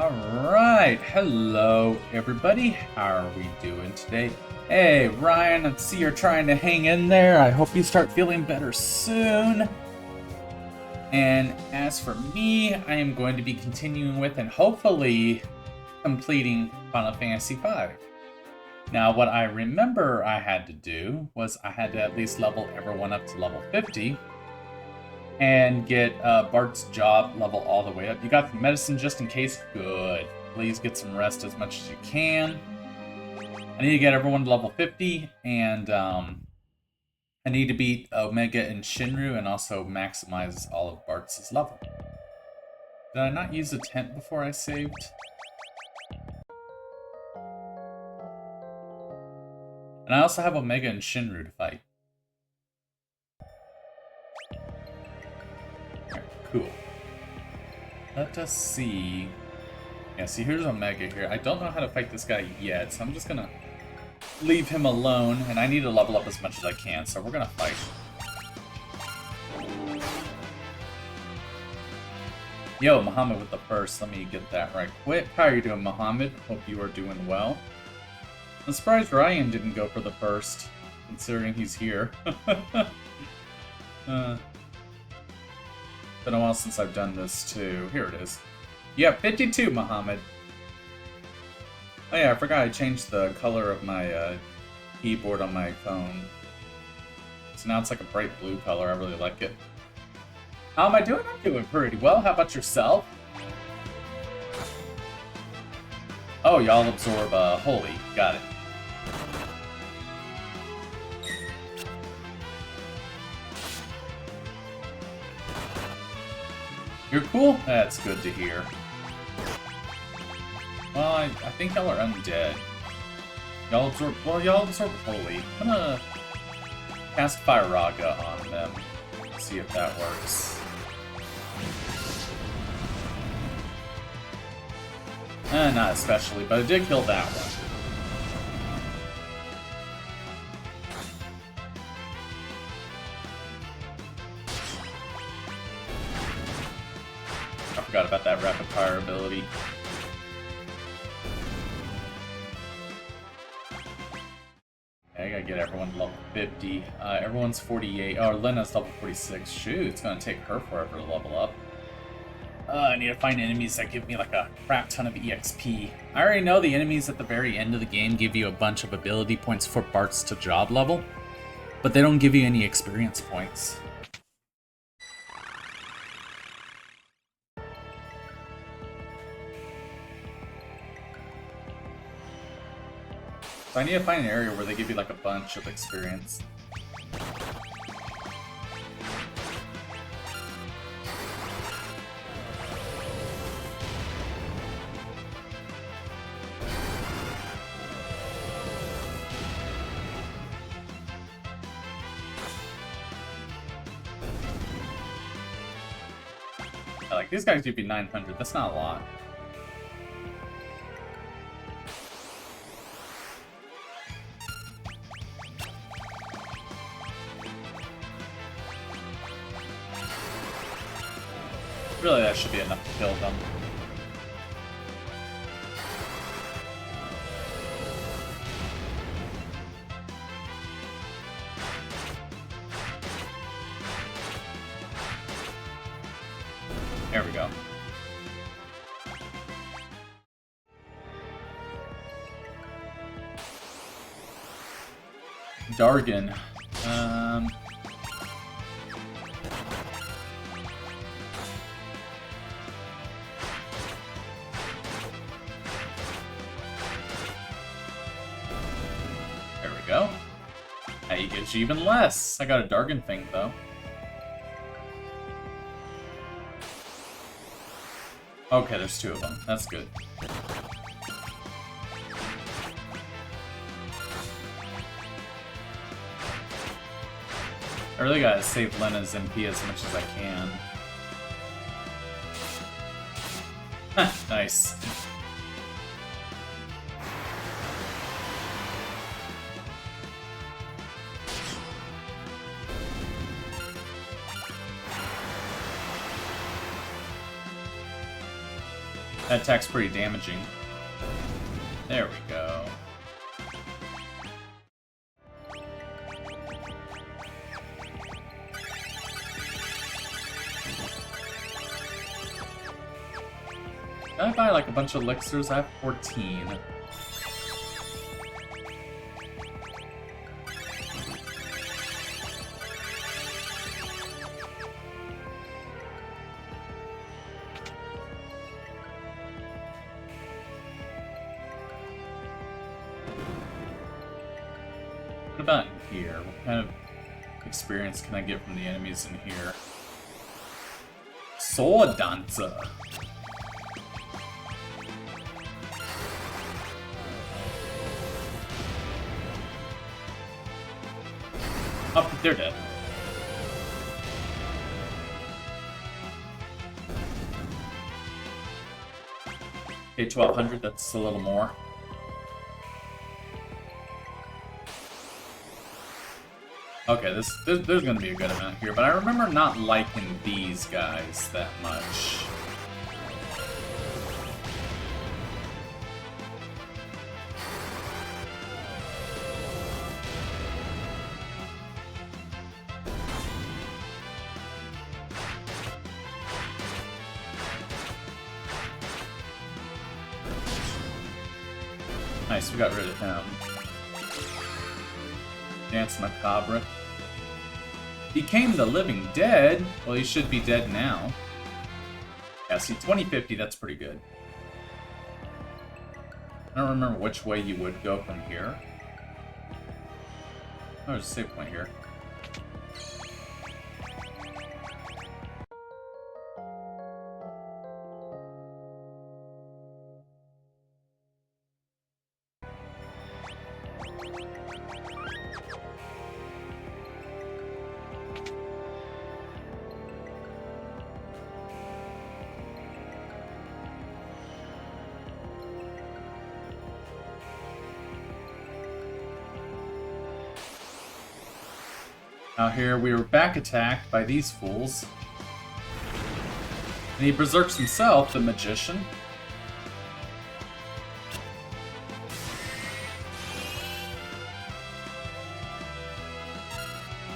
Alright, hello everybody. How are we doing today? Hey Ryan, I see you're trying to hang in there. I hope you start feeling better soon. And as for me, I am going to be continuing with and hopefully completing Final Fantasy V. Now what I remember I had to do was I had to at least level everyone up to level 50 and get Bart's job level all the way up. You got the medicine just in case? Good. Please get some rest as much as you can. I need to get everyone to level 50, and I need to beat Omega and Shinru and also maximize all of Bart's level. Did I not use a tent before I saved? And I also have Omega and Shinru to fight. Cool. Let us see. Yeah, see, here's Omega here. I don't know how to fight this guy yet, so I'm just gonna leave him alone, and I need to level up as much as I can, so we're gonna fight. Yo, Muhammad with the first. Let me get that right quick. How are you doing, Muhammad? Hope you are doing well. I'm surprised Ryan didn't go for the first, considering he's here. Been a while since I've done this too. Here it is. Yeah, 52, Muhammad. Oh yeah, I forgot I changed the color of my keyboard on my phone. So now it's like a bright blue color. I really like it. How am I doing? I'm doing pretty well. How about yourself? Oh, y'all absorb holy. Got it. You're cool? That's good to hear. Well, I think y'all are undead. Y'all absorb... Well, y'all absorb holy. I'm gonna cast Firaga on them. See if that works. Not especially, but I did kill that one. I forgot about that rapid fire ability. I gotta get everyone to level 50. Everyone's 48. Oh, Lena's level 46. Shoot, it's gonna take her forever to level up. I need to find enemies that give me like a crap ton of EXP. I already know the enemies at the very end of the game give you a bunch of ability points for Bart's to job level, but they don't give you any experience points. So I need to find an area where they give you like a bunch of experience. Like, these guys give you 900, that's not a lot. Really, that should be enough to kill them. There we go. Dargan. There we go. Now he gives you even less. I got a Dargan thing, though. Okay, there's two of them. That's good. I really gotta save Lena's MP as much as I can. Nice. That attack's pretty damaging. There we go. Did I buy like a bunch of elixirs? I have 14. What about in here? What kind of experience can I get from the enemies in here? Sword Dancer! Oh, they're dead. Okay, 1200, that's a little more. Okay, there's gonna be a good amount here, but I remember not liking these guys that much. Nice, we got rid of him. Dance Macabre. Became the living dead? Well, he should be dead now. Yeah, see, 2050, that's pretty good. I don't remember which way you would go from here. Oh, there's a save point here. Out here, we were back attacked by these fools. And he berserks himself, the magician.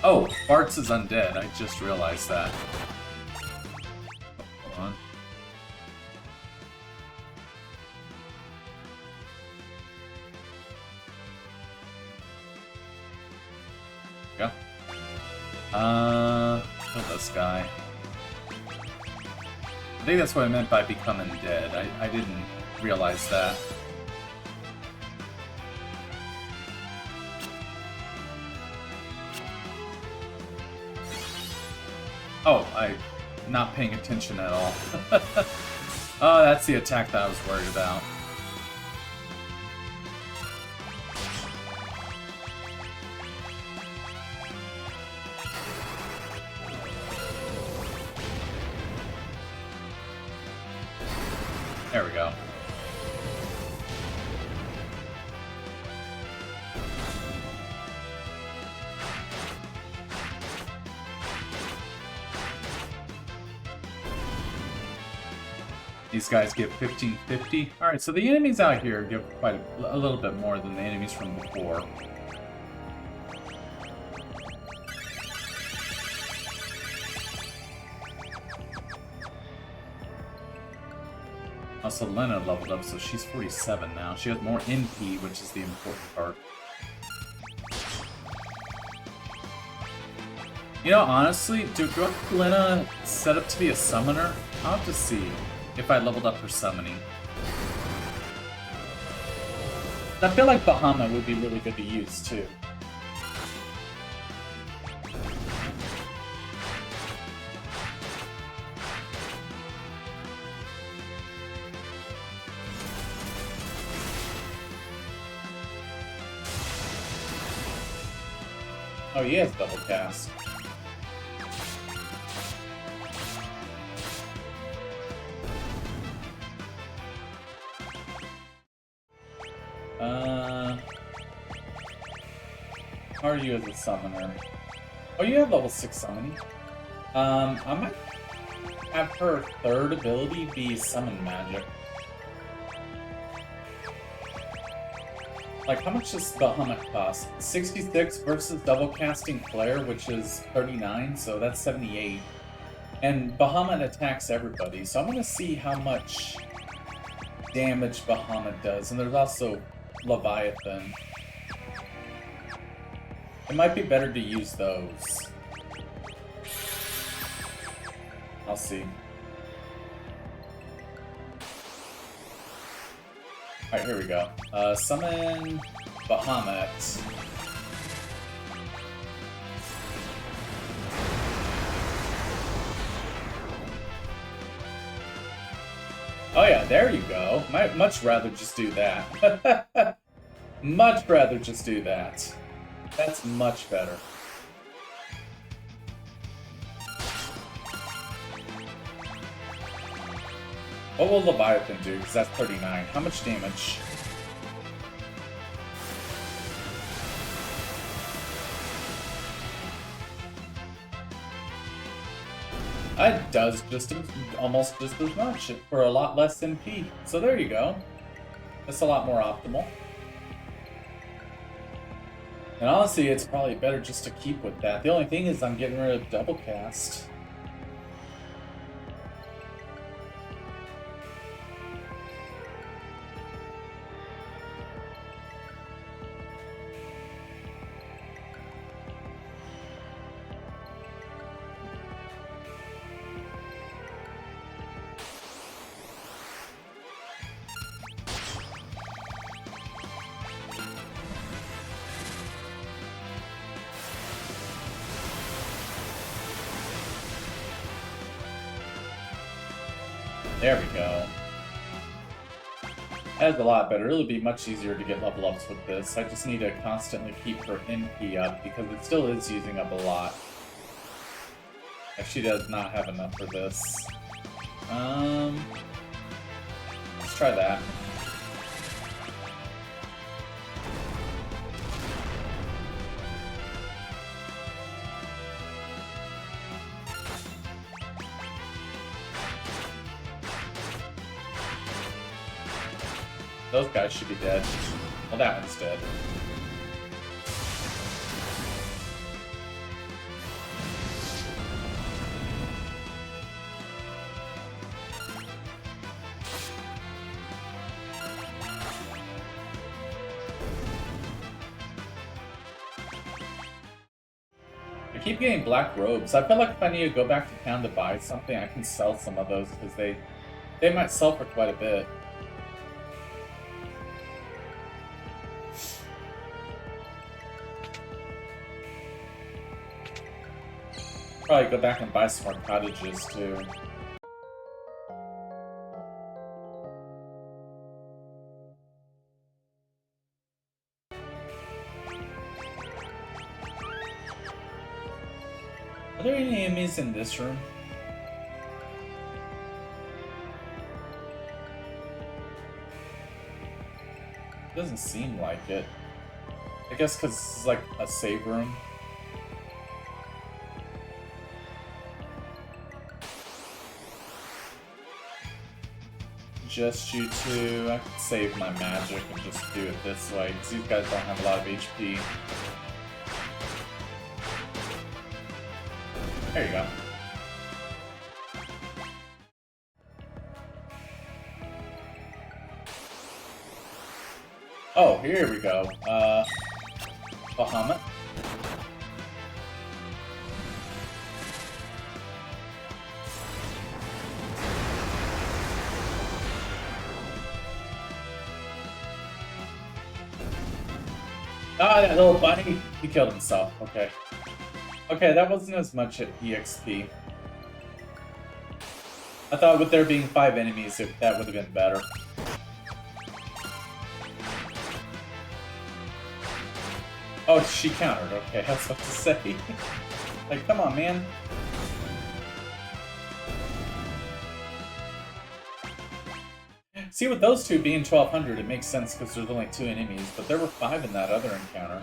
Oh, Bartz is undead. I just realized that. Hold on. Yeah. Kill this guy. I think that's what I meant by becoming dead. I didn't realize that. Oh, I'm not paying attention at all. Oh, that's the attack that I was worried about. There we go. These guys give 1550. Alright, so the enemies out here give quite a little bit more than the enemies from before. Also, Lena leveled up, so she's 47 now. She has more NP, which is the important part. You know, honestly, do I have Lena set up to be a summoner? I'll have to see if I leveled up her summoning. I feel like Bahamut would be really good to use, too. Oh, he has double cast. How are you as a summoner? Oh, you have level 6 summoning. I might have her third ability be summon magic. Like, how much does Bahamut cost? 66 versus double casting Flare, which is 39, so that's 78. And Bahamut attacks everybody, so I'm gonna see how much damage Bahamut does. And there's also Leviathan. It might be better to use those. I'll see. Alright, here we go. Summon Bahamut. Oh yeah, there you go. Might much rather just do that. Much rather just do that. That's much better. What will Leviathan do? Because that's 39. How much damage? It does just almost just as much for a lot less MP. So there you go. That's a lot more optimal. And honestly, it's probably better just to keep with that. The only thing is I'm getting rid of double cast. There we go. That's a lot better. It'll be much easier to get level ups with this. I just need to constantly keep her MP up because it still is using up a lot. She does not have enough for this. Let's try that. Those guys should be dead. Well, that one's dead. I keep getting black robes. I feel like if I need to go back to town to buy something, I can sell some of those because they might sell for quite a bit. Probably go back and buy some more cottages too. Are there any enemies in this room? Doesn't seem like it. I guess because it's like a save room. Just you two. I could save my magic and just do it this way, because these guys don't have a lot of HP. There you go. Oh, here we go. Bahamut. Ah, that little bunny! He killed himself. Okay. Okay, that wasn't as much at EXP. I thought with there being 5 enemies, that would have been better. Oh, she countered. Okay, I was about to say. Like, come on, man. See, with those two being 1200, it makes sense because there's only 2 enemies, but there were 5 in that other encounter.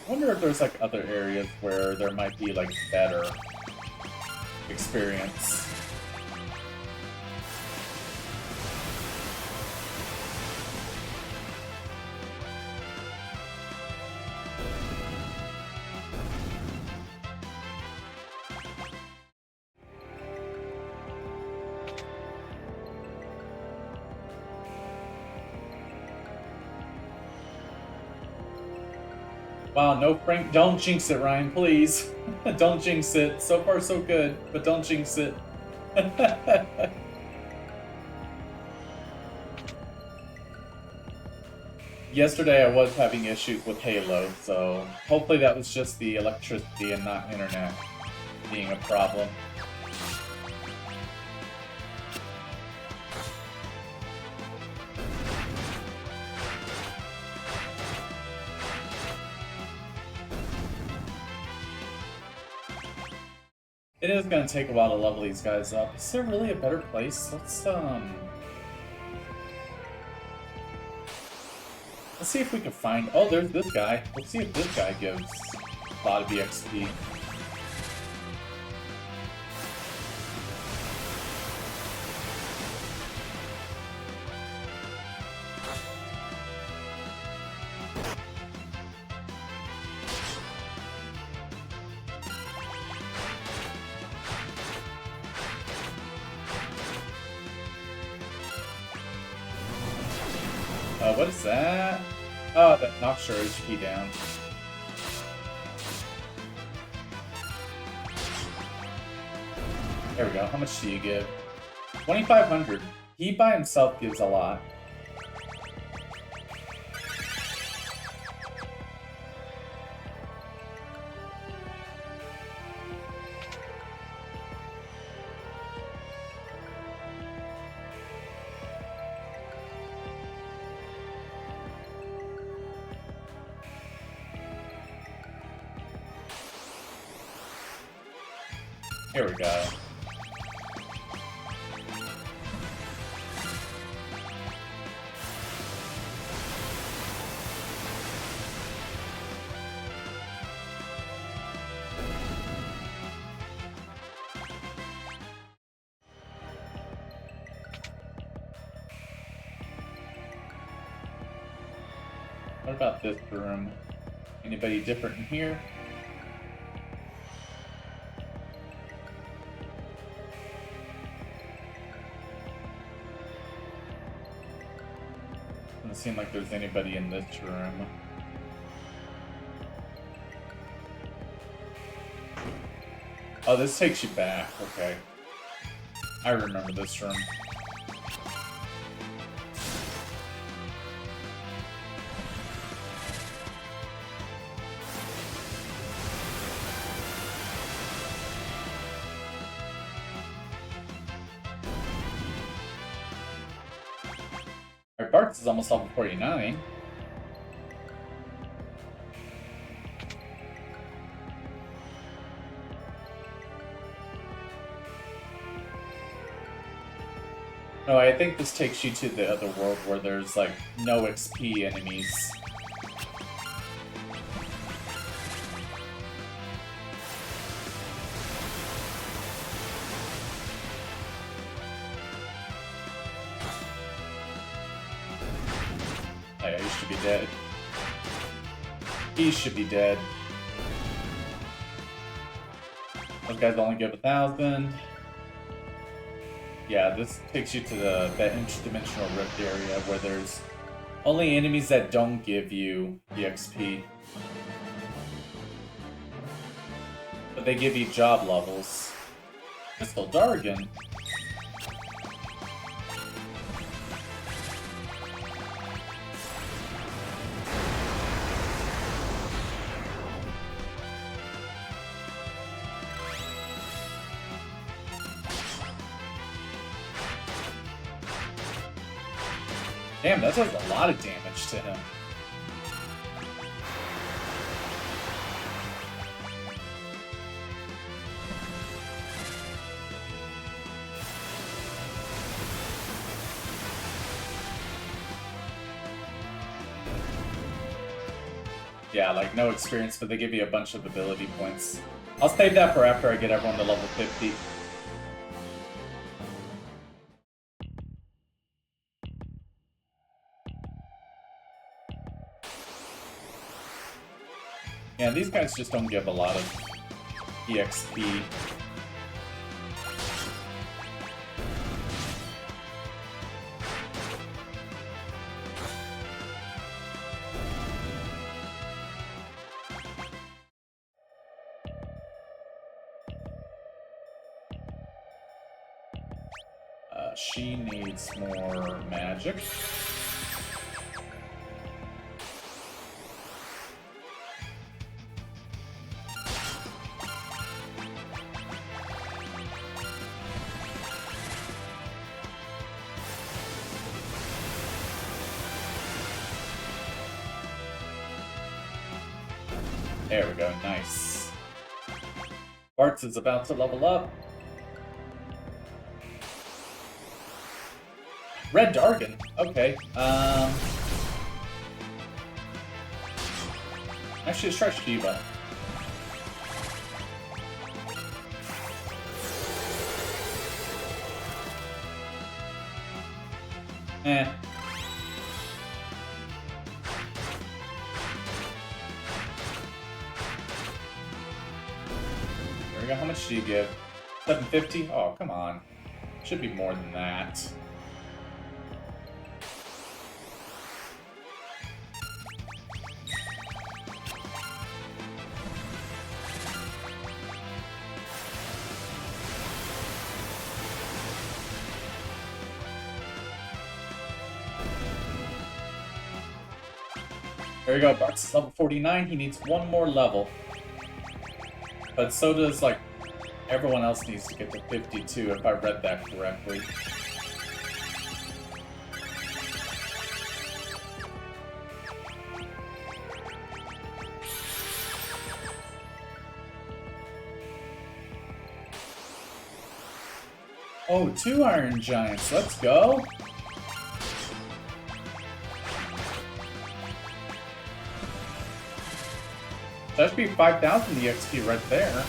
I wonder if there's like other areas where there might be like better experience. Wow, no Frank. Don't jinx it, Ryan, please. Don't jinx it. So far, so good, but don't jinx it. Yesterday, I was having issues with Halo, so hopefully that was just the electricity and not internet being a problem. It is gonna take a while to level these guys up. Is there really a better place? Let's see if we can find... Oh, there's this guy. Let's see if this guy gives a lot of EXP. What is that? Oh, that knocks your HP down. There we go. How much do you give? 2,500. He by himself gives a lot. Here we go. What about this room? Anybody different in here? Doesn't seem like there's anybody in this room. Oh, this takes you back. Okay. I remember this room. Alright, Bart's is almost level 49. No, I think this takes you to the other world where there's, like, no XP enemies. Oh yeah, he should be dead. He should be dead. Those guys only give 1,000. Yeah, this takes you to that interdimensional rift area where there's only enemies that don't give you EXP. But they give you job levels. Crystal Dargan. Damn, that does a lot of damage to him. Yeah, like no experience, but they give you a bunch of ability points. I'll save that for after I get everyone to level 50. Yeah, these guys just don't give a lot of EXP. She needs more magic. There we go, nice. Bartz is about to level up. Red Dargon, okay. Actually, let's try Shiva. Eh. There we go, how much do you give? 750? Oh, come on. Should be more than that. There we go, Bart's level 49, he needs one more level. But so does, like, everyone else needs to get to 52, if I read that correctly. Oh, 2 Iron Giants, let's go! That should be 5,000 EXP right there.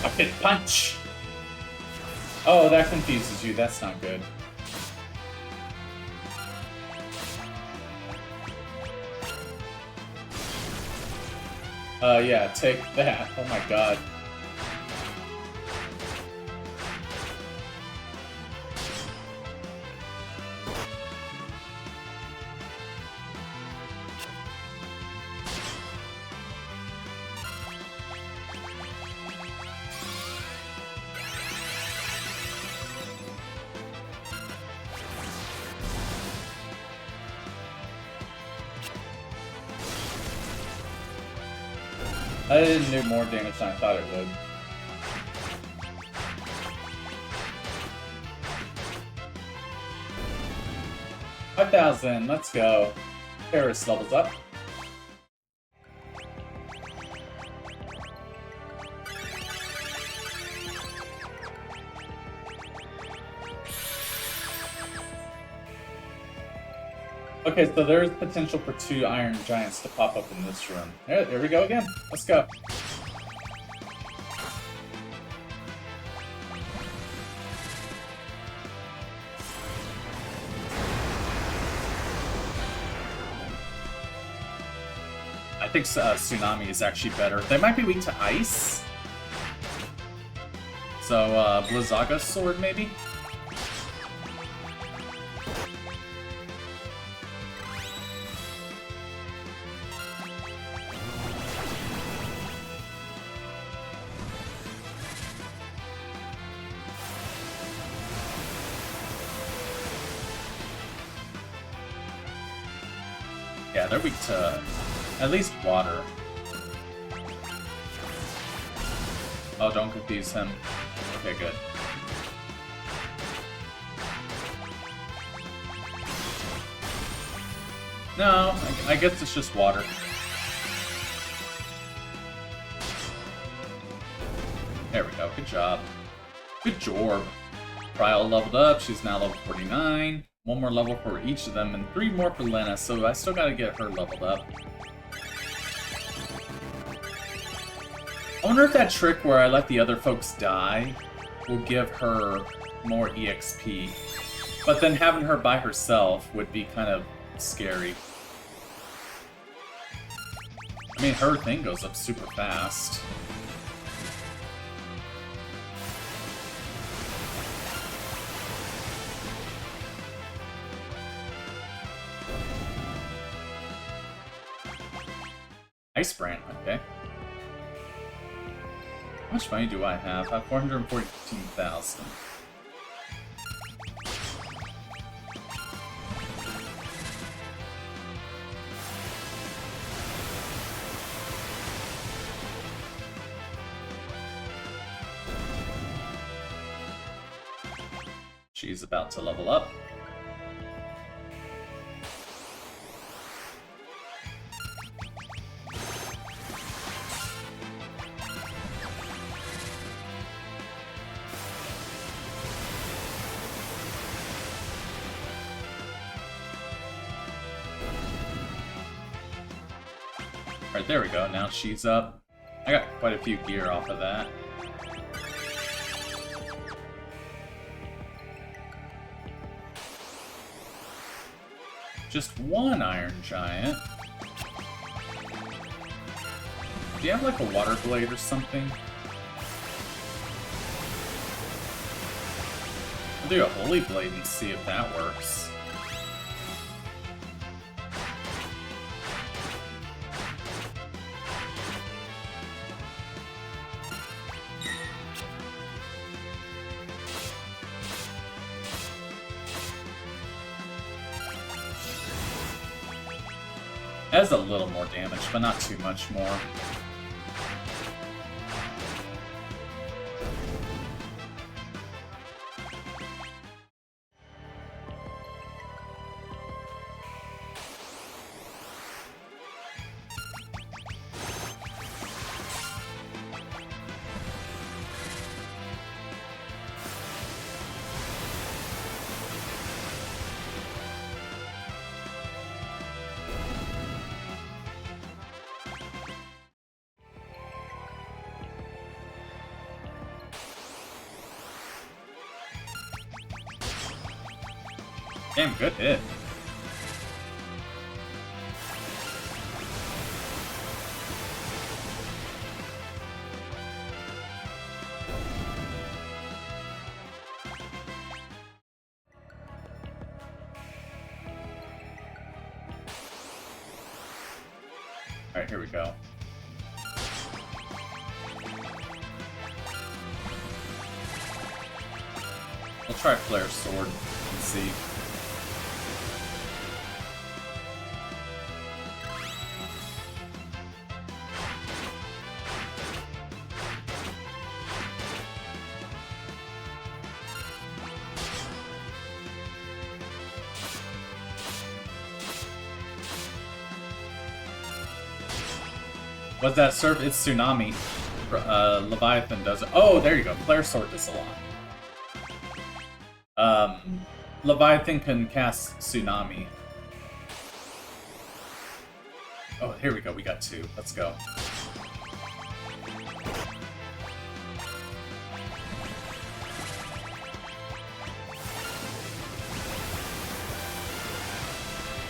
A pit punch! Oh, that confuses you. That's not good. Yeah, take that. Oh my god. I didn't do more damage than I thought it would. $5,000, let's go. Paris levels up. Okay, so there's potential for 2 Iron Giants to pop up in this room. There we go again. Let's go. I think Tsunami is actually better. They might be weak to ice. So, Blizzaga Sword, maybe? Yeah, they're weak to at least water. Oh, don't confuse him. Okay, good. No, I guess it's just water. There we go, good job. Good job. Trial leveled up, she's now level 49. One more level for each of them, and 3 more for Lena, so I still gotta get her leveled up. I wonder if that trick where I let the other folks die will give her more EXP. But then having her by herself would be kind of scary. I mean, her thing goes up super fast. Ice brand, okay. How much money do I have? I have 414,000. She's about to level up. Alright, there we go. Now she's up. I got quite a few gear off of that. Just one Iron Giant. Do you have like a water blade or something? I'll do a holy blade and see if that works. It has a little more damage, but not too much more. Damn, good hit. Alright, here we go. We'll try Flare Sword and see. What's that serve? It's Tsunami. Leviathan does it. Oh, there you go. Flare Sword does a lot. Leviathan can cast Tsunami. Oh, here we go. We got 2. Let's go.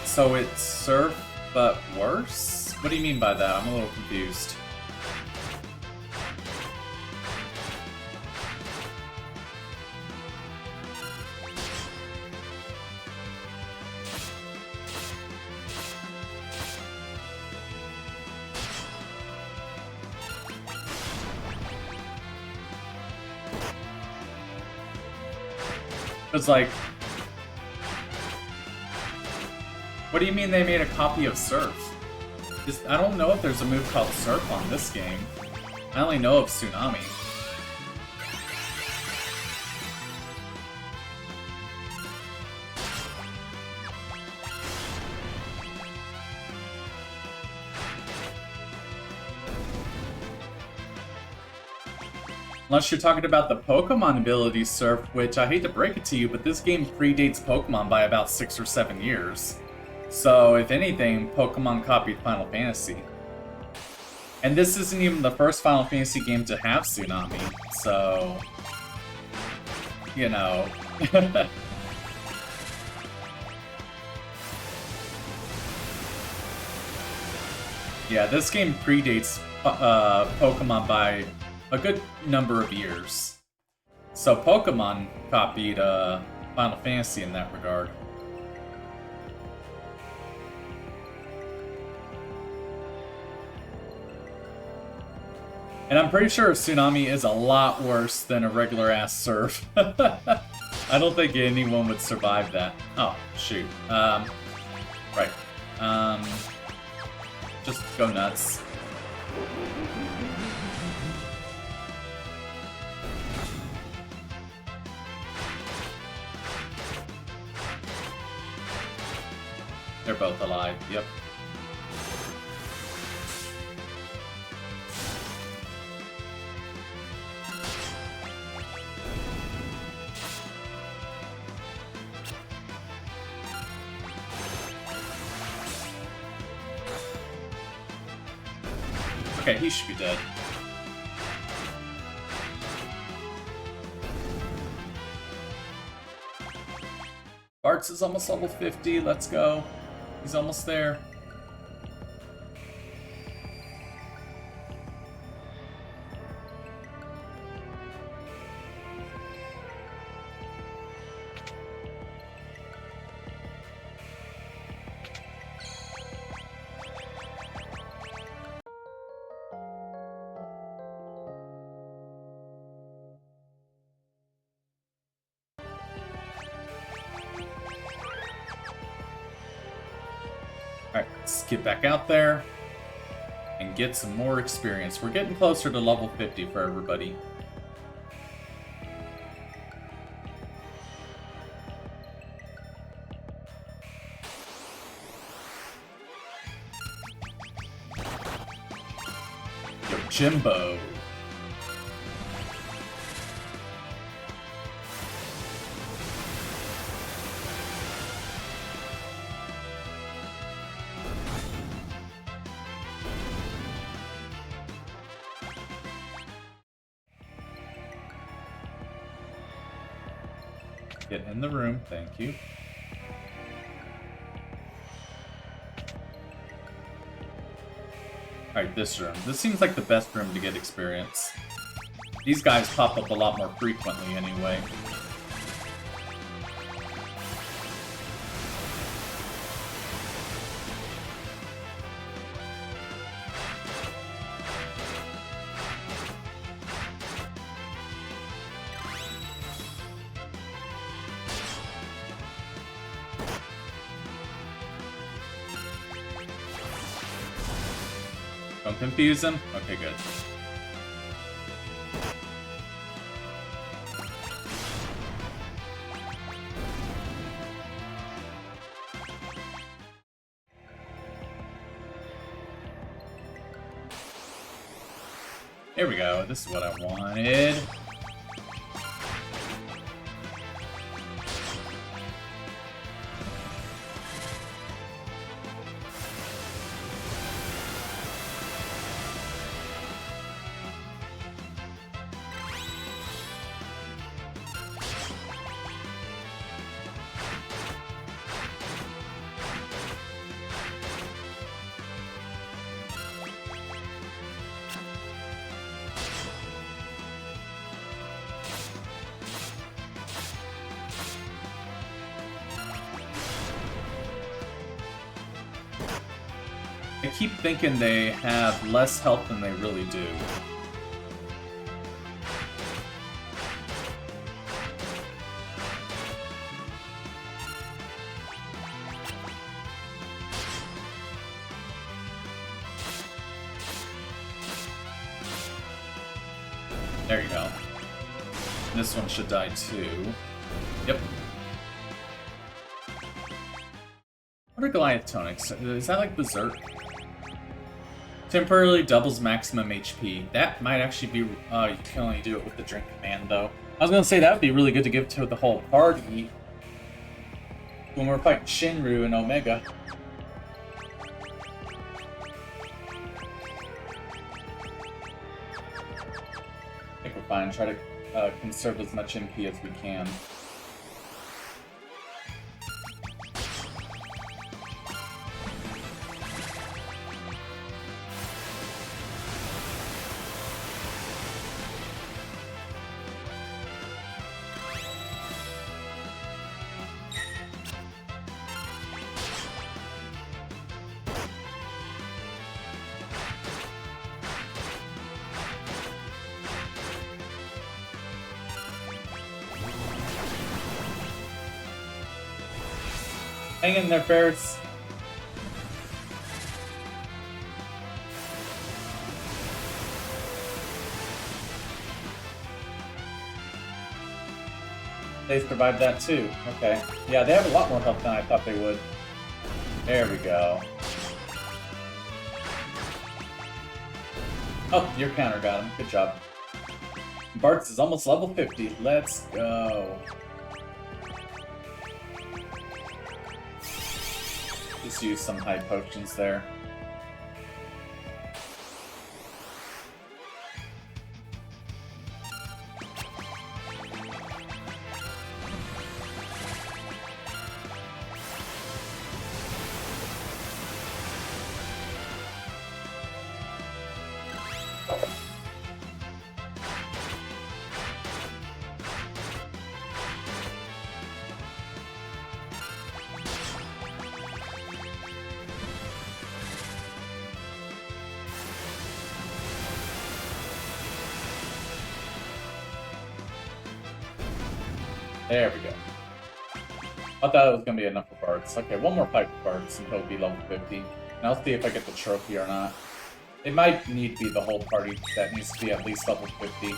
So it's Surf, but worse? What do you mean by that? I'm a little confused. It's like... What do you mean they made a copy of Surf? I don't know if there's a move called Surf on this game. I only know of Tsunami. Unless you're talking about the Pokemon ability Surf, which I hate to break it to you, but this game predates Pokemon by about 6 or 7 years. So, if anything, Pokemon copied Final Fantasy. And this isn't even the first Final Fantasy game to have Tsunami, so... You know... Yeah, this game predates Pokemon by a good number of years. So Pokemon copied Final Fantasy in that regard. And I'm pretty sure Tsunami is a lot worse than a regular-ass Surf. I don't think anyone would survive that. Oh, shoot. Right. Just go nuts. They're both alive, yep. Okay, he should be dead. Bartz is almost level 50, let's go. He's almost there. Alright, let's get back out there and get some more experience. We're getting closer to level 50 for everybody. Yo, Jimbo. Get in the room, thank you. Alright, this room. This seems like the best room to get experience. These guys pop up a lot more frequently anyway. Don't confuse him? Okay, good. There we go. This is what I wanted. I keep thinking they have less health than they really do. There you go. This one should die too. Yep. What are Goliath tonics? Is that like Berserk? Temporarily doubles maximum HP. That might actually be, you can only do it with the drink command though. I was gonna say that would be really good to give to the whole party when we're fighting Shinru and Omega. I think we're fine. Try to conserve as much MP as we can. Hang in there, Ferris. They survived that too. Okay. Yeah, they have a lot more health than I thought they would. There we go. Oh, your counter got him. Good job. Bartz is almost level 50. Let's go. Just use some high potions there. There we go. I thought it was going to be enough for Bartz. Okay, one more fight for Bartz and he'll be level 50. And I'll see if I get the trophy or not. It might need to be the whole party that needs to be at least level 50.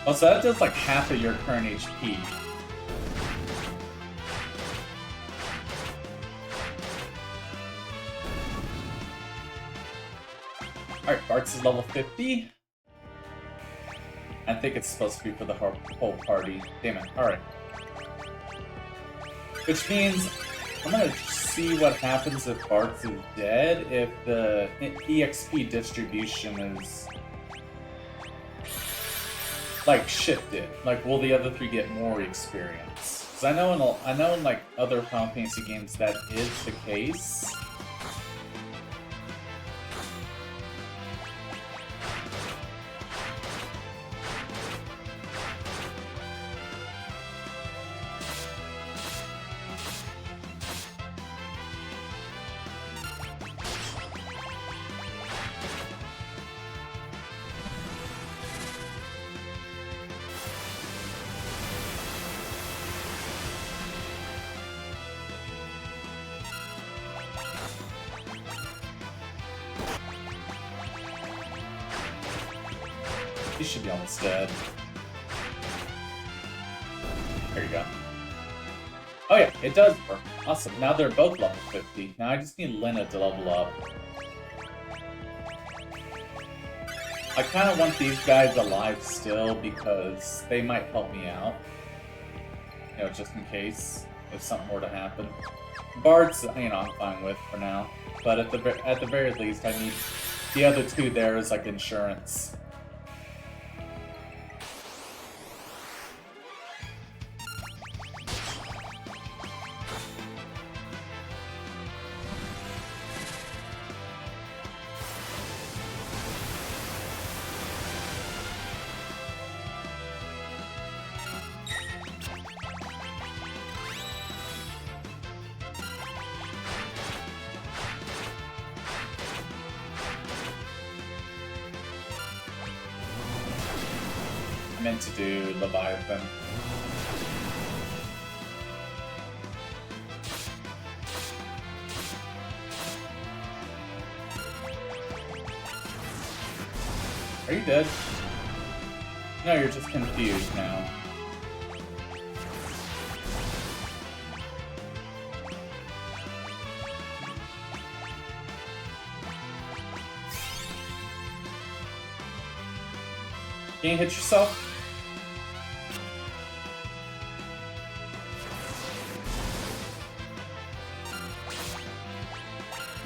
Oh, so that does like half of your current HP. Alright, Bartz is level 50. I think it's supposed to be for the whole party. Damn it. Alright. Which means I'm gonna see what happens if Bartz is dead, if the EXP distribution is like shifted. Like, will the other three get more experience? Because I know in like other Final Fantasy games that is the case. He should be almost dead. There you go. Oh yeah, it does work. Awesome. Now they're both level 50. Now I just need Lena to level up. I kind of want these guys alive still because they might help me out. You know, just in case if something were to happen. Bart's, you know, I'm fine with for now. But at the very least, I need the other two there as like insurance. meant to do Leviathan. Are you dead? No, you're just confused now. Can you hit yourself?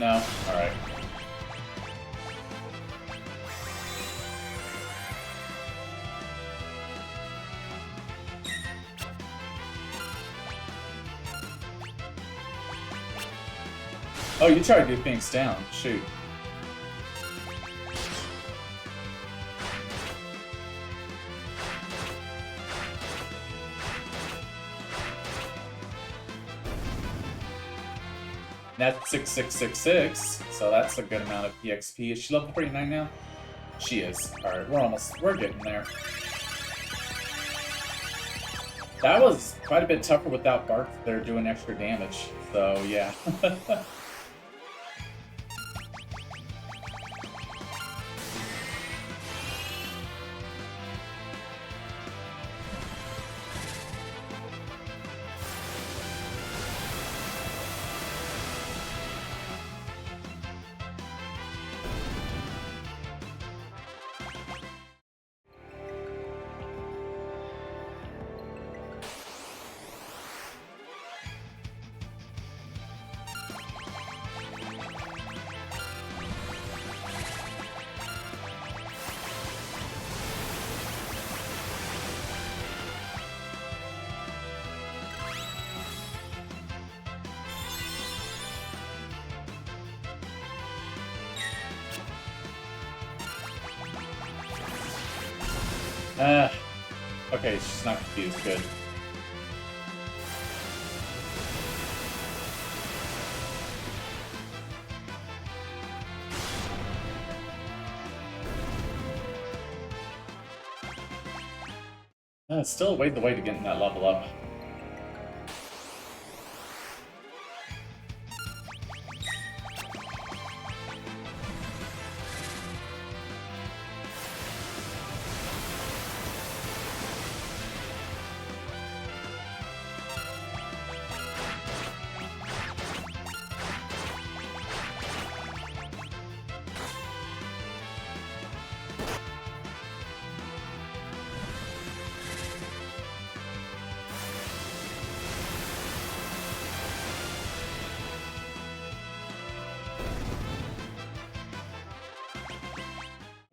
No? Alright. Oh, you tried to do things down. Shoot. That's 6666, so that's a good amount of EXP. Is she level 39 now? She is. Alright, we're getting there. That was quite a bit tougher without Bark there doing extra damage, so yeah. Okay, she's not confused. Good. Still wait the way to getting that level up.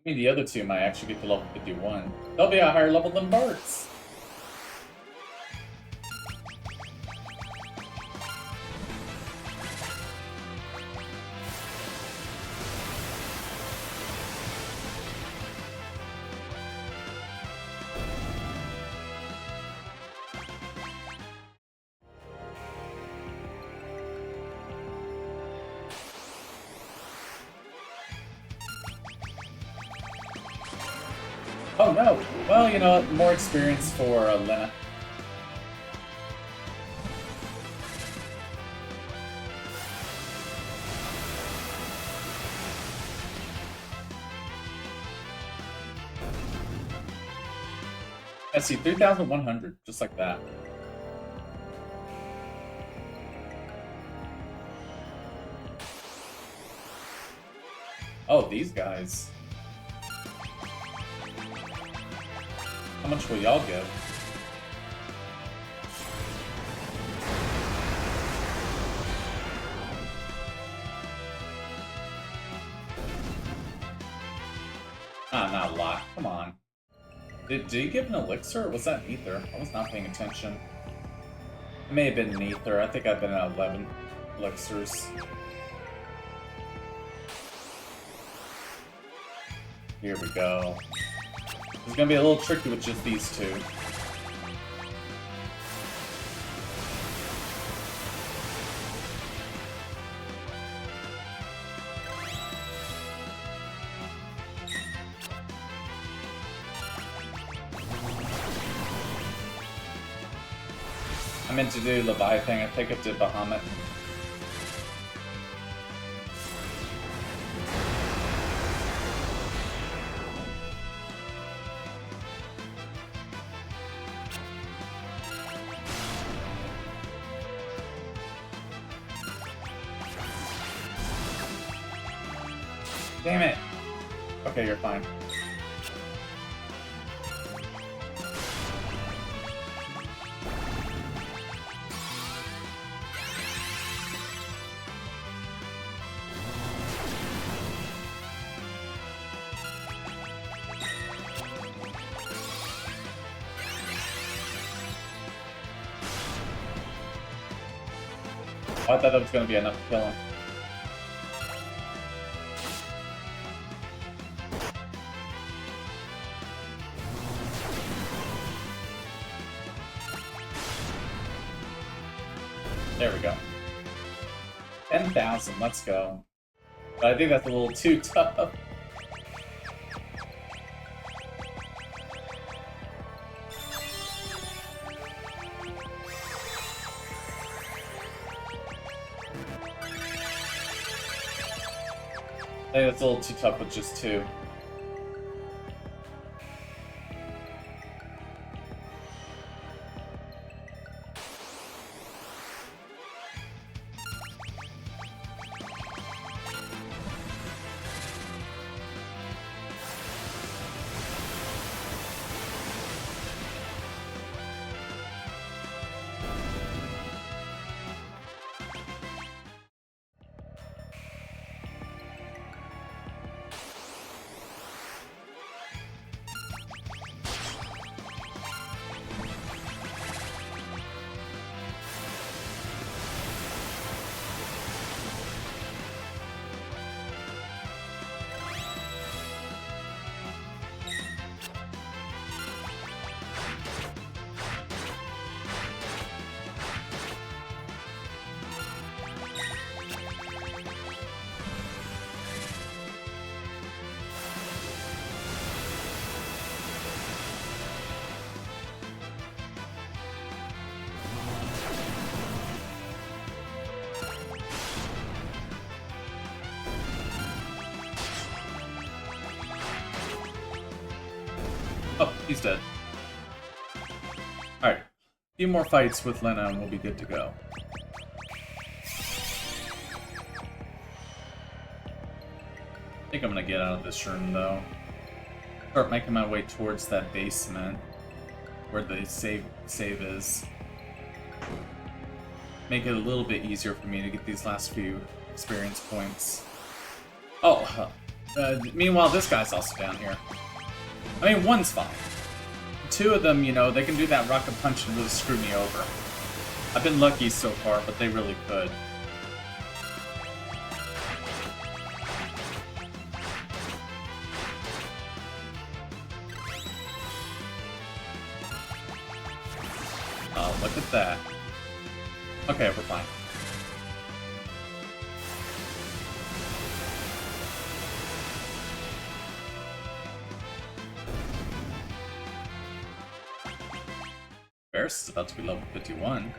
I mean, the other two might actually get to level 51. They'll be a higher level than Bart's. Oh no! Well, you know what? More experience for Lena. Let's see, 3,100, just like that. Oh, these guys. How much will y'all give? Ah, not a lot. Come on. Did he give an elixir, or was that an ether? I was not paying attention. It may have been an ether. I think I've been at 11 elixirs. Here we go. It's gonna be a little tricky with just these two. I meant to do Leviathan. I think it did Bahamut. Damn it! Okay, you're fine. Oh, I thought that was going to be enough to kill him. There we go. 10,000, let's go. But I think that's a little too tough. I think that's a little too tough with just 2. Oh, he's dead. Alright. A few more fights with Lena and we'll be good to go. I think I'm gonna get out of this room, though. Start making my way towards that basement where the save is. Make it a little bit easier for me to get these last few experience points. Oh, meanwhile, this guy's also down here. I mean, one's fine. 2 of them, you know, they can do that rocket punch and really screw me over. I've been lucky so far, but they really could. Oh, look at that. Okay, we're fine. Varus is about to be level 51.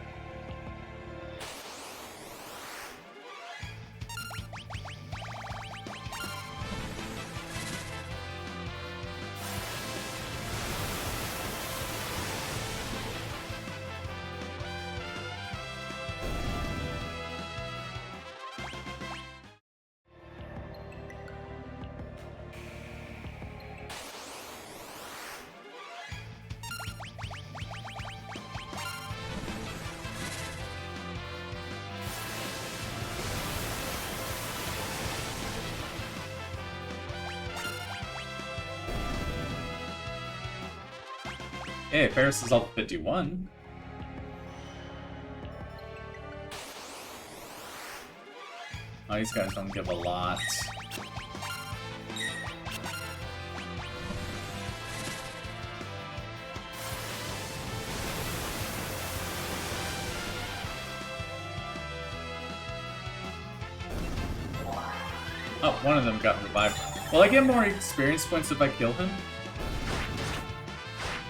Hey, Ferris is level 51. Oh, these guys don't give a lot. Oh, one of them got revived. Will I get more experience points if I kill him?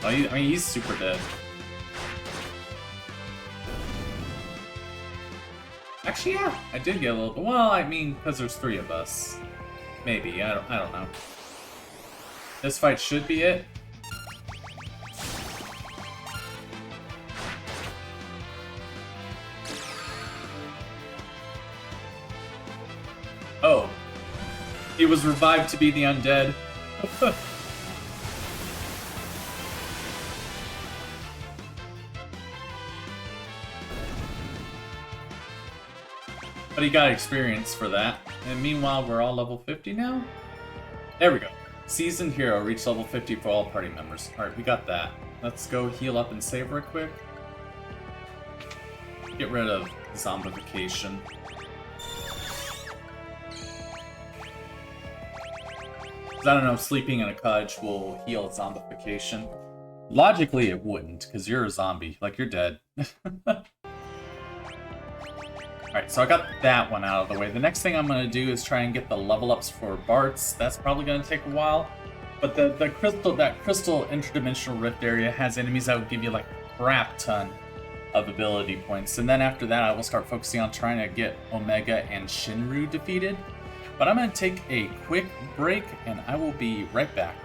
Oh, I mean, he's super dead. Actually, yeah, I did get a little bit. Well, I mean, because there's 3 of us. Maybe, I don't know. This fight should be it. Oh. He was revived to be the undead. But he got experience for that. And meanwhile, we're all level 50 now? There we go. Seasoned Hero, reach level 50 for all party members. Alright, we got that. Let's go heal up and save real quick. Get rid of zombification. I don't know if sleeping in a cottage will heal zombification. Logically, it wouldn't, because you're a zombie. Like, you're dead. Alright, so I got that one out of the way. The next thing I'm going to do is try and get the level ups for Bart's. That's probably going to take a while. But that crystal interdimensional rift area has enemies that will give you like a crap ton of ability points. And then after that, I will start focusing on trying to get Omega and Shinru defeated. But I'm going to take a quick break, and I will be right back.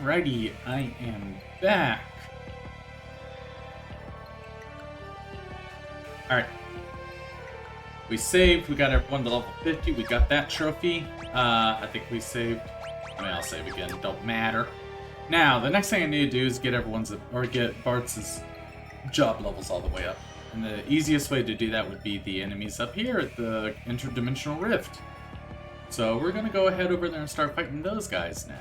Alrighty, I am back. Alright. We saved, we got everyone to level 50, we got that trophy. I think we saved. I mean, I'll save again, don't matter. Now, the next thing I need to do is get get Bart's job levels all the way up. And the easiest way to do that would be the enemies up here at the interdimensional rift. So we're gonna go ahead over there and start fighting those guys now.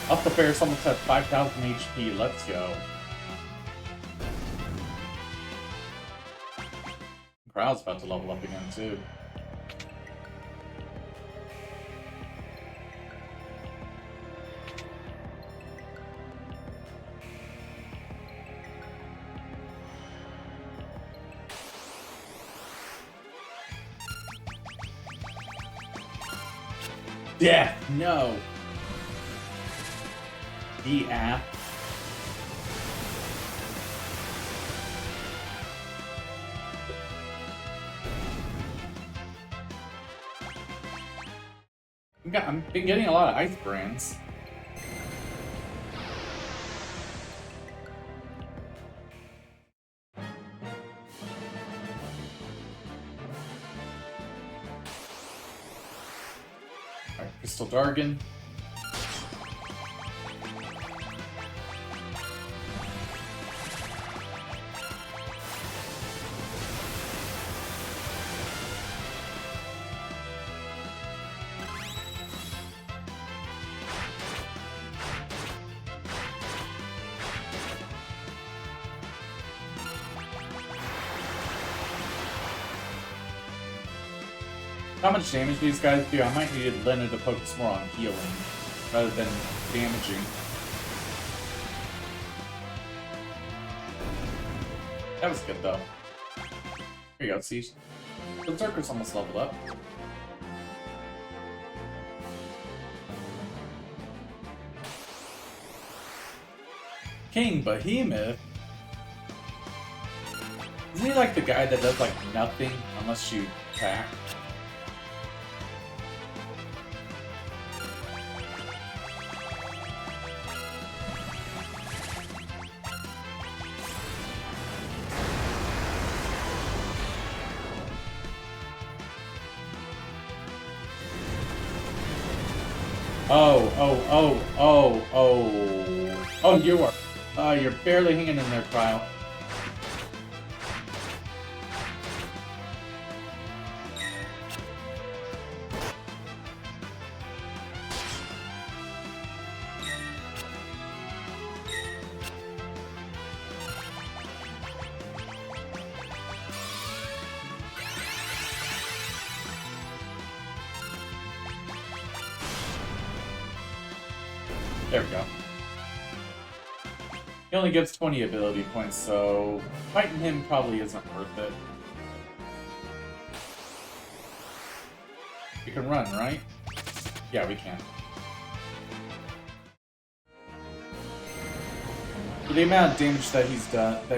Up the bear, someone said 5,000 HP, let's go. Crowd's about to level up again, too. Death! No! The app. I've been getting a lot of ice brands. Alright, Crystal Dargon. How much damage these guys do? I might need Lena to focus more on healing rather than damaging. That was good though. Here you go, see? The Berserker's almost leveled up. King Behemoth? Isn't he like the guy that does like nothing unless you attack? Oh, you are. You're barely hanging in there, Cryo. There we go. He only gives 20 ability points, so fighting him probably isn't worth it. We can run, right? Yeah, we can. For the amount of damage that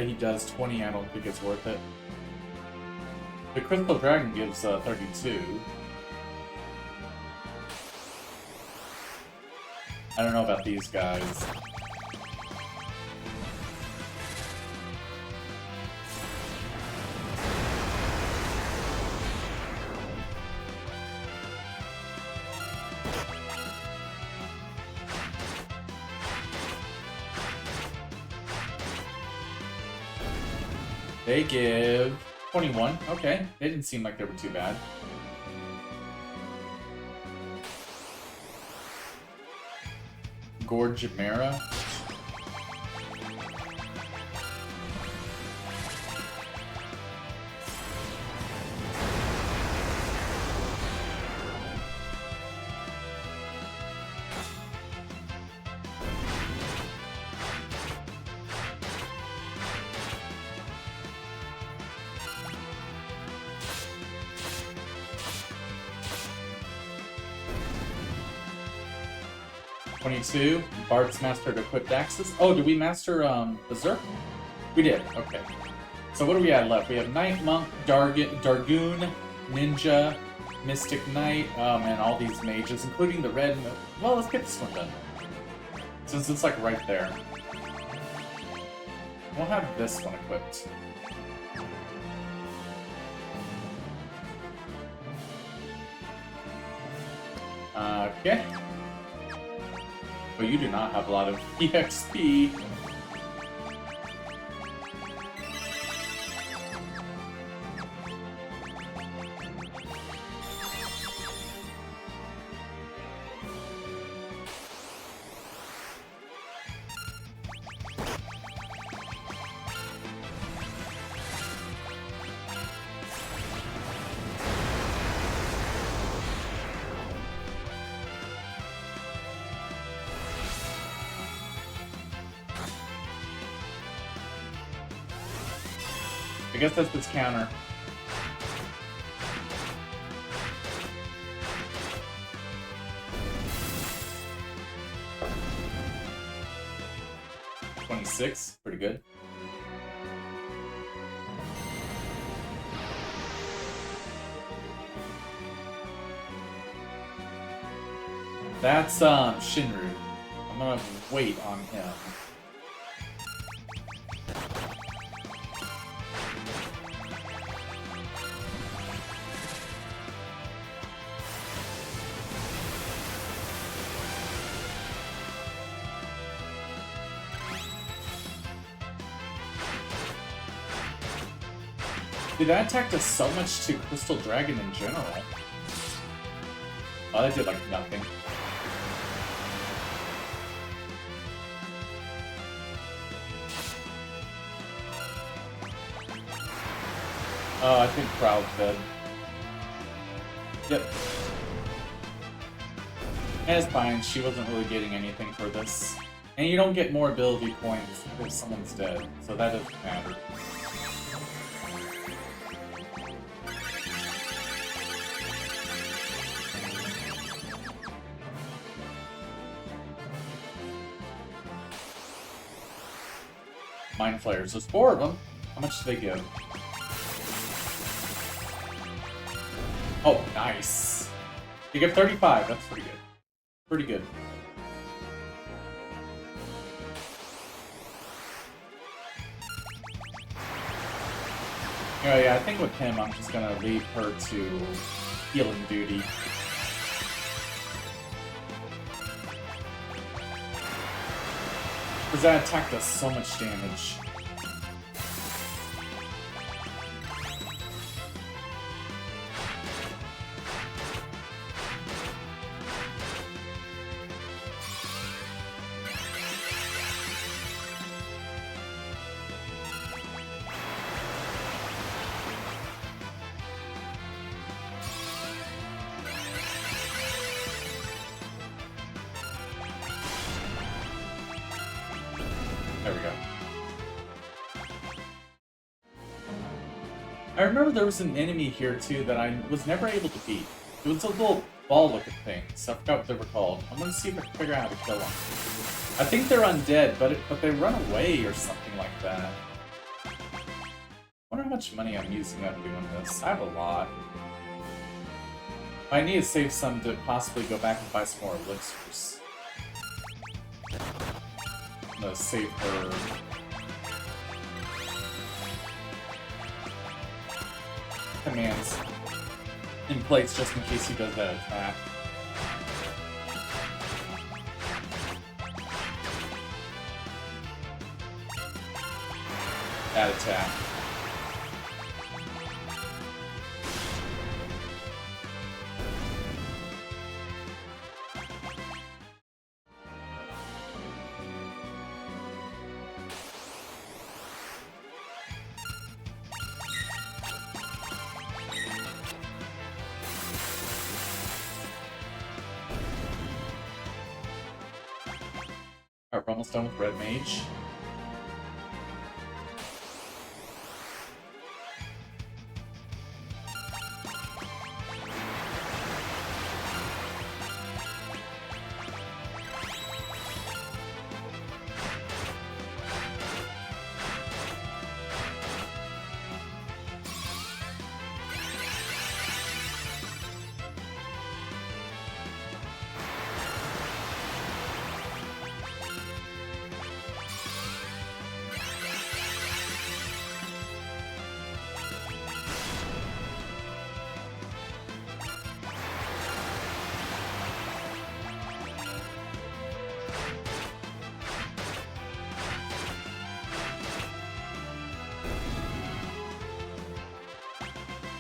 he does, 20 I don't think it's worth it. The Crystal Dragon gives 32. I don't know about these guys. They give 21. Okay, they didn't seem like they were too bad. Gorgemera. 22. Bart's mastered equipped axes. Oh, did we master Berserk? We did. Okay. So what do we have left? We have Knight, Monk, Dargoon, Ninja, Mystic Knight, and all these mages, including the red. Well, let's get this one done. Since it's like right there. We'll have this one equipped. Okay. But you do not have a lot of EXP. I guess that's its counter. $26, pretty good. That's Shinru. I'm gonna wait on him. Dude, that attack does so much to Crystal Dragon in general. Oh, that did like nothing. Oh, I think Proud dead. Yep. And it's fine, she wasn't really getting anything for this. And you don't get more ability points if someone's dead, so that doesn't matter. Mind Flayers. There's 4 of them. How much do they give? Oh, nice. You get 35. That's pretty good. Pretty good. Oh yeah, I think with him, I'm just gonna leave her to healing duty. Because that attack does so much damage. There we go. I remember there was an enemy here too that I was never able to beat. It was a little ball-looking thing, so I forgot what they were called. I'm gonna see if I can figure out how to kill them. I think they're undead, but they run away or something like that. I wonder how much money I'm using up doing this. I have a lot. I need to save some to possibly go back and buy some more elixirs. I'm gonna save her. Commands in place just in case he does that attack. That attack. Alright, we're almost done with Red Mage.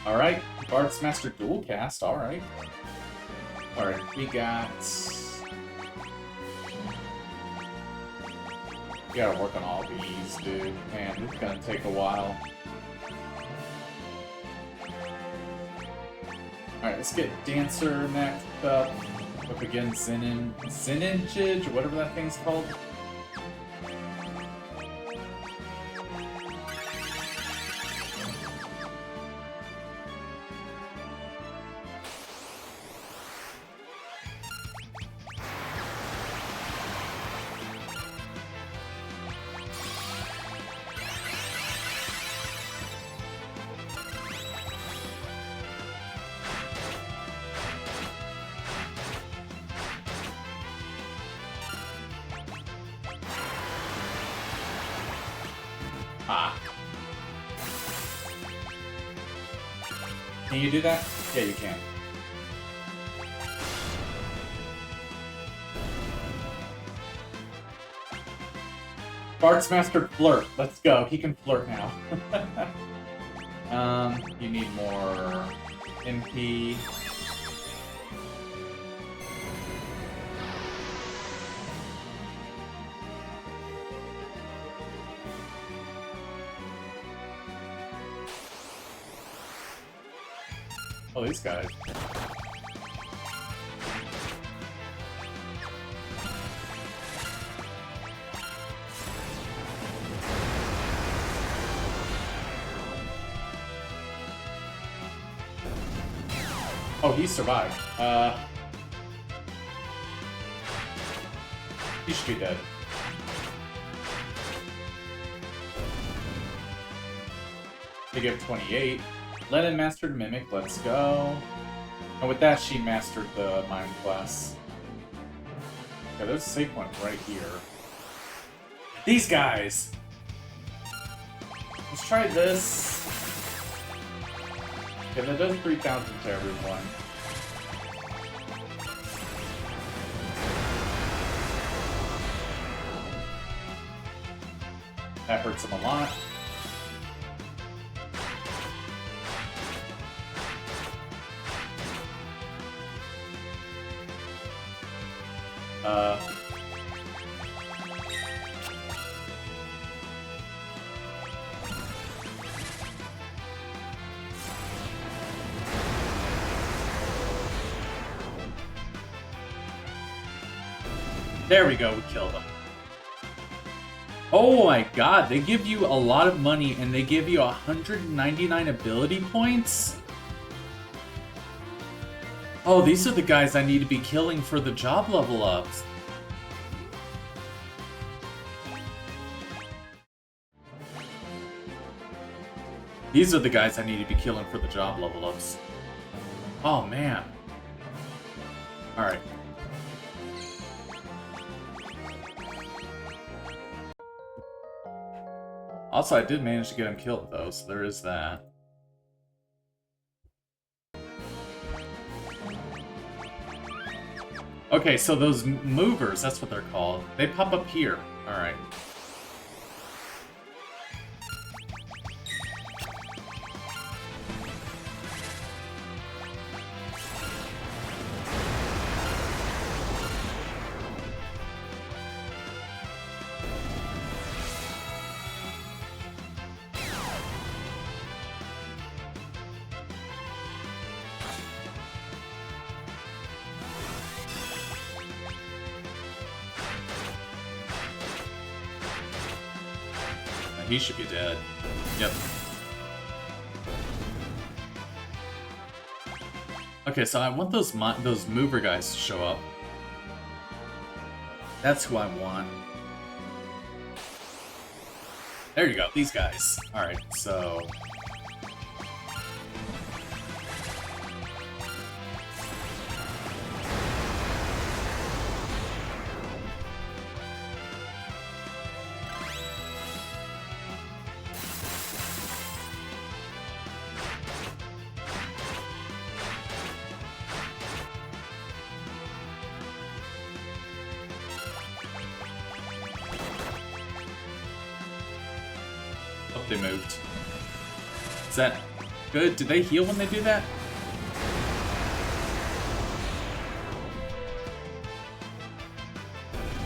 Alright, Bard's Master Dual Cast, alright. Alright, we got... We gotta work on all these, dude. Man, this is gonna take a while. Alright, let's get Dancer next up. Up against Zeningage, or whatever that thing's called. Ah. Can you do that? Yeah, you can. Bard's Master Flirt. Let's go. He can flirt now. You need more MP. Oh, these guys. Oh, he survived. He should be dead. They give 28. Lennon mastered Mimic, let's go. And with that, she mastered the Mind class. Okay, there's a safe one right here. These guys! Let's try this. Okay, that does 3,000 to everyone. That hurts him a lot. There we go, we killed him. Oh my god, they give you a lot of money and they give you 199 ability points? Oh, these are the guys I need to be killing for the job level ups. These are the guys I need to be killing for the job level ups. Oh man. Alright. Also, I did manage to get him killed though, so there is that. Okay, so those movers, that's what they're called. They pop up here. Alright. He should be dead. Yep. Okay, so I want those mover guys to show up. That's who I want. There you go, these guys. Alright, so... They moved. Is that... Good. Do they heal when they do that?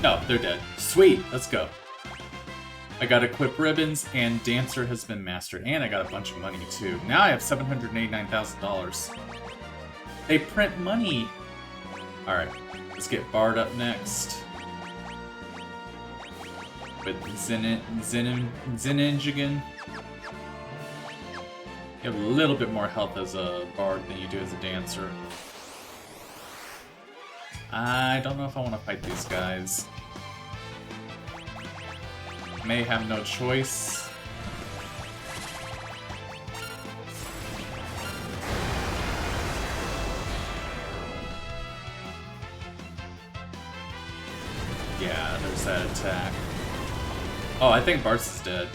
No, they're dead. Sweet. Let's go. I got equip ribbons, and Dancer has been mastered. And I got a bunch of money, too. Now I have $789,000. They print money! Alright, let's get Bard up next. With Zenenjigen. You have a little bit more health as a Bard than you do as a Dancer. I don't know if I want to fight these guys. May have no choice. Yeah, there's that attack. Oh, I think Bartz is dead.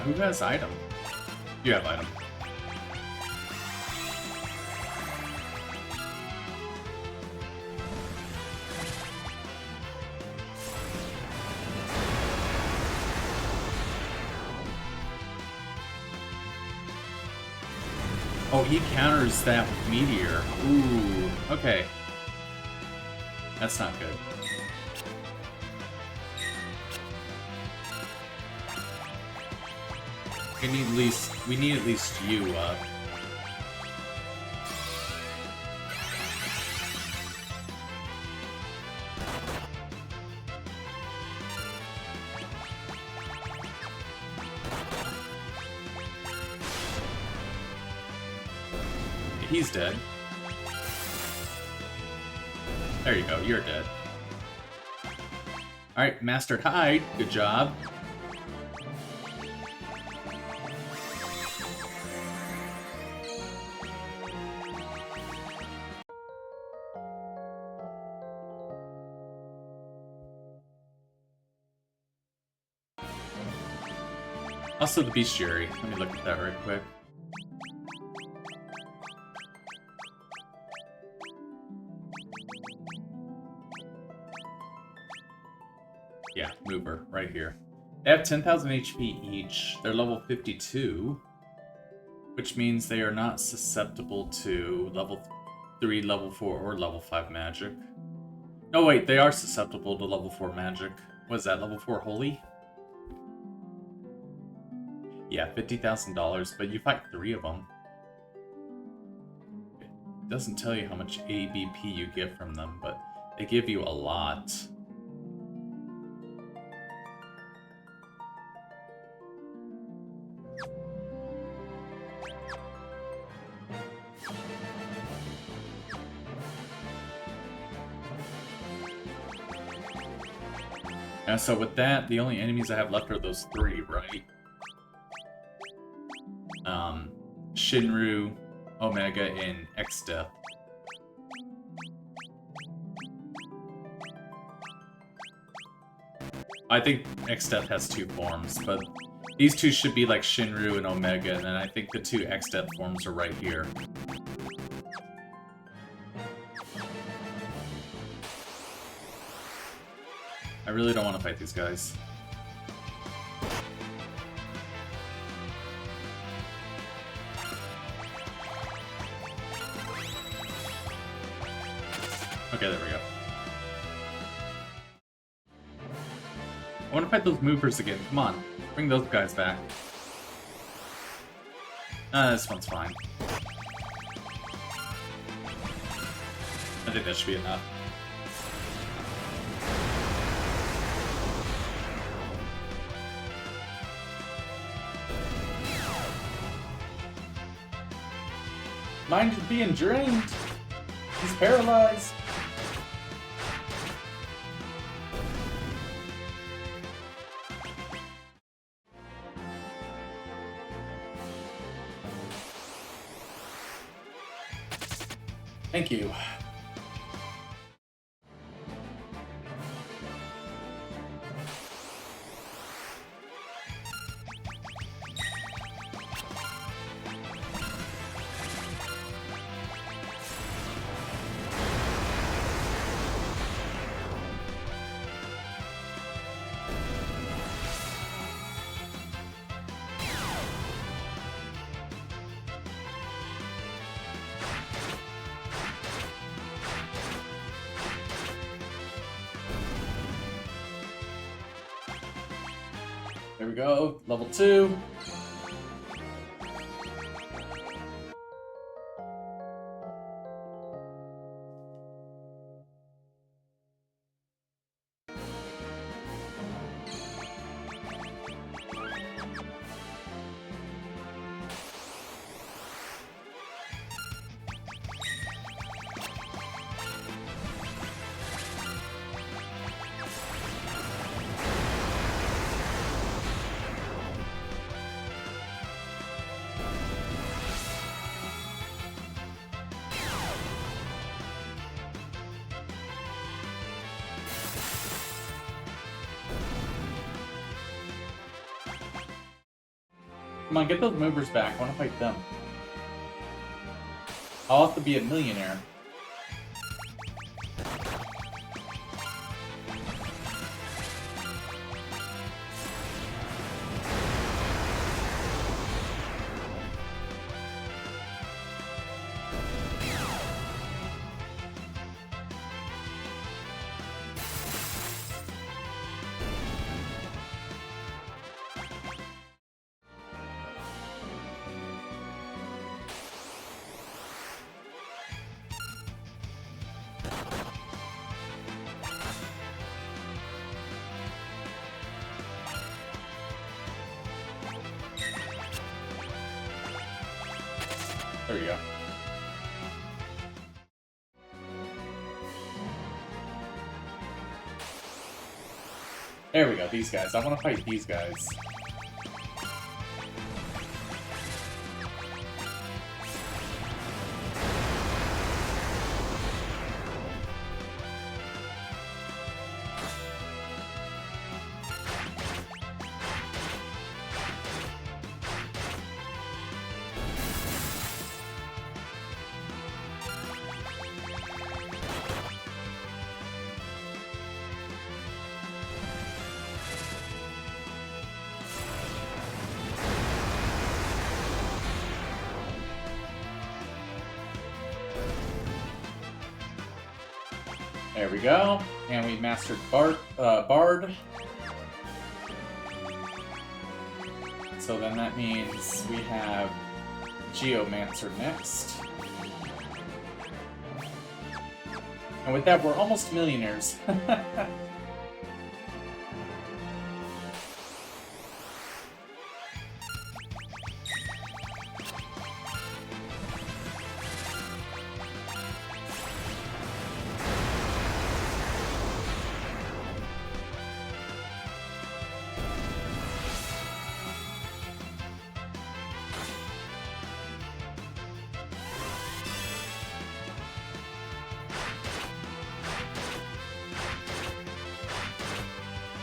Who has item? You have item. Oh, he counters that with Meteor. Ooh, okay. That's not good. We need at least you up. He's dead. There you go, you're dead. Alright, Mastered Hide, good job. Also the Bestiary. Let me look at that right quick. Yeah, Mover, right here. They have 10,000 HP each. They're level 52, which means they are not susceptible to level 3, level 4, or level 5 magic. No, wait, they are susceptible to level 4 magic. What is that, level 4 Holy? Yeah, $50,000, but you fight 3 of them. It doesn't tell you how much ABP you get from them, but they give you a lot. And so with that, the only enemies I have left are those 3, right? Shinru, Omega, and X-Death. I think X-Death has 2 forms, but these 2 should be like Shinru and Omega, and then I think the 2 X-Death forms are right here. I really don't want to fight these guys. Okay, there we go. I want to fight those movers again. Come on, bring those guys back. This one's fine. I think that should be enough. Mind is being drained. He's paralyzed. Thank you. There we go. Level 2. Come on, get those movers back. I want to fight them. I'll have to be a millionaire. There we go. There we go, these guys. I want to fight these guys. There we go. And we mastered Bard. So then that means we have Geomancer next. And with that, we're almost millionaires.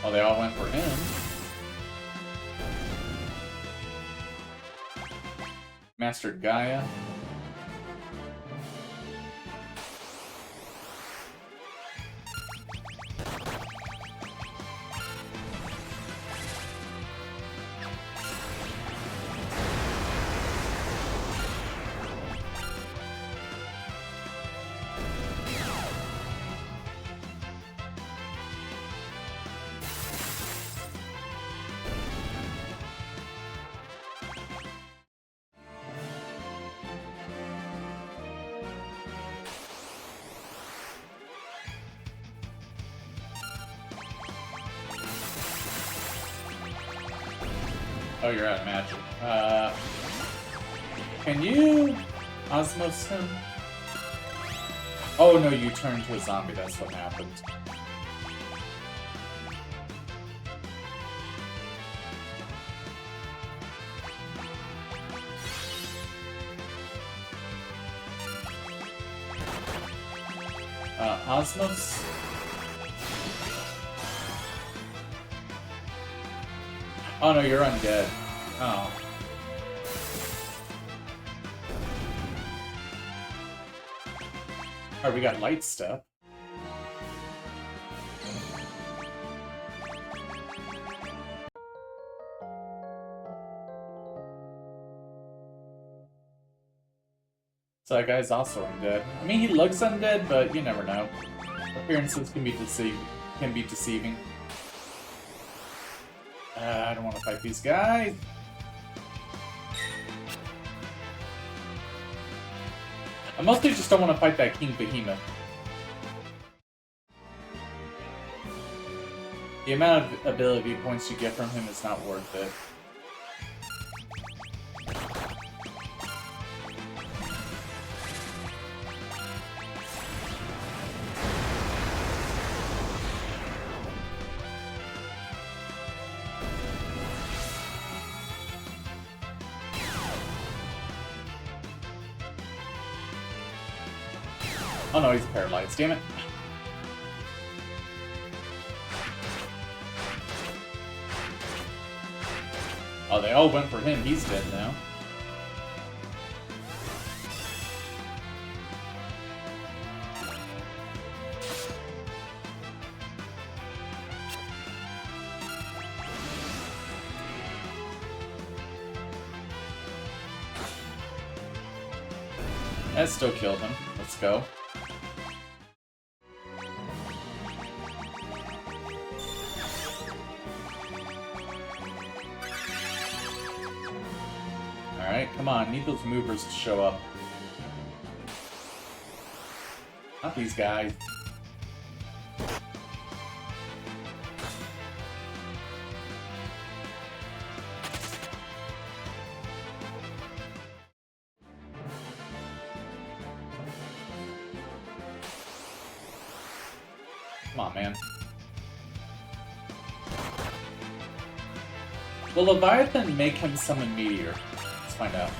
Oh, they all went for him. Mastered Gaia. Oh, you're out of magic. Can you Osmos him? Oh no, you turned to a zombie, that's what happened. Osmos? Oh no, you're undead. Oh. Alright, we got light step. So that guy's also undead. I mean, he looks undead, but you never know. Appearances can be deceiving. I don't want to fight these guys. I mostly just don't want to fight that King Behemoth. The amount of ability points you get from him is not worth it. Oh no, he's paralyzed, damn it. Oh, they all went for him. He's dead now. That still killed him. Let's go. Alright, come on. Need those movers to show up. Not these guys. Come on, man. Will Leviathan make him summon Meteor? Let's find out.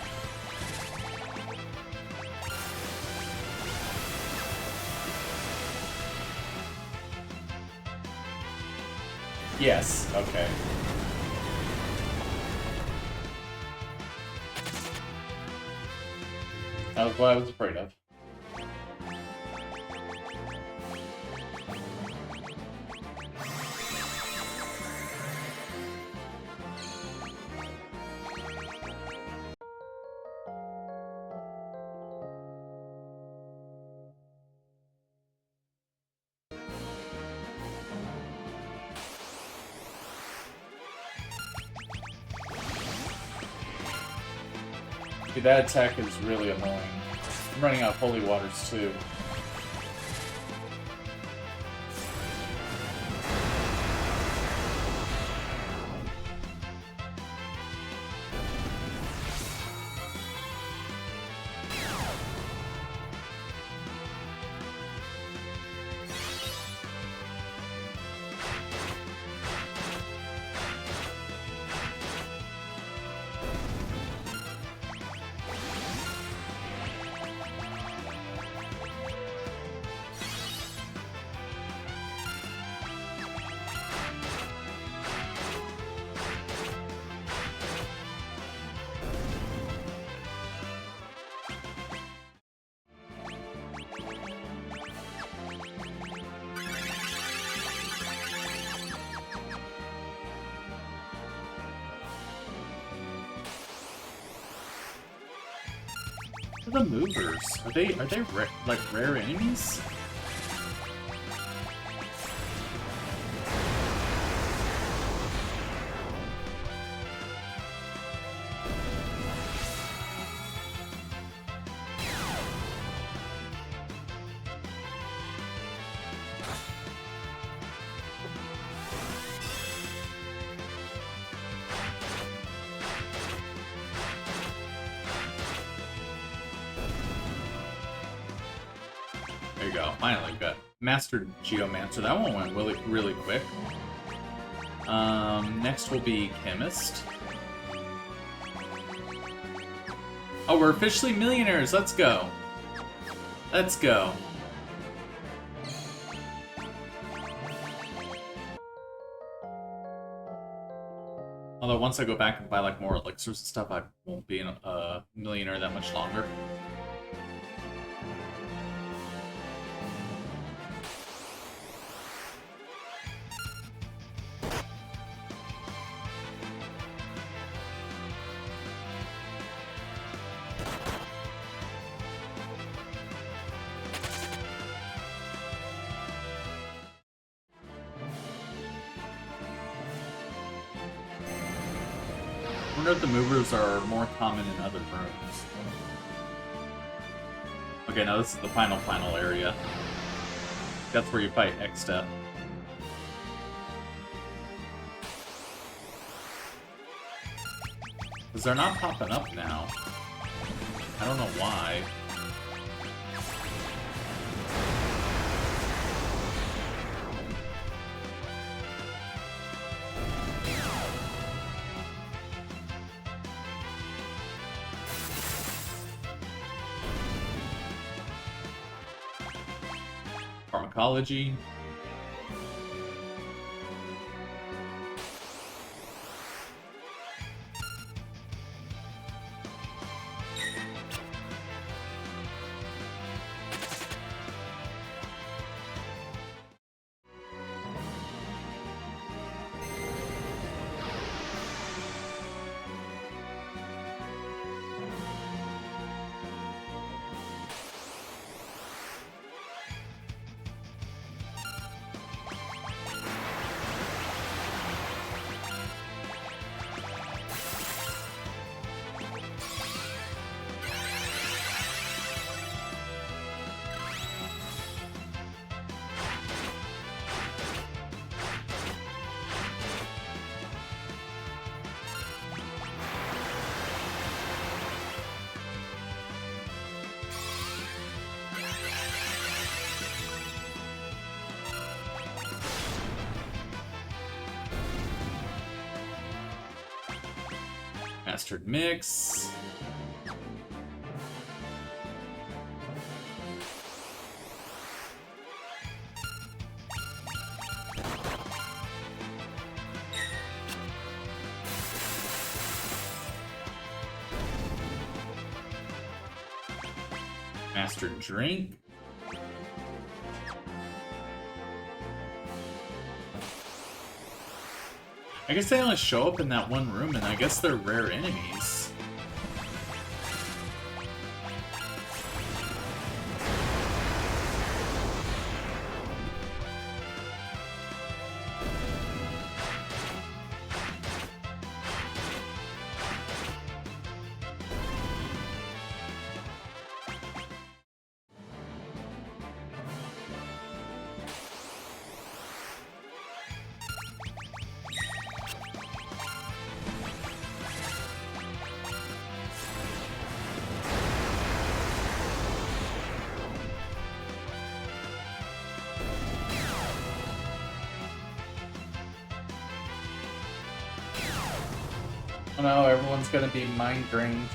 Yes, okay. That was what I was afraid of. Dude, that attack is really annoying. I'm running out of holy waters too. What are the movers? Are they like rare enemies? There you go. Finally, we got Mastered Geomancer. That one went really quick. Next will be Chemist. Oh, we're officially millionaires. Let's go. Let's go. Although once I go back and buy like more elixirs and stuff, I won't be a millionaire that much longer. wonder if the movers are more common in other rooms. Okay, now this is the final area. That's where you fight Exta. Because they're not popping up now. I don't know why. Pharmacology. Mastered Mix. Mastered Drink. I guess they only show up in that one room, and I guess they're rare enemies. Oh no, everyone's gonna be mind drained.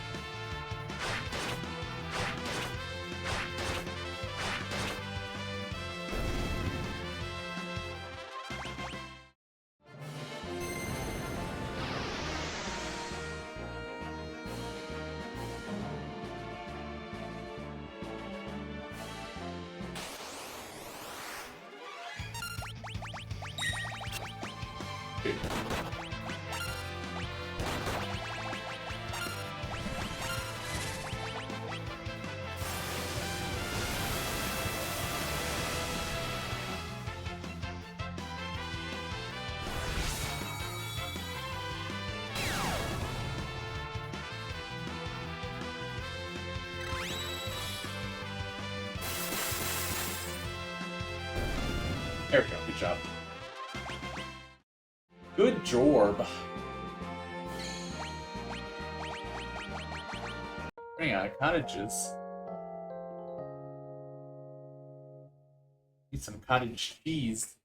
There we go, good job. Good jorb. Running out of cottages. Need some cottage cheese.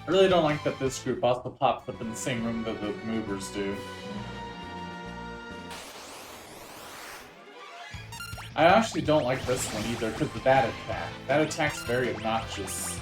I really don't like that this group also pops up in the same room that the movers do. I actually don't like this one either because of that attack. That attack's very obnoxious.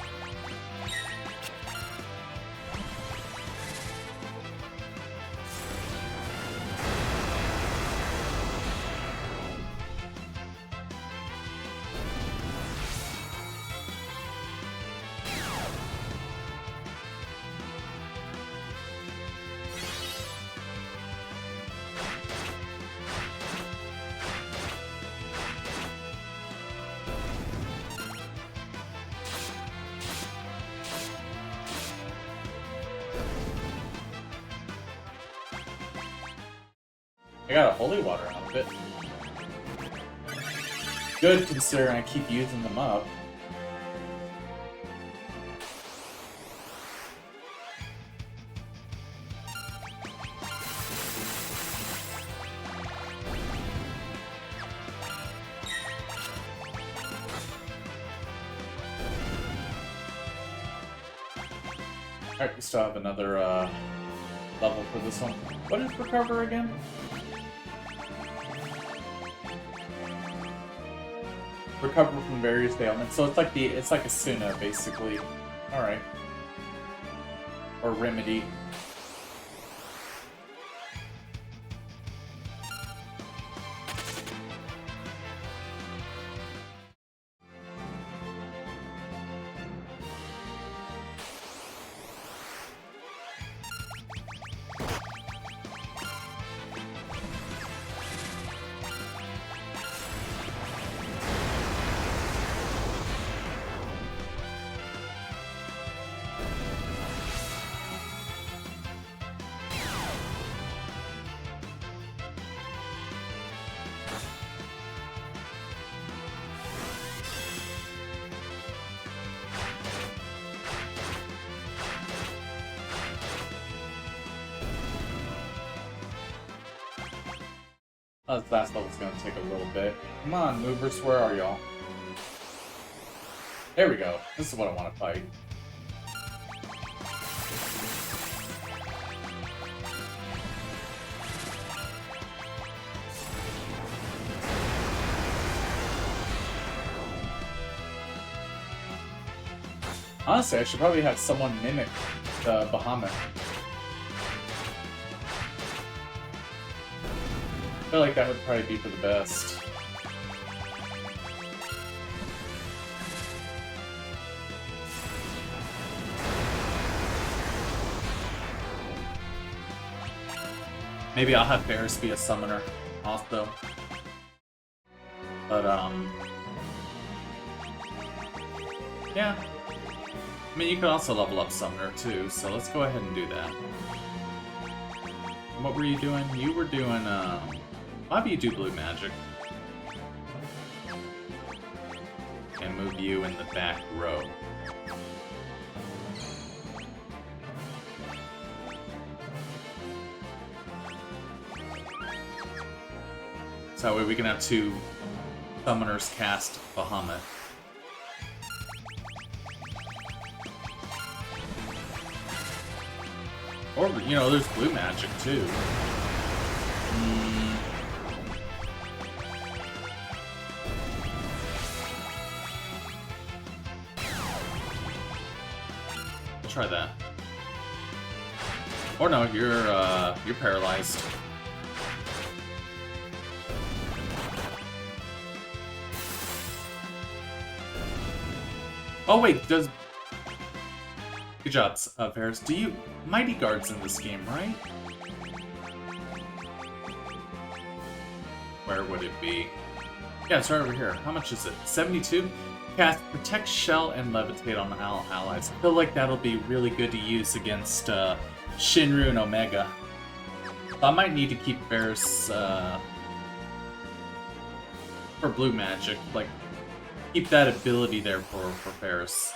I got a holy water outfit. Good, considering I keep using them up. Alright, we still have another level for this one. What is recover again? Recover from various ailments. So it's like a Suna basically. Alright. Or remedy. This last level's gonna take a little bit. Come on, movers, where are y'all? There we go. This is what I want to fight. Honestly, I should probably have someone mimic the Bahamut. I feel like that would probably be for the best. Maybe I'll have Bears be a summoner also. But, yeah. I mean, you could also level up Summoner too, so let's go ahead and do that. What were you doing? You were doing, why do you do blue magic? And move you in the back row. So that way we can have two summoners cast Bahamut. Or, you know, there's blue magic too. Try that. Or no, you're paralyzed. Oh wait, does... Good job, Paris. Do you... Mighty Guard's in this game, right? Where would it be? Yeah, it's right over here. How much is it? 72? Cast Protect, Shell, and Levitate on all allies. I feel like that'll be really good to use against Shinru and Omega. I might need to keep Varus for blue magic. Like, keep that ability there for Varus.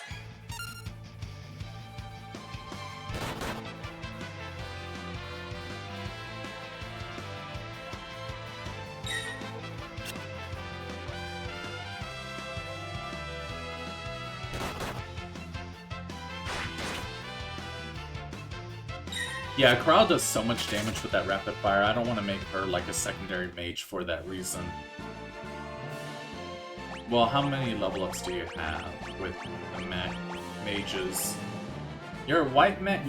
Yeah, Corral does so much damage with that rapid fire. I don't want to make her like a secondary mage for that reason. Well, how many level ups do you have with the mages? You're a white mage.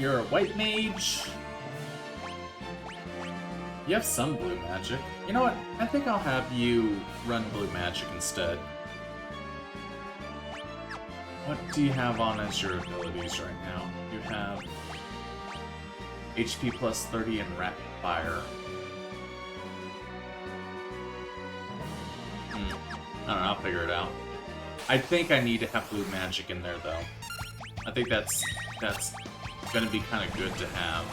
You have some blue magic. You know what? I think I'll have you run blue magic instead. What do you have on as your abilities right now? You have HP plus 30 and rapid fire. I don't know, I'll figure it out. I think I need to have blue magic in there though. I think that's gonna be kind of good to have.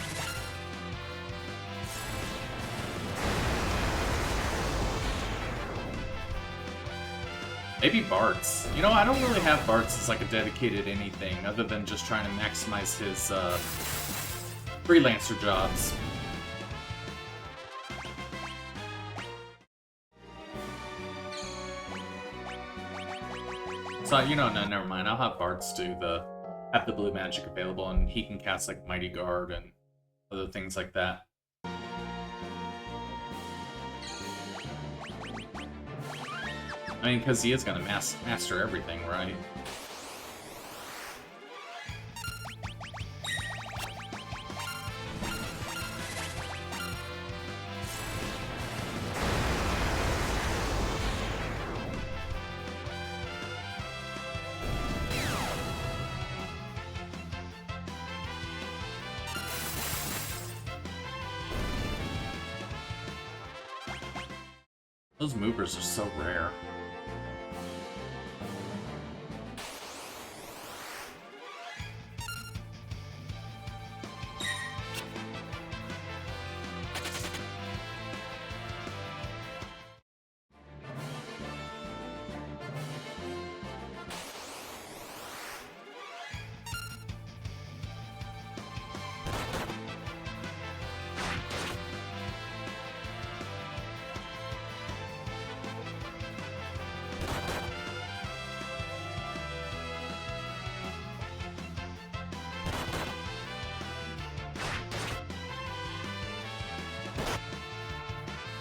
Maybe Bart's. You know, I don't really have Bart's as like a dedicated anything other than just trying to maximize his freelancer jobs. So, you know, no, never mind. I'll have Bart's have the blue magic available, and he can cast like Mighty Guard and other things like that. I mean, because he is going to master everything, right? Those movers are so rare.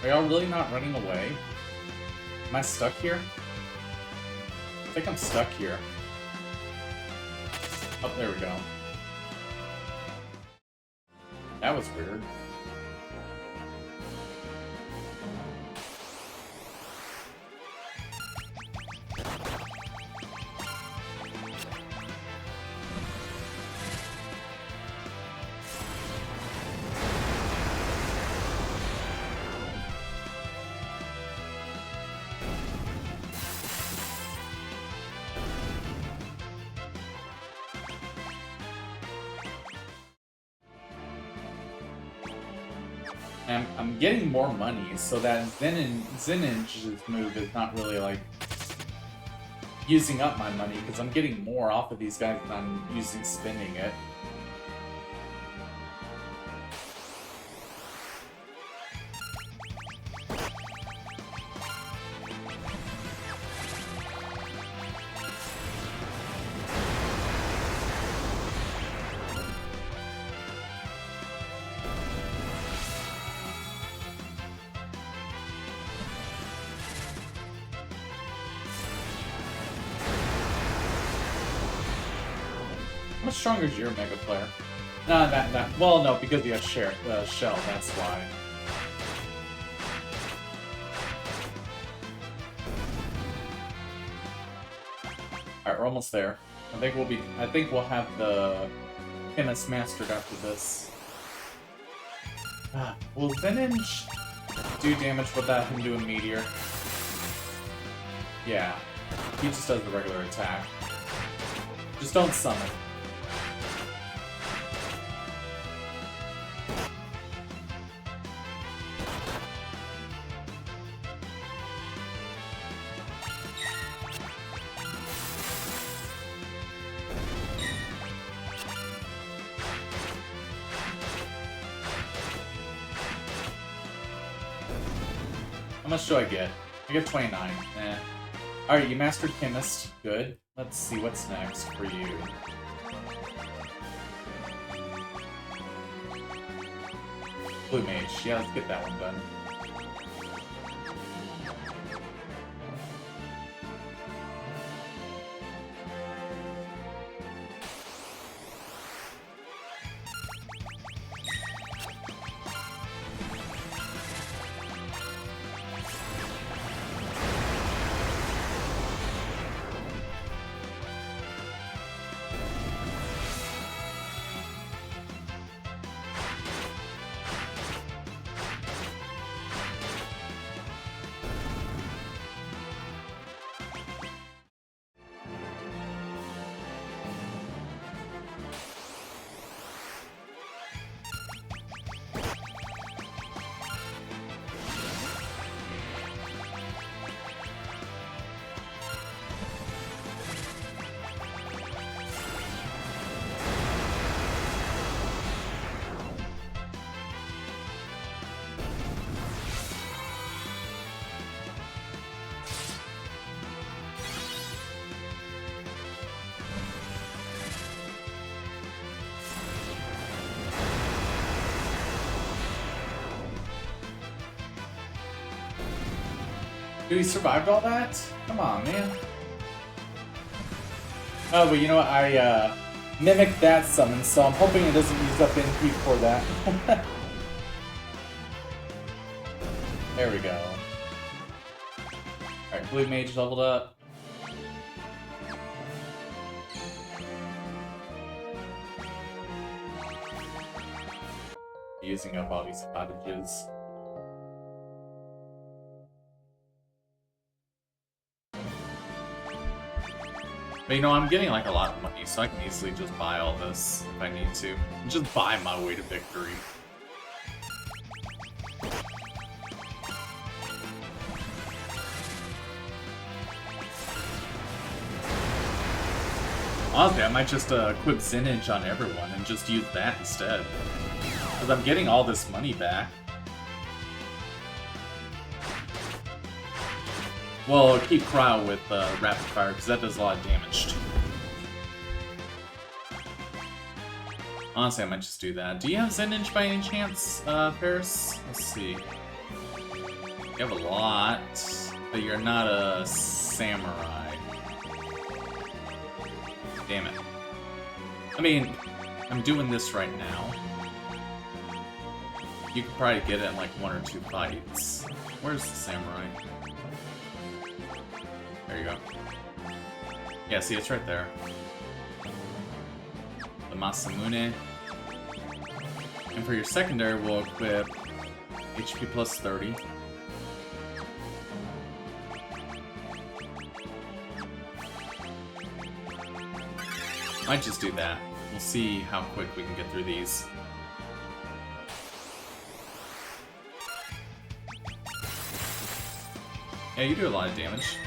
Are y'all really not running away? Am I stuck here? I think I'm stuck here. Oh, there we go. That was weird. I'm getting more money, so that Zinninge's move is not really like using up my money, because I'm getting more off of these guys than I'm spending it. How much stronger is your Mega Player? No, well, no, because you have Shell, that's why. Alright, we're almost there. I think we'll have the Chemist mastered after this. Will Zinninge do damage without him doing Meteor? Yeah. He just does the regular attack. Just don't summon. How much do I get? I get 29. Eh. Alright, you mastered Chemist. Good. Let's see what's next for you. Blue Mage. Yeah, let's get that one done. Dude, he survived all that? Come on, man. Oh, but you know what? I mimicked that summon, so I'm hoping it doesn't use up NP for that. There we go. Alright, Blue Mage leveled up. Using up all these cottages. But you know, I'm getting like a lot of money, so I can easily just buy all this if I need to. Just buy my way to victory. Honestly, I might just equip Zenage on everyone and just use that instead. Because I'm getting all this money back. Well, keep Cryo with Rapid Fire, because that does a lot of damage too. Honestly, I might just do that. Do you have Zenage by any chance, Paris? Let's see. You have a lot, but you're not a samurai. Damn it. I mean, I'm doing this right now. You could probably get it in like 1 or 2 fights. Where's the samurai? There you go. Yeah, see, it's right there. The Masamune. And for your secondary, we'll equip HP plus 30. Might just do that. We'll see how quick we can get through these. Yeah, you do a lot of damage.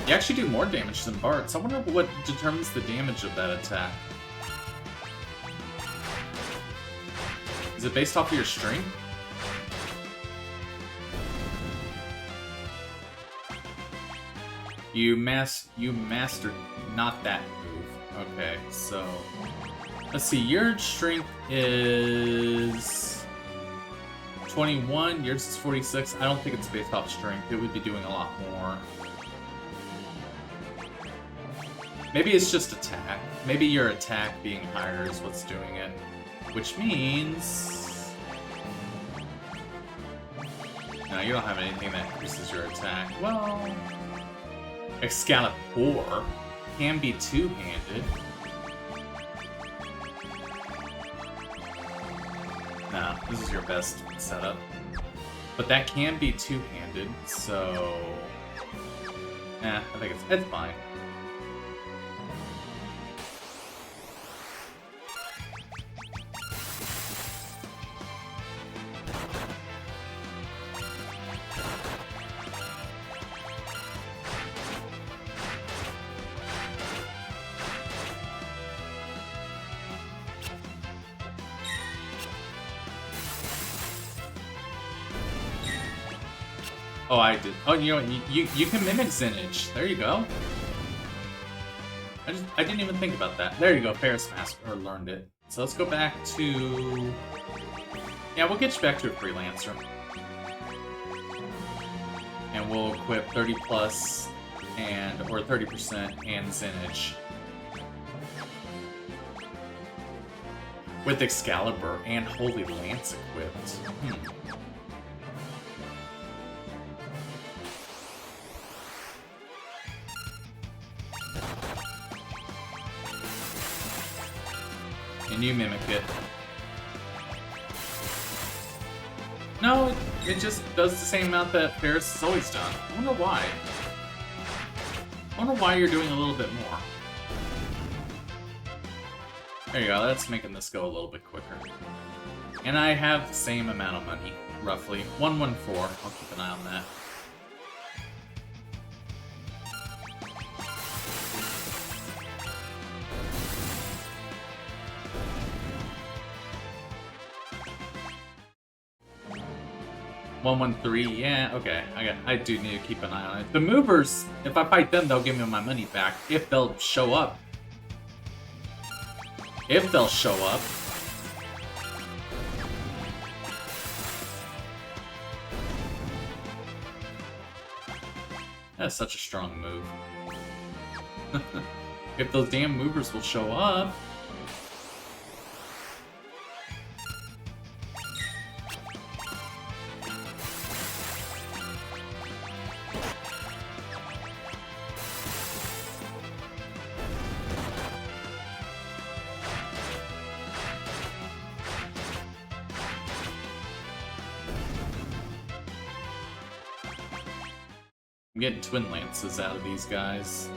You actually do more damage than Bart's. I wonder what determines the damage of that attack. Is it based off of your strength? You mastered not that move. Okay, so let's see. Your strength is 21. Yours is 46. I don't think it's based off strength. It would be doing a lot more. Maybe it's just attack. Maybe your attack being higher is what's doing it. Which means... No, you don't have anything that increases your attack. Well... Excalibur can be two-handed. Nah, this is your best setup. But that can be two-handed, so... I think it's fine. Oh, I did. Oh, you know what? You can mimic Zenage. There you go. I didn't even think about that. There you go. Ferris Master learned it. So let's go back to... Yeah, we'll get you back to a Freelancer. And we'll equip 30 plus or 30% and Zenage. With Excalibur and Holy Lance equipped. And you mimic it. No, it just does the same amount that Ferris has always done. I wonder why. I wonder why you're doing a little bit more. There you go, that's making this go a little bit quicker. And I have the same amount of money, roughly. 114. I'll keep an eye on that. 113, yeah, okay. I do need to keep an eye on it. The movers, if I fight them, they'll give me my money back. If they'll show up. If they'll show up. That's such a strong move. If those damn movers will show up. I'm getting Twin Lances out of these guys.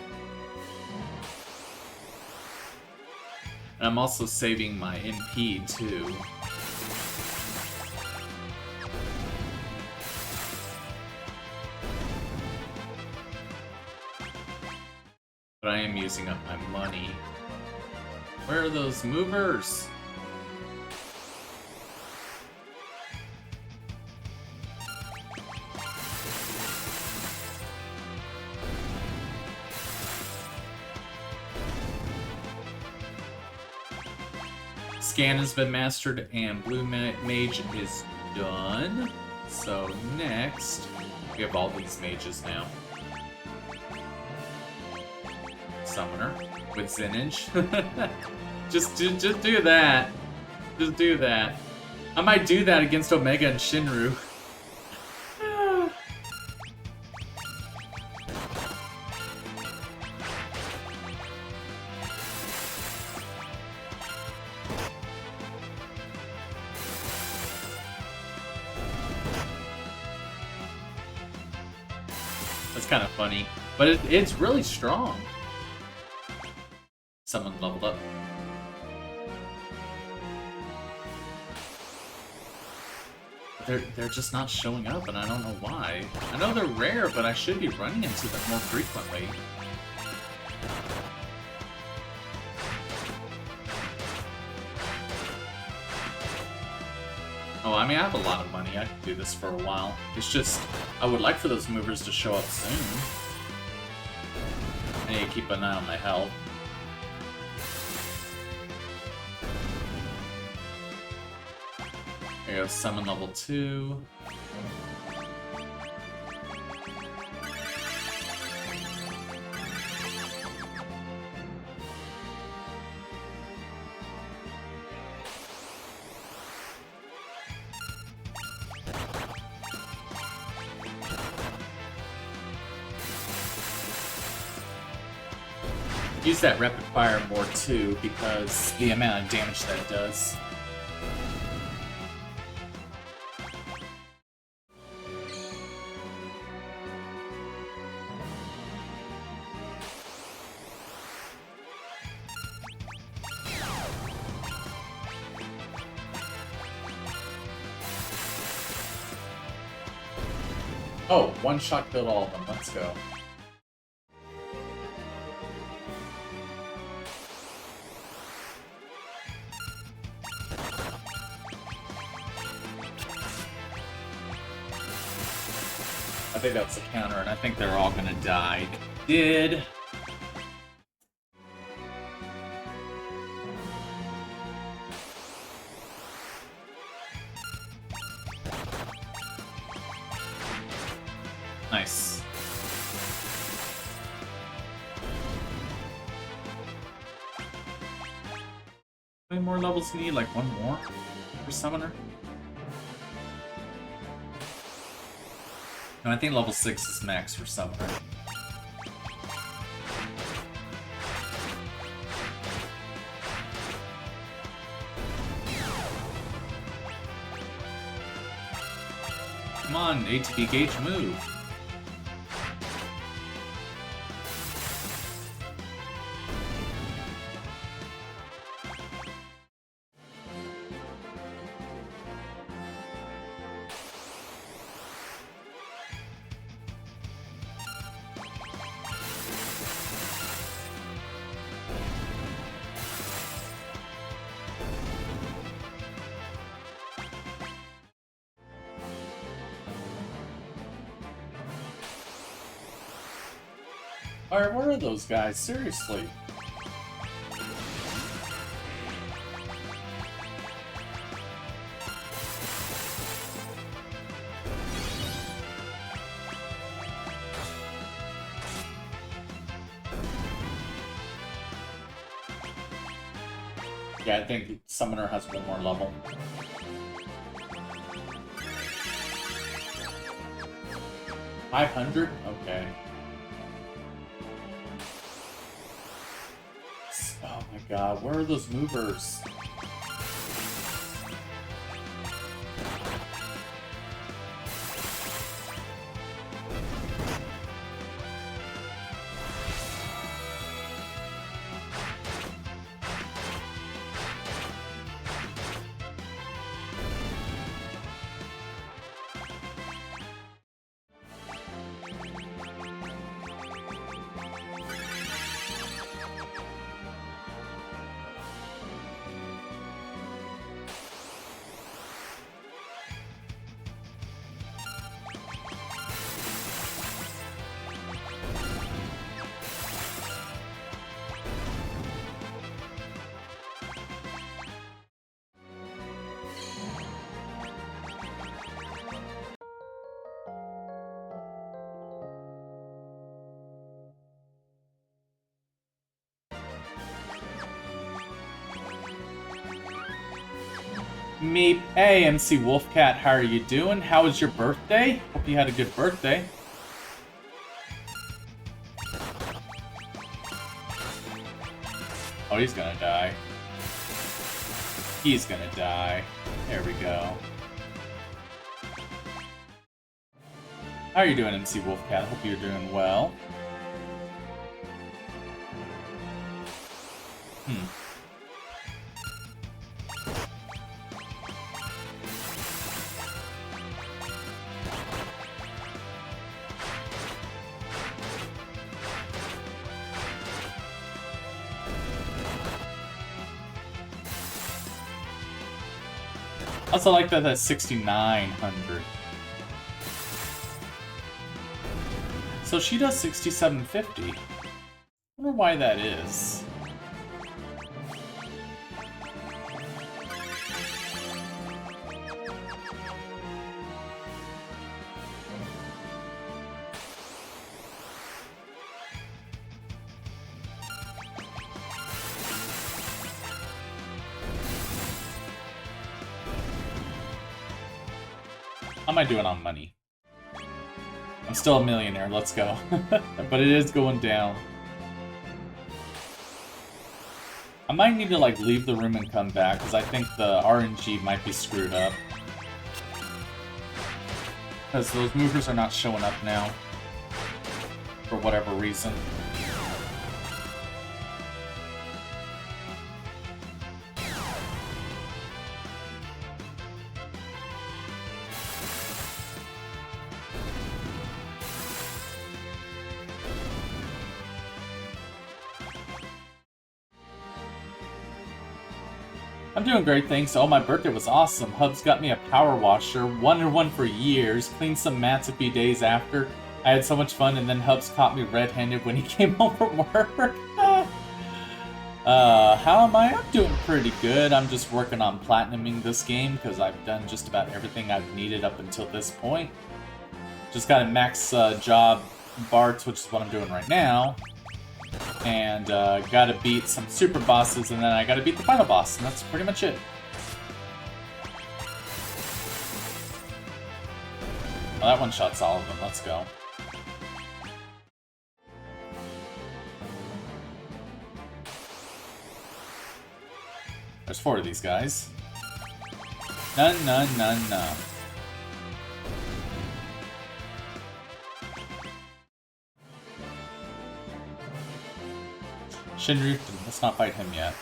And I'm also saving my NP, too. But I am using up my money. Where are those movers? Scan has been mastered and Blue Mage is done. So next, we have all these mages now. Summoner with Zenage. just do that. Just do that. I might do that against Omega and Shinru. That's kind of funny, but it's really strong. Someone leveled up. They're just not showing up, and I don't know why. I know they're rare, but I should be running into them more frequently. Oh, I mean, I have a lot of money. I can do this for a while. It's just, I would like for those movers to show up soon. I need to keep an eye on my health. There you go, summon level 2. Use that rapid fire more too, because the amount of damage that it does. Oh, one shot killed all of them. Let's go. I think that's the counter, and I think they're all gonna die. Did. Nice. How many more levels do you need? Like one more for Summoner? No, I think level 6 is max for Summoner. Come on, ATB gauge move. Alright, where are those guys? Seriously. Yeah, I think Summoner has one more level. $500? Okay. Oh my god, where are those movers? Meep. Hey, MC Wolfcat, how are you doing? How was your birthday? Hope you had a good birthday. Oh, he's gonna die. He's gonna die. There we go. How are you doing, MC Wolfcat? Hope you're doing well. Also like that at 6,900. So she does 6,750. I wonder why that is. How am I doing on money? I'm still a millionaire, let's go. But it is going down. I might need to like leave the room and come back, because I think the RNG might be screwed up. Because those movers are not showing up now. For whatever reason. I'm doing great, thanks. Oh, my birthday was awesome. Hubs got me a power washer, wanted one for years, cleaned some mats a few days after. I had so much fun, and then Hubs caught me red-handed when he came home from work. How am I? I'm doing pretty good. I'm just working on platinuming this game, because I've done just about everything I've needed up until this point. Just got a max job Barts, which is what I'm doing right now. And gotta beat some super bosses, and then I gotta beat the final boss, and that's pretty much it. Well, that one shots all of them. Let's go. There's 4 of these guys. None, none, none, none. Shinryu, let's not fight him yet.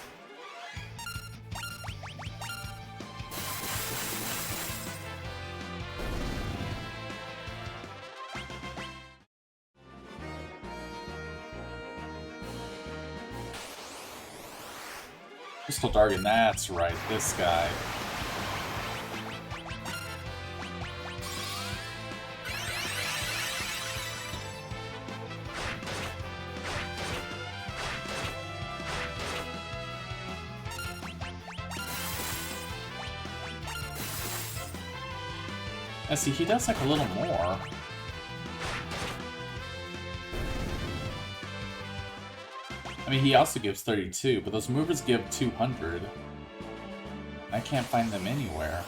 Crystal Dargan, that's right, this guy. Yeah, see, he does like a little more. I mean, he also gives 32, but those movers give 200. I can't find them anywhere.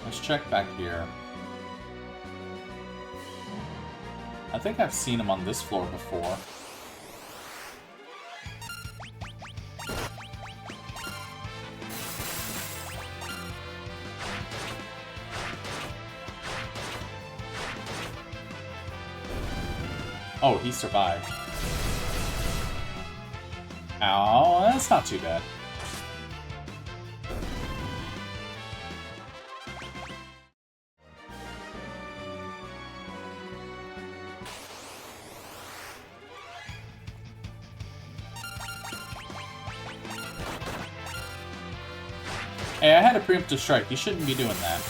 Let's check back here. I think I've seen him on this floor before. Oh, he survived. Ow, that's not too bad. Hey, I had a preemptive strike. You shouldn't be doing that.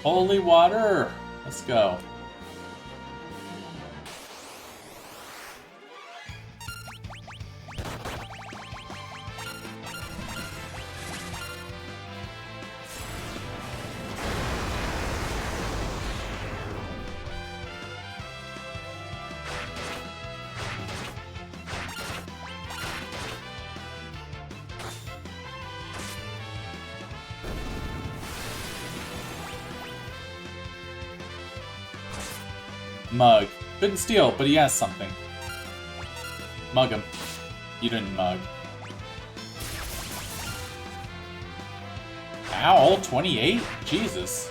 Holy water! Let's go. Mug. Couldn't steal, but he has something. Mug him. You didn't mug. Ow, all 28? Jesus.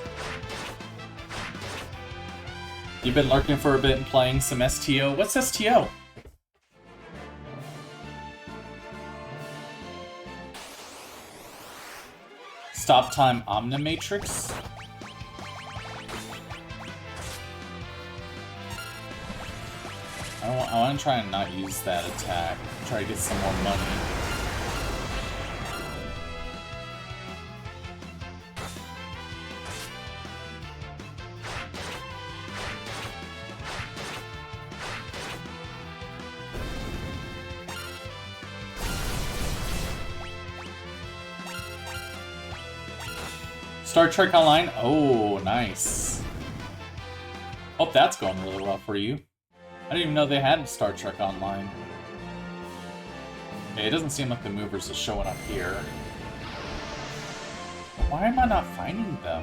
You've been lurking for a bit and playing some STO. What's STO? Stop time Omnimatrix? I want to try and not use that attack. Try to get some more money. Star Trek Online? Oh, nice. Hope that's going really well for you. I didn't even know they had Star Trek Online. Okay, it doesn't seem like the movers are showing up here. Why am I not finding them?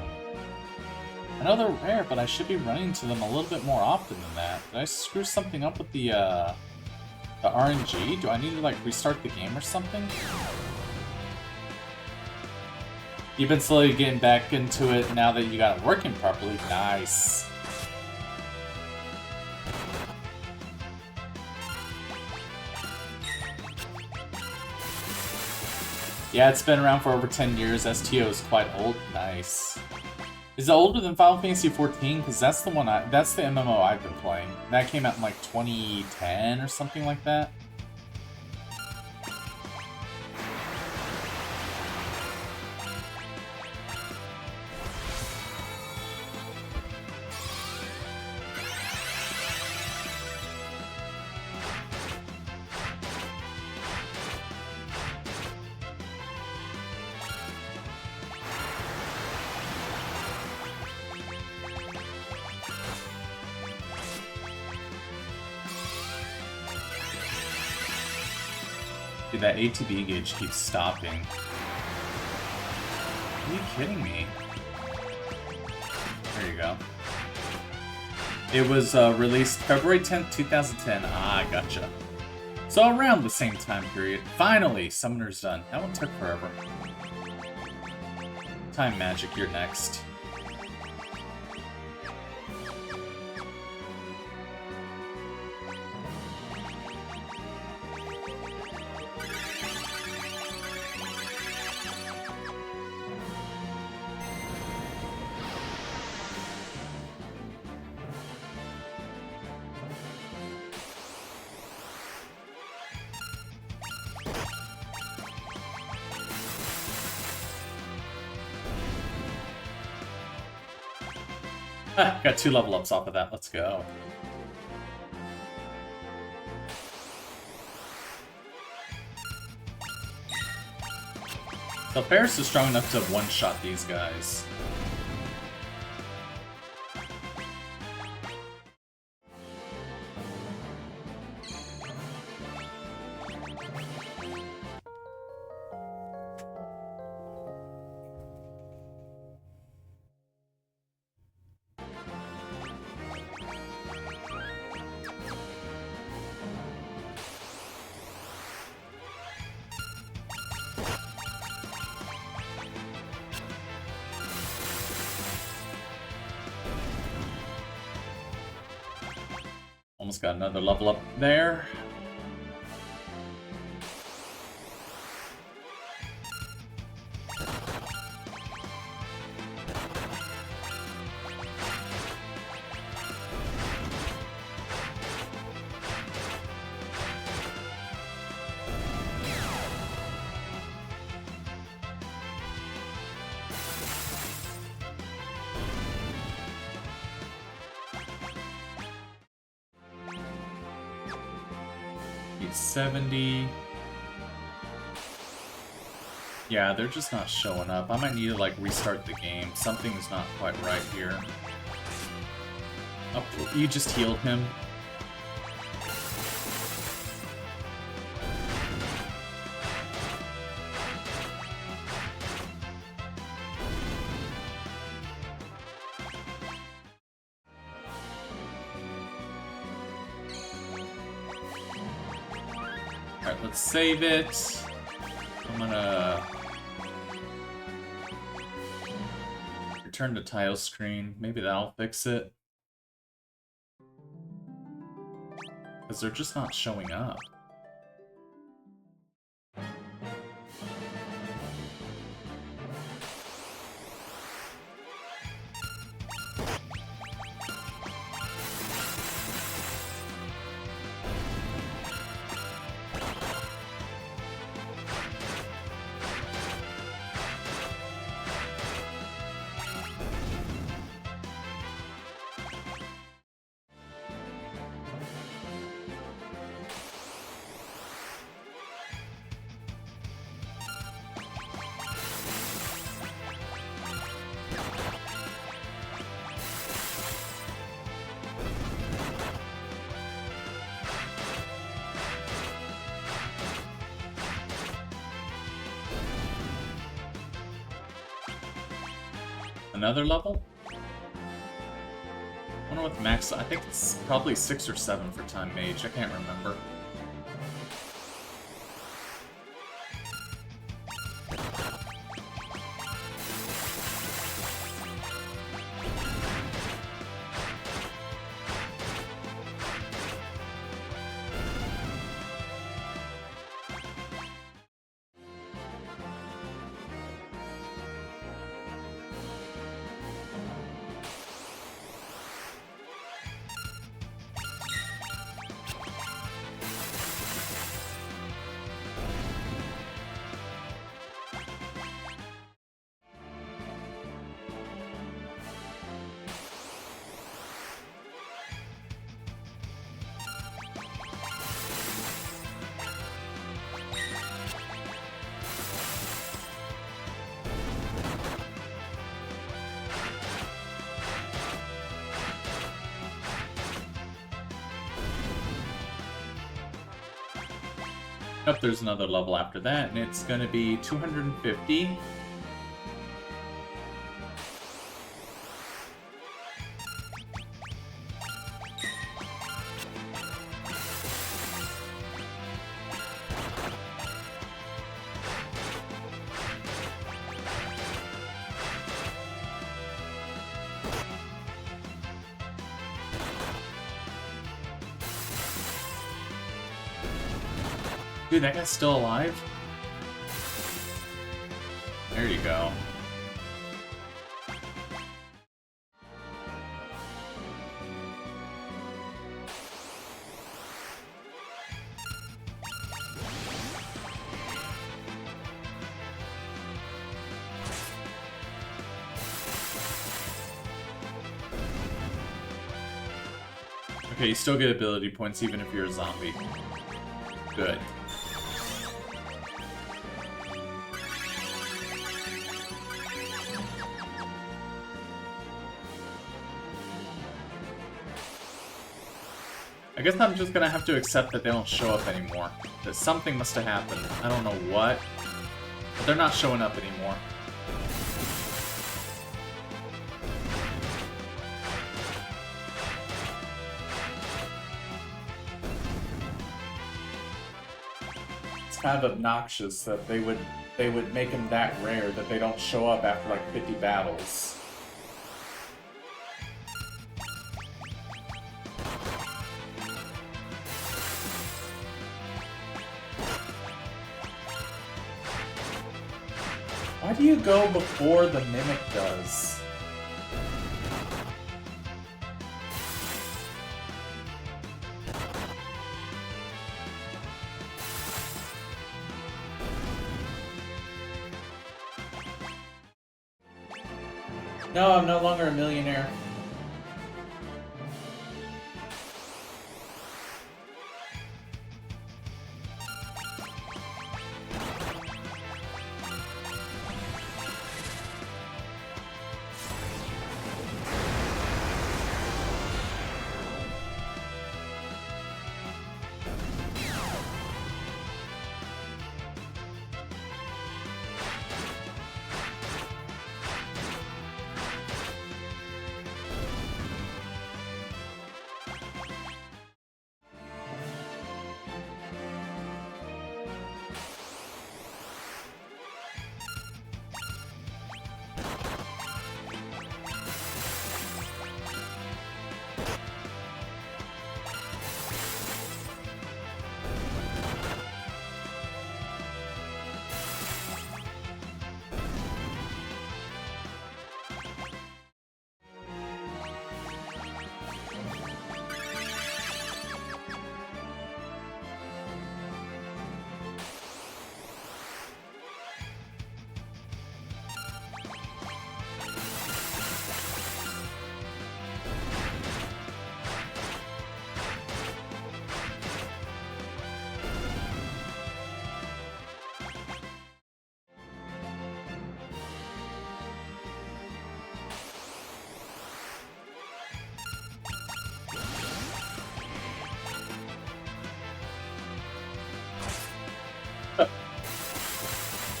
I know they're rare, but I should be running to them a little bit more often than that. Did I screw something up with the RNG? Do I need to, like, restart the game or something? You've been slowly getting back into it now that you got it working properly. Nice. Yeah, it's been around for over 10 years. STO is quite old. Nice. Is it older than Final Fantasy XIV? Because that's the one that's the MMO I've been playing. That came out in like 2010 or something like that. Dude, that ATB gauge keeps stopping. Are you kidding me? There you go. It was released February 10th, 2010. Ah, gotcha. So around the same time period. Finally, Summoner's done. That one took forever. Time Magic, you're next. Got 2 level ups off of that. Let's go. So Paris is strong enough to one-shot these guys. Almost got another level up there. He's 70. Yeah, they're just not showing up. I might need to, like, restart the game. Something's not quite right here. Oh, you just healed him. Alright, let's save it. I'm gonna return to tile screen. Maybe that'll fix it. Because they're just not showing up. Another level? I wonder what the max... I think it's probably 6 or 7 for Time Mage. I can't remember. Yep, there's another level after that, and it's gonna be 250. Dude, that guy's still alive? There you go. Okay, you still get ability points even if you're a zombie. Good. I guess I'm just gonna have to accept that they don't show up anymore. That something must have happened. I don't know what. But they're not showing up anymore. It's kind of obnoxious that they would make them that rare that they don't show up after like 50 battles. Why do you go before the Mimic does? No, I'm no longer a millionaire.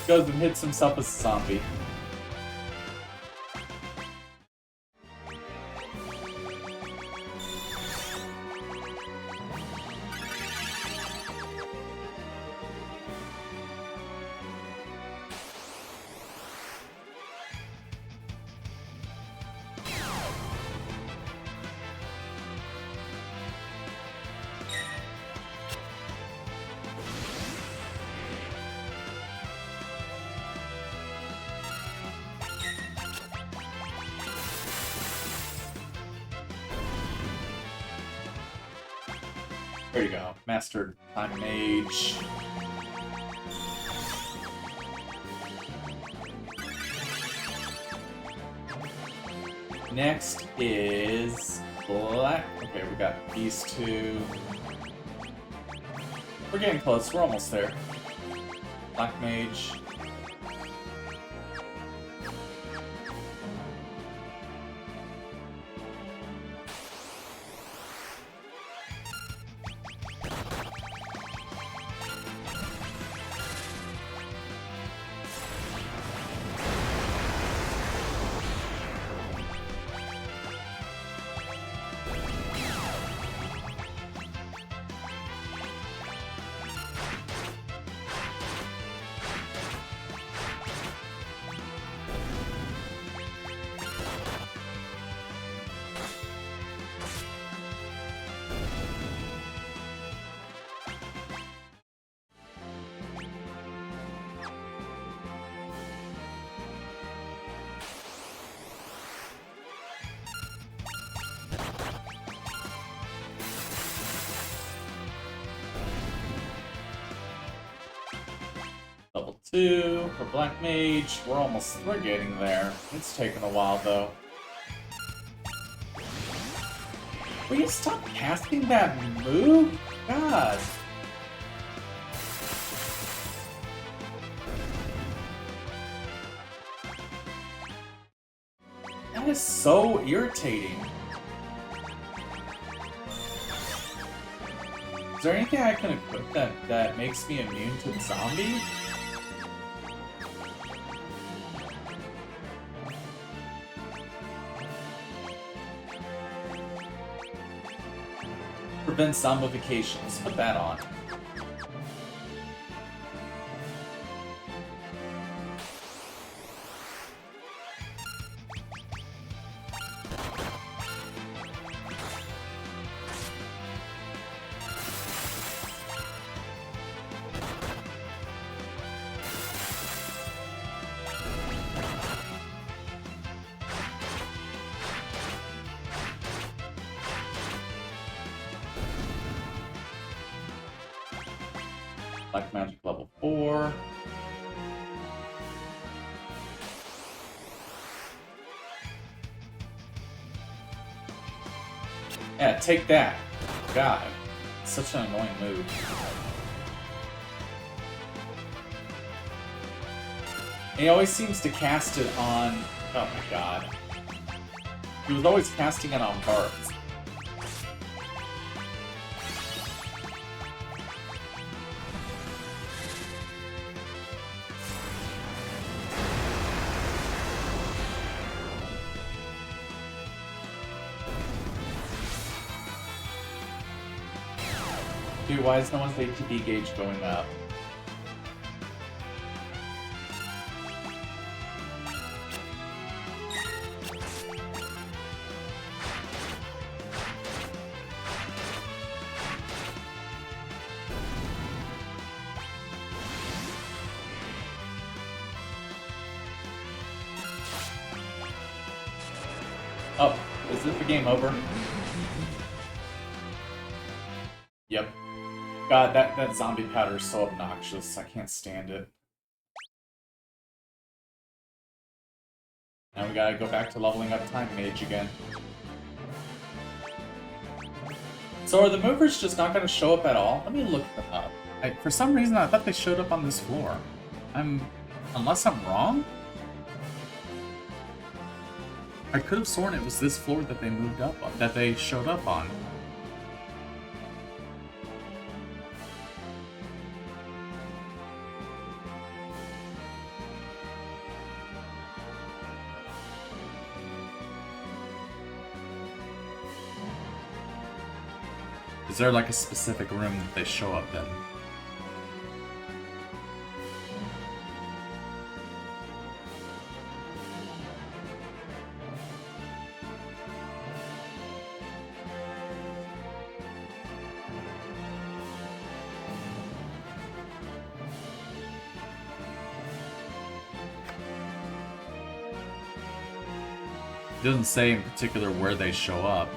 Goes and hits himself as a zombie. There you go. Mastered Time Mage. Next is Black. Okay, we got these two. We're getting close. We're almost there. Black Mage. Level 2 for Black Mage. We're getting there. It's taking a while though. Will you stop casting that move? God. That is so irritating. Is there anything I can equip that makes me immune to the zombie? Prevent zombification. Let's put that on. Black magic level 4. Yeah, take that. God, such an annoying move. He always seems to cast it on... Oh my god. He was always casting it on Bart's. Dude, why is no one's ATB gauge going up? Oh, is this the game over? Yep. God, that zombie powder is so obnoxious. I can't stand it. Now we gotta go back to leveling up Time Mage again. So are the movers just not gonna show up at all? Let me look them up. For some reason, I thought they showed up on this floor. Unless I'm wrong? I could have sworn it was this floor that they moved up on, that they showed up on. Is there like a specific room that they show up in? It doesn't say in particular where they show up.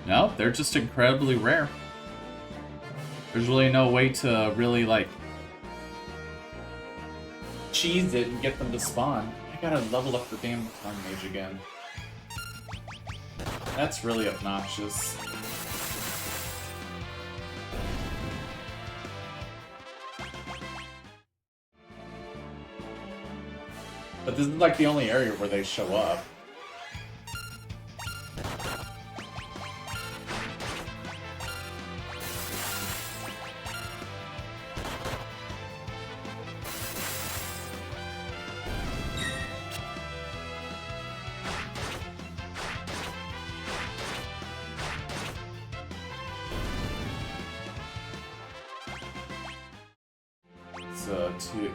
No, they're just incredibly rare. There's really no way to really, like, cheese it and get them to spawn. I gotta level up the damn Time Mage again. That's really obnoxious. But this is like the only area where they show up.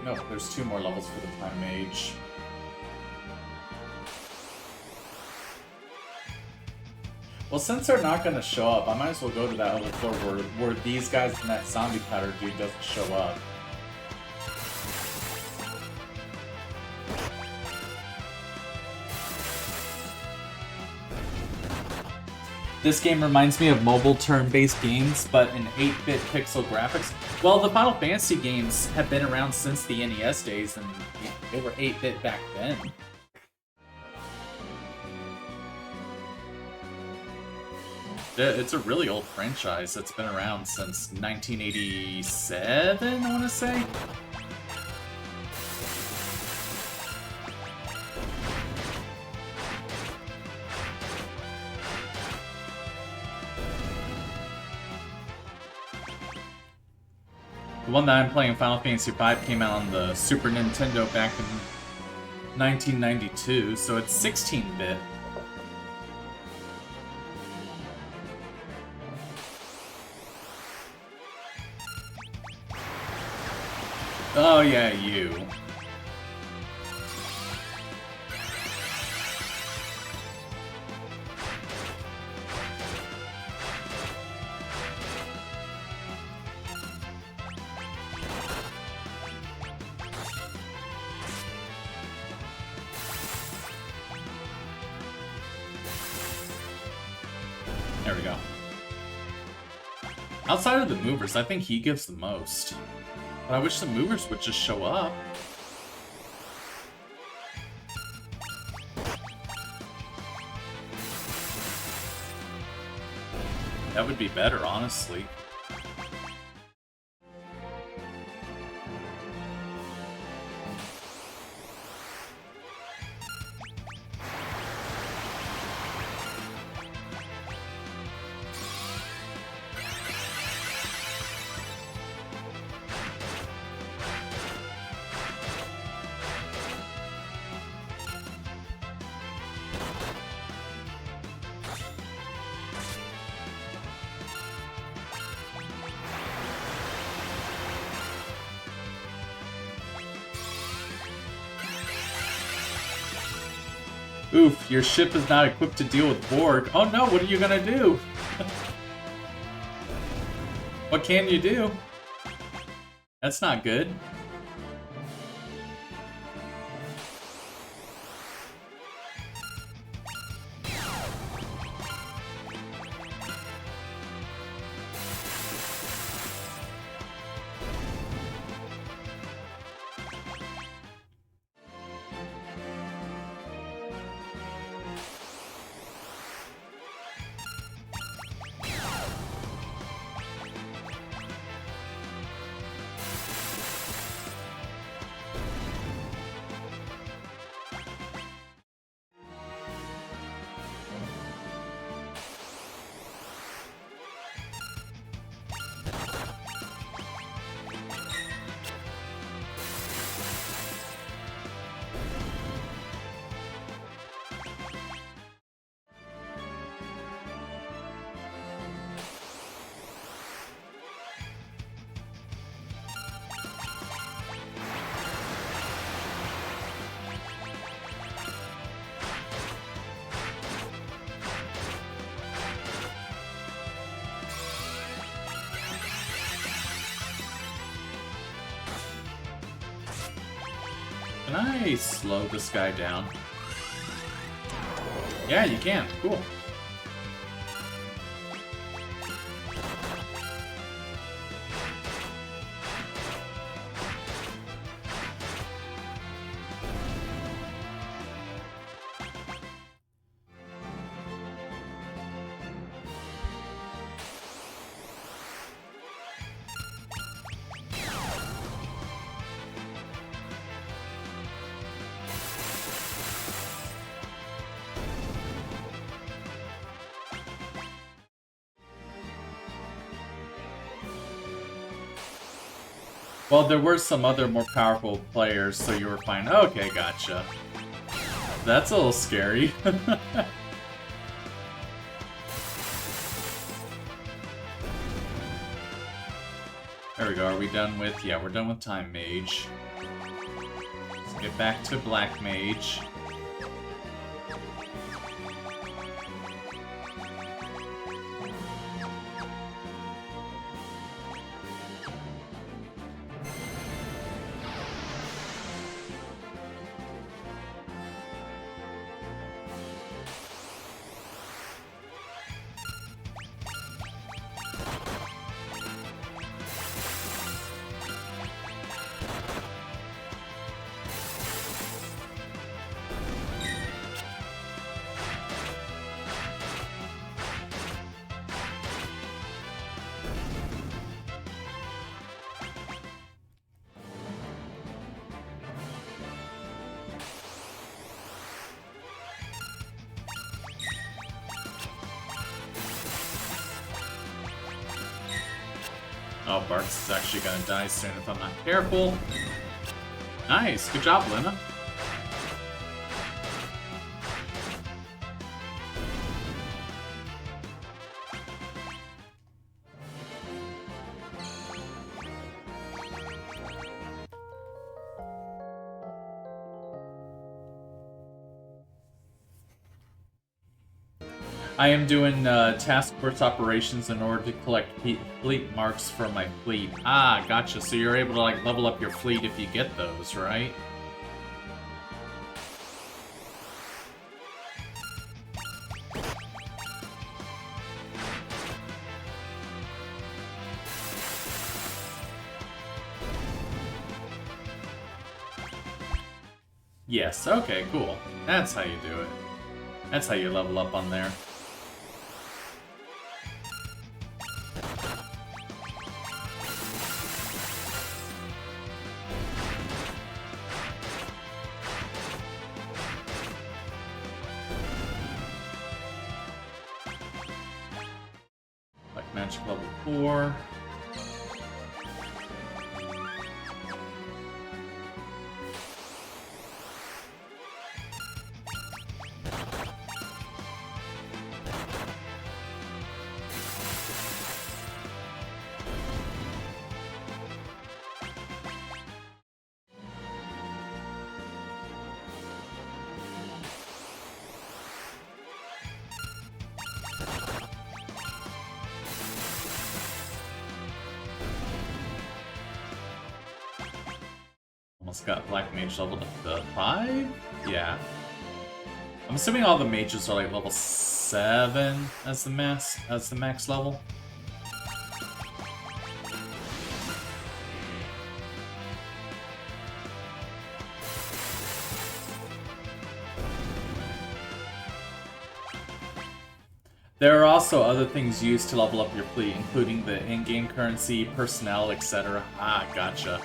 No, there's 2 more levels for the Time Mage. Well, since they're not going to show up, I might as well go to that other floor where these guys and that zombie powder dude doesn't show up. This game reminds me of mobile turn-based games, but in 8-bit pixel graphics. Well, the Final Fantasy games have been around since the NES days, and they were 8-bit back then. It's a really old franchise that's been around since 1987, I want to say. The one that I'm playing, Final Fantasy V, came out on the Super Nintendo back in 1992, so it's 16-bit. Oh yeah, you. There we go. Outside of the movers, I think he gives the most. But I wish the movers would just show up. That would be better, honestly. Oof, your ship is not equipped to deal with Borg. Oh no, what are you gonna do? What can you do? That's not good. Can I slow this guy down? Yeah, you can. Cool. Well, there were some other more powerful players, so you were fine. Okay, gotcha. That's a little scary. There we go. Are we done with... Yeah, we're done with Time Mage. Let's get back to Black Mage. Oh, Barks is actually gonna die soon if I'm not careful. Nice, good job, Lena. I am doing task force operations in order to collect fleet marks for my fleet. Ah, gotcha. So you're able to like level up your fleet if you get those, right? Yes, okay, cool. That's how you do it. That's how you level up on there. Like magic level 4. Almost got Black Mage leveled up to 5? Yeah. I'm assuming all the mages are like level 7 as the max level. There are also other things used to level up your fleet, including the in-game currency, personnel, etc. Ah, gotcha.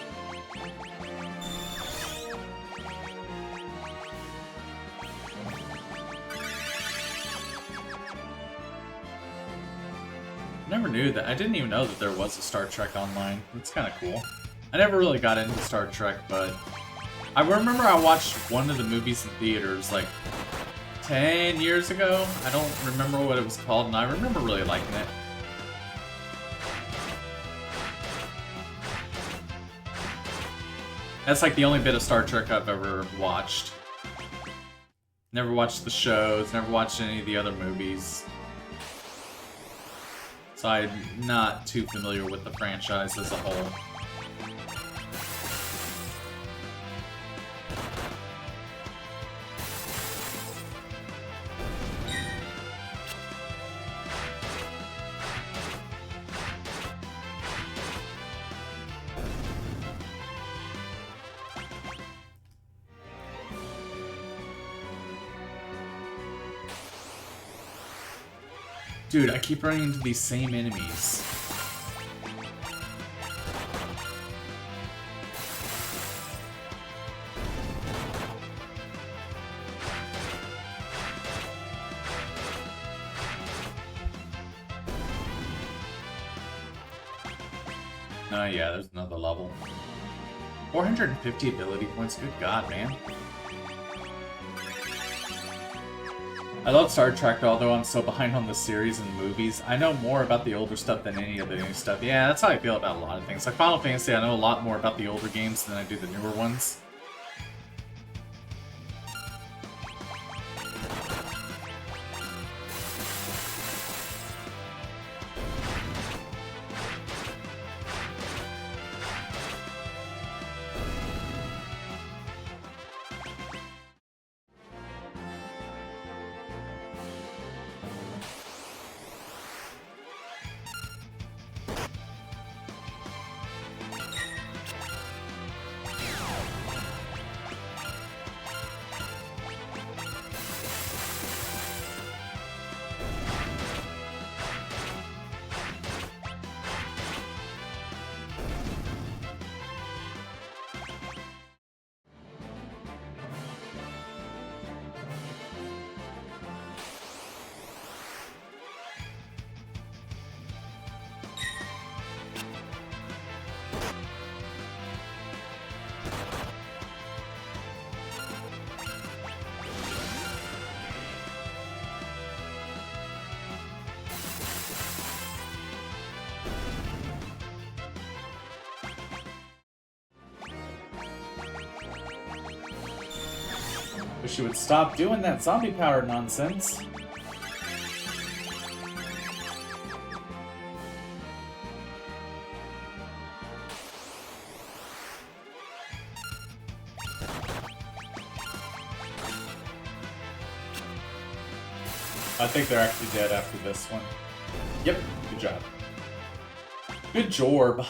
Never knew that. I didn't even know that there was a Star Trek Online. That's kind of cool. I never really got into Star Trek, but I remember I watched one of the movies in theaters like 10 years ago. I don't remember what it was called, and I remember really liking it. That's like the only bit of Star Trek I've ever watched. Never watched the shows, never watched any of the other movies. So I'm not too familiar with the franchise as a whole. Dude, I keep running into these same enemies. Oh yeah, there's another level. 450 ability points, good god, man. I love Star Trek, although I'm so behind on the series and movies. I know more about the older stuff than any of the new stuff. Yeah, that's how I feel about a lot of things. Like Final Fantasy, I know a lot more about the older games than I do the newer ones. Wish you would stop doing that zombie power nonsense. I think they're actually dead after this one. Yep, good job. Good job.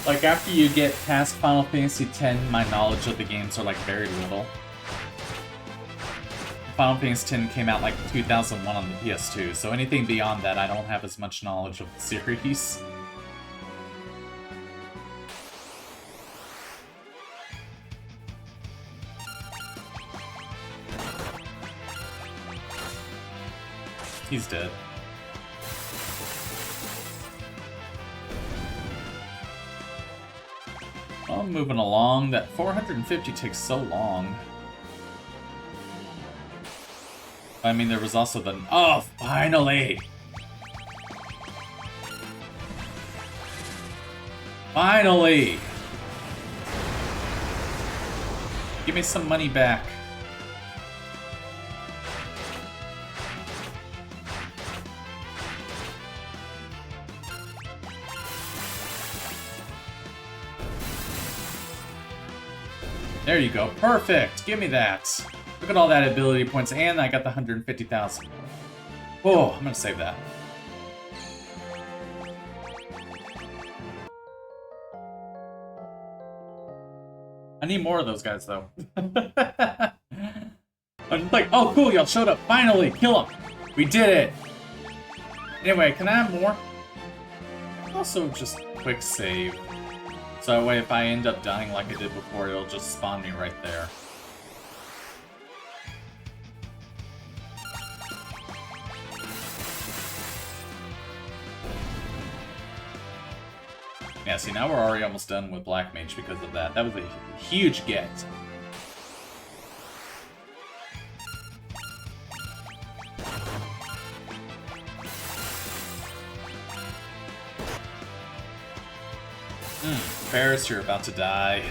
Like, after you get past Final Fantasy X, my knowledge of the games are, like, very little. Final Fantasy X came out, like, 2001 on the PS2, so anything beyond that, I don't have as much knowledge of the series. He's dead. I'm moving along. That 450 takes so long. I mean, there was also the... Oh, finally! Finally! Give me some money back. There you go. Perfect! Give me that. Look at all that ability points, and I got the 150,000. Oh, I'm gonna save that. I need more of those guys, though. I'm just like, oh, cool, y'all showed up. Finally, kill them. We did it. Anyway, can I have more? Also, just quick save. So that way, if I end up dying like I did before, it'll just spawn me right there. Yeah, see, now we're already almost done with Black Mage because of that. That was a huge get. Ferris, you're about to die.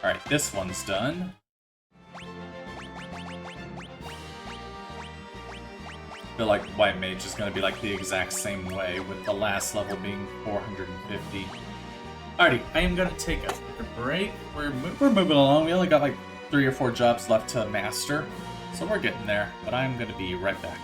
Alright, this one's done. I feel like White Mage is going to be like the exact same way, with the last level being 450. Alrighty, I am going to take a break. We're moving along. We only got like 3 or 4 jobs left to master, so we're getting there, but I'm going to be right back.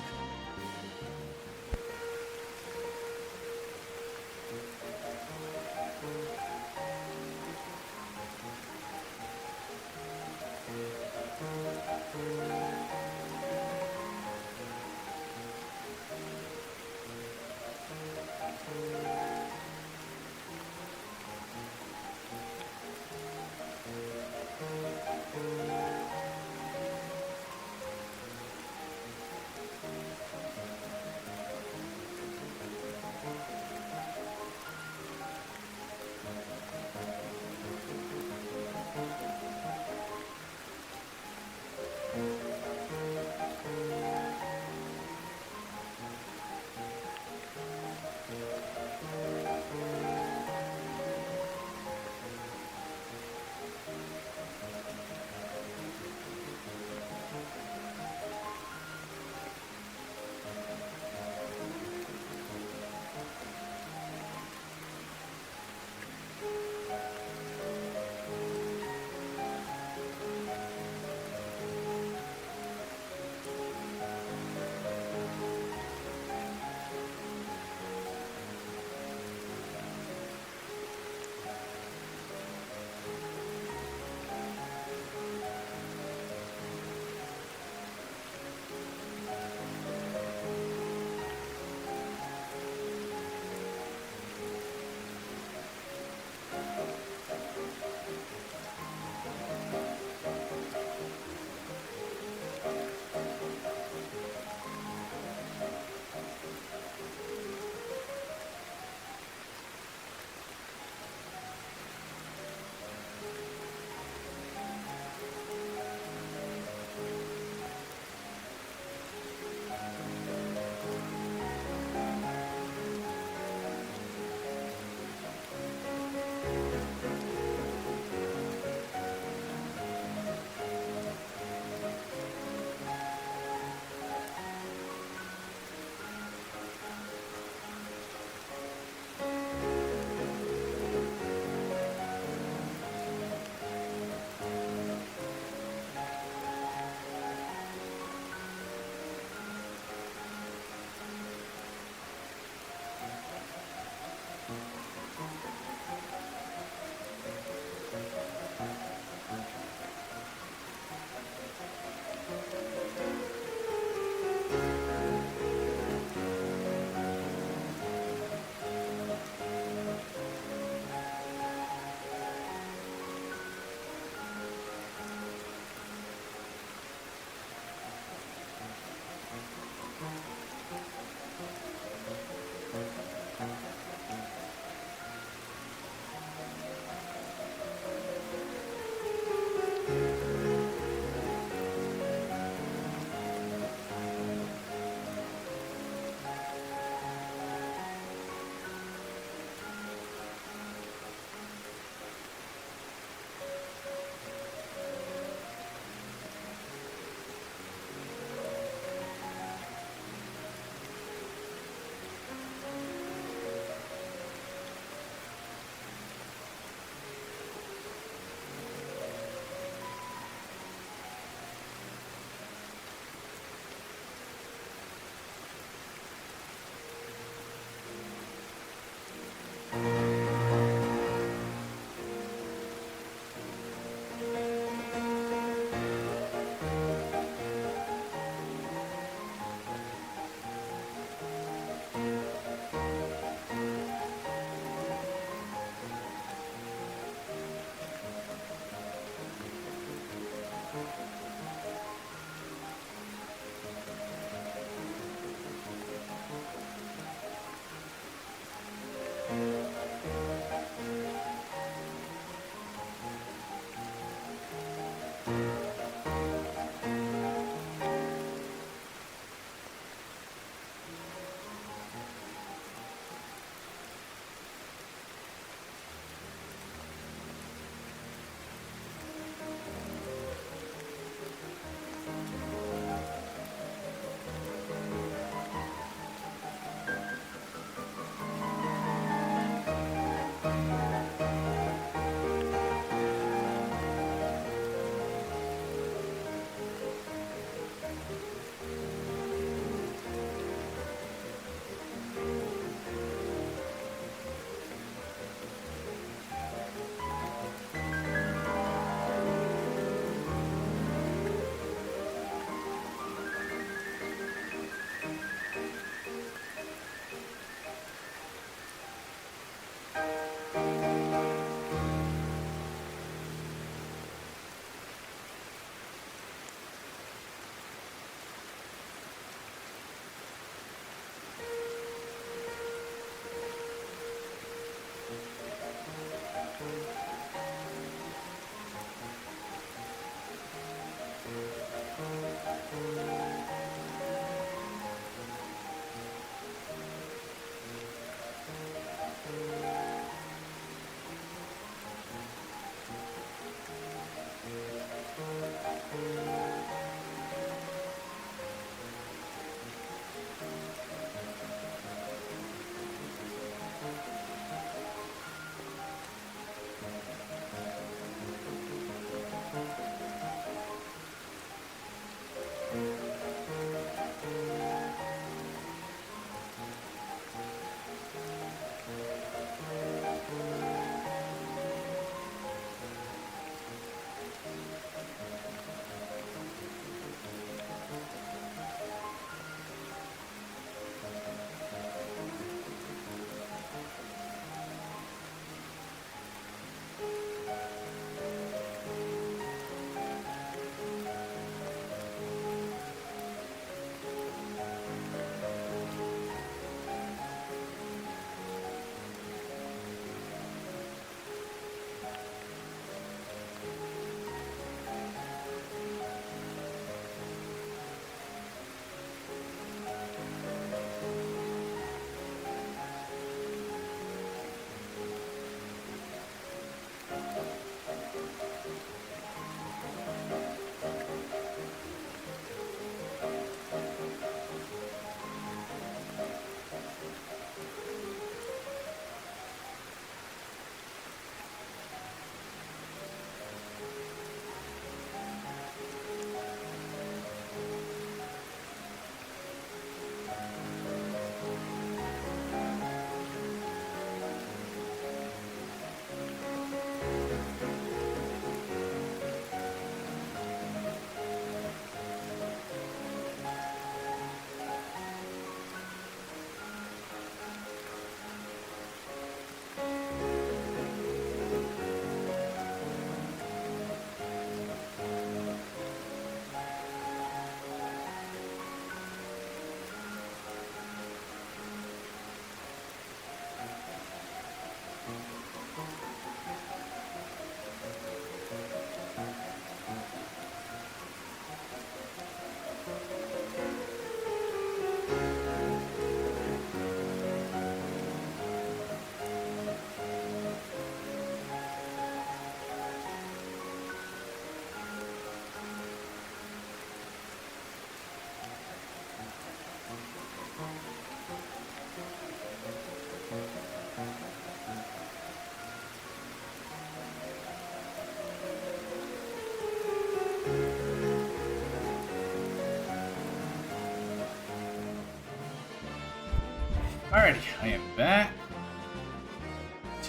Alrighty, I am back.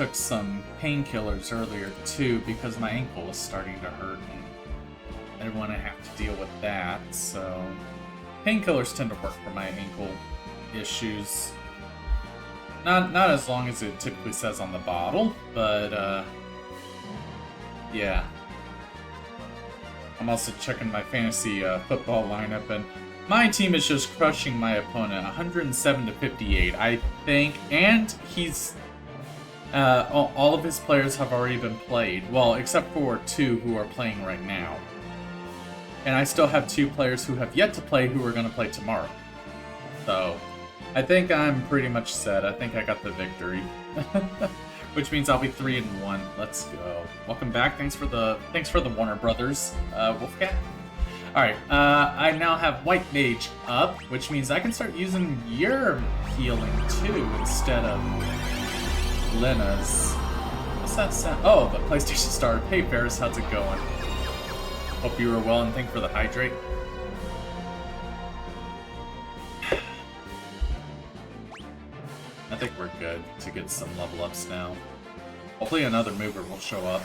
took some painkillers earlier too because my ankle was starting to hurt and I didn't want to have to deal with that, so painkillers tend to work for my ankle issues. Not as long as it typically says on the bottle, but yeah. I'm also checking my fantasy football lineup, and my team is just crushing my opponent, 107 to 58, I think, and he's all of his players have already been played, well, except for 2 who are playing right now. And I still have 2 players who have yet to play who are going to play tomorrow. So, I think I'm pretty much set. I think I got the victory. Which means I'll be 3-1. Let's go. Welcome back. Thanks for the Warner Brothers, Wolfcat. Alright, I now have White Mage up, which means I can start using your healing too instead of Lena's. What's that sound? Oh, the PlayStation Star. Hey Ferris, how's it going? Hope you were well, and thank you for the hydrate. I think we're good to get some level ups now. Hopefully another mover will show up.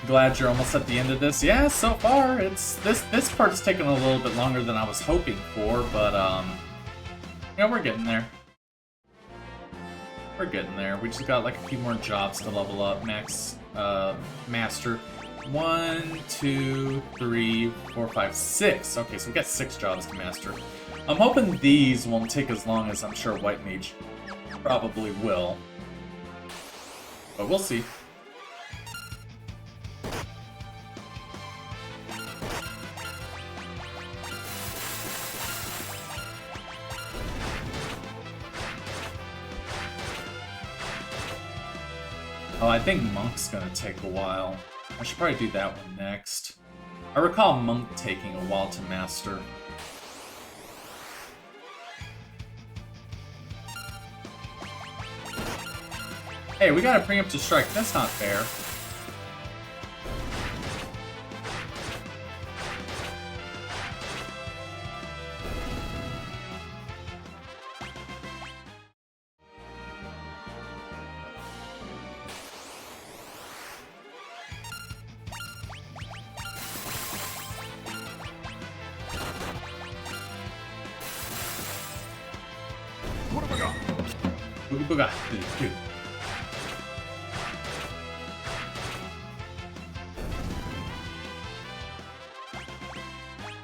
Glad you're almost at the end of this. Yeah, so far it's this part's taken a little bit longer than I was hoping for, but you know, we're getting there. We're getting there. We just got like a few more jobs to level up. Max master. 1, 2, 3, 4, 5, 6. Okay, so we got 6 jobs to master. I'm hoping these won't take as long as I'm sure White Mage probably will. But we'll see. Oh, I think Monk's gonna take a while. I should probably do that one next. I recall Monk taking a while to master. Hey, we got a preemptive strike. That's not fair. Booga booga. Dude.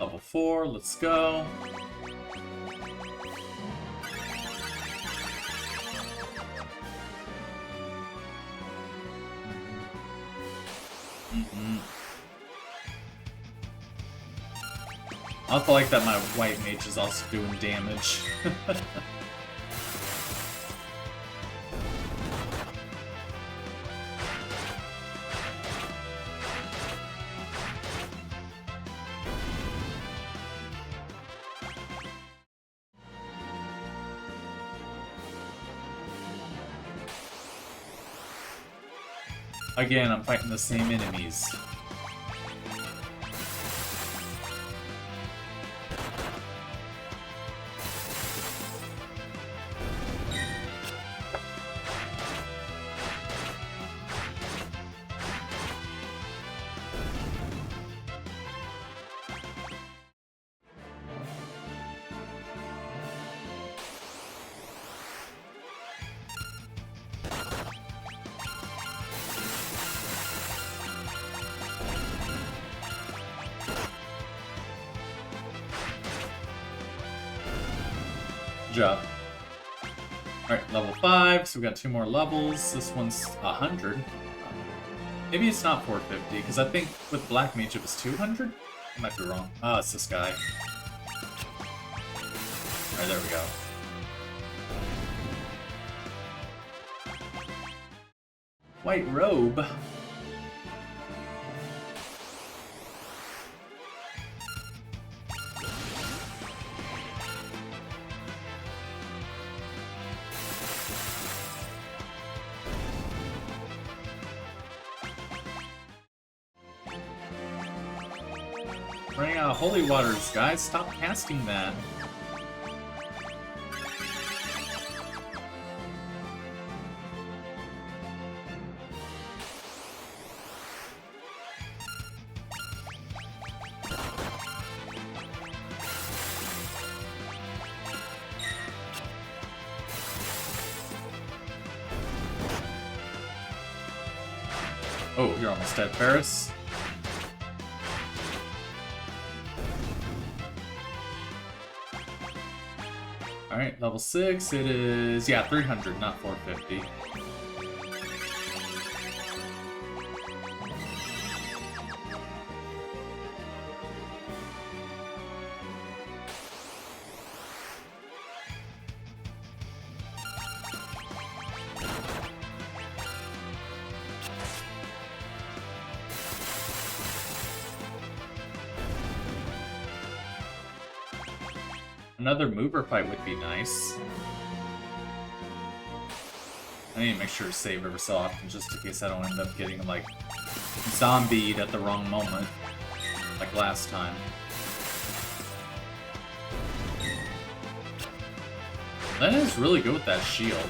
Level 4, let's go. I also like that my White Mage is also doing damage. Again, I'm fighting the same enemies. Job. Alright, level 5, so we got 2 more levels. This one's 100. Maybe it's not 450, because I think with Black Mage it was 200? I might be wrong. Ah, it's this guy. Alright, there we go. White robe. Running out of holy waters, guys. Stop casting that. Oh, you're almost dead, Ferris. Alright, level 6, it is, yeah, 300, not 450. Another mover fight would be nice. I need to make sure to save every so often just in case I don't end up getting, like, zombied at the wrong moment. Like last time. That is really good with that shield.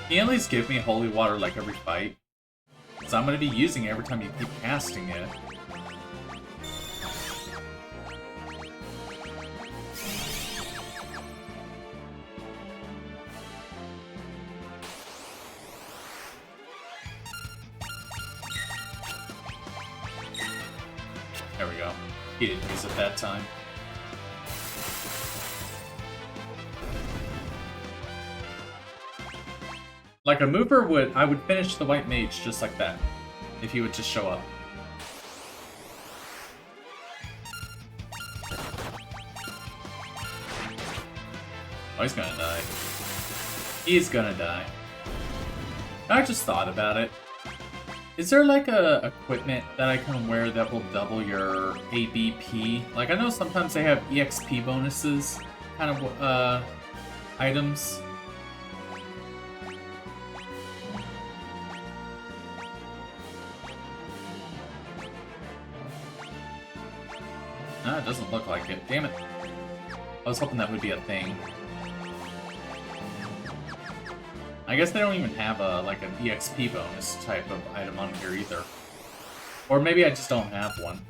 Can you at least give me holy water like every fight? Because I'm going to be using it every time you keep casting it. There we go. He didn't use it that time. Like a mover would, I would finish the white mage just like that, if he would just show up. Oh, he's gonna die. He's gonna die. I just thought about it. Is there like a equipment that I can wear that will double your ABP? Like I know sometimes they have EXP bonuses, kind of items. No, it doesn't look like it. Damn it. I was hoping that would be a thing. I guess they don't even have a like an EXP bonus type of item on here either. Or maybe I just don't have one.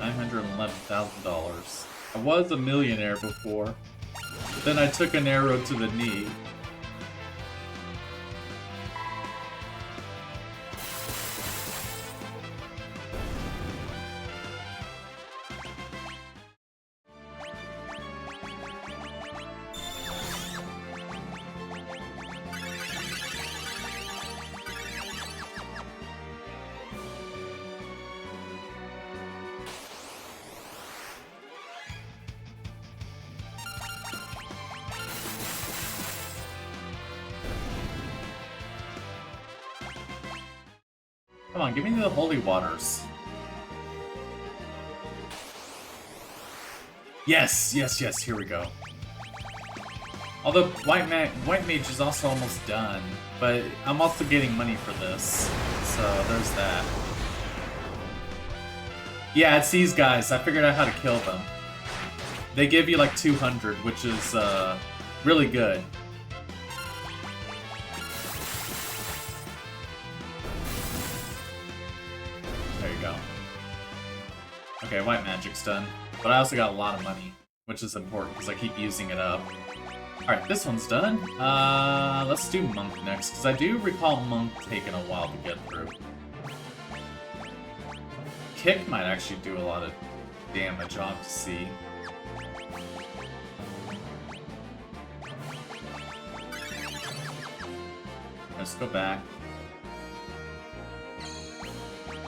$911,000. I was a millionaire before, but then I took an arrow to the knee. Come on, give me the holy waters. Yes, yes, yes, here we go. Although White Mage is also almost done, but I'm also getting money for this, so there's that. Yeah, it's these guys. I figured out how to kill them. They give you like 200, which is really good. There you go. Okay, white magic's done. But I also got a lot of money, which is important because I keep using it up. Alright, this one's done. Let's do Monk next, because I do recall Monk taking a while to get through. Kick might actually do a lot of damage, I'll have to see. Let's go back.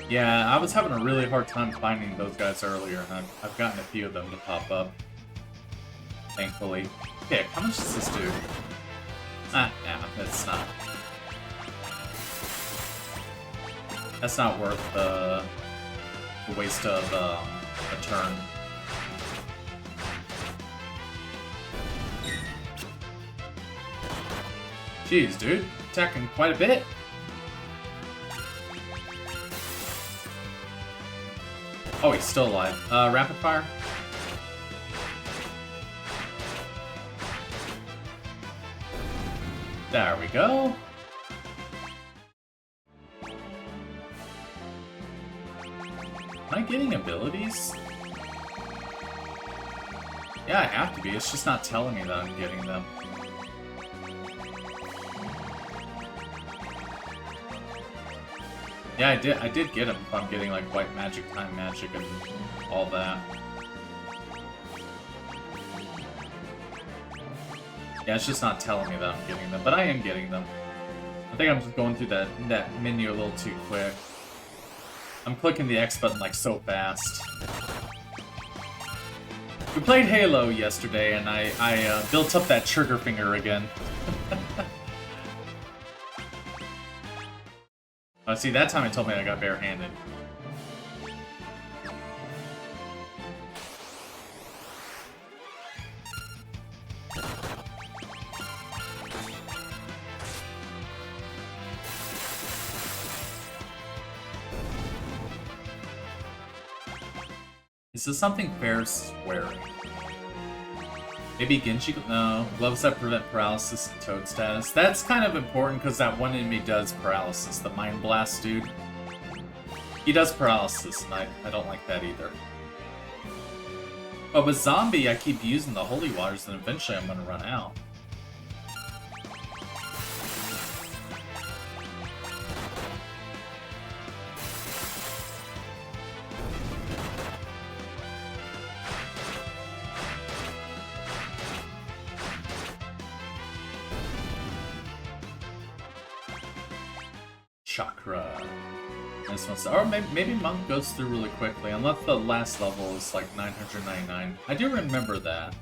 Yeah, I was having a really hard time finding those guys earlier, and I've gotten a few of them to pop up. Thankfully. Kick, how much does this do? Nah, it's not. That's not worth the waste of a turn. Jeez, dude. Attacking quite a bit. Oh, he's still alive. Rapid fire? There we go. Am I getting abilities? Yeah, I have to be. It's just not telling me that I'm getting them. Yeah, I did get them if I'm getting like white magic, time magic, and all that. Yeah, it's just not telling me that I'm getting them, but I am getting them. I think I'm just going through that menu a little too quick. I'm clicking the X button like so fast. We played Halo yesterday, and I built up that trigger finger again. Oh, see, that time it told me I got barehanded. Is this something Ferris is wearing? Maybe Genji? No. Gloves that prevent paralysis and toad status. That's kind of important because that one enemy does paralysis. The Mind Blast dude. He does paralysis, and I don't like that either. But with Zombie, I keep using the Holy Waters, and eventually I'm going to run out. Chakra. This one's, or maybe Monk goes through really quickly, unless the last level is like 999. I do remember that.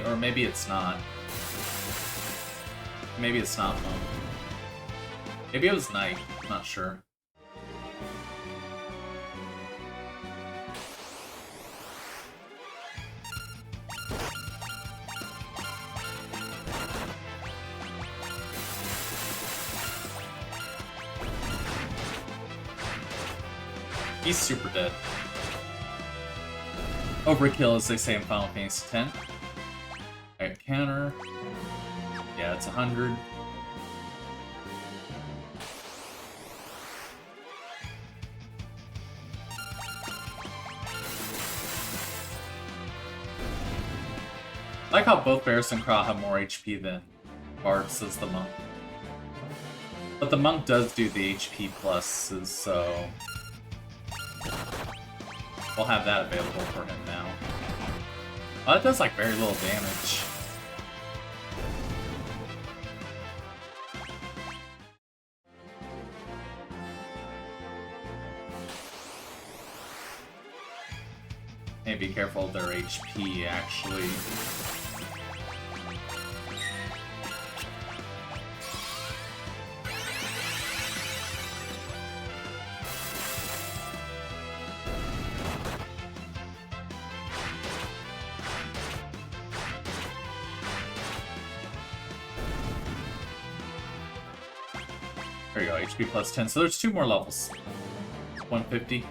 Or maybe it's not. Maybe it's not Monk. Maybe it was Knight. I'm not sure. He's super dead. Overkill, as they say in Final Fantasy X. Alright, counter. Yeah, it's 100. I like how both Varus and Kra have more HP than Bard, says the Monk. But the Monk does do the HP pluses, so we'll have that available for him now. Oh, that does like very little damage. Hey, be careful of their HP, actually. There you go, HP plus 10. So there's 2 more levels. 150.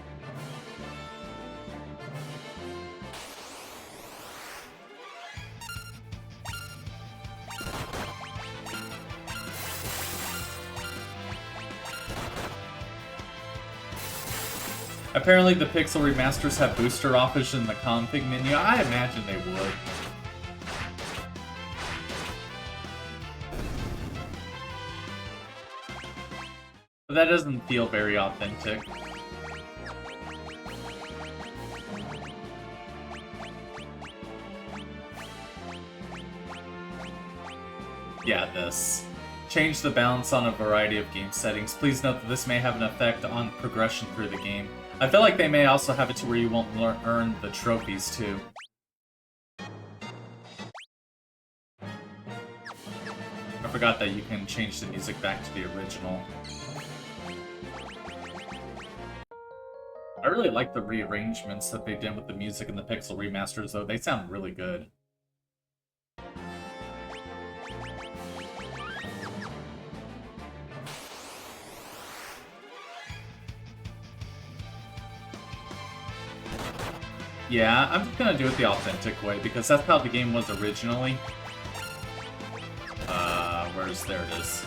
Apparently the Pixel remasters have booster offers in the config menu. I imagine they would. But that doesn't feel very authentic. Yeah, this. Change the balance on a variety of game settings. Please note that this may have an effect on progression through the game. I feel like they may also have it to where you won't earn the trophies, too. I forgot that you can change the music back to the original. I really like the rearrangements that they did with the music in the Pixel remasters, though. They sound really good. Yeah, I'm just gonna do it the authentic way, because that's how the game was originally. There it is.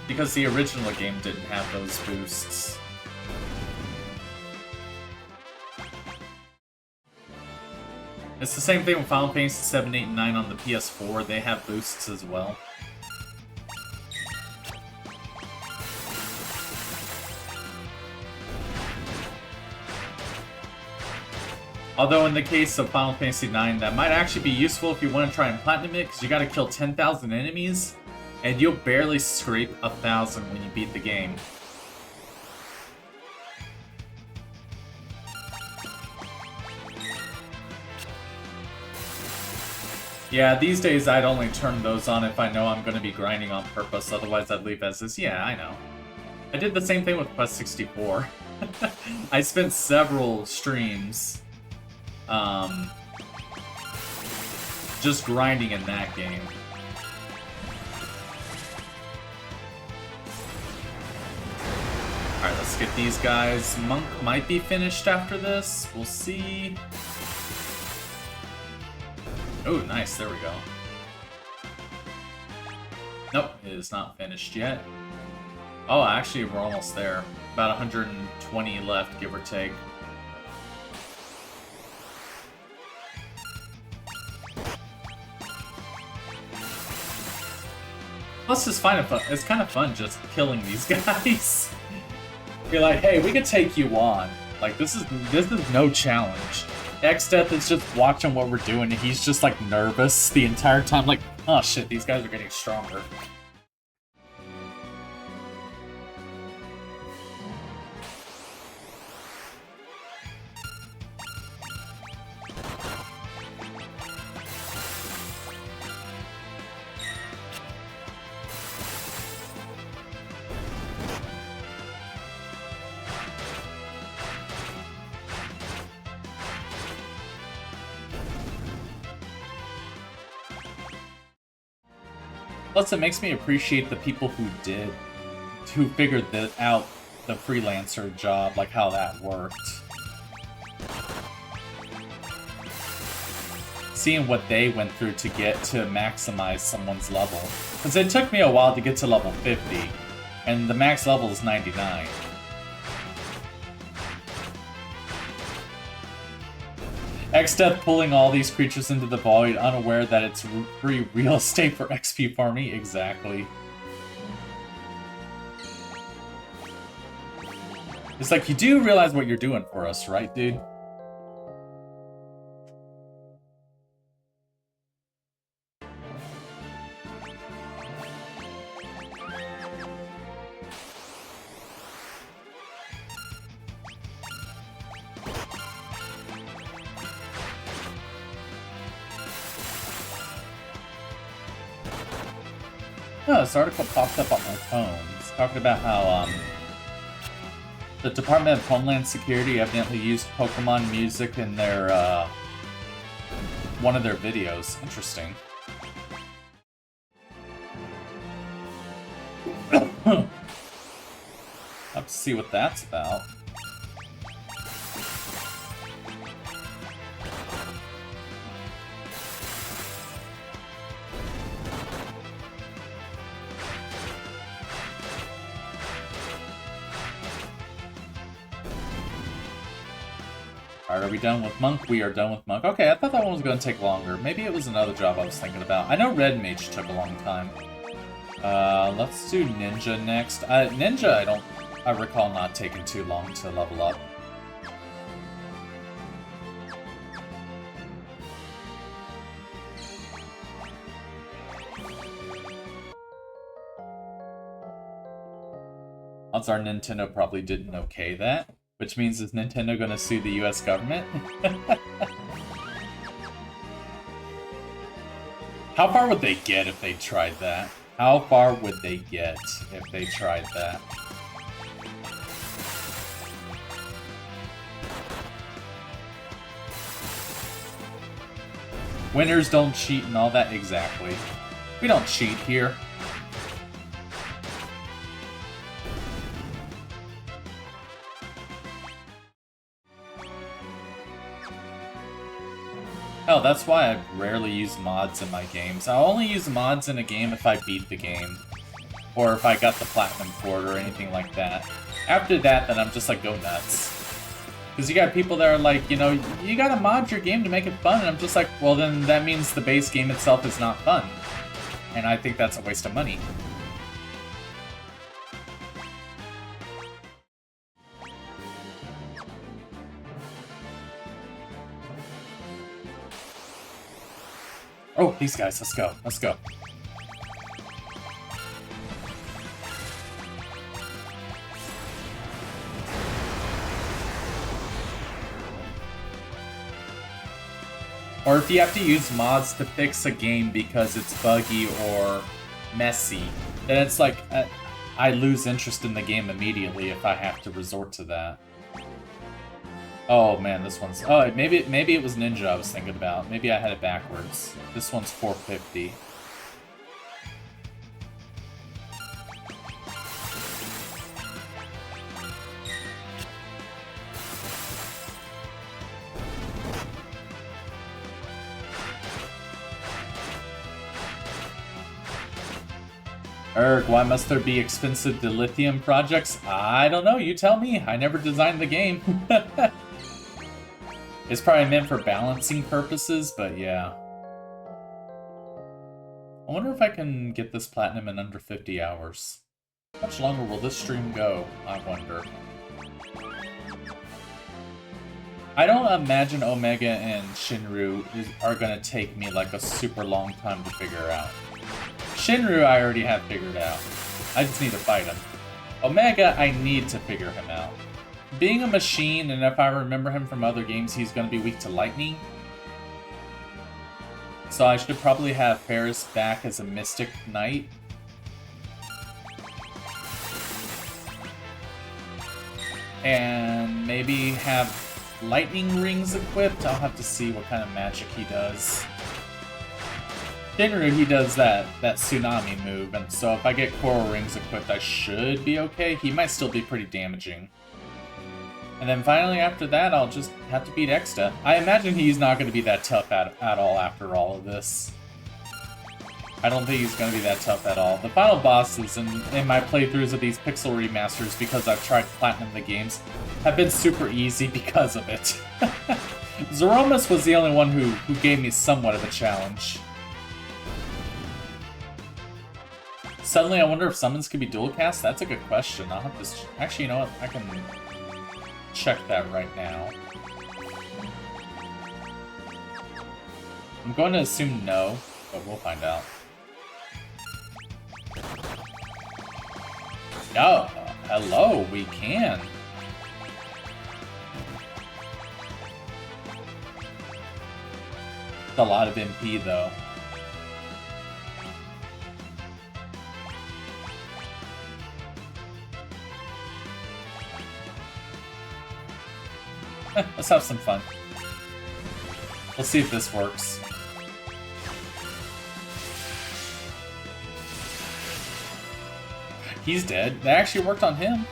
Because the original game didn't have those boosts. It's the same thing with Final Fantasy 7, 8, and 9 on the PS4. They have boosts as well. Although in the case of Final Fantasy 9, that might actually be useful if you want to try and platinum it, because you gotta kill 10,000 enemies, and you'll barely scrape 1,000 when you beat the game. Yeah, these days I'd only turn those on if I know I'm going to be grinding on purpose, otherwise I'd leave as is. Yeah, I know. I did the same thing with Quest 64. I spent several streams just grinding in that game. Alright, let's get these guys. Monk might be finished after this. We'll see. Oh, nice. There we go. Nope, it is not finished yet. Oh, actually, we're almost there. About 120 left, give or take. Plus, it's kind of fun just killing these guys. You're like, hey, we could take you on. Like, this is no challenge. X-Death is just watching what we're doing, and he's just, like, nervous the entire time, like, oh shit, these guys are getting stronger. Plus, it makes me appreciate the people who figured out the freelancer job, like how that worked. Seeing what they went through to get to maximize someone's level. Because it took me a while to get to level 50, and the max level is 99. X-Death pulling all these creatures into the void, unaware that it's free real estate for XP farming. Exactly. It's like, you do realize what you're doing for us, right, dude? Oh, this article popped up on my phone. It's talking about how, the Department of Homeland Security evidently used Pokemon music in their, one of their videos. Interesting. Have to see what that's about. Alright, are we done with Monk? We are done with Monk. Okay, I thought that one was going to take longer. Maybe it was another job I was thinking about. I know Red Mage took a long time. Let's do Ninja next. Ninja, I recall not taking too long to level up. Odds are Nintendo probably didn't okay that, which means is Nintendo gonna sue the US government? How far would they get if they tried that? How far would they get if they tried that? Winners don't cheat and all that, exactly. We don't cheat here. Hell, that's why I rarely use mods in my games. I'll only use mods in a game if I beat the game. Or if I got the platinum for it or anything like that. After that, then I'm just like, go nuts. Because you got people that are like, you know, you gotta mod your game to make it fun, and I'm just like, well then that means the base game itself is not fun. And I think that's a waste of money. Oh, these guys, let's go, let's go. Or if you have to use mods to fix a game because it's buggy or messy, then it's like, I lose interest in the game immediately if I have to resort to that. Oh man, this one's... Oh, maybe it was Ninja I was thinking about. Maybe I had it backwards. This one's 450. Erg, why must there be expensive dilithium projects? I don't know, you tell me. I never designed the game. It's probably meant for balancing purposes, but yeah. I wonder if I can get this platinum in under 50 hours. How much longer will this stream go, I wonder. I don't imagine Omega and Shinru are gonna take me like a super long time to figure out. Shinru I already have figured out. I just need to fight him. Omega, I need to figure him out. Being a machine, and if I remember him from other games, he's going to be weak to lightning. So I should probably have Ferris back as a Mystic Knight. And maybe have lightning rings equipped. I'll have to see what kind of magic he does. Shinru, he does that tsunami move, and so if I get coral rings equipped, I should be okay. He might still be pretty damaging. And then finally after that, I'll just have to beat Exta. I imagine he's not going to be that tough at all after all of this. I don't think he's going to be that tough at all. The final bosses in my playthroughs of these pixel remasters, because I've tried platinum the games, have been super easy because of it. Zeromus was the only one who gave me somewhat of a challenge. Suddenly, I wonder if summons could be dual cast? That's a good question. I'll have to... Actually, you know what? I can check that right now. I'm going to assume no, but we'll find out. No! Hello, we can! It's a lot of MP, though. Let's have some fun. We'll see if this works. He's dead. That actually worked on him.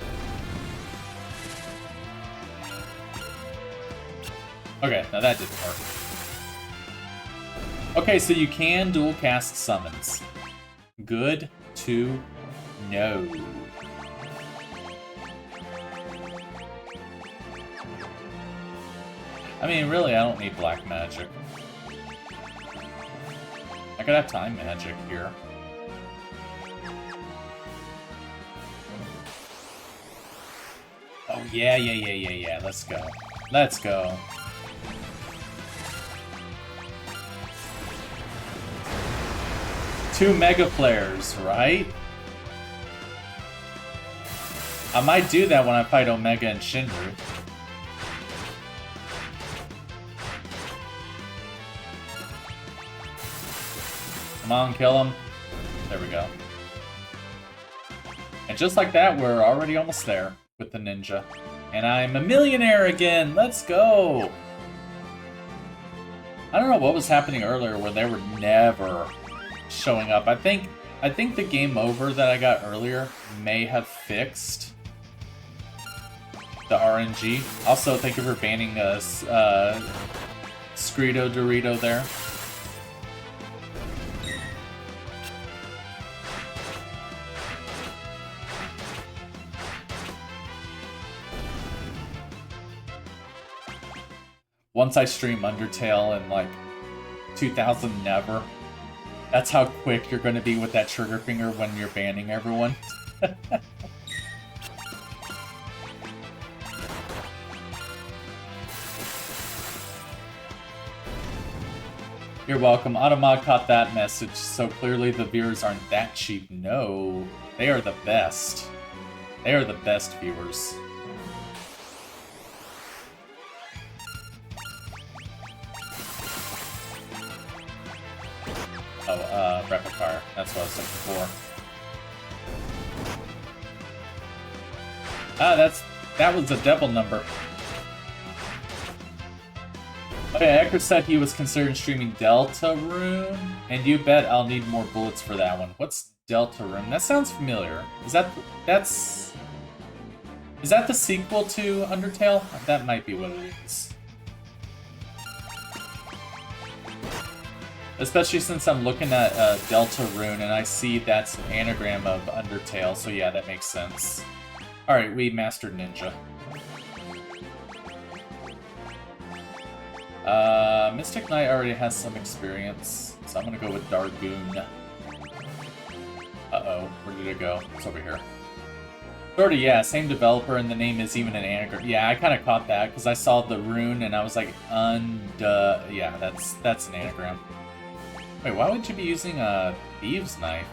Okay, now that didn't work. Okay, so you can dual cast summons. Good to know. I mean, really, I don't need black magic. I could have time magic here. Oh, yeah. Let's go. Let's go. Two Mega Flares, right? I might do that when I fight Omega and Shinru. Come on, kill him. There we go. And just like that, we're already almost there with the ninja. And I'm a millionaire again! Let's go! I don't know what was happening earlier where they were never showing up. I think the game over that I got earlier may have fixed the RNG. Also, thank you for banning Screedo Dorito there. Once I stream Undertale in like 2000, never. That's how quick you're going to be with that trigger finger when you're banning everyone. You're welcome. Automod caught that message, so clearly the viewers aren't that cheap. No, they are the best. They are the best viewers. Oh, rapid fire. That's what I was looking for. Ah, that was a devil number. Okay, Ecker said he was considering streaming Deltarune, and you bet I'll need more bullets for that one. What's Deltarune? That sounds familiar. Is that the sequel to Undertale? That might be what it is. Especially since I'm looking at Deltarune and I see that's an anagram of Undertale, so yeah, that makes sense. Alright, we mastered Ninja. Mystic Knight already has some experience, so I'm gonna go with Dargoon. Uh-oh, where did it go? It's over here. Sorta, yeah, same developer, and the name is even an anagram. Yeah, I kinda caught that, because I saw the rune, and I was like, yeah, that's an anagram. Wait, why would you be using a Thieves' Knife?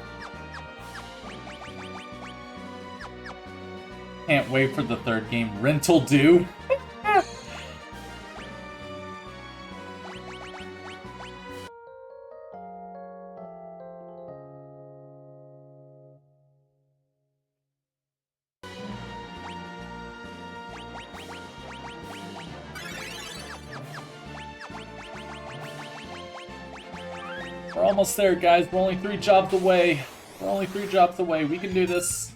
Can't wait for the third game, Rental Due. We're almost there, guys. We're only 3 jobs away. We're only 3 jobs away. We can do this.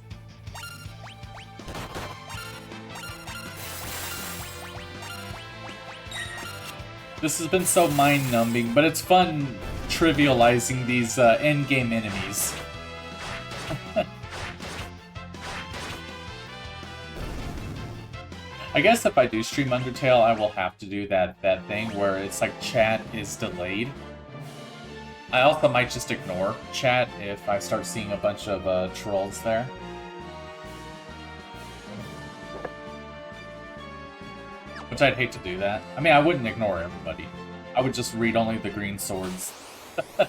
This has been so mind-numbing, but it's fun trivializing these endgame enemies. I guess if I do stream Undertale, I will have to do that thing where it's like chat is delayed. I also might just ignore chat if I start seeing a bunch of trolls there. Which I'd hate to do that. I mean, I wouldn't ignore everybody. I would just read only the green swords. I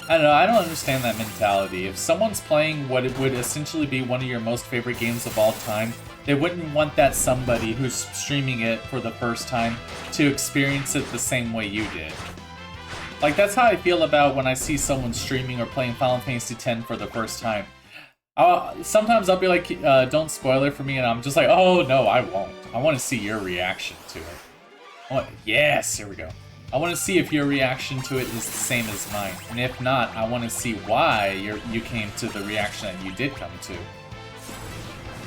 don't know, I don't understand that mentality. If someone's playing what it would essentially be one of your most favorite games of all time, they wouldn't want that somebody who's streaming it for the first time to experience it the same way you did. Like, that's how I feel about when I see someone streaming or playing Final Fantasy X for the first time. Sometimes I'll be like, don't spoil it for me, and I'm just like, oh, no, I won't. I want to see your reaction to it. Yes, here we go. I want to see if your reaction to it is the same as mine. And if not, I want to see why you came to the reaction that you did come to.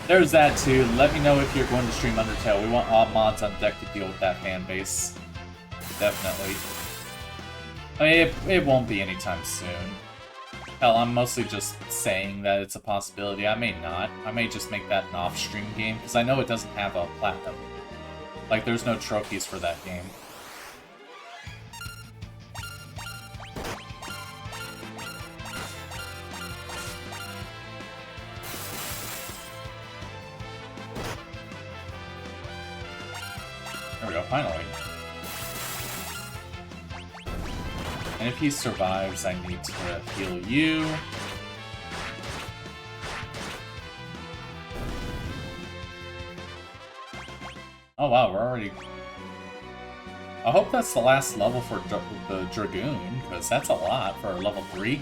There's that too. Let me know if you're going to stream Undertale. We want all mods on deck to deal with that fan base. Definitely. I mean, it won't be anytime soon. Hell, I'm mostly just saying that it's a possibility. I may not. I may just make that an off-stream game, because I know it doesn't have a platinum. Like, there's no trophies for that game. There we go, finally. And if he survives, I need to heal you. Oh wow, we're already... I hope that's the last level for the Dragoon, because that's a lot for level 3.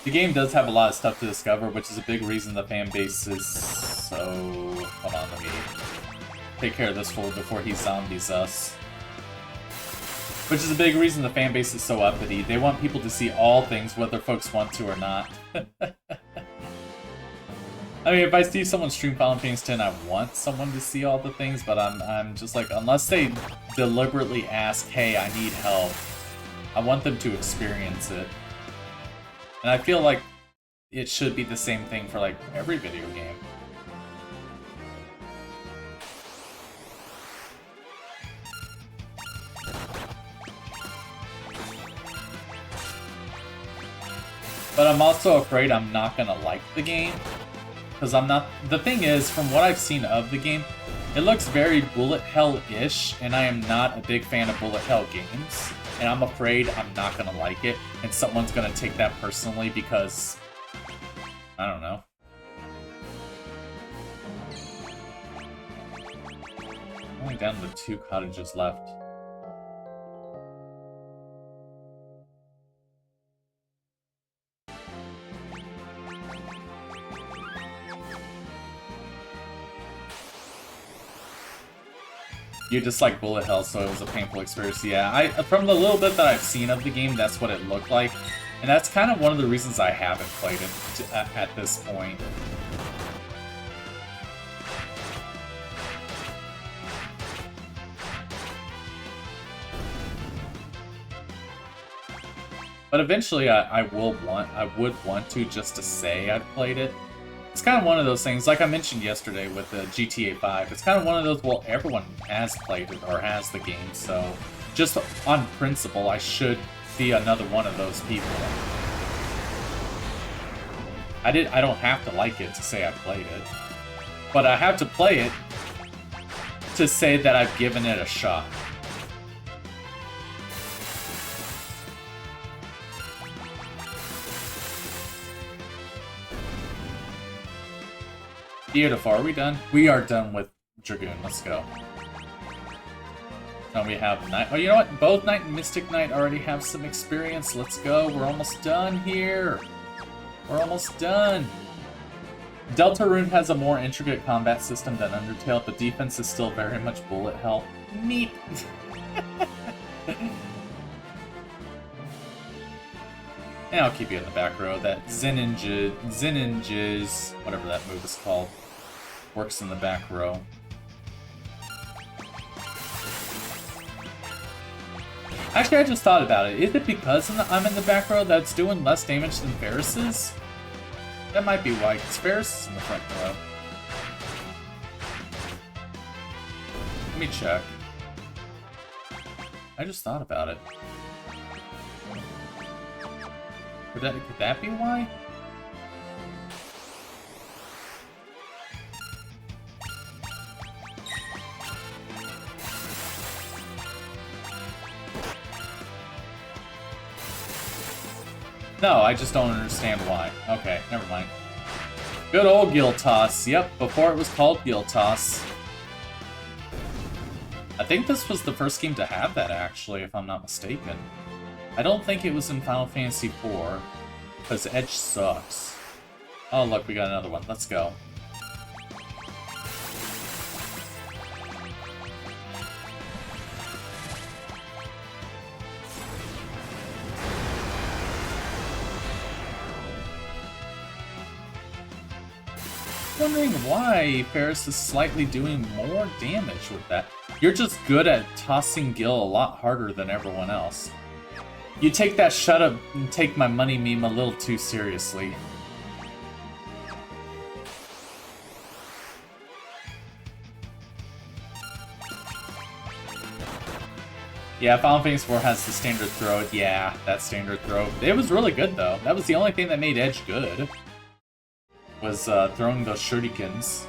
The game does have a lot of stuff to discover, which is a big reason the fan base is so... Hold on, let me take care of this fool before he zombies us. Which is a big reason the fan base is so uppity. They want people to see all things, whether folks want to or not. I mean, if I see someone stream Final Fantasy X, I want someone to see all the things, but I'm just like, unless they deliberately ask, hey, I need help, I want them to experience it. And I feel like it should be the same thing for, like, every video game. But I'm also afraid I'm not gonna like the game. Because I'm not... The thing is, from what I've seen of the game, it looks very bullet hell-ish, and I am not a big fan of bullet hell games. And I'm afraid I'm not gonna like it, and someone's gonna take that personally because... I don't know. Only down to 2 cottages left. You dislike bullet hell, so it was a painful experience. Yeah, from the little bit that I've seen of the game, that's what it looked like. And that's kind of one of the reasons I haven't played it at this point. But eventually I would want to, just to say I've played it. It's kind of one of those things, like I mentioned yesterday with the GTA 5, it's kind of one of those, well, everyone has played it or has the game, so just on principle, I should be another one of those people. I don't have to like it to say I played it, but I have to play it to say that I've given it a shot. Beautiful. Are we done? We are done with Dragoon. Let's go. And we have Knight. Oh, you know what? Both Knight and Mystic Knight already have some experience. Let's go. We're almost done here. We're almost done. Deltarune has a more intricate combat system than Undertale, but defense is still very much bullet hell. Neat. And I'll keep you in the back row. That Zeninja's, whatever that move is called, works in the back row. Actually, I just thought about it. Is it because I'm in the back row that's doing less damage than Ferris's? That might be why, because Ferris is in the front row. Let me check. I just thought about it. Could that be why? No, I just don't understand why. Okay, never mind. Good old Giltoss. Yep, before it was called Giltoss. I think this was the first game to have that, actually, if I'm not mistaken. I don't think it was in Final Fantasy IV, because Edge sucks. Oh, look, we got another one. Let's go. Wondering why Ferris is slightly doing more damage with that. You're just good at tossing Gil a lot harder than everyone else. You take that shut up and take my money meme a little too seriously. Yeah, Final Fantasy 4 has the standard throw. Yeah, that standard throw. It was really good, though. That was the only thing that made Edge good. Was throwing those shurikens.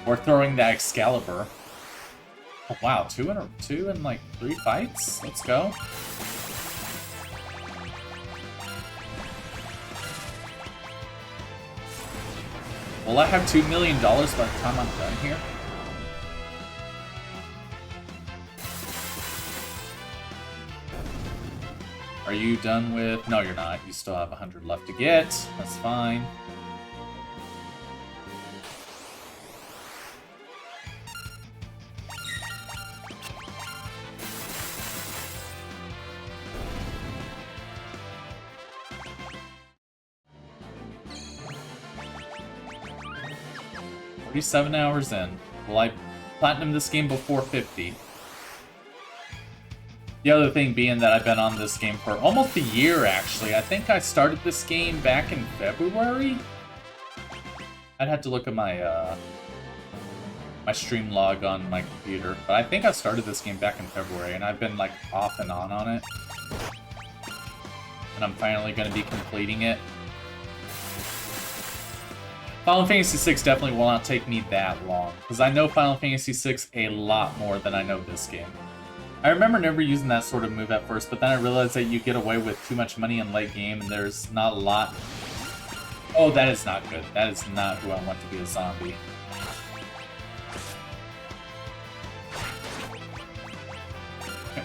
Or throwing the Excalibur. Oh, wow, two in like 3 fights? Let's go. Will I have $2 million by the time I'm done here? Are you done with... No, you're not. You still have 100 left to get. That's fine. $37 hours in. Will I platinum this game before 50? The other thing being that I've been on this game for almost a year, actually. I think I started this game back in February? I'd have to look at my, my stream log on my computer. But I think I started this game back in February, and I've been, like, off and on it. And I'm finally going to be completing it. Final Fantasy VI definitely will not take me that long, because I know Final Fantasy VI a lot more than I know this game. I remember never using that sort of move at first, but then I realized that you get away with too much money in late game, and there's not a lot... Oh, that is not good. That is not who I want to be a zombie.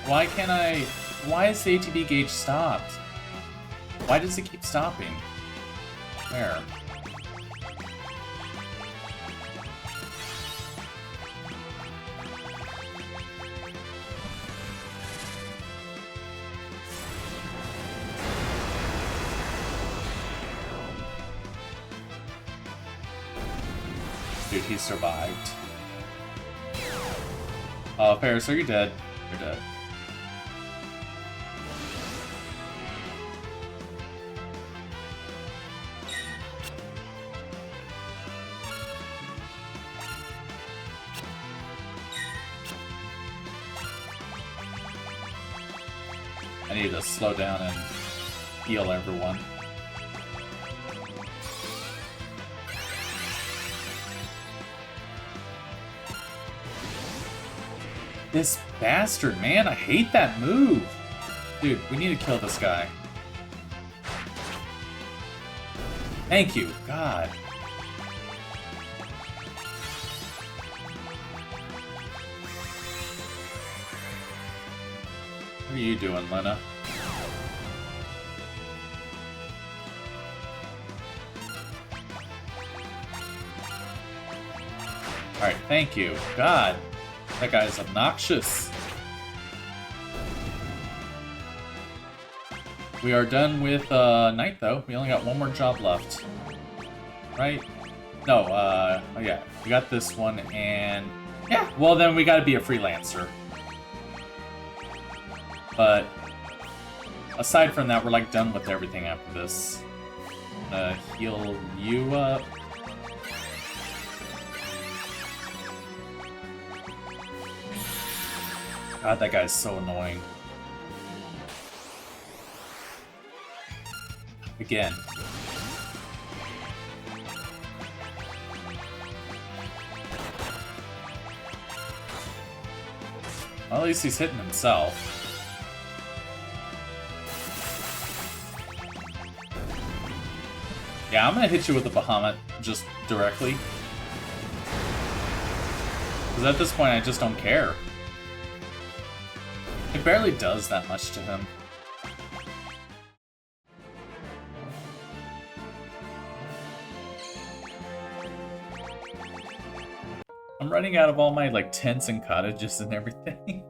Why can't I... Why is the ATB gauge stopped? Why does it keep stopping? Where? Dude, he survived. Oh, Paris, are you dead? You're dead. I need to slow down and heal everyone. This bastard, man, I hate that move. Dude, we need to kill this guy. Thank you, God. What are you doing, Lena? Alright, thank you. God. That guy is obnoxious. We are done with night, though. We only got one more job left. Right? No, oh yeah. We got this one, and... Yeah, well then we gotta be a freelancer. But... aside from that, we're like done with everything after this. I'm gonna heal you up. God, that guy's so annoying. Again. Well, at least he's hitting himself. Yeah, I'm gonna hit you with the Bahamut just directly. Because at this point, I just don't care. It barely does that much to him. I'm running out of all my, like, tents and cottages and everything.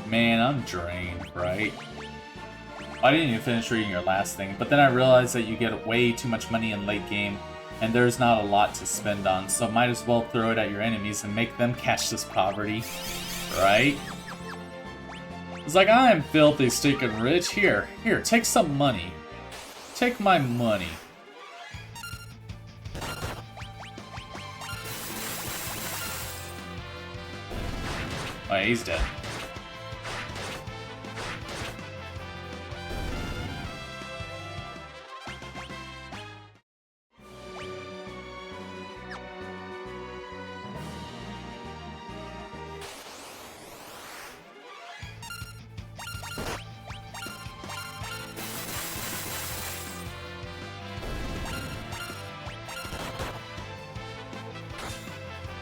Man, I'm drained, right? I didn't even finish reading your last thing, but then I realized that you get way too much money in late game And there's not a lot to spend on, so might as well throw it at your enemies and make them catch this poverty. Right? It's like, I'm filthy, stinking rich. Here, take some money. Take my money. Oh, yeah, he's dead.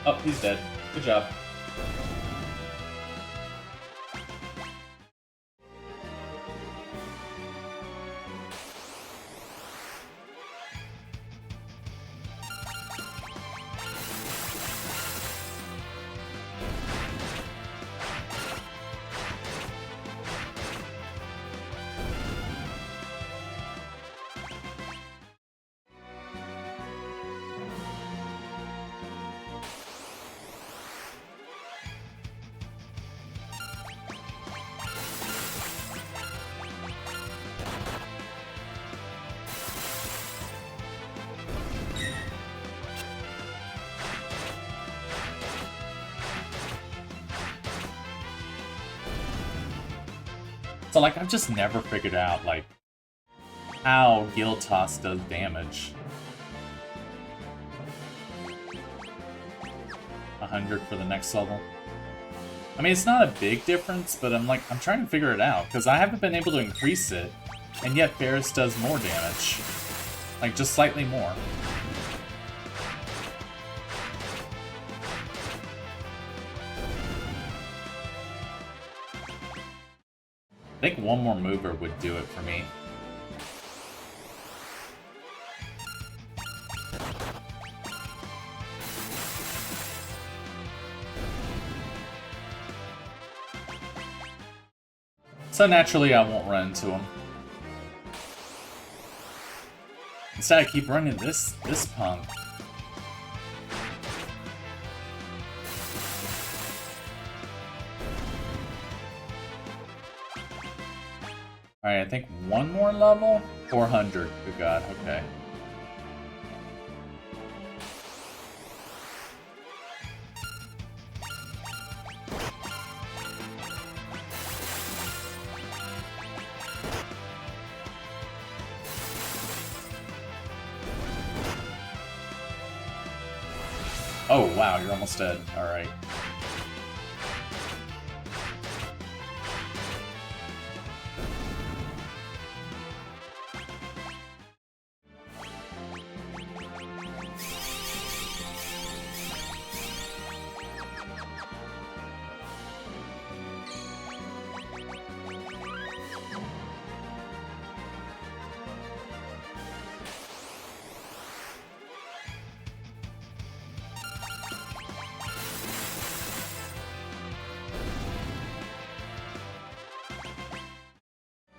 Oh, he's dead. Good job. So, like, I've just never figured out, like, how Guild Toss does damage. 100 for the next level. I mean, it's not a big difference, but I'm trying to figure it out, because I haven't been able to increase it, and yet Ferris does more damage. Like, just slightly more. I think one more mover would do it for me. So naturally, I won't run into him. Instead, I keep running this punk. Alright, I think one more level? 400. Good God, okay. Oh, wow, you're almost dead. Alright.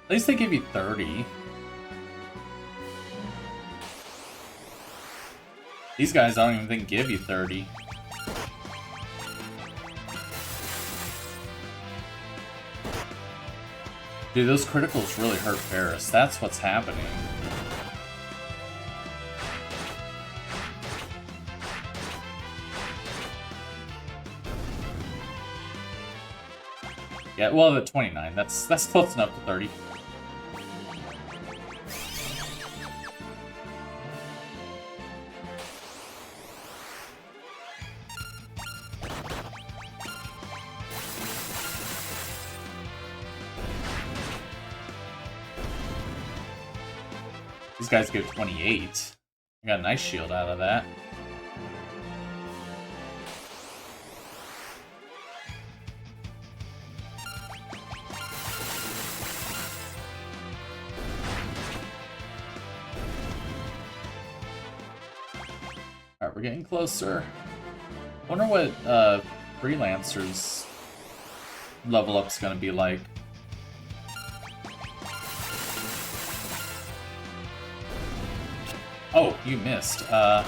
At least they give you 30. These guys I don't even think give you 30. Dude, those criticals really hurt Ferris. That's what's happening. Yeah, well, the 29. That's close enough to 30. These guys give 28. I got a nice shield out of that. Alright, we're getting closer. Wonder what Freelancer's level up's gonna be like. Oh, you missed. There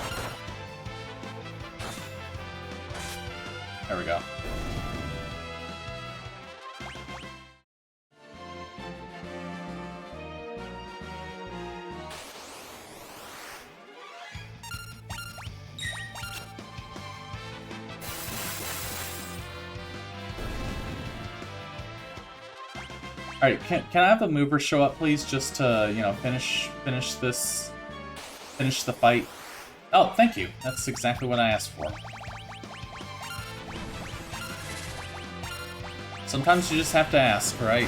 we go. All right, can I have a mover show up, please, just to, you know, finish the fight? Oh, thank you. That's exactly what I asked for. Sometimes you just have to ask, right?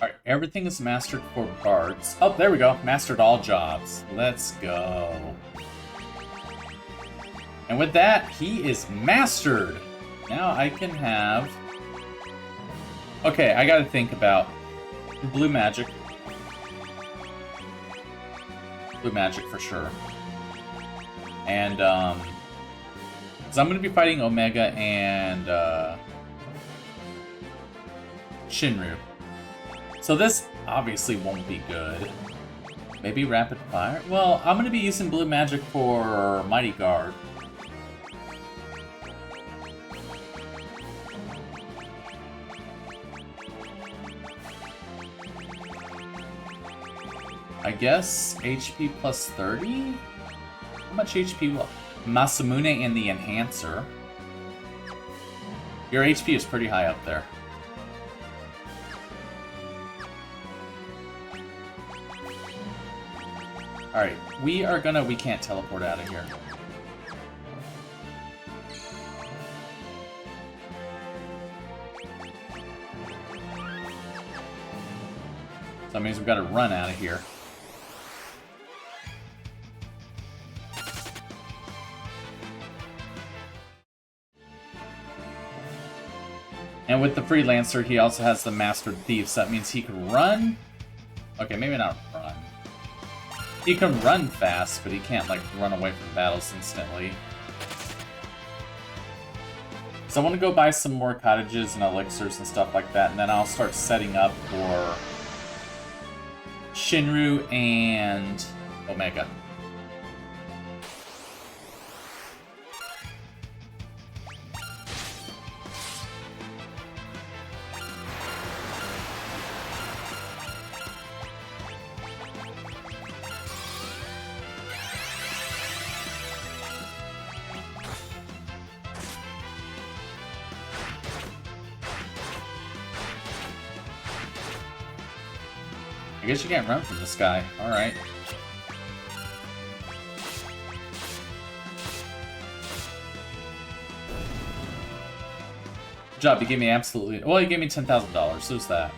Alright, everything is mastered for bards. Oh, there we go. Mastered all jobs. Let's go. And with that, he is mastered. Now I can have... Okay, I gotta think about blue magic. Blue magic for sure. And, because I'm gonna be fighting Omega and, Shinru. So this obviously won't be good. Maybe Rapid Fire? Well, I'm gonna be using blue magic for Mighty Guard. I guess HP plus 30? How much HP will... Masamune and the Enhancer. Your HP is pretty high up there. Alright, we can't teleport out of here. So that means we've got to run out of here. And with the Freelancer, he also has the Mastered Thief, so that means he can run. Okay, maybe not run. He can run fast, but he can't, like, run away from battles instantly. So I want to go buy some more cottages and elixirs and stuff like that, and then I'll start setting up for Shinru and Omega. I guess you can't run from this guy. Alright. Good job, you gave me absolutely... Well, you gave me $10,000, so's that.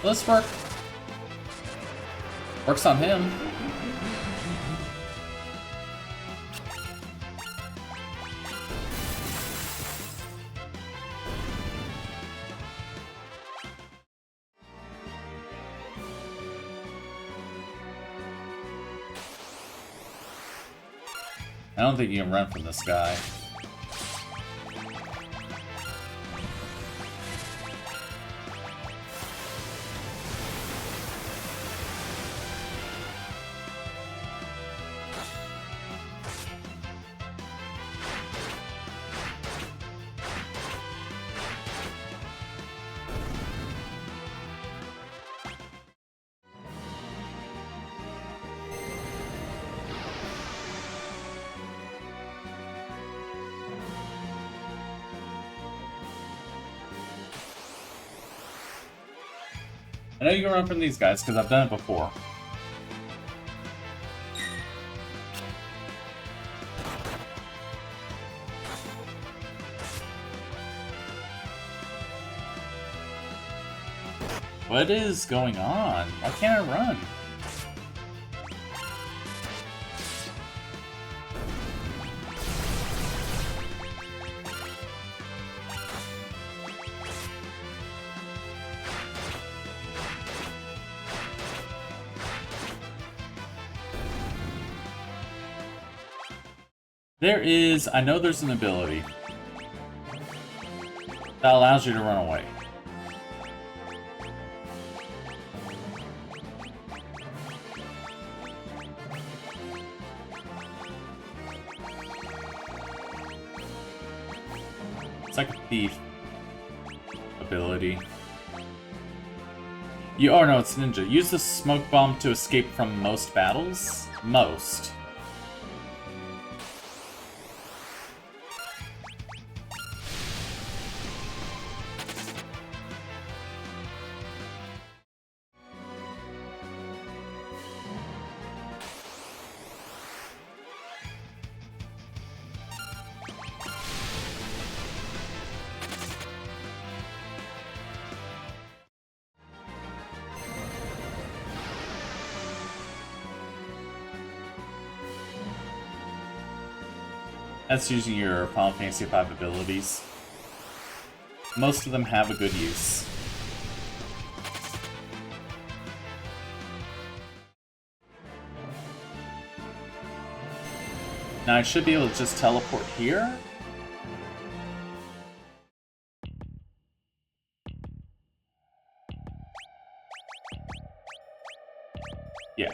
Well, this work. Works on him. I don't think you can run from this guy. I know you can run from these guys, because I've done it before. What is going on? Why can't I run? There is, I know there's an ability that allows you to run away. It's like a thief ability. Oh no, it's ninja. Use the smoke bomb to escape from most battles? Most. That's using your Final Fantasy V abilities. Most of them have a good use. Now I should be able to just teleport here. Yeah.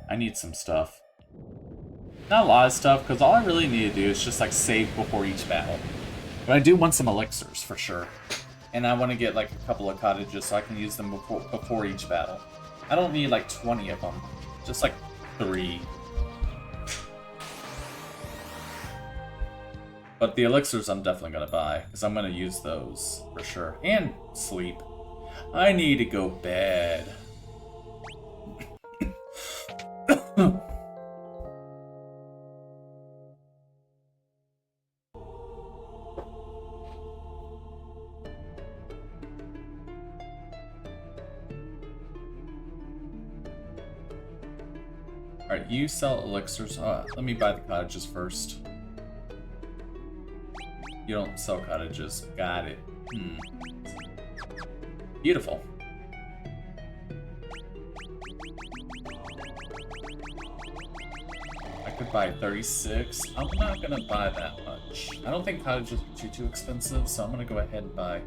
I need some stuff. Not a lot of stuff, because all I really need to do is just like save before each battle. But I do want some elixirs for sure. And I want to get like a couple of cottages so I can use them before each battle. I don't need like 20 of them, just like 3. But the elixirs I'm definitely going to buy, because I'm going to use those for sure. And sleep. I need to go bed. Alright, you sell elixirs. Let me buy the cottages first. You don't sell cottages. Got it. Beautiful. I could buy 36. I'm not gonna buy that much. I don't think cottages are too expensive, so I'm gonna go ahead and buy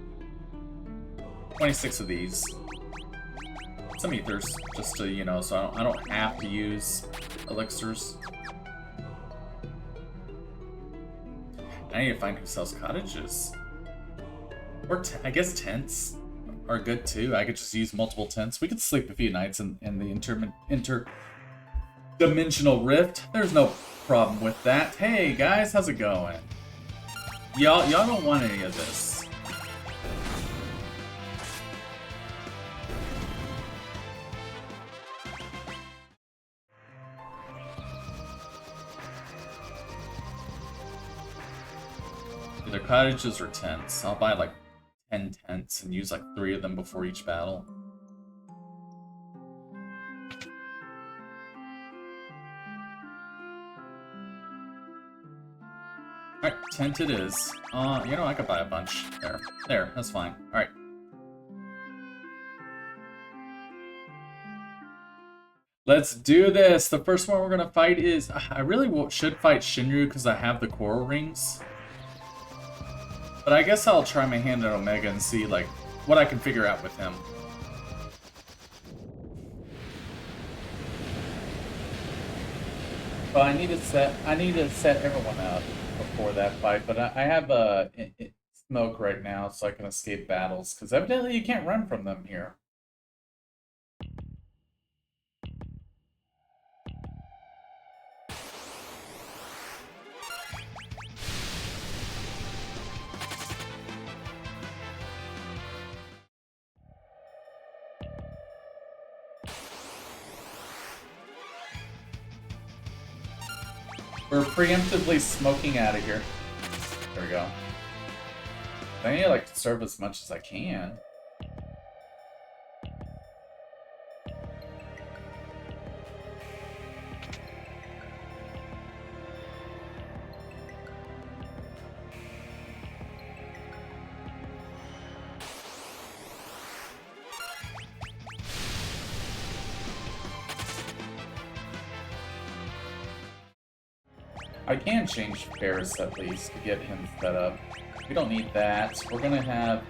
26 of these. Some ethers, just to, you know, so I don't have to use elixirs. I need to find who sells cottages. Or I guess tents are good too. I could just use multiple tents. We could sleep a few nights in the interdimensional rift. There's no problem with that. Hey guys, how's it going? Y'all don't want any of this. Either cottages or tents. I'll buy like 10 tents and use like 3 of them before each battle. Alright, tent it is. You know, I could buy a bunch. There, that's fine. Alright. Let's do this! The first one we're gonna fight is... I really should fight Shinryu because I have the coral rings. But I guess I'll try my hand at Omega and see, like, what I can figure out with him. Well, I need to set everyone up before that fight, but I have smoke right now, so I can escape battles, because evidently you can't run from them here. We're preemptively smoking out of here. There we go. I need to like serve as much as I can. I can change Ferris at least to get him set up. We don't need that. We're gonna have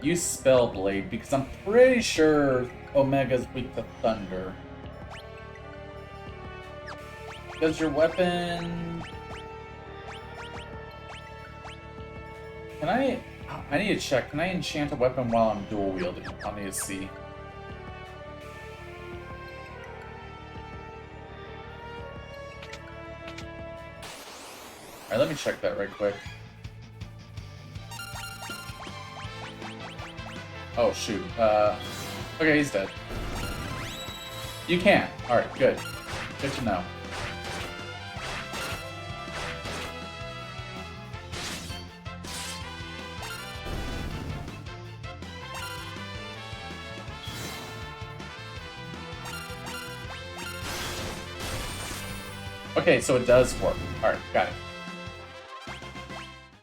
use Spell Blade because I'm pretty sure Omega's weak to Thunder. Does your weapon... Can I need to check. Can I enchant a weapon while I'm dual wielding? I'll need to see. Alright, let me check that right quick. Oh, shoot. Okay, he's dead. You can. Alright, good. Good to know. Okay, so it does work. Alright, got it.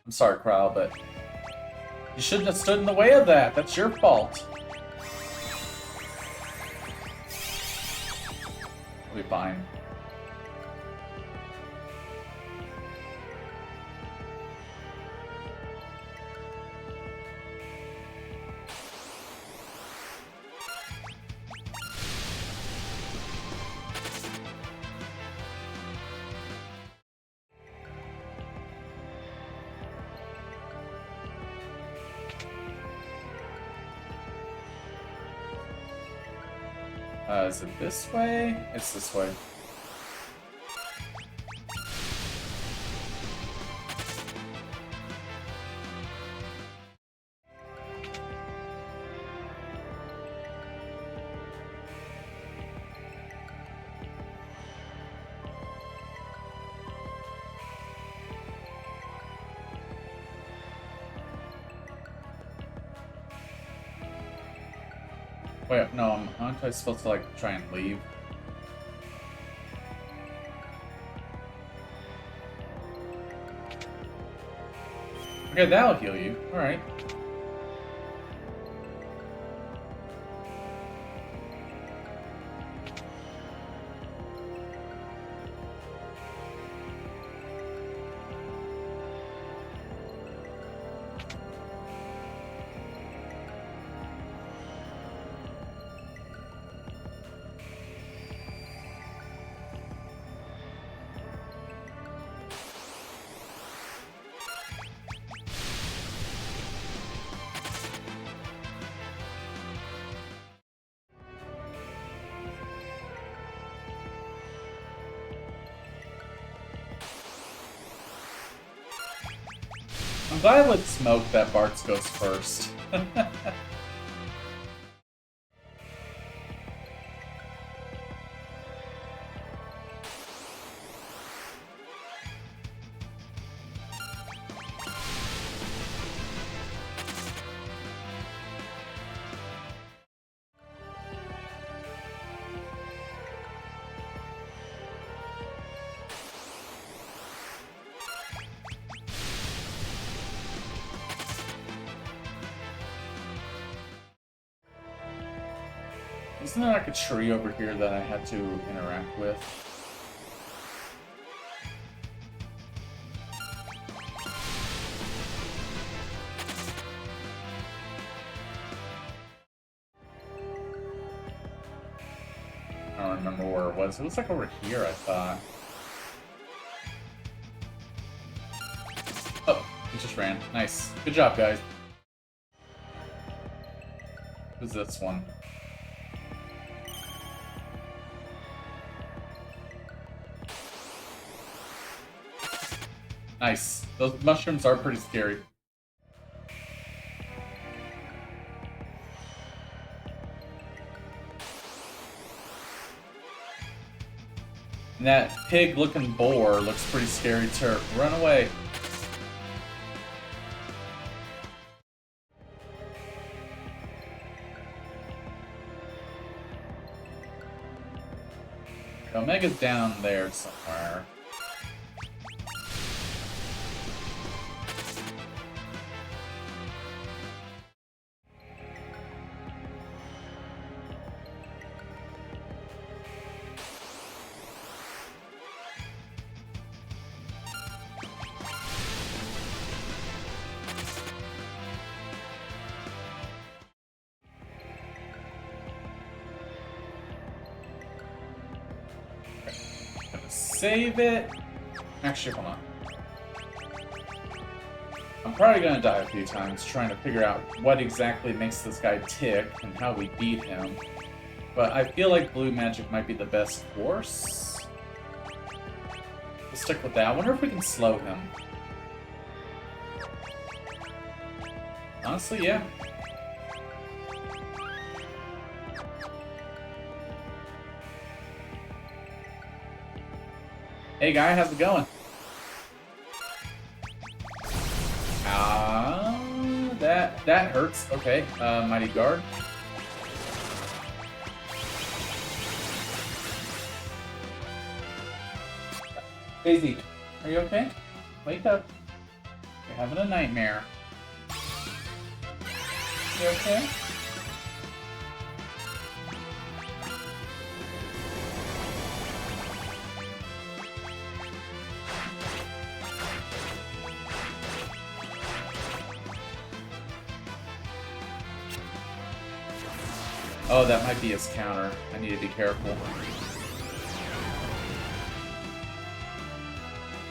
I'm sorry, Kral, but you shouldn't have stood in the way of that. That's your fault. We'll be fine. Is it this way? It's this way. Wait, no, aren't I supposed to, like, try and leave? Okay, that'll heal you. Alright. I'm glad I lit smoke that Bartz goes first. Isn't there like a tree over here that I had to interact with? I don't remember where it was. It was like over here, I thought. Oh, he just ran. Nice. Good job, guys. Who's this one? Nice. Those mushrooms are pretty scary. And that pig-looking boar looks pretty scary too. Run away. Omega's down there somewhere. save it. Actually, hold on. I'm probably gonna die a few times trying to figure out what exactly makes this guy tick and how we beat him. But I feel like blue magic might be the best course. We'll stick with that. I wonder if we can slow him. Honestly, yeah. Hey guy, how's it going? That hurts. Okay, Mighty Guard. Daisy, are you okay? Wake up. You're having a nightmare. You okay? Oh, that might be his counter. I need to be careful.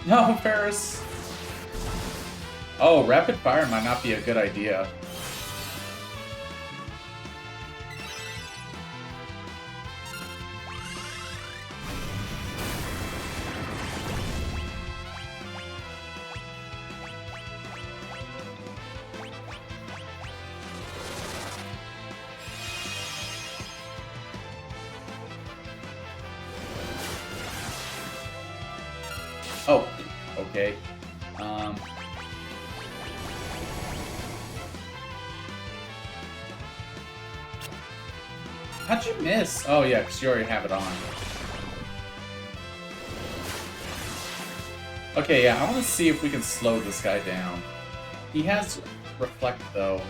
No, Ferris! Oh, rapid fire might not be a good idea. Oh, okay. How'd you miss? Oh yeah, because you already have it on. Okay, yeah, I want to see if we can slow this guy down. He has Reflect, though.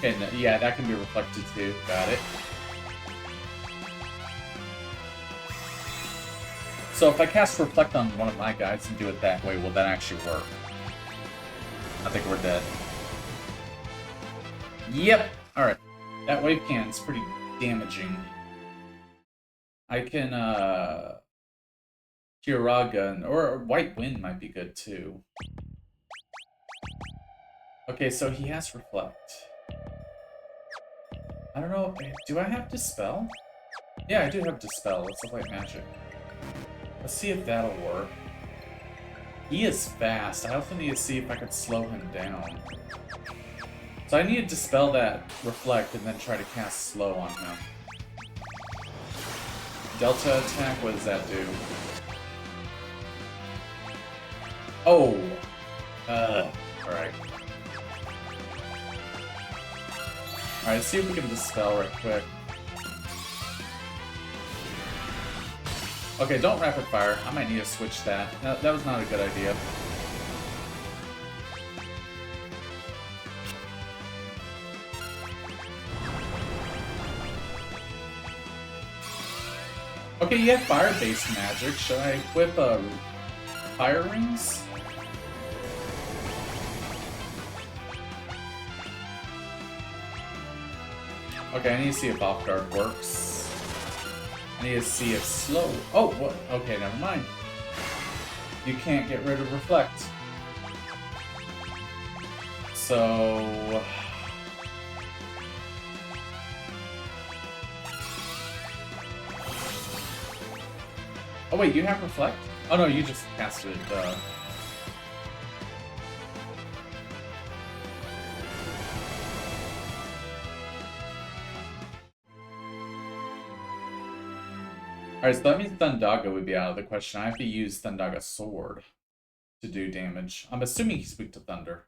Okay, no, yeah, that can be reflected too. Got it. So if I cast Reflect on one of my guys and do it that way, will that actually work? I think we're dead. Yep! Alright. That wave cannon's pretty damaging. I can, Kiraga, or White Wind might be good too. Okay, so he has Reflect. I don't know, do I have Dispel? Yeah, I do have Dispel. It's a white magic. Let's see if that'll work. He is fast. I also need to see if I can slow him down. So I need to Dispel that Reflect and then try to cast Slow on him. Delta attack, what does that do? Oh! Alright. Alright, let's see if we can Dispel right quick. Okay, don't rapid fire. I might need to switch that. That was not a good idea. Okay, you have fire-based magic. Should I equip fire rings? Okay, I need to see if off guard works. I need to see if slow. Oh, what? Okay, never mind. You can't get rid of Reflect. So. Oh, wait, you have Reflect? Oh, no, you just casted it. Alright, so that means Thundaga would be out of the question. I have to use Thundaga's sword to do damage. I'm assuming he's weak to Thunder.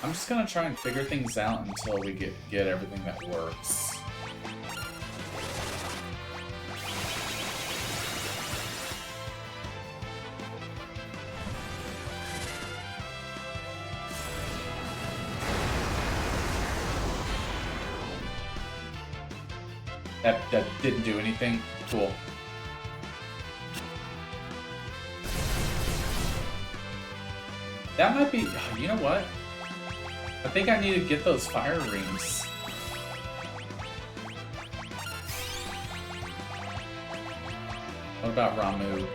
I'm just gonna try and figure things out until we get everything that works. That didn't do anything. Cool. That might be... You know what? I think I need to get those fire rings. What about Ramu?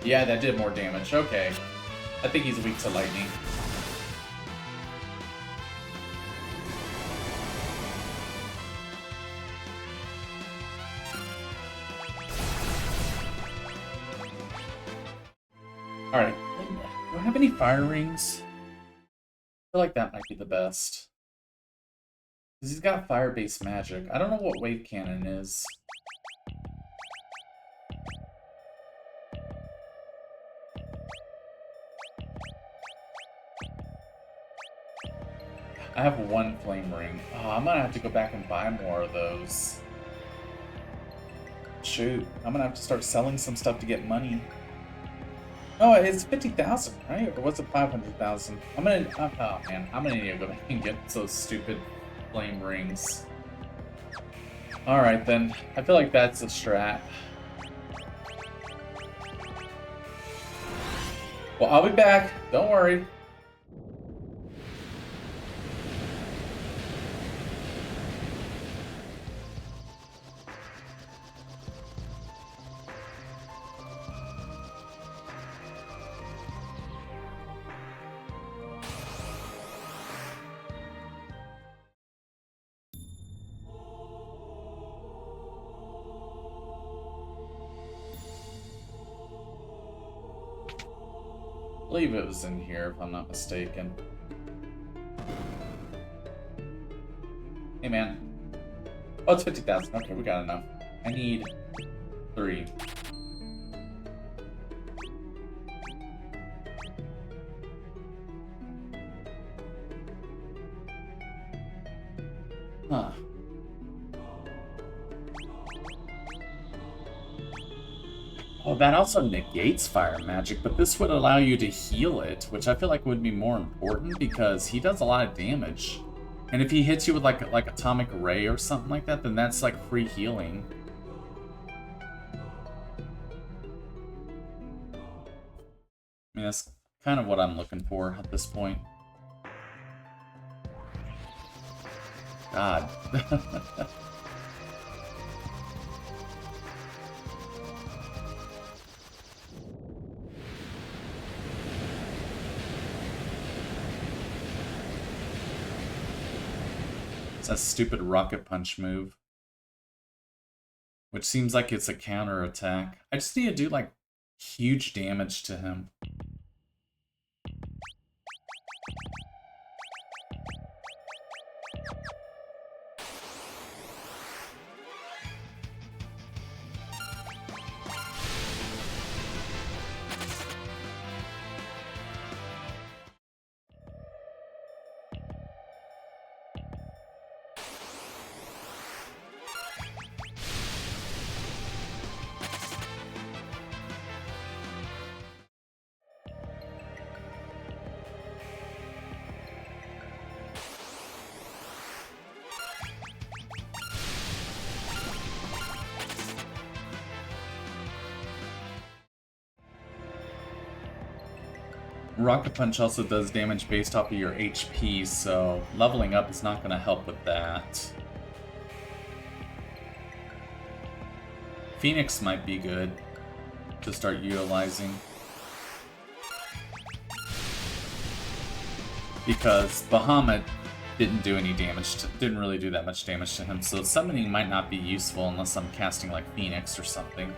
Yeah, that did more damage. Okay. I think he's weak to lightning. Alright. Do I have any fire rings? I feel like that might be the best. Because he's got fire-based magic. I don't know what wave cannon is. I have one flame ring. Oh, I'm gonna have to go back and buy more of those. Shoot, I'm gonna have to start selling some stuff to get money. Oh, it's 50,000, right? Or was it 500,000? I'm gonna, oh man, I'm gonna need to go back and get those stupid flame rings. Alright then, I feel like that's a strat. Well, I'll be back, don't worry. I believe it was in here, if I'm not mistaken. Hey, man. Oh, it's 50,000. Okay, we got enough. I need 3. Huh. Oh, that also negates fire magic, but this would allow you to heal it, which I feel like would be more important because he does a lot of damage. And if he hits you with like atomic ray or something like that, then that's like free healing. I mean, that's kind of what I'm looking for at this point. God. It's that stupid rocket punch move. Which seems like it's a counter attack. I just need to do like huge damage to him. Rocket Punch also does damage based off of your HP, so leveling up is not going to help with that. Phoenix might be good to start utilizing. Because Bahamut didn't do any damage, didn't really do that much damage to him, so summoning might not be useful unless I'm casting like Phoenix or something.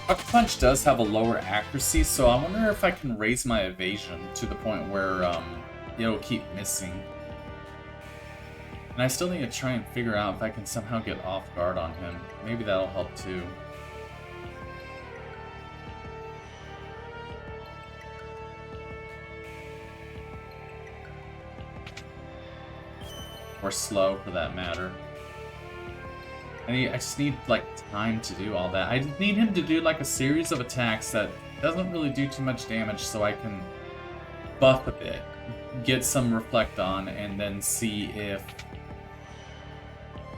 Puck Punch does have a lower accuracy, so I wonder if I can raise my evasion to the point where it'll keep missing. And I still need to try and figure out if I can somehow get off guard on him. Maybe that'll help too. Or slow, for that matter. I just need, like, time to do all that. I need him to do, like, a series of attacks that doesn't really do too much damage so I can buff a bit, get some Reflect on, and then see if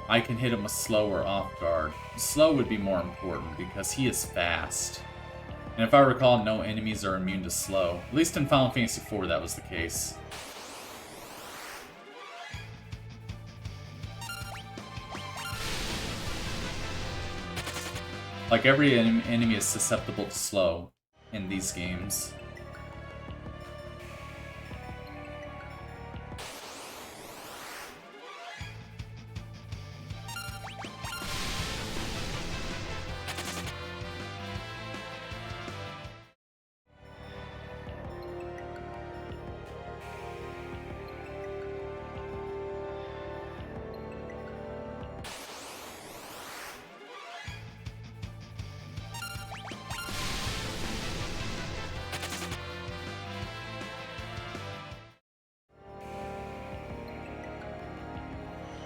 I can hit him with slow or off guard. Slow would be more important because he is fast. And if I recall, no enemies are immune to slow. At least in Final Fantasy IV that was the case. Like, every enemy is susceptible to slow in these games.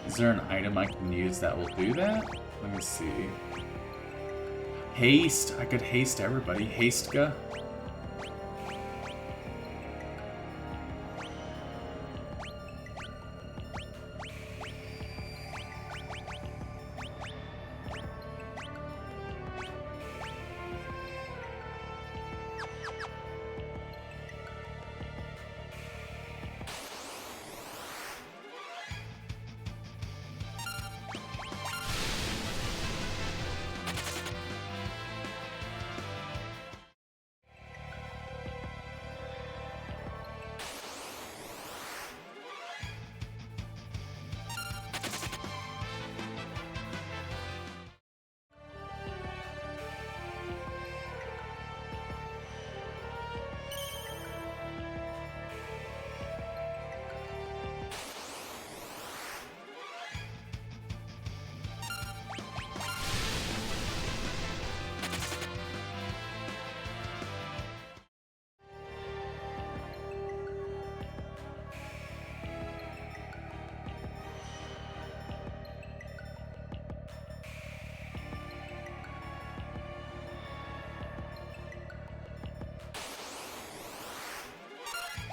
Is there an item I can use that will do that? Let me see. Haste. I could haste everybody. Hastka.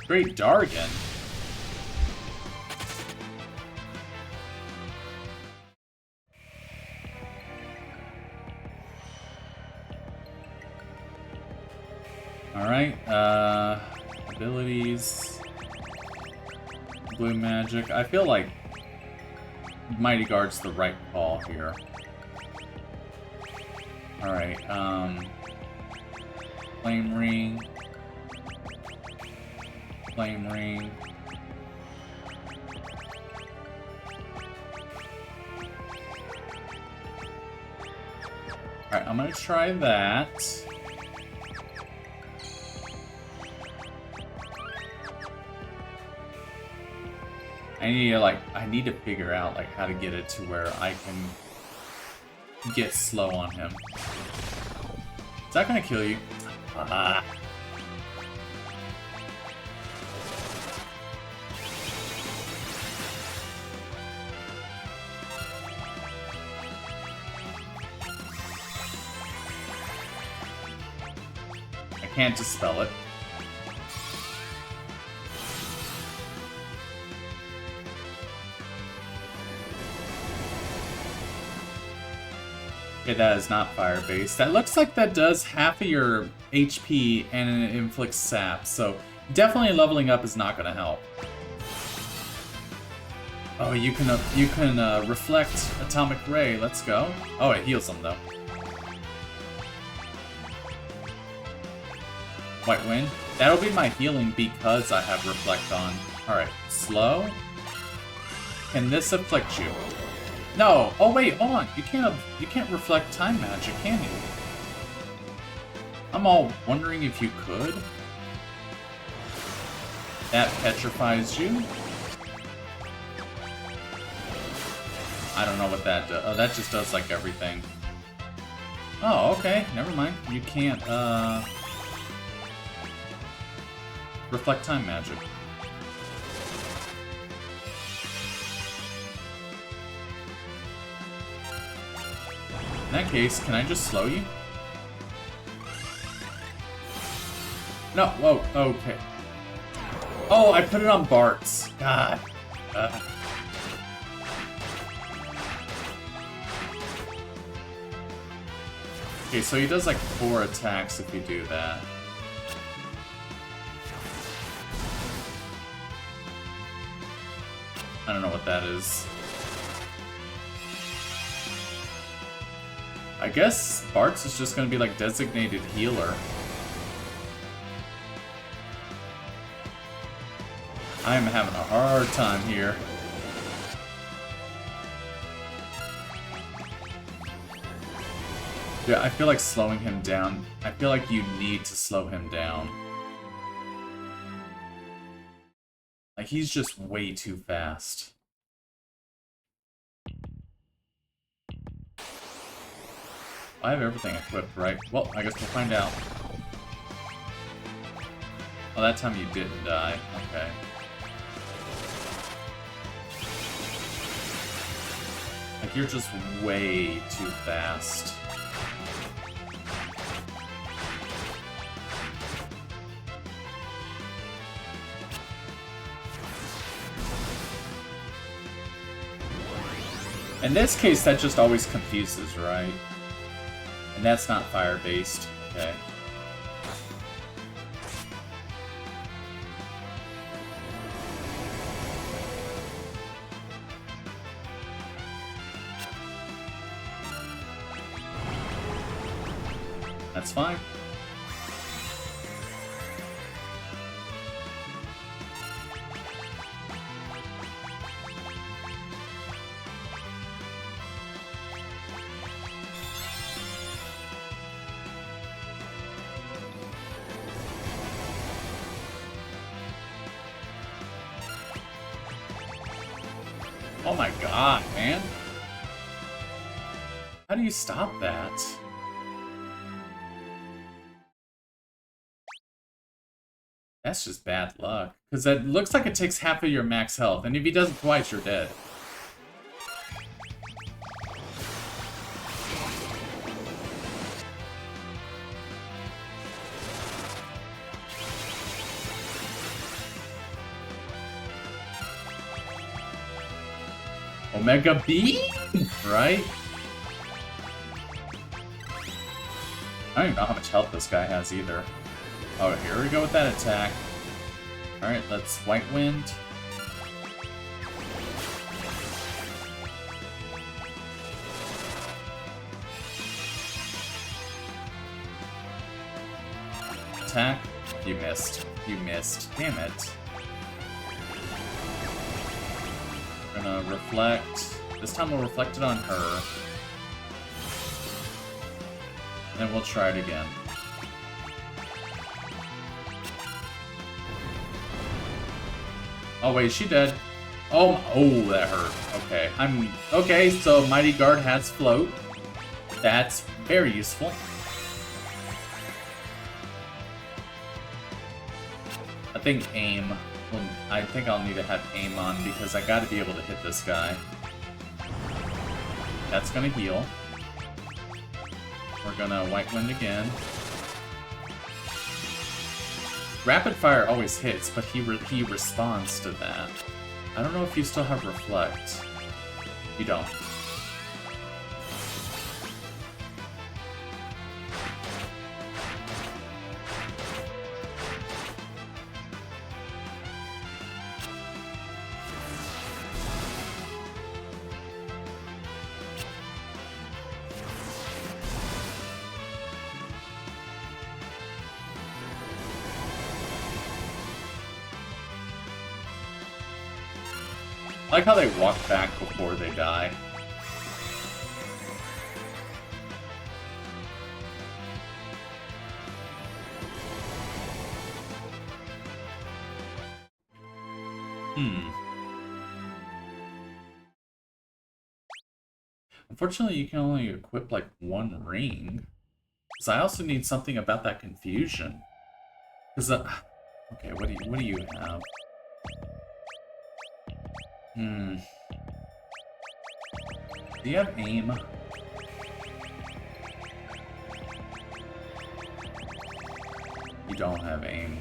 Great Dargan. Alright, abilities. Blue magic. I feel like Mighty Guard's the right call here. Alright, Flame Ring. Flame Ring. Alright, I'm gonna try that. I need to figure out, like, how to get it to where I can get slow on him. Is that gonna kill you? Ah. I can't dispel it. Okay, that is not fire-based. That looks like that does half of your HP and it inflicts sap, so definitely leveling up is not going to help. Oh, you can reflect Atomic Ray. Let's go. Oh, it heals them though. White Wind. That'll be my healing because I have Reflect on. Alright, slow. Can this afflict you? No! Oh wait, hold on. You can't reflect time magic, can you? I'm all wondering if you could. That petrifies you. I don't know what that does. Oh, that just does like everything. Oh, okay. Never mind. You can't, reflect time magic. In that case, can I just slow you? No, whoa, okay. Oh, I put it on Bart's. God. Okay, so he does like 4 attacks if you do that. I don't know what that is. I guess Bart's is just gonna be like designated healer. I am having a hard time here. Yeah, I feel like slowing him down. I feel like you need to slow him down. Like, he's just way too fast. I have everything equipped, right? Well, I guess we'll find out. Oh, that time you didn't die. Okay. Like, you're just way too fast. In this case, that just always confuses, right? And that's not fire-based. Okay. That's fine. Oh my god, man. How do you stop that? That's just bad luck. Because it looks like it takes half of your max health, and if he does it twice, you're dead. Omega Beam? Right? I don't even know how much health this guy has either. Oh, here we go with that attack. Alright, let's White Wind. Attack. You missed. You missed. Damn it. We're gonna reflect. This time we'll reflect it on her. And then we'll try it again. Oh wait, is she dead? Oh, that hurt. Okay, okay, so Mighty Guard has float. That's very useful. I think aim. Well, I think I'll need to have aim on because I gotta be able to hit this guy. That's gonna heal. We're gonna White Wind again. Rapid Fire always hits, but he responds to that. I don't know if you still have Reflect. You don't. I like how they walk back before they die. Hmm. Unfortunately, you can only equip like one ring. Because I also need something about that confusion. Because okay, what do you have? Hmm. Do you have aim? You don't have aim.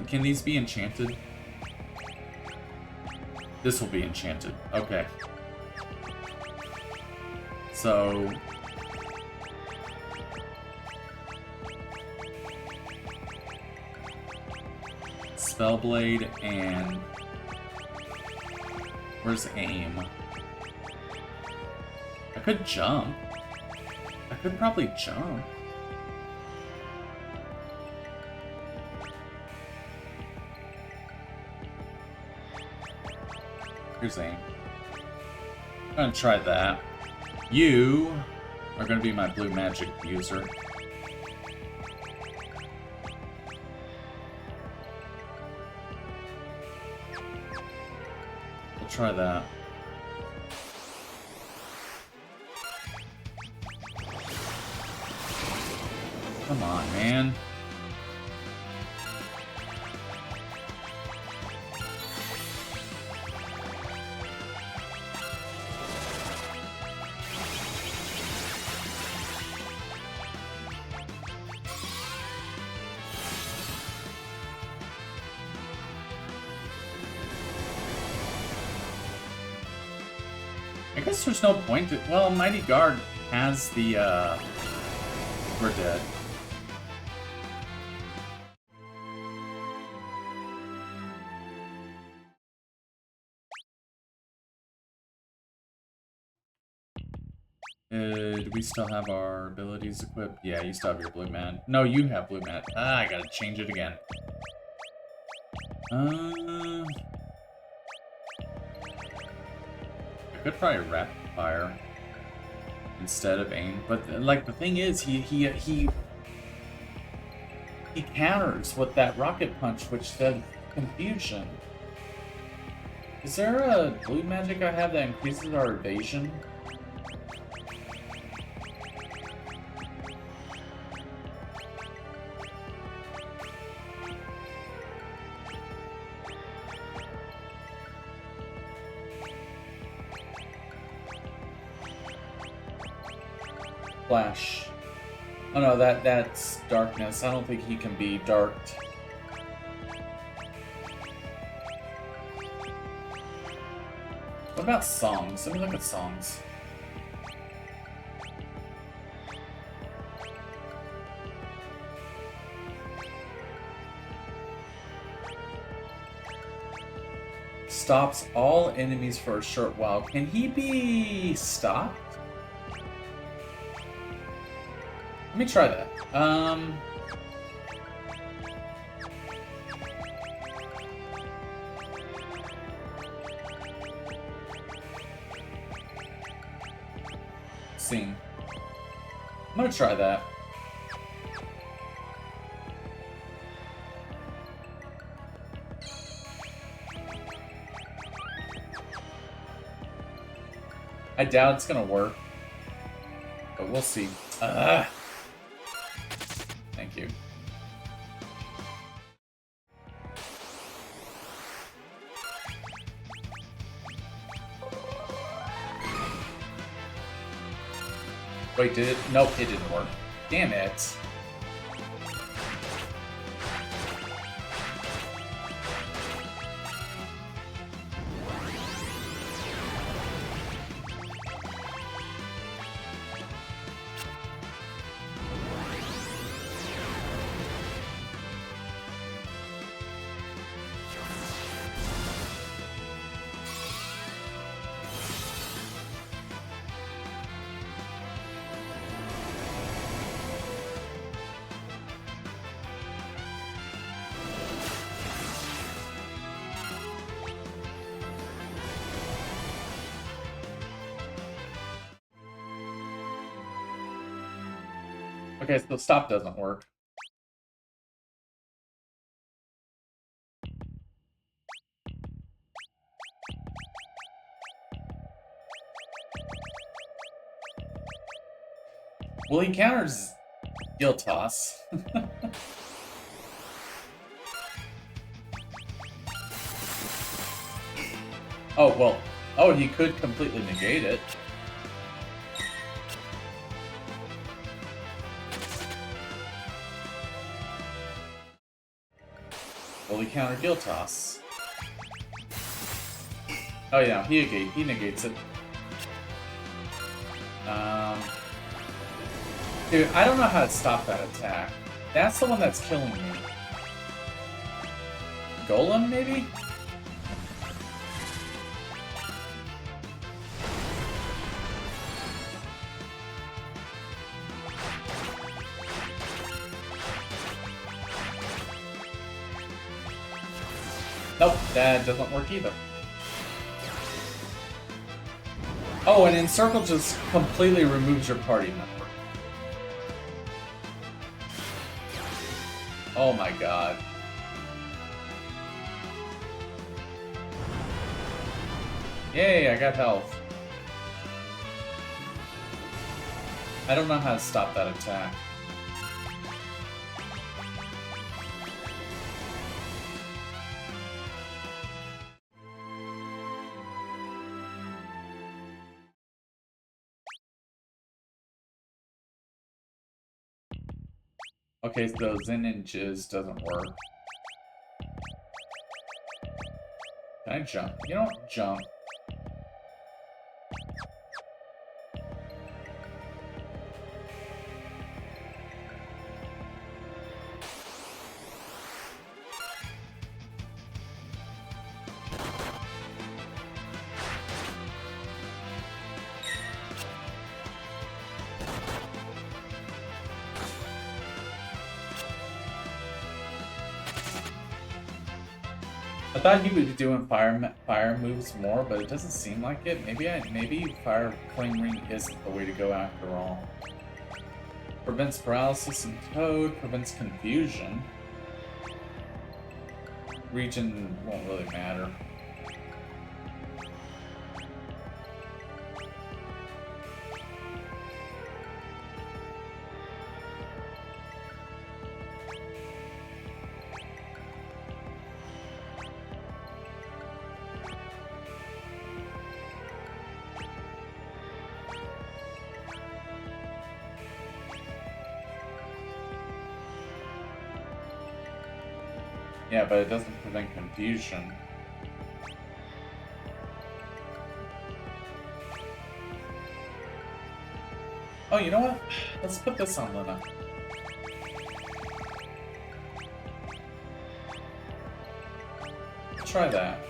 Can these be enchanted? This will be enchanted. Okay. So... Spellblade and... Where's aim? I could jump. I could probably jump. Here's aim. I'm gonna try that. You are gonna be my blue magic user. We'll try that. Come on, man. I guess there's no point to... Well, Mighty Guard has the, We're dead. Do we still have our abilities equipped? Yeah, you still have your blue man. No, you have blue man. Ah, I gotta change it again. I could probably rapid fire instead of aim, but like the thing is, he counters with that rocket punch, which said confusion. Is there a blue magic I have that increases our evasion? Flash. Oh no, that's darkness. I don't think he can be darked. What about songs? Let me look at songs. Stops all enemies for a short while. Can he be stopped? Let me try that. Sing. I'm gonna try that. I doubt it's gonna work, but we'll see. Thank you. Wait, did it? Nope, it didn't work. Damn it. Okay, so stop doesn't work. Well, he counters Gil Toss. Oh, well. Oh, he could completely negate it. Well, he countered Gil Toss. Oh, yeah, he negates it. Dude, I don't know how to stop that attack. That's the one that's killing me. Golem, maybe? Nope, that doesn't work either. Oh, and Encircle just completely removes your party member. Oh my god. Yay, I got health. I don't know how to stop that attack. Okay, so Zen Inches doesn't work. Can I jump? You don't jump. I thought he would be doing fire moves more, but it doesn't seem like it. Maybe Fire Flame Ring isn't the way to go after all. Prevents paralysis and Toad, prevents confusion. Region won't really matter. Yeah, but it doesn't prevent confusion. Oh, you know what? Let's put this on Luna. Try that.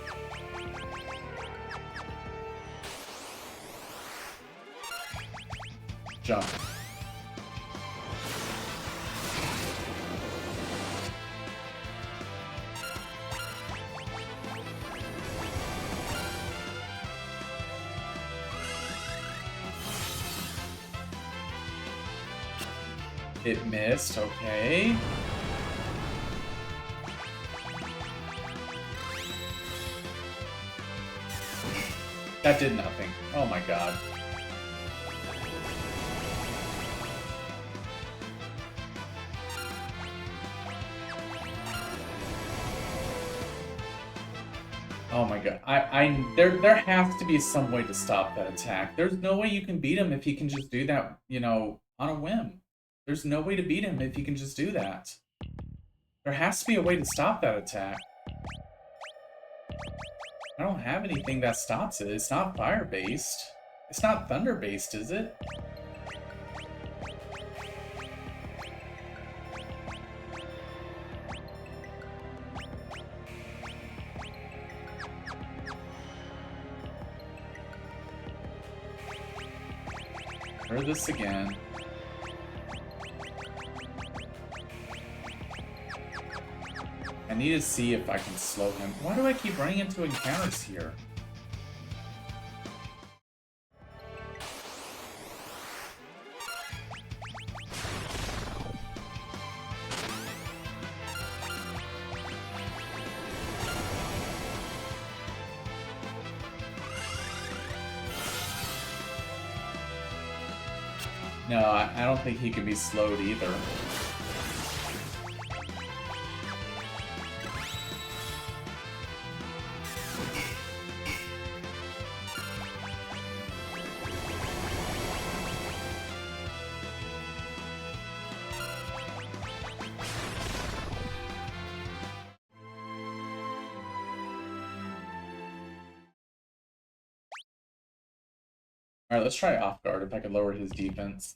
Jump. It missed, okay. That did nothing. Oh my god. Oh my god. There has to be some way to stop that attack. There's no way you can beat him if he can just do that, you know, on a whim. There's no way to beat him if he can just do that. There has to be a way to stop that attack. I don't have anything that stops it. It's not fire-based. It's not thunder-based, is it? Heard this again. I need to see if I can slow him. Why do I keep running into encounters here? No, I don't think he can be slowed either. Alright, let's try off guard if I can lower his defense.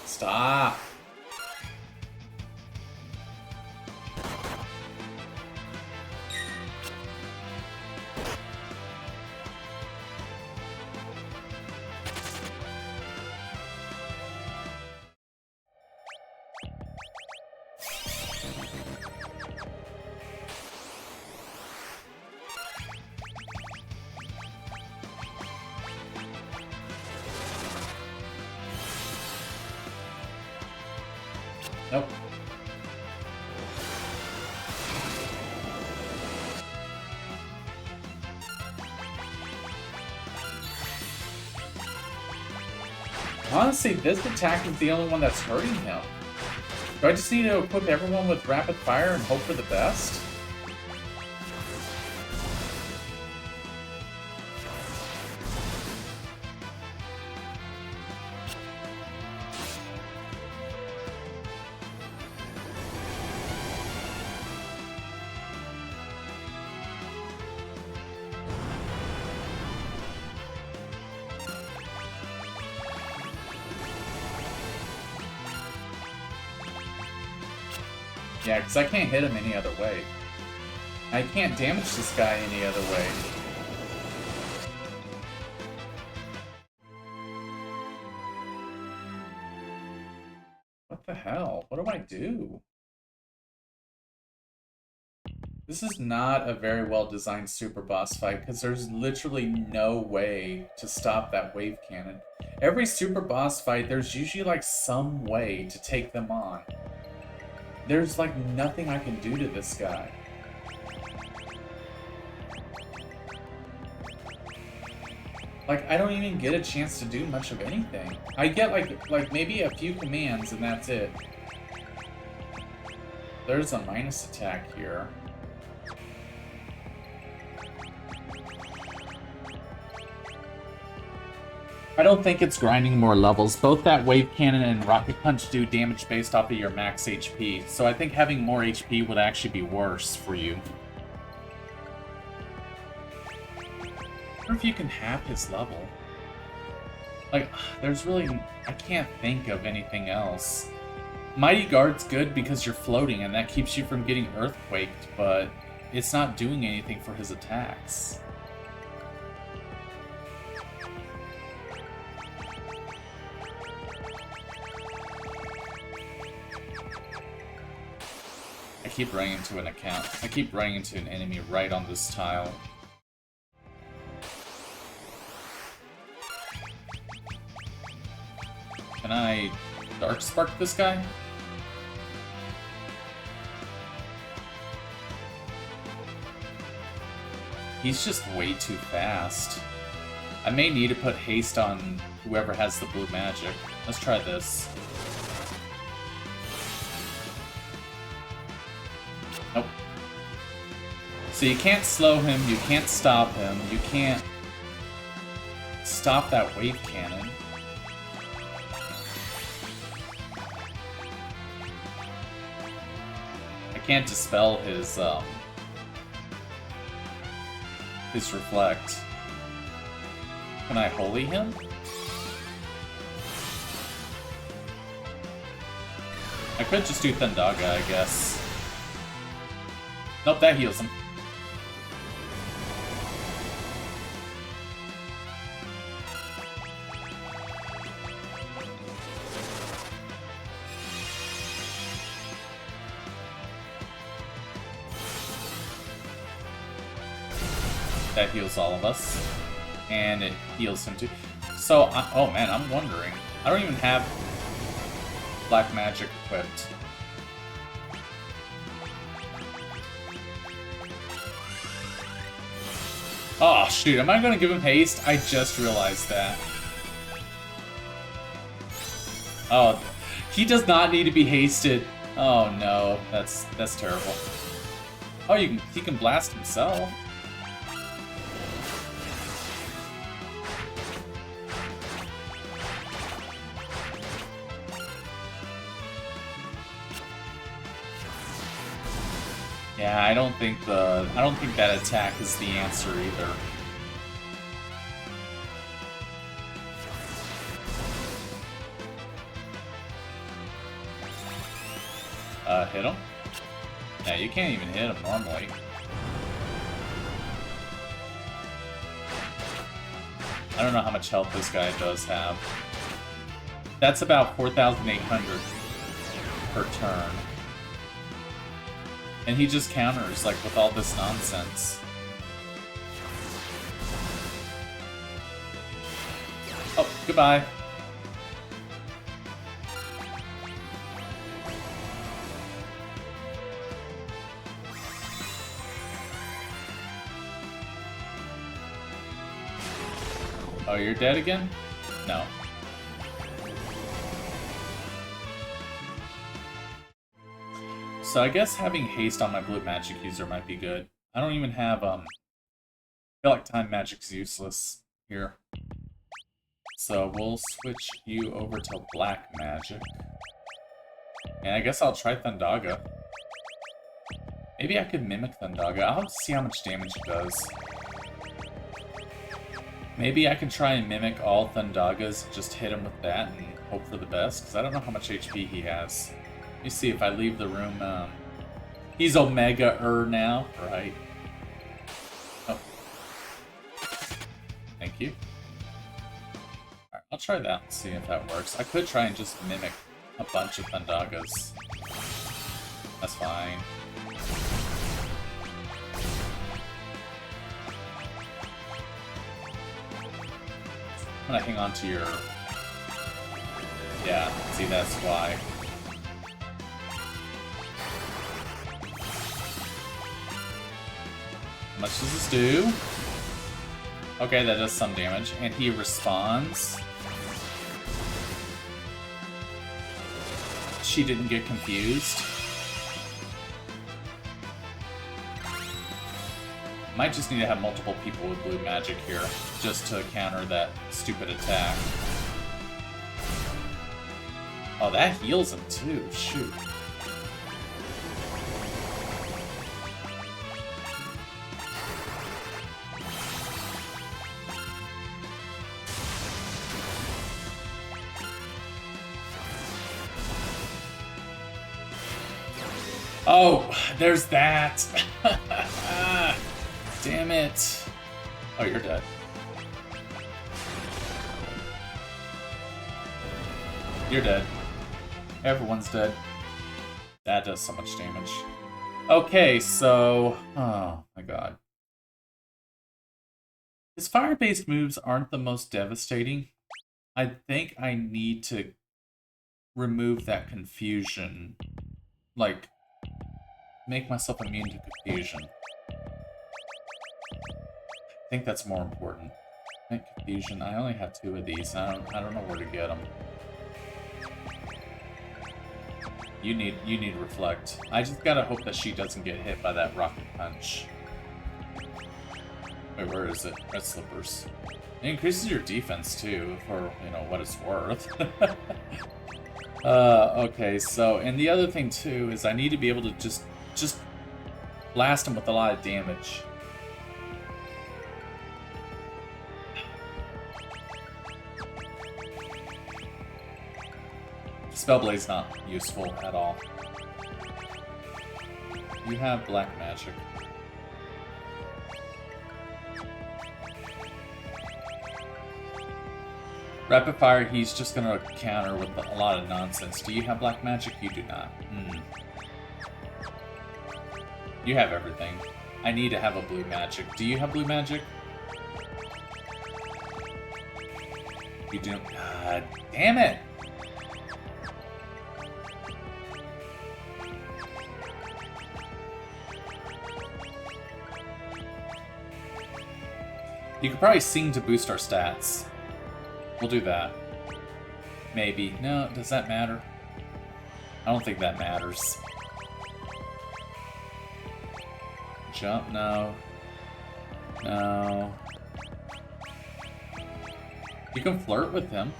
Stop! Nope. Honestly, this attack is the only one that's hurting him. Do I just need to equip everyone with rapid fire and hope for the best? Yeah, because I can't hit him any other way. I can't damage this guy any other way. What the hell? What do I do? This is not a very well-designed super boss fight, because there's literally no way to stop that wave cannon. Every super boss fight, there's usually like some way to take them on. There's like nothing I can do to this guy. Like, I don't even get a chance to do much of anything. I get like maybe a few commands and that's it. There's a minus attack here. I don't think it's grinding more levels. Both that Wave Cannon and Rocket Punch do damage based off of your max HP, so I think having more HP would actually be worse for you. I wonder if you can half his level. Like, there's really... I can't think of anything else. Mighty Guard's good because you're floating and that keeps you from getting earthquaked, but it's not doing anything for his attacks. I keep running into an account. I keep running into an enemy right on this tile. Can I Dark Spark this guy? He's just way too fast. I may need to put haste on whoever has the blue magic. Let's try this. Nope. So you can't slow him, you can't stop him, you can't stop that wave cannon. I can't dispel his reflect. Can I holy him? I could just do Thundaga, I guess. Nope, that heals him. That heals all of us. And it heals him too. So, oh man, I'm wondering. I don't even have black magic equipped. Oh, shoot. Am I going to give him haste? I just realized that. Oh, he does not need to be hasted. Oh, no. That's terrible. Oh, he can blast himself. Yeah, I don't think that attack is the answer either. Hit him? Yeah, you can't even hit him normally. I don't know how much health this guy does have. That's about 4,800 per turn. And he just counters, like, with all this nonsense. Oh, goodbye. Oh, you're dead again? No. So I guess having haste on my blue magic user might be good. I don't even have, I feel like time magic's useless here. So we'll switch you over to black magic. And I guess I'll try Thundaga. Maybe I could mimic Thundaga. I'll have to see how much damage it does. Maybe I can try and mimic all Thundagas, just hit him with that and hope for the best, because I don't know how much HP he has. Let me see if I leave the room. He's Omega-er now, right? Oh. Thank you. Alright, I'll try that and see if that works. I could try and just mimic a bunch of Thundagas. That's fine. I'm gonna hang on to your... Yeah, see, that's why. How much does this do? Okay, that does some damage. And he responds. She didn't get confused. Might just need to have multiple people with blue magic here, just to counter that stupid attack. Oh, that heals him too, shoot. Oh, there's that! Damn it. Oh, you're dead. You're dead. Everyone's dead. That does so much damage. Okay, so... Oh, my god. His fire-based moves aren't the most devastating. I think I need to remove that confusion. Like, make myself immune to confusion. I think that's more important. Make confusion. I only have 2 of these. I don't know where to get them. You need reflect. I just gotta hope that she doesn't get hit by that rocket punch. Wait, where is it? Red slippers. It increases your defense too, for what it's worth. Okay. So, and the other thing too is I need to be able to just blast him with a lot of damage. Spellblade's not useful at all. You have black magic. Rapid fire, he's just gonna counter with a lot of nonsense. Do you have black magic? You do not. You have everything. I need to have a blue magic. Do you have blue magic? You do. God damn it! You could probably sing to boost our stats. We'll do that. Maybe. No, does that matter? I don't think that matters. Jump? No. No. You can flirt with him.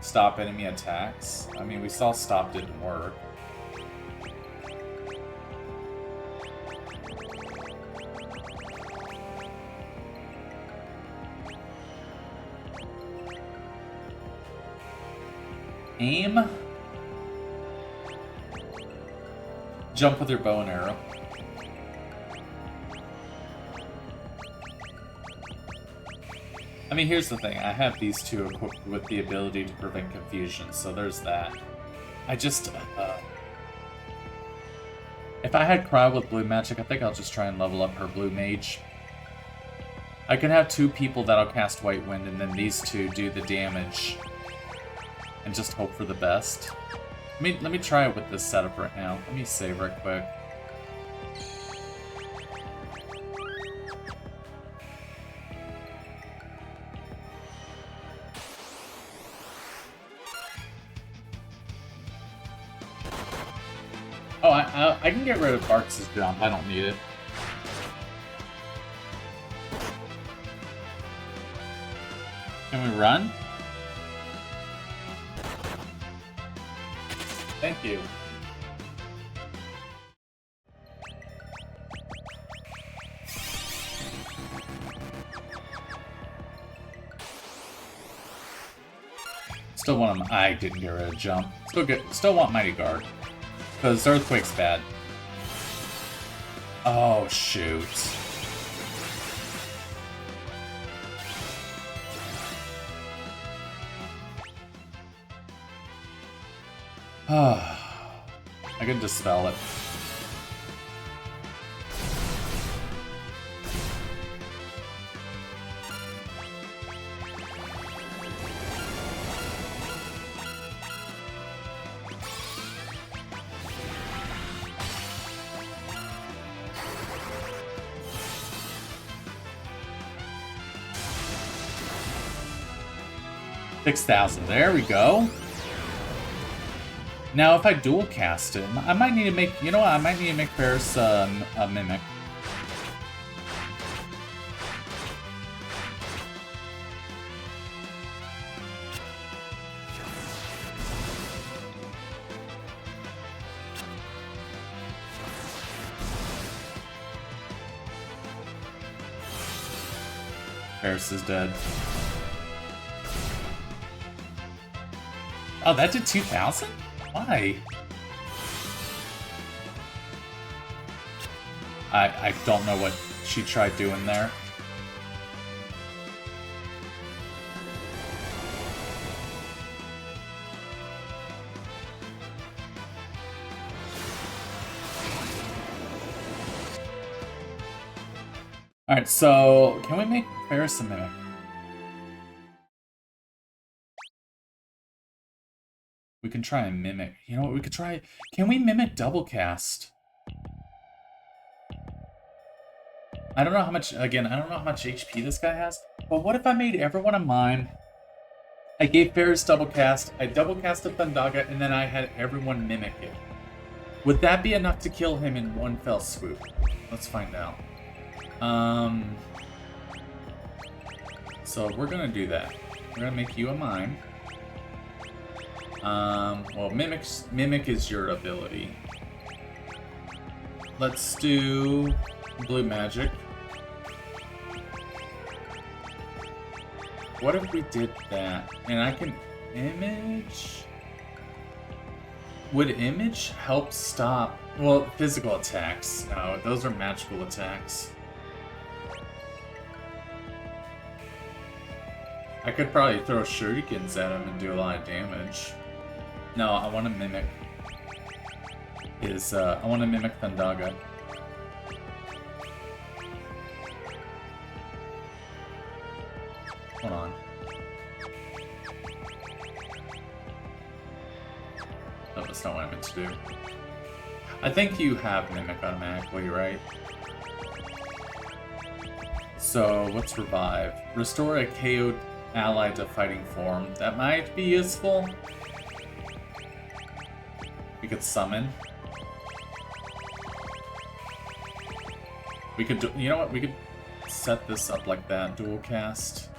Stop enemy attacks. I mean, we saw stop didn't work. Aim. Jump with your bow and arrow. I mean, here's the thing. I have these two equipped with the ability to prevent confusion, so there's that. I just... if I had Cry with blue magic, I think I'll just try and level up her blue mage. I can have two people that'll cast White Wind, and then these two do the damage. And just hope for the best. Let me try it with this setup right now. Let me save right quick. Oh, I can get rid of Barks' jump. I don't need it. Can we run? Thank you. Still want him. I didn't get rid of jump. Still want Mighty Guard. Because Earthquake's bad. Oh, shoot. I can dispel it. $6,000. There we go. Now, if I dual cast him, I might need to make... You know what? I might need to make Ferris a Mimic. Ferris is dead. Oh, that did 2,000? Why? I don't know what she tried doing there. Alright, so can we make Ferris a Mimic? We can try and mimic. You know what we could try? Can we mimic double cast? I don't know how much, again, I don't know how much HP this guy has, but what if I made everyone of mine? I gave Ferris double cast, I double casted Thundaga, and then I had everyone mimic it. Would that be enough to kill him in one fell swoop? Let's find out. So we're gonna do that. We're gonna make you a mine. Well, Mimic is your ability. Let's do blue magic. What if we did that? And I can image... Would image help stop... Well, physical attacks. No, those are magical attacks. I could probably throw shurikens at him and do a lot of damage. No, I want to mimic his, I want to mimic Thundaga. Hold on. Oh, that's not what I meant to do. I think you have Mimic automatically, right? So, what's Revive? Restore a KO ally to fighting form. That might be useful. We could summon. We could do, you know what? We could set this up like that, dual cast.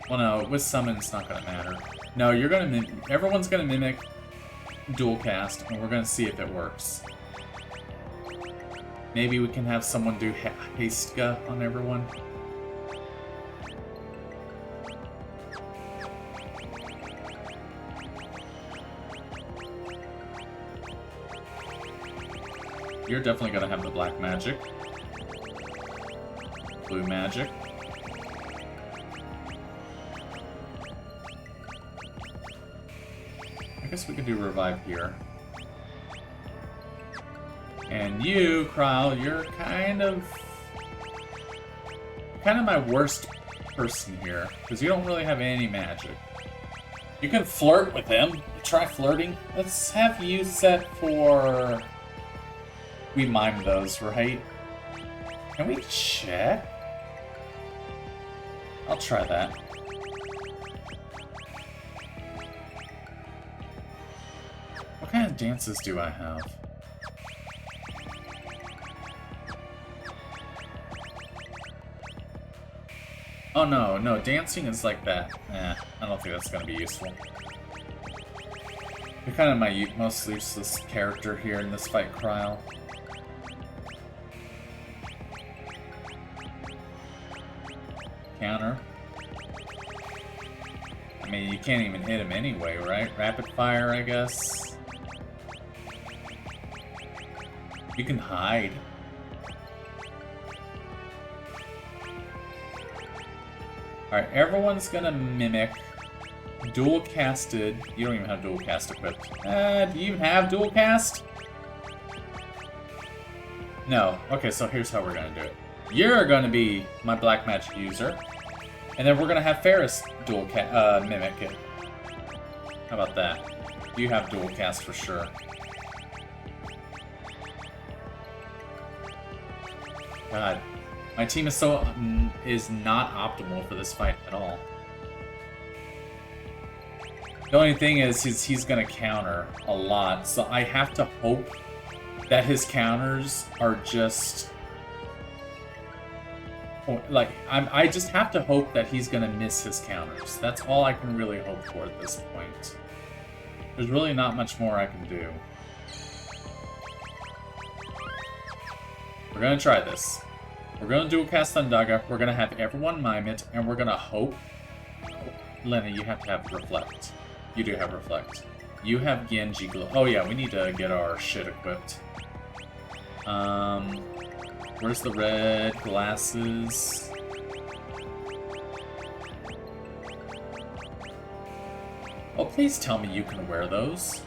Well, no, with summon it's not gonna matter. No, you're gonna everyone's gonna mimic dual cast, and we're gonna see if it works. Maybe we can have someone do Hastka on everyone. You're definitely gonna have the black magic. Blue magic. I guess we could do revive here. And you, Kryle, you're kind of my worst person here, because you don't really have any magic. You can flirt with him. Try flirting. Let's have you set for... We mime those, right? Can we check? I'll try that. What kind of dances do I have? Oh no, dancing is like that. I don't think that's gonna be useful. You're kind of my most useless character here in this fight, Kryle. Counter. I mean, you can't even hit him anyway, right? Rapid fire, I guess. You can hide. Alright, everyone's gonna mimic dual casted. You don't even have dual cast equipped. Do you even have dual cast? No. Okay, so here's how we're gonna do it. You're gonna be my black magic user, and then we're gonna have Ferris dual mimic it. How about that? You have dual cast for sure. God, my team is not optimal for this fight at all. The only thing is he's gonna counter a lot, so I have to hope that his counters are just like I just have to hope that he's gonna miss his counters. That's all I can really hope for at this point. There's really not much more I can do. We're gonna try this. We're gonna dual cast Thundaga, we're gonna have everyone mime it, and we're gonna hope... Lena, you have to have Reflect. You do have Reflect. You have Genji Glow. Oh yeah, we need to get our shit equipped. Where's the red glasses? Oh, please tell me you can wear those.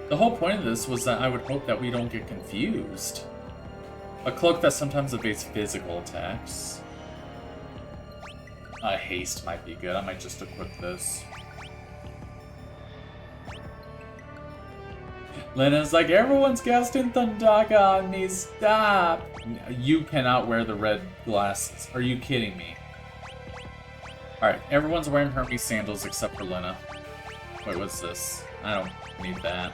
The whole point of this was that I would hope that we don't get confused. A cloak that sometimes evades physical attacks. Haste might be good. I might just equip this. Lena's like, everyone's casting Thundaga on me, stop! You cannot wear the red glasses. Are you kidding me? Alright, everyone's wearing Hermes sandals except for Lena. Wait, what's this? I don't need that.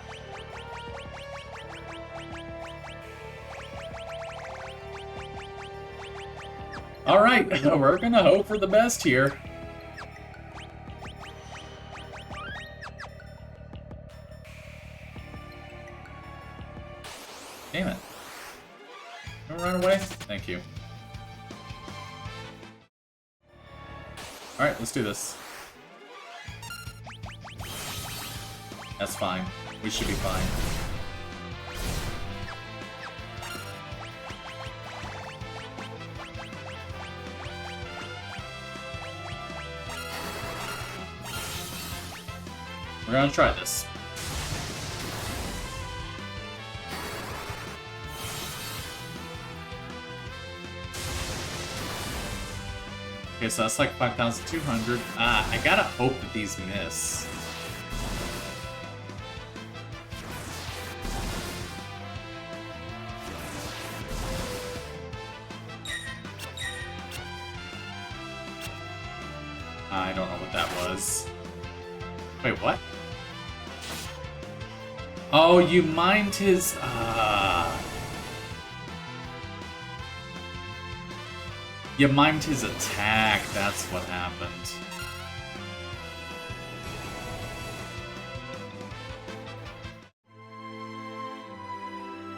Alright, we're gonna hope for the best here. Damn it. Don't run away? Thank you. Alright, let's do this. That's fine. We should be fine. We're gonna try this. Okay, so that's like 5,200. I gotta hope that these miss. I don't know what that was. Wait, what? Oh, you mined his... You mimed his attack, that's what happened.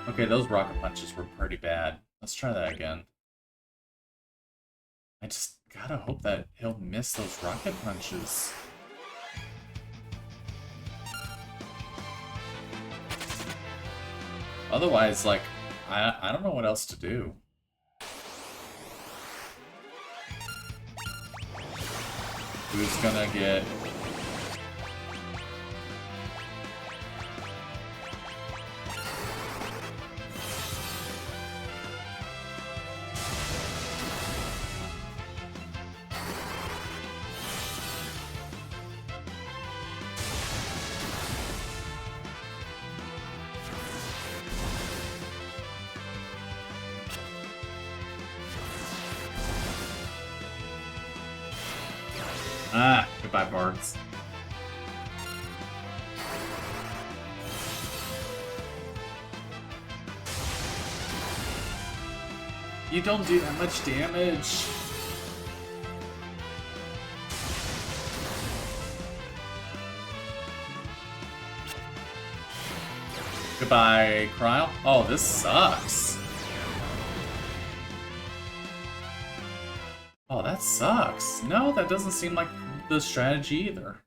Okay, those rocket punches were pretty bad. Let's try that again. I just gotta hope that he'll miss those rocket punches. Otherwise, like, I don't know what else to do. Who's gonna get... Ah, goodbye, Bards. You don't do that much damage. Goodbye, Cryle. Oh, this sucks. Oh, that sucks. No, that doesn't seem like the strategy either.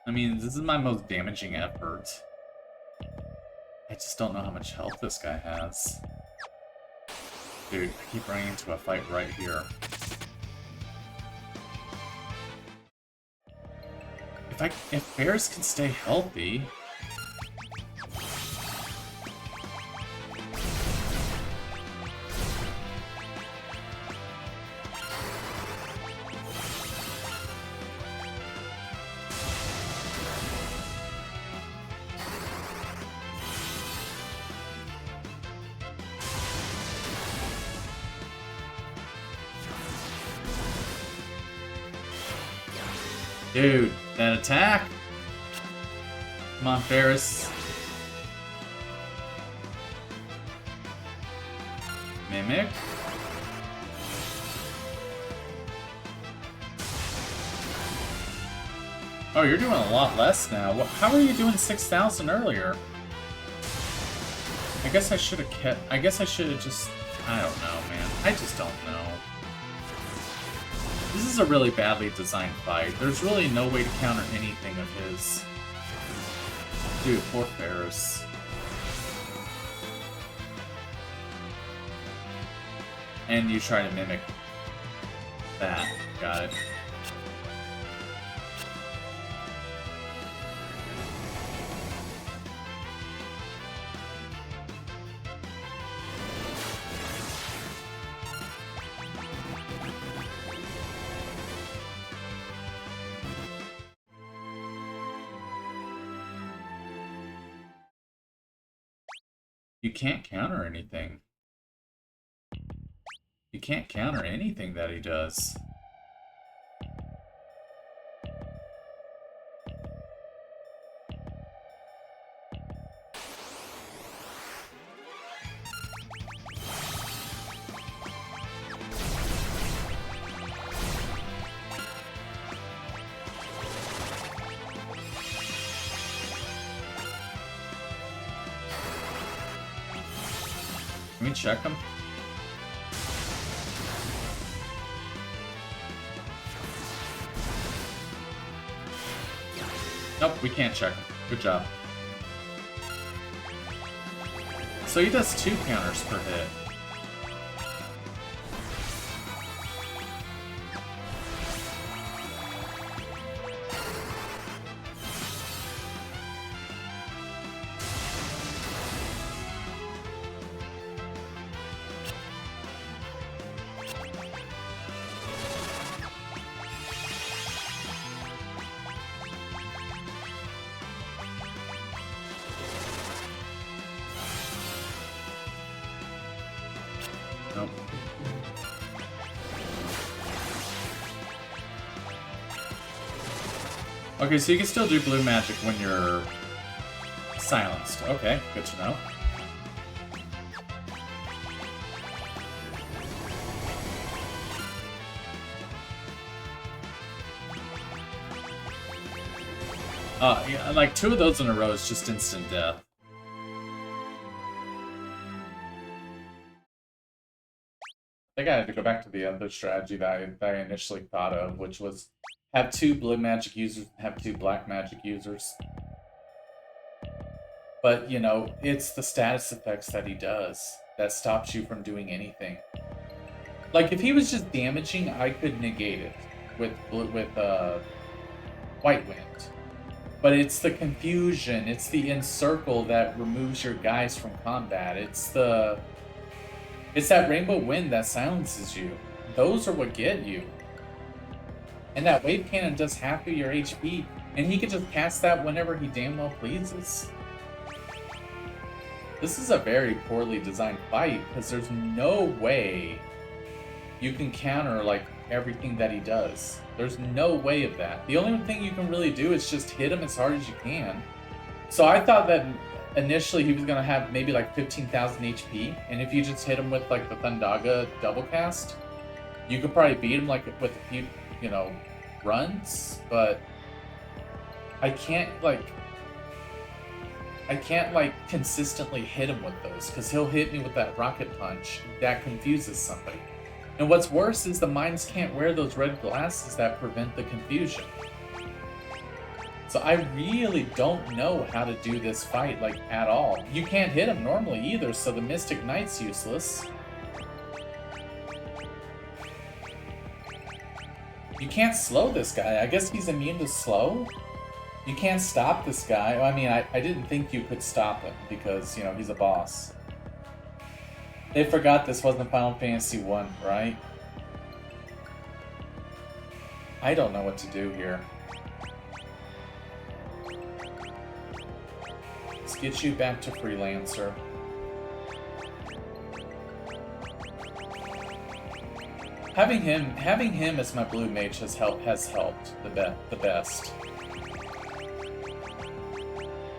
I mean, this is my most damaging effort. I just don't know how much health this guy has. Dude, I keep running into a fight right here. If bears can stay healthy... Dude, that attack! Come on, Ferris. Mimic. Oh, you're doing a lot less now. How are you doing 6,000 earlier? I guess I should have kept... I guess I should have just... I don't know, man. I just don't know. This is a really badly designed fight. There's really no way to counter anything of his. Dude, poor Ferris. And you try to mimic that. Got it. You can't counter anything. You can't counter anything that he does. Can we check him? Nope, we can't check him. Good job. So he does 2 counters per hit. Okay, so you can still do blue magic when you're silenced. Okay, good to know. Yeah, like 2 of those in a row is just instant death. I think I had to go back to the other strategy that I initially thought of, which was have 2 blue magic users and have 2 black magic users. But, you know, it's the status effects that he does that stops you from doing anything. Like, if he was just damaging, I could negate it with White Wind. But it's the confusion, it's the encircle that removes your guys from combat. It's that Rainbow Wind that silences you. Those are what get you. And that Wave Cannon does half of your HP, and he can just cast that whenever he damn well pleases. This is a very poorly designed fight, because there's no way you can counter, like, everything that he does. There's no way of that. The only thing you can really do is just hit him as hard as you can. So I thought that initially he was going to have maybe like 15,000 HP, and if you just hit him with like the Thundaga double cast, you could probably beat him like with a few, you know, runs, but I can't consistently hit him with those, because he'll hit me with that rocket punch that confuses somebody. And what's worse is the mines can't wear those red glasses that prevent the confusion. So I really don't know how to do this fight, like, at all. You can't hit him normally either, so the Mystic Knight's useless. You can't slow this guy. I guess he's immune to slow? You can't stop this guy. I mean, I didn't think you could stop him because, you know, he's a boss. They forgot this wasn't Final Fantasy 1, right? I don't know what to do here. Let's get you back to Freelancer. Having him as my blue mage has helped the best.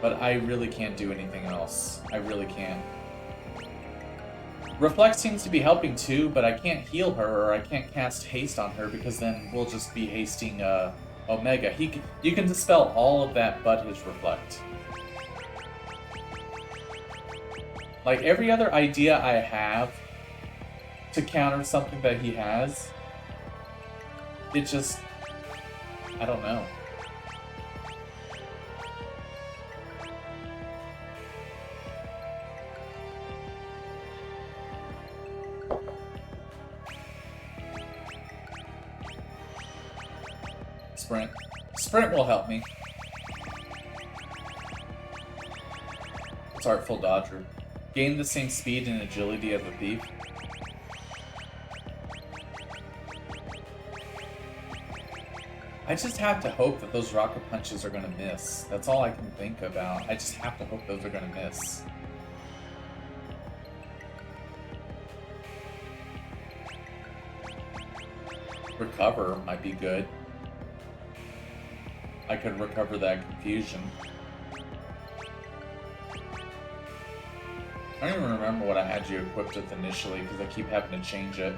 But I really can't do anything else. I really can't. Reflect seems to be helping too, but I can't heal her or I can't cast haste on her because then we'll just be hasting Omega. You can dispel all of that but his Reflect. Like every other idea I have to counter something that he has, it just, I don't know. Sprint. Sprint will help me. It's Artful Dodger. Gain the same speed and agility of a thief. I just have to hope that those rocket punches are gonna miss. That's all I can think about. I just have to hope those are gonna miss. Recover might be good. I could recover that confusion. I don't even remember what I had you equipped with initially because I keep having to change it.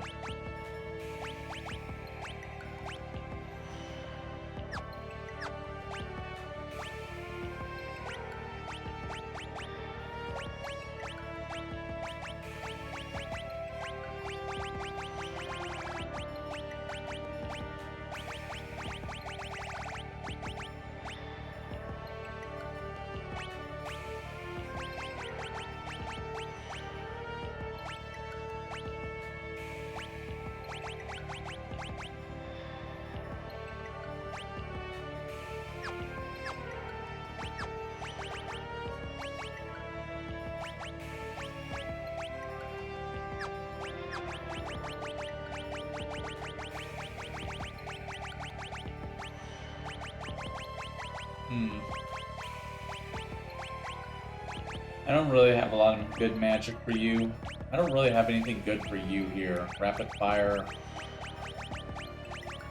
I don't really have a lot of good magic for you. I don't really have anything good for you here. Rapid Fire.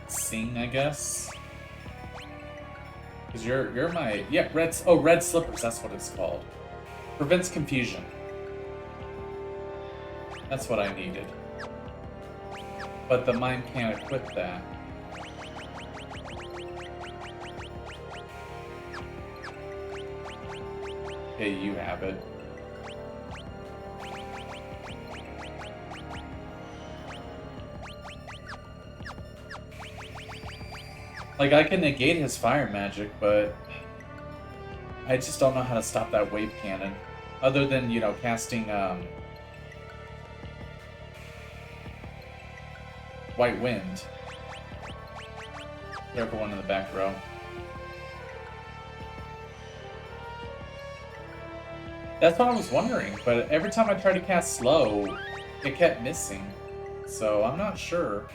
Sing, I guess. Because you're my... Yeah, red slippers, that's what it's called. Prevents confusion. That's what I needed. But the mime can't equip that. Okay, you have it. Like, I can negate his fire magic, but I just don't know how to stop that wave cannon. Other than, you know, casting, White Wind. Careful, one in the back row. That's what I was wondering, but every time I tried to cast slow, it kept missing. So, I'm not sure.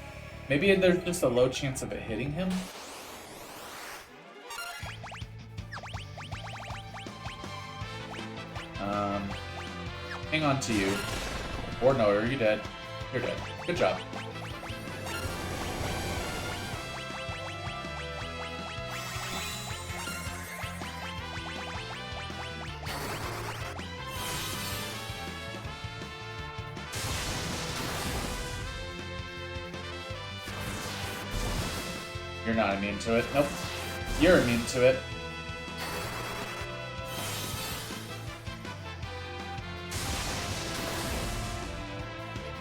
Maybe there's just a low chance of it hitting him? Hang on to you. Or no, are you dead? You're dead. Good job. You're not immune to it. Nope. You're immune to it.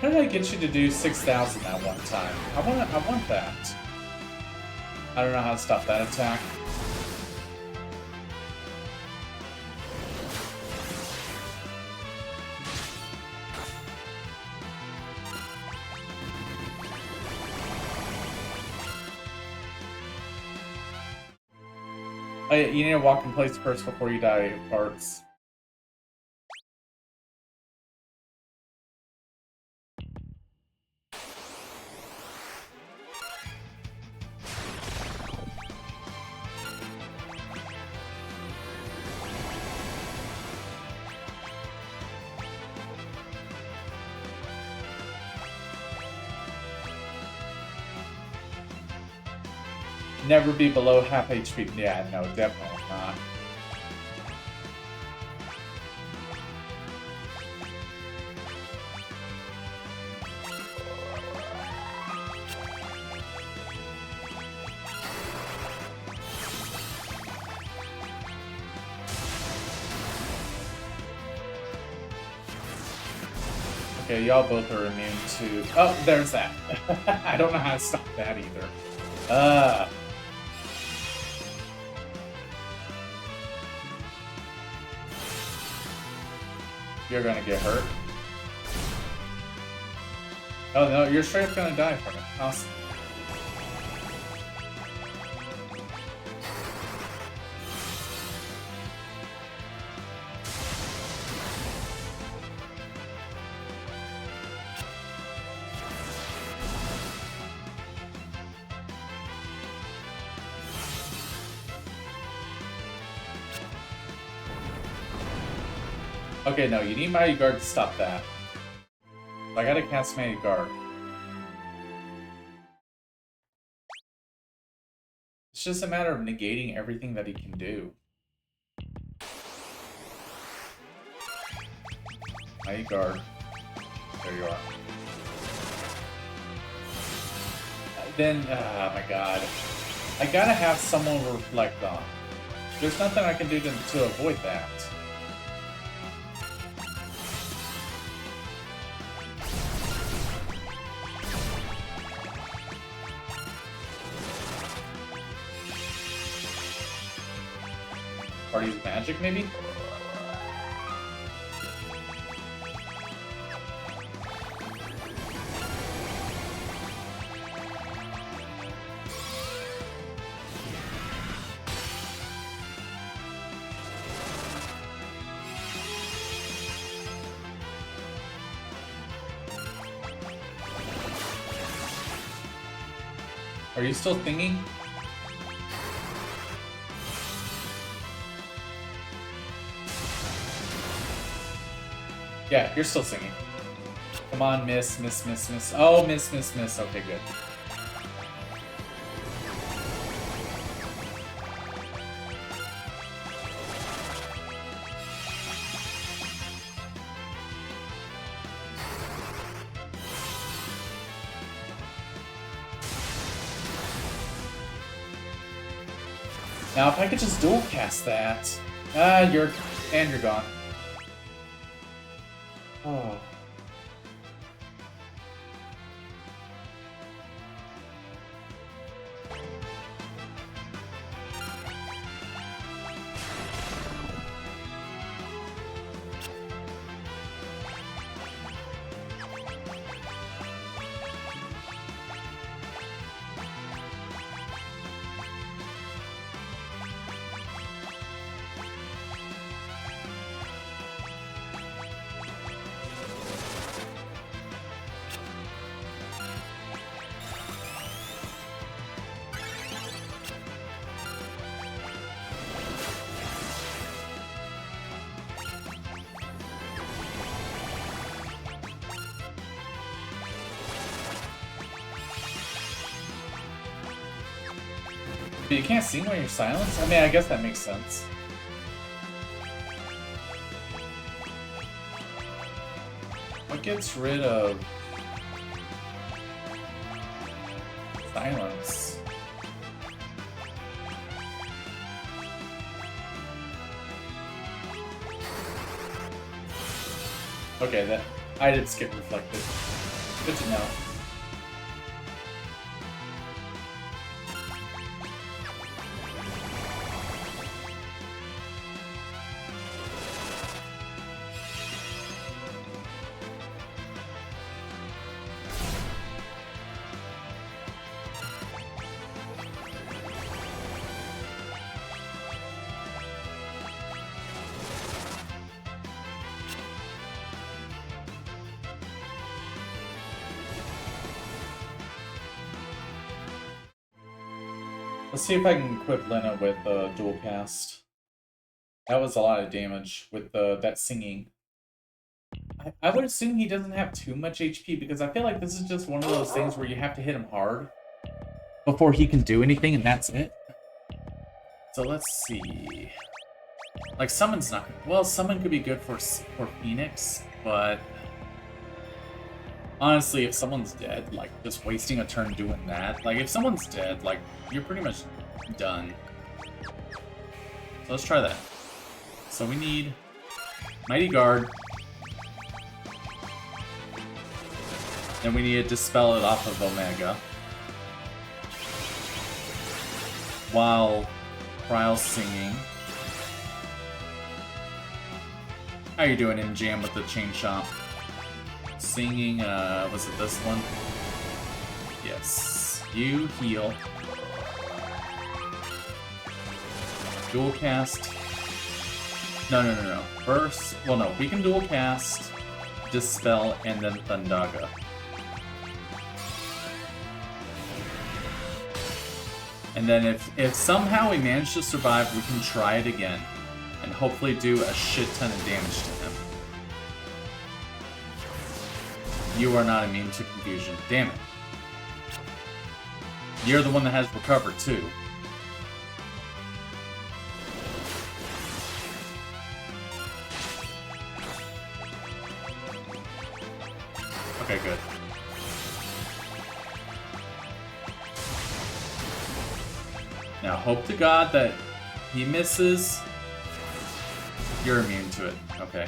How did I get you to do 6,000 that one time? I want that. I don't know how to stop that attack. Oh, yeah, you need to walk in place first before you die, Bartz. Never be below half HP. Yeah, no, definitely not. Okay, y'all both are immune to... Oh, there's that. I don't know how to stop that either. You're gonna get hurt. Oh no, you're straight up gonna die from it. Awesome. Okay, no, you need Mighty Guard to stop that. I gotta cast Mighty Guard. It's just a matter of negating everything that he can do. Mighty Guard. There you are. Then, oh my god. I gotta have someone reflect on. There's nothing I can do to avoid that. Party's magic, maybe? Are you still thinking? Yeah, you're still singing. Come on, miss, miss, miss, miss. Oh, miss, miss, miss. Okay, good. Now, if I could just dual cast that. You're gone. Oh. But you can't sing when you're silenced? I mean, I guess that makes sense. What gets rid of silence? Okay, that I did skip reflected. Good to know. Let's see if I can equip Lena with dual cast. That was a lot of damage with that singing. I would assume he doesn't have too much HP because I feel like this is just one of those things where you have to hit him hard before he can do anything, and that's it. So let's see. Like Summon's not. Well, Summon could be good for Phoenix, but honestly, if someone's dead, like, just wasting a turn doing that. Like, if someone's dead, like, you're pretty much done. So let's try that. So we need Mighty Guard. Then we need to dispel it off of Omega. While Cryle's singing. How you doing in Jam with the Chain Shop? Singing, was it this one? Yes. You heal. Dual cast. No. First, well no, we can dual cast, Dispel, and then Thundaga. And then if somehow we manage to survive, we can try it again. And hopefully do a shit ton of damage to him. You are not immune to confusion. Damn it. You're the one that has recovered too. Okay, good. Now hope to God that he misses. You're immune to it. Okay.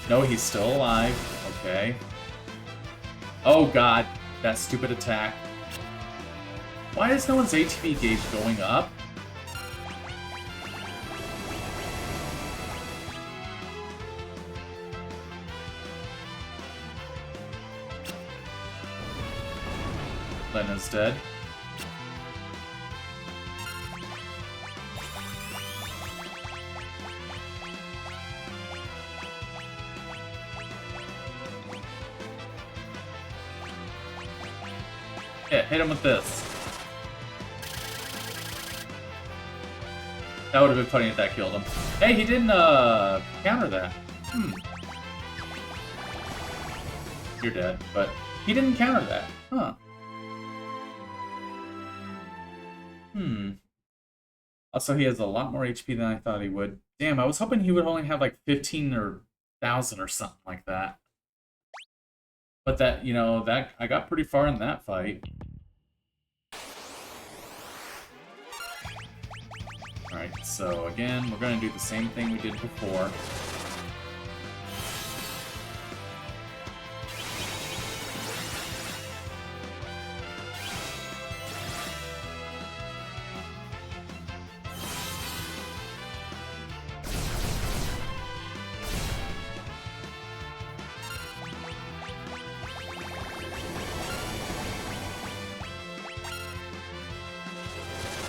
No, he's still alive. Okay. Oh god, that stupid attack. Why is no one's ATB gauge going up? Lena's dead. Yeah, hit him with this. That would have been funny if that killed him. Hey, he didn't counter that. You're dead, but he didn't counter that. Huh. Also, he has a lot more HP than I thought he would. Damn, I was hoping he would only have like 15 or 1,000 or something like that. But that, you know, that I got pretty far in that fight. Alright, so again, we're going to do the same thing we did before.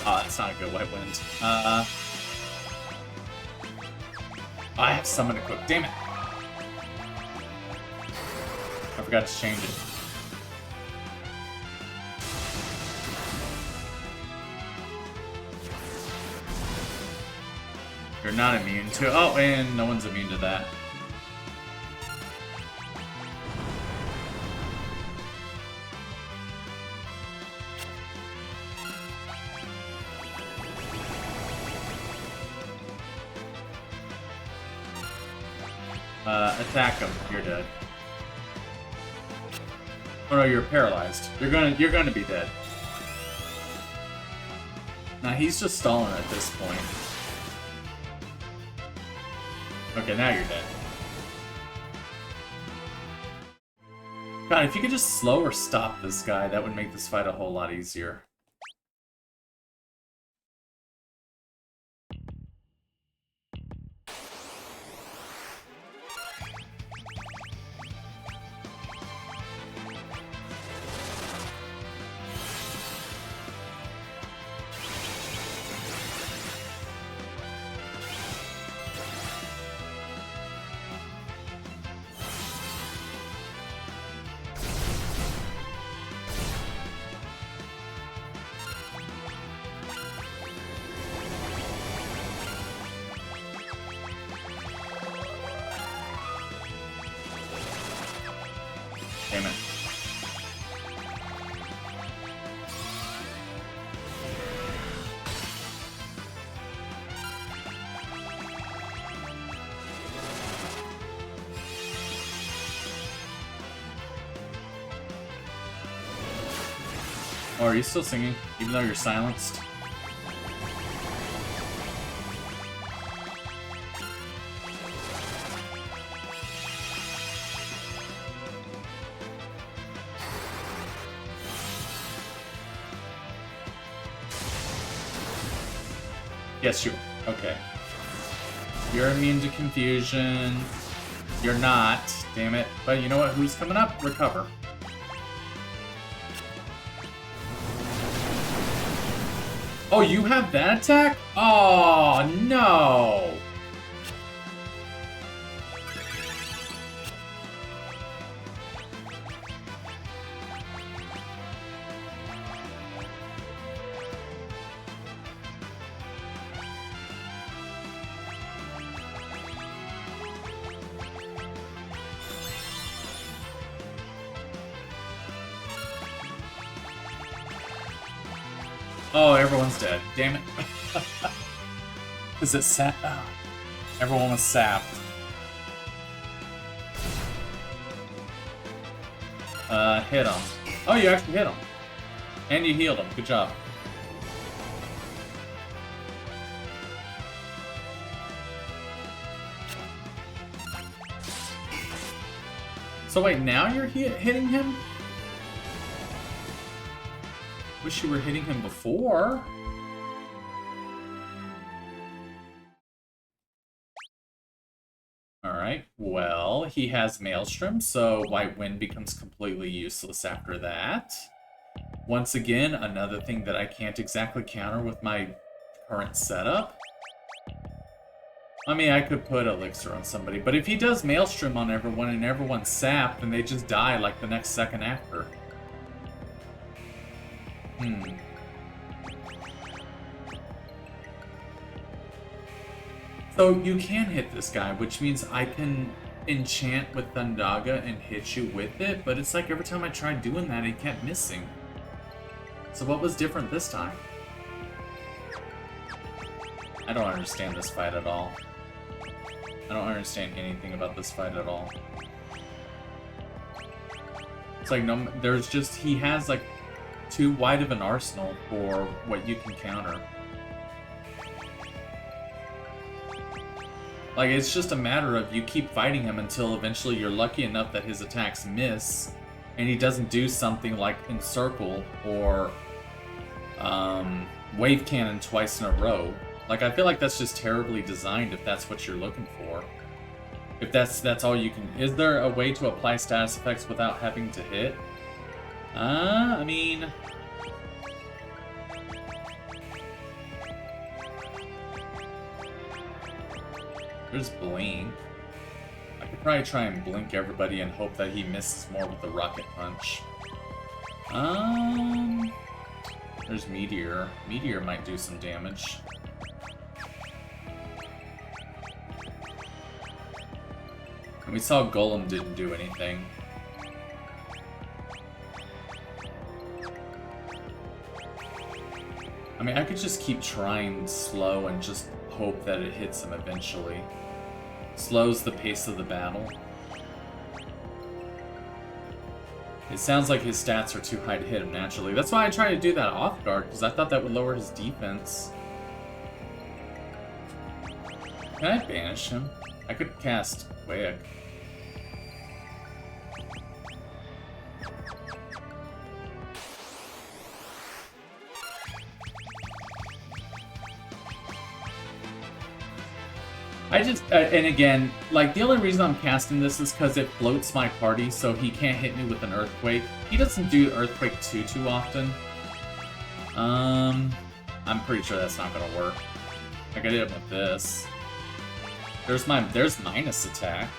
Oh, that's not a good white wind. I have summon equipped. Damn it! I forgot to change it. You're not immune to... Oh, and no one's immune to that. Attack him. You're dead. Oh no, you're paralyzed. You're gonna be dead. Now he's just stalling at this point. Okay, now you're dead. God, if you could just slow or stop this guy, that would make this fight a whole lot easier. Damn it. Oh, are you still singing, even though you're silenced? Yes, you are. Okay. You're immune to confusion. You're not. Damn it. But you know what? Who's coming up? Recover. Oh, you have that attack? Oh, no! Oh, everyone's dead. Damn it. Is it sap? Oh, everyone was sapped. Hit him. Oh, you actually hit him. And you healed him. Good job. So wait, now you're hitting him? Wish you were hitting him before. Alright, well, he has Maelstrom, so White Wind becomes completely useless after that. Once again, another thing that I can't exactly counter with my current setup. I mean, I could put Elixir on somebody, but if he does Maelstrom on everyone and everyone's sapped, then they just die like the next second after. So you can hit this guy, which means I can enchant with Thundaga and hit you with it, but it's like every time I tried doing that, it kept missing. So what was different this time? I don't understand this fight at all. I don't understand anything about this fight at all. It's like, no, there's just, he has like too wide of an arsenal for what you can counter. Like, it's just a matter of you keep fighting him until eventually you're lucky enough that his attacks miss, and he doesn't do something like Encircle or Wave Cannon twice in a row. Like, I feel like that's just terribly designed if that's what you're looking for. If that's all you can... Is there a way to apply status effects without having to hit? I mean... There's Blink. I could probably try and blink everybody and hope that he misses more with the Rocket Punch. There's Meteor. Meteor might do some damage. And we saw Golem didn't do anything. I mean, I could just keep trying slow and just hope that it hits him eventually. Slows the pace of the battle. It sounds like his stats are too high to hit him naturally. That's why I tried to do that off guard, because I thought that would lower his defense. Can I banish him? I could cast Wake. I just, and again, like, the only reason I'm casting this is because it floats my party, so he can't hit me with an Earthquake. He doesn't do Earthquake too often. I'm pretty sure that's not gonna work. Like, I did it with this. There's minus attack.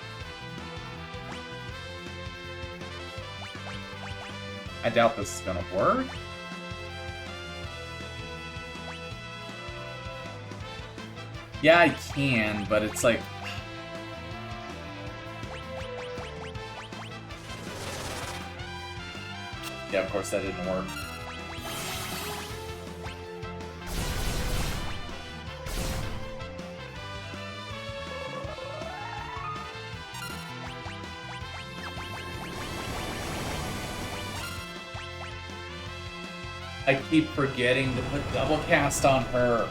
I doubt this is gonna work. Yeah, I can, but it's like... Yeah, of course that didn't work. I keep forgetting to put double cast on her.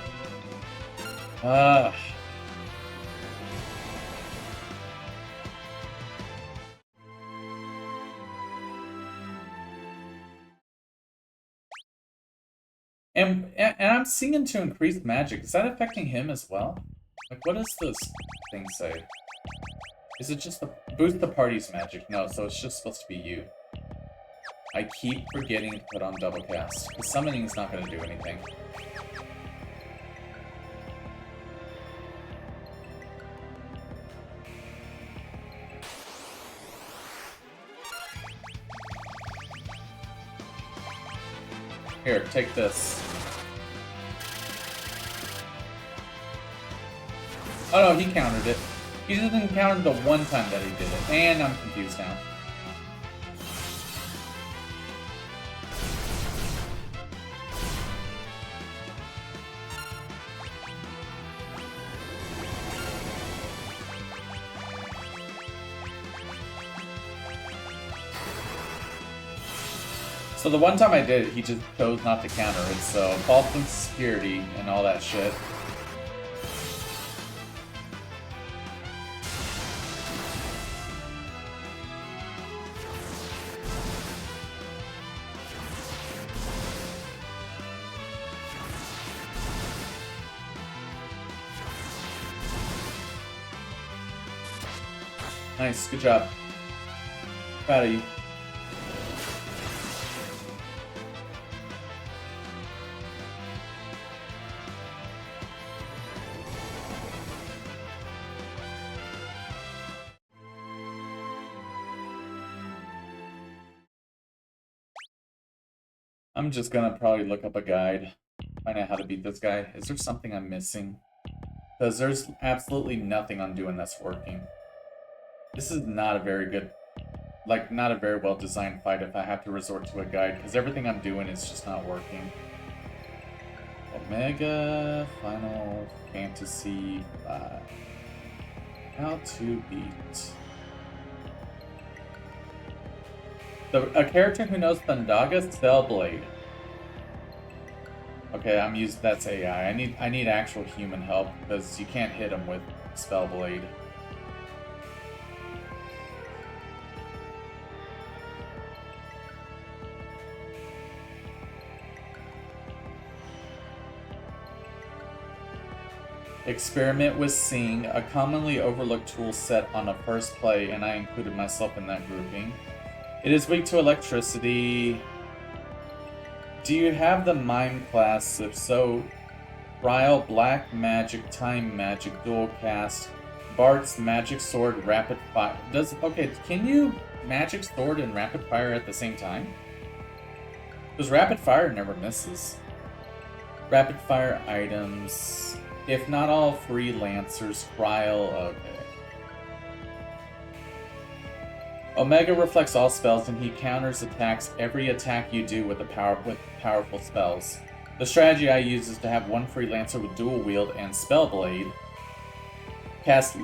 And I'm seeing to increase magic. Is that affecting him as well? Like, what does this thing say? Is it just boost the party's magic? No, so it's just supposed to be you. I keep forgetting to put on double cast. The summoning is not going to do anything. Here, take this. Oh no, he countered it. He didn't counter the one time that he did it. And I'm confused now. So the one time I did it, he just chose not to counter it, so false insecurity and all that shit. Nice, good job. Proud of you. I'm just gonna probably look up a guide, find out how to beat this guy. Is there something I'm missing? Because there's absolutely nothing I'm doing that's working. This is not a very good, like, not a very well designed fight if I have to resort to a guide, because everything I'm doing is just not working. Omega Final Fantasy 5. How to beat. A character who knows Thundaga Spellblade. Okay, I'm using that's AI. I need actual human help because you can't hit him with Spellblade. Experiment with Sing, a commonly overlooked tool set on a first play, and I included myself in that grouping. It is weak to electricity. Do you have the Mime class? If so, Ryle, Black Magic, Time Magic, Dual Cast, Bart's Magic Sword, Rapid Fire. Okay, can you Magic Sword and Rapid Fire at the same time? Because Rapid Fire never misses. Rapid Fire items. If not all freelancers, Ryle, okay. Omega reflects all spells, and he counters attacks every attack you do with powerful spells. The strategy I use is to have one freelancer with dual wield and Spellblade cast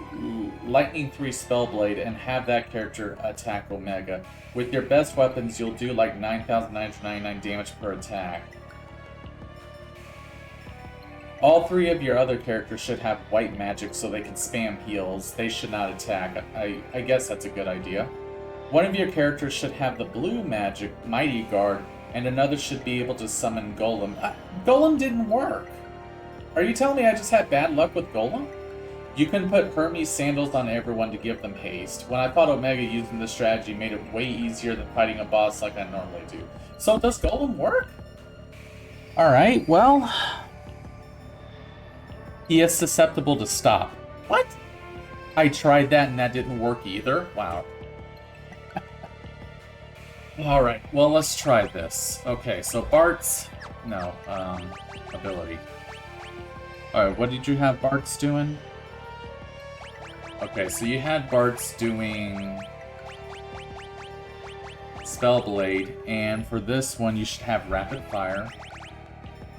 Lightning 3 Spellblade and have that character attack Omega. With your best weapons, you'll do like 9,999 damage per attack. All 3 of your other characters should have white magic so they can spam heals. They should not attack. I guess that's a good idea. One of your characters should have the blue magic, Mighty Guard, and another should be able to summon Golem. Golem didn't work! Are you telling me I just had bad luck with Golem? You can put Hermes sandals on everyone to give them haste. When I fought Omega using this strategy made it way easier than fighting a boss like I normally do. So does Golem work? Alright, well... He is susceptible to stop. What? I tried that and that didn't work either? Wow. Alright, well let's try this. Okay, so Bart's... No, ability. Alright, what did you have Bart's doing? Okay, so you had Bart's doing... Spellblade, and for this one you should have Rapid Fire.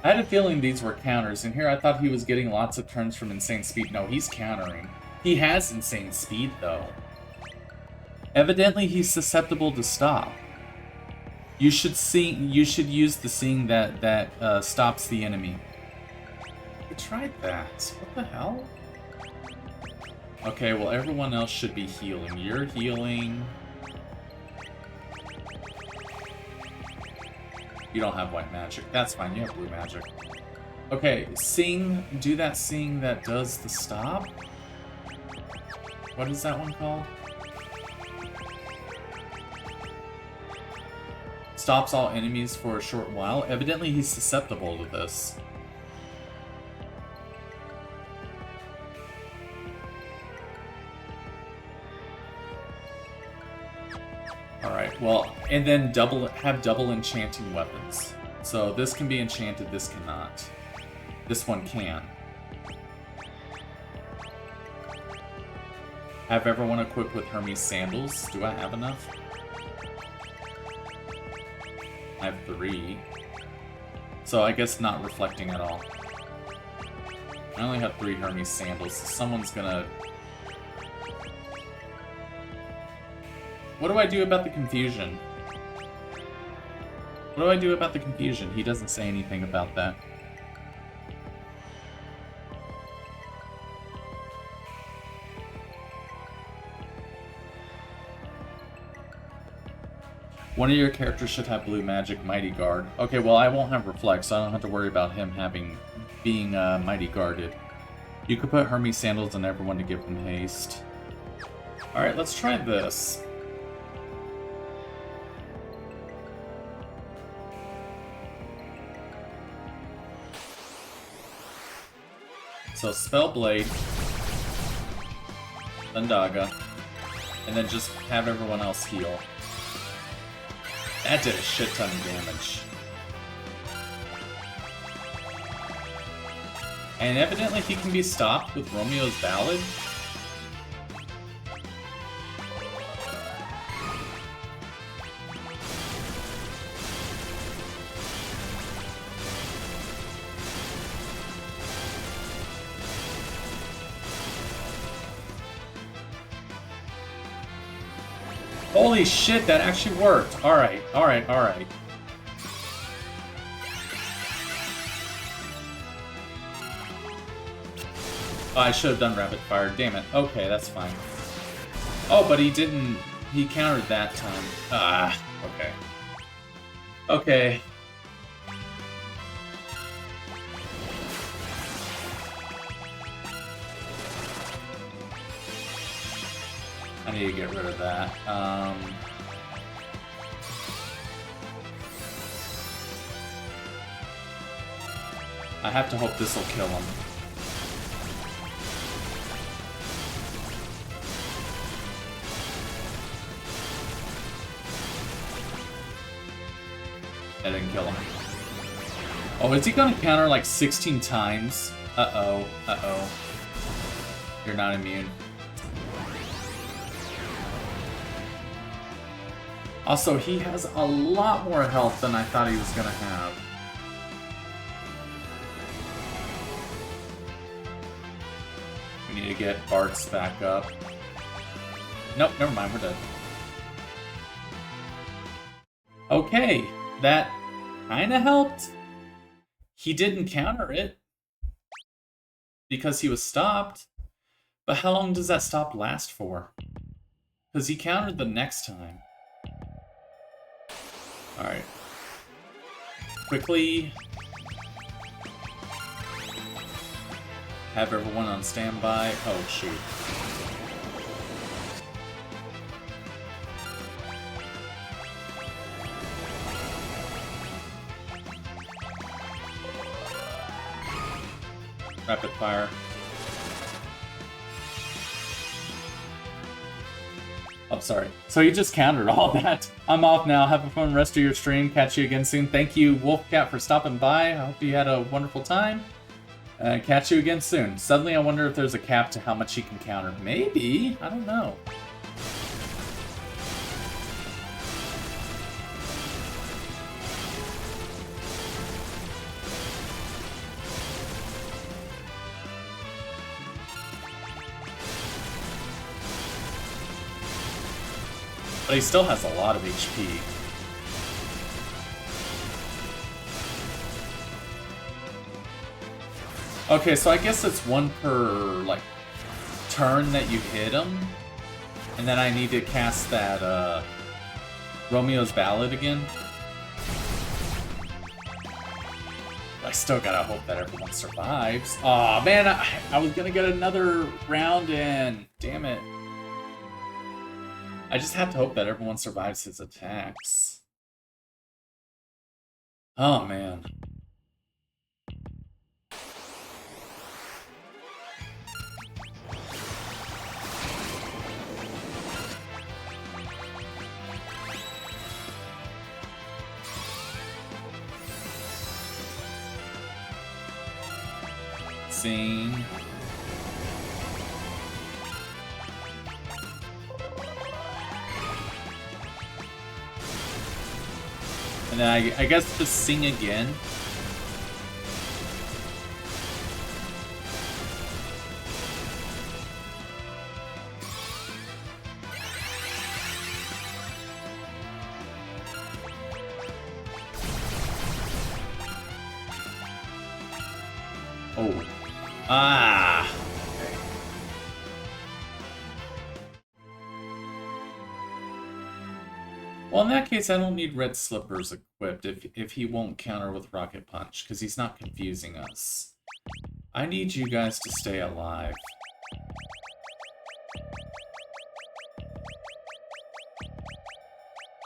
I had a feeling these were counters, and here I thought he was getting lots of turns from Insane Speed. No, he's countering. He has Insane Speed, though. Evidently, he's susceptible to stop. You should use the Sing that stops the enemy. I tried that. What the hell? Okay, well, everyone else should be healing. You're healing. You don't have white magic. That's fine, you have blue magic. Okay, Sing, do that Sing that does the stop? What is that one called? Stops all enemies for a short while. Evidently he's susceptible to this. Alright, well, and then have double enchanting weapons. So this can be enchanted, this cannot. This one can. Have everyone equipped with Hermes sandals. Do I have enough? I have 3. So I guess not reflecting at all. I only have 3 Hermes sandals, so someone's gonna... What do I do about the confusion? What do I do about the confusion? He doesn't say anything about that. One of your characters should have blue magic, Mighty Guard. Okay, well I won't have Reflect, so I don't have to worry about him being Mighty Guarded. You could put Hermes sandals on everyone to give them haste. Alright, let's try this. So Spellblade, Thundaga, and then just have everyone else heal. That did a shit ton of damage. And evidently he can be stopped with Romeo's Ballad. Holy shit, that actually worked. Alright, alright, alright. Oh, I should have done rapid fire. Damn it. Okay, that's fine. Oh, but he didn't... He countered that time. Ah, okay. Okay. I need to get rid of that. I have to hope this will kill him. That didn't kill him. Oh, is he gonna counter like 16 times? Uh-oh, uh-oh. You're not immune. Also, he has a lot more health than I thought he was gonna have. We need to get Bart's back up. Nope, never mind, we're dead. Okay, that kinda helped. He didn't counter it because he was stopped. But how long does that stop last for? Because he countered the next time. Alright. Quickly. Have everyone on standby. Oh, shoot. Rapid fire. Oh, sorry. So you just countered all that. I'm off now. Have a fun rest of your stream. Catch you again soon. Thank you, Wolfcat, for stopping by. I hope you had a wonderful time. Catch you again soon. Suddenly I wonder if there's a cap to how much he can counter. Maybe. I don't know. But he still has a lot of HP. Okay, so I guess it's one per, like, turn that you hit him. And then I need to cast that, Romeo's Ballad again. I still gotta hope that everyone survives. Aw, man, I was gonna get another round in. Damn it. I just have to hope that everyone survives his attacks. Oh, man. Scene. And then I guess just sing again. Oh. Ah. Okay. Well, in that case, I don't need red slippers equipped if he won't counter with Rocket Punch, because he's not confusing us. I need you guys to stay alive.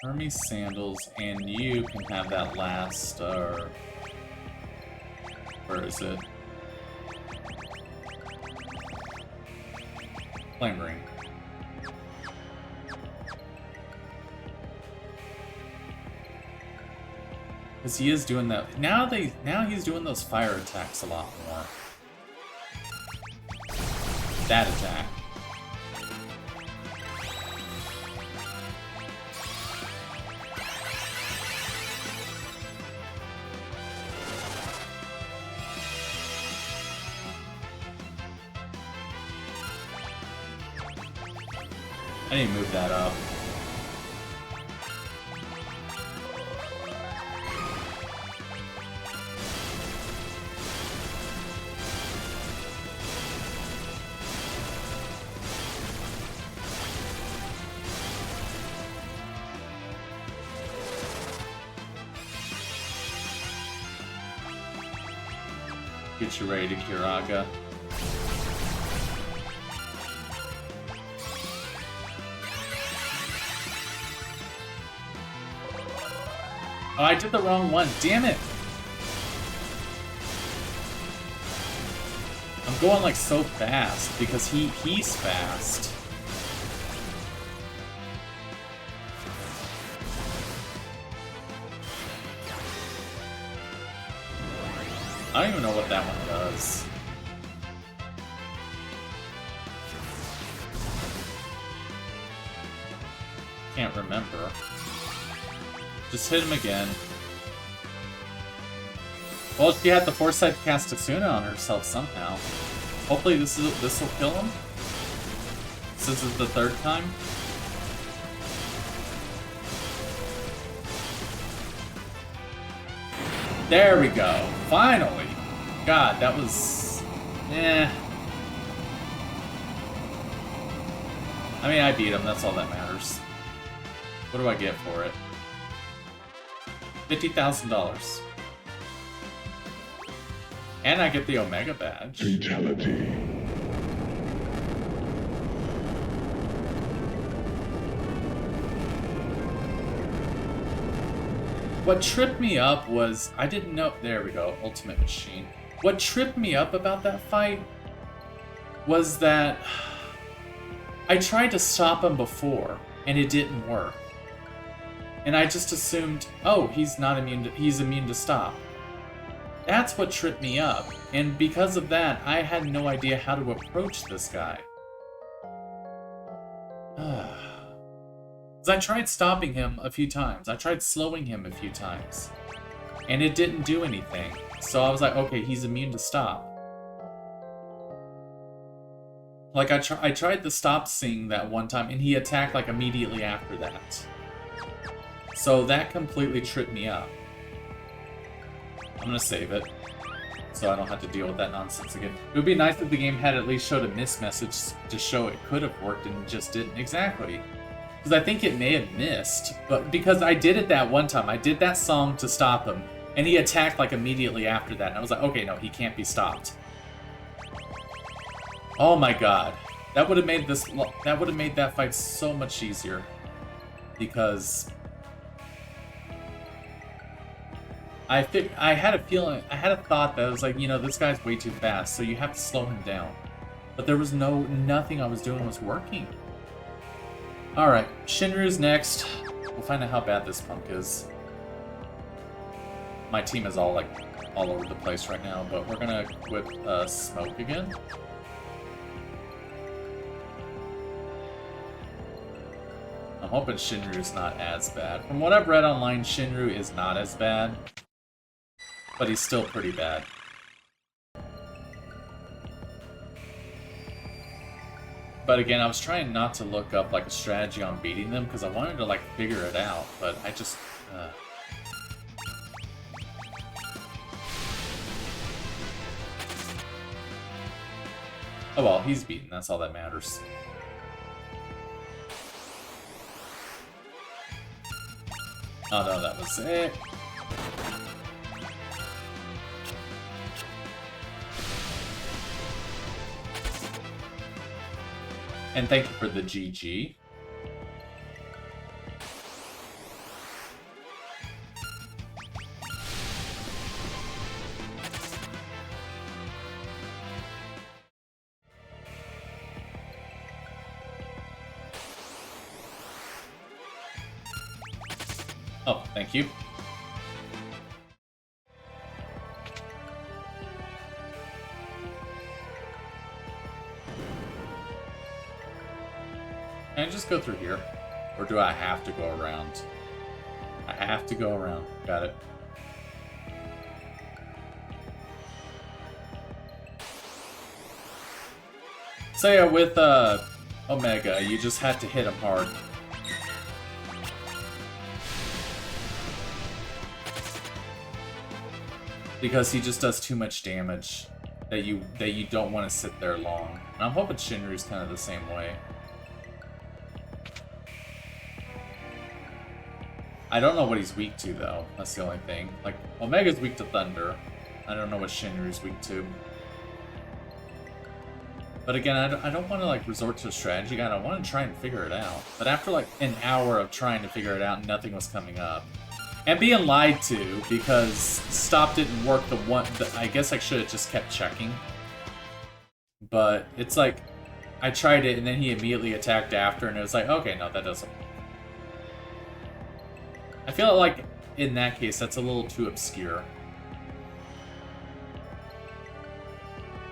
Hermes Sandals, and you can have that last, where is it? Flame Ring. Because he is doing that. Now he's doing those fire attacks a lot more. That attack. I need to move that up. Get you ready to Kiraga. Oh, I did the wrong one. Damn it! I'm going like so fast because he's fast. I don't even know what that one does. Can't remember. Just hit him again. Well, she had the foresight to cast Tsuna on herself somehow. Hopefully this will kill him. This is the third time. There we go. Finally. God, that was... eh. I mean, I beat him. That's all that matters. What do I get for it? $50,000. And I get the Omega badge. Fatality. What tripped me up was, I didn't know, there we go, Ultimate Machine. What tripped me up about that fight was that I tried to stop him before, and it didn't work. And I just assumed, oh, he's immune to stop. That's what tripped me up, and because of that, I had no idea how to approach this guy. Because I tried stopping him a few times, I tried slowing him a few times, and it didn't do anything. So I was like, okay, he's immune to stop. Like, I tried the stop sing that one time, and he attacked, like, immediately after that. So that completely tripped me up. I'm gonna save it, so I don't have to deal with that nonsense again. It would be nice if the game had at least showed a miss message to show it could have worked and just didn't. Exactly. Because I think it may have missed, but because I did it that one time, I did that song to stop him, and he attacked like immediately after that, and I was like, okay, no, he can't be stopped. Oh my god. That would have made that fight so much easier. Because I had a feeling, I had a thought that was like, you know, this guy's way too fast, so you have to slow him down. But there was nothing I was doing was working. Alright, Shinryu's next. We'll find out how bad this punk is. My team is all over the place right now, but we're gonna equip Smoke again. I'm hoping Shinryu's not as bad. From what I've read online, Shinryu is not as bad. But he's still pretty bad. But again, I was trying not to look up like a strategy on beating them because I wanted to like figure it out, but I just... Oh well, he's beaten, that's all that matters. Oh no, that was it. And thank you for the GG. Oh, thank you. Can I just go through here? Or do I have to go around? I have to go around. Got it. So yeah, with Omega, you just had to hit him hard. Because he just does too much damage that you don't want to sit there long. And I'm hoping Shinryu's kind of the same way. I don't know what he's weak to though. That's the only thing. Like Omega's weak to thunder. I don't know what Shinryu's weak to. But again, I don't want to like resort to a strategy guide. I want to try and figure it out. But after like an hour of trying to figure it out, nothing was coming up. And being lied to because stop didn't work I guess I should have just kept checking. But it's like, I tried it and then he immediately attacked after and it was like, okay, no, that doesn't work. I feel like in that case, that's a little too obscure.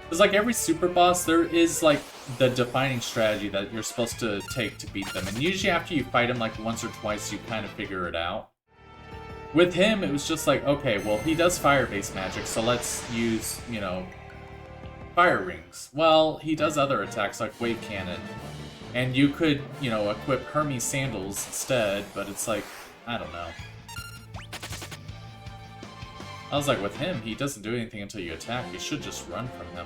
Because like every super boss, there is like the defining strategy that you're supposed to take to beat them. And usually after you fight him like once or twice, you kind of figure it out. With him, it was just like, okay, well, he does fire-based magic, so let's use, you know, fire rings. Well, he does other attacks like wave cannon. And you could, you know, equip Hermes sandals instead, but it's like, I don't know. I was like, with him, he doesn't do anything until you attack. You should just run from him.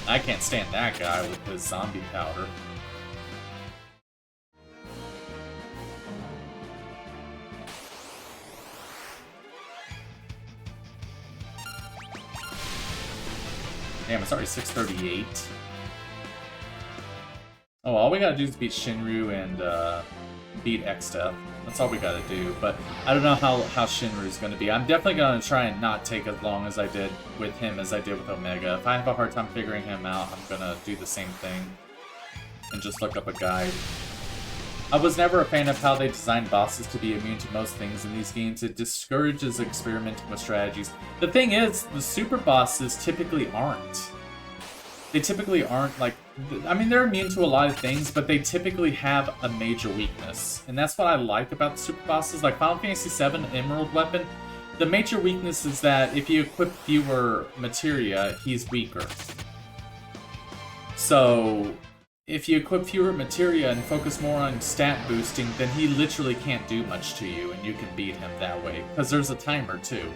I can't stand that guy with his zombie powder. Damn, it's already 6:38. Oh, all we gotta do is beat Shinryu and beat X-Death. That's all we gotta do, but I don't know how Shinryu's gonna be. I'm definitely gonna try and not take as long as I did with him as I did with Omega. If I have a hard time figuring him out, I'm gonna do the same thing and just look up a guide. I was never a fan of how they designed bosses to be immune to most things in these games. It discourages experimenting with strategies. The thing is, the super bosses typically aren't. They typically aren't like, I mean, they're immune to a lot of things, but they typically have a major weakness. And that's what I like about the super bosses. Like Final Fantasy VII Emerald Weapon, the major weakness is that if you equip fewer materia, he's weaker. So, if you equip fewer materia and focus more on stat boosting, then he literally can't do much to you, and you can beat him that way. Because there's a timer, too.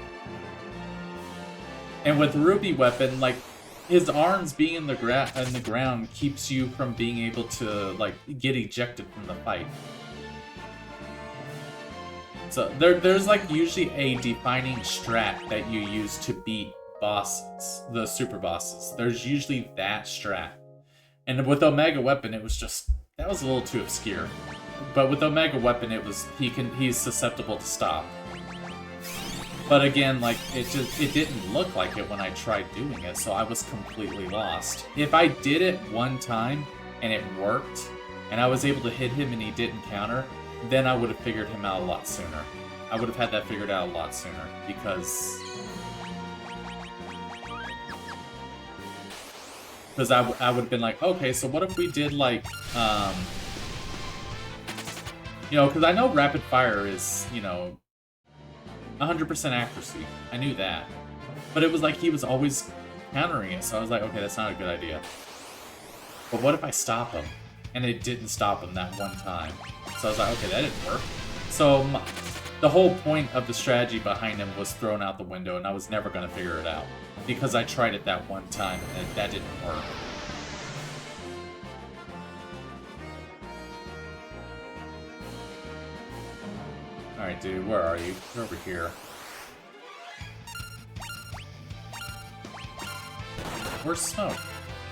And with Ruby Weapon, like, his arms being in the ground keeps you from being able to, like, get ejected from the fight. So there's like usually a defining strat that you use to beat bosses, the super bosses. There's usually that strat. And with Omega Weapon, it was just, that was a little too obscure. But with Omega Weapon, it was, he's susceptible to stop. But again, like, it didn't look like it when I tried doing it, so I was completely lost. If I did it one time, and it worked, and I was able to hit him and he didn't counter, then I would have figured him out a lot sooner. I would have had that figured out a lot sooner, because I would have been like, okay, so what if we did, like, you know, because I know rapid fire is, you know, 100% accuracy. I knew that. But it was like he was always countering it, so I was like, okay, that's not a good idea. But what if I stop him? And it didn't stop him that one time. So I was like, okay, that didn't work. So the whole point of the strategy behind him was thrown out the window, and I was never going to figure it out. Because I tried it that one time, and that didn't work. Alright, dude, where are you? You're over here. Where's Smoke?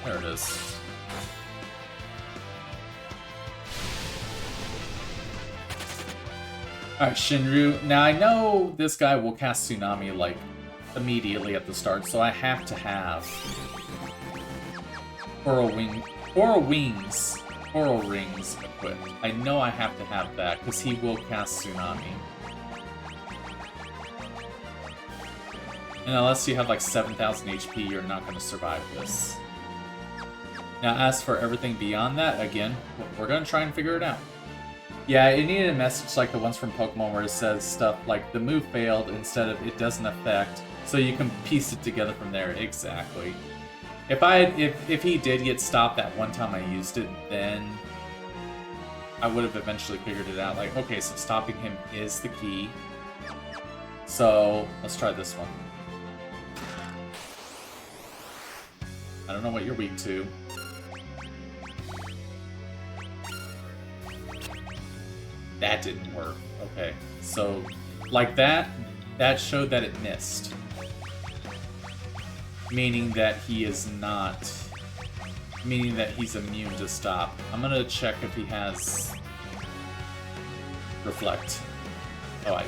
There it is. Alright, Shinryu. Now, I know this guy will cast Tsunami, like, immediately at the start, so I have to have Coral Rings equipped. I know I have to have that, because he will cast Tsunami. And unless you have like 7,000 HP, you're not going to survive this. Now, as for everything beyond that, again, we're going to try and figure it out. Yeah, it needed a message like the ones from Pokemon where it says stuff like, the move failed instead of it doesn't affect So you can piece it together from there. Exactly. If he did get stopped that one time I used it, then I would have eventually figured it out. Like, okay, so stopping him is the key. So let's try this one. I don't know what you're weak to. That didn't work. Okay, so like that showed that it missed. Meaning that he is not... Meaning that he's immune to stop. I'm gonna check if he has... Reflect. Oh,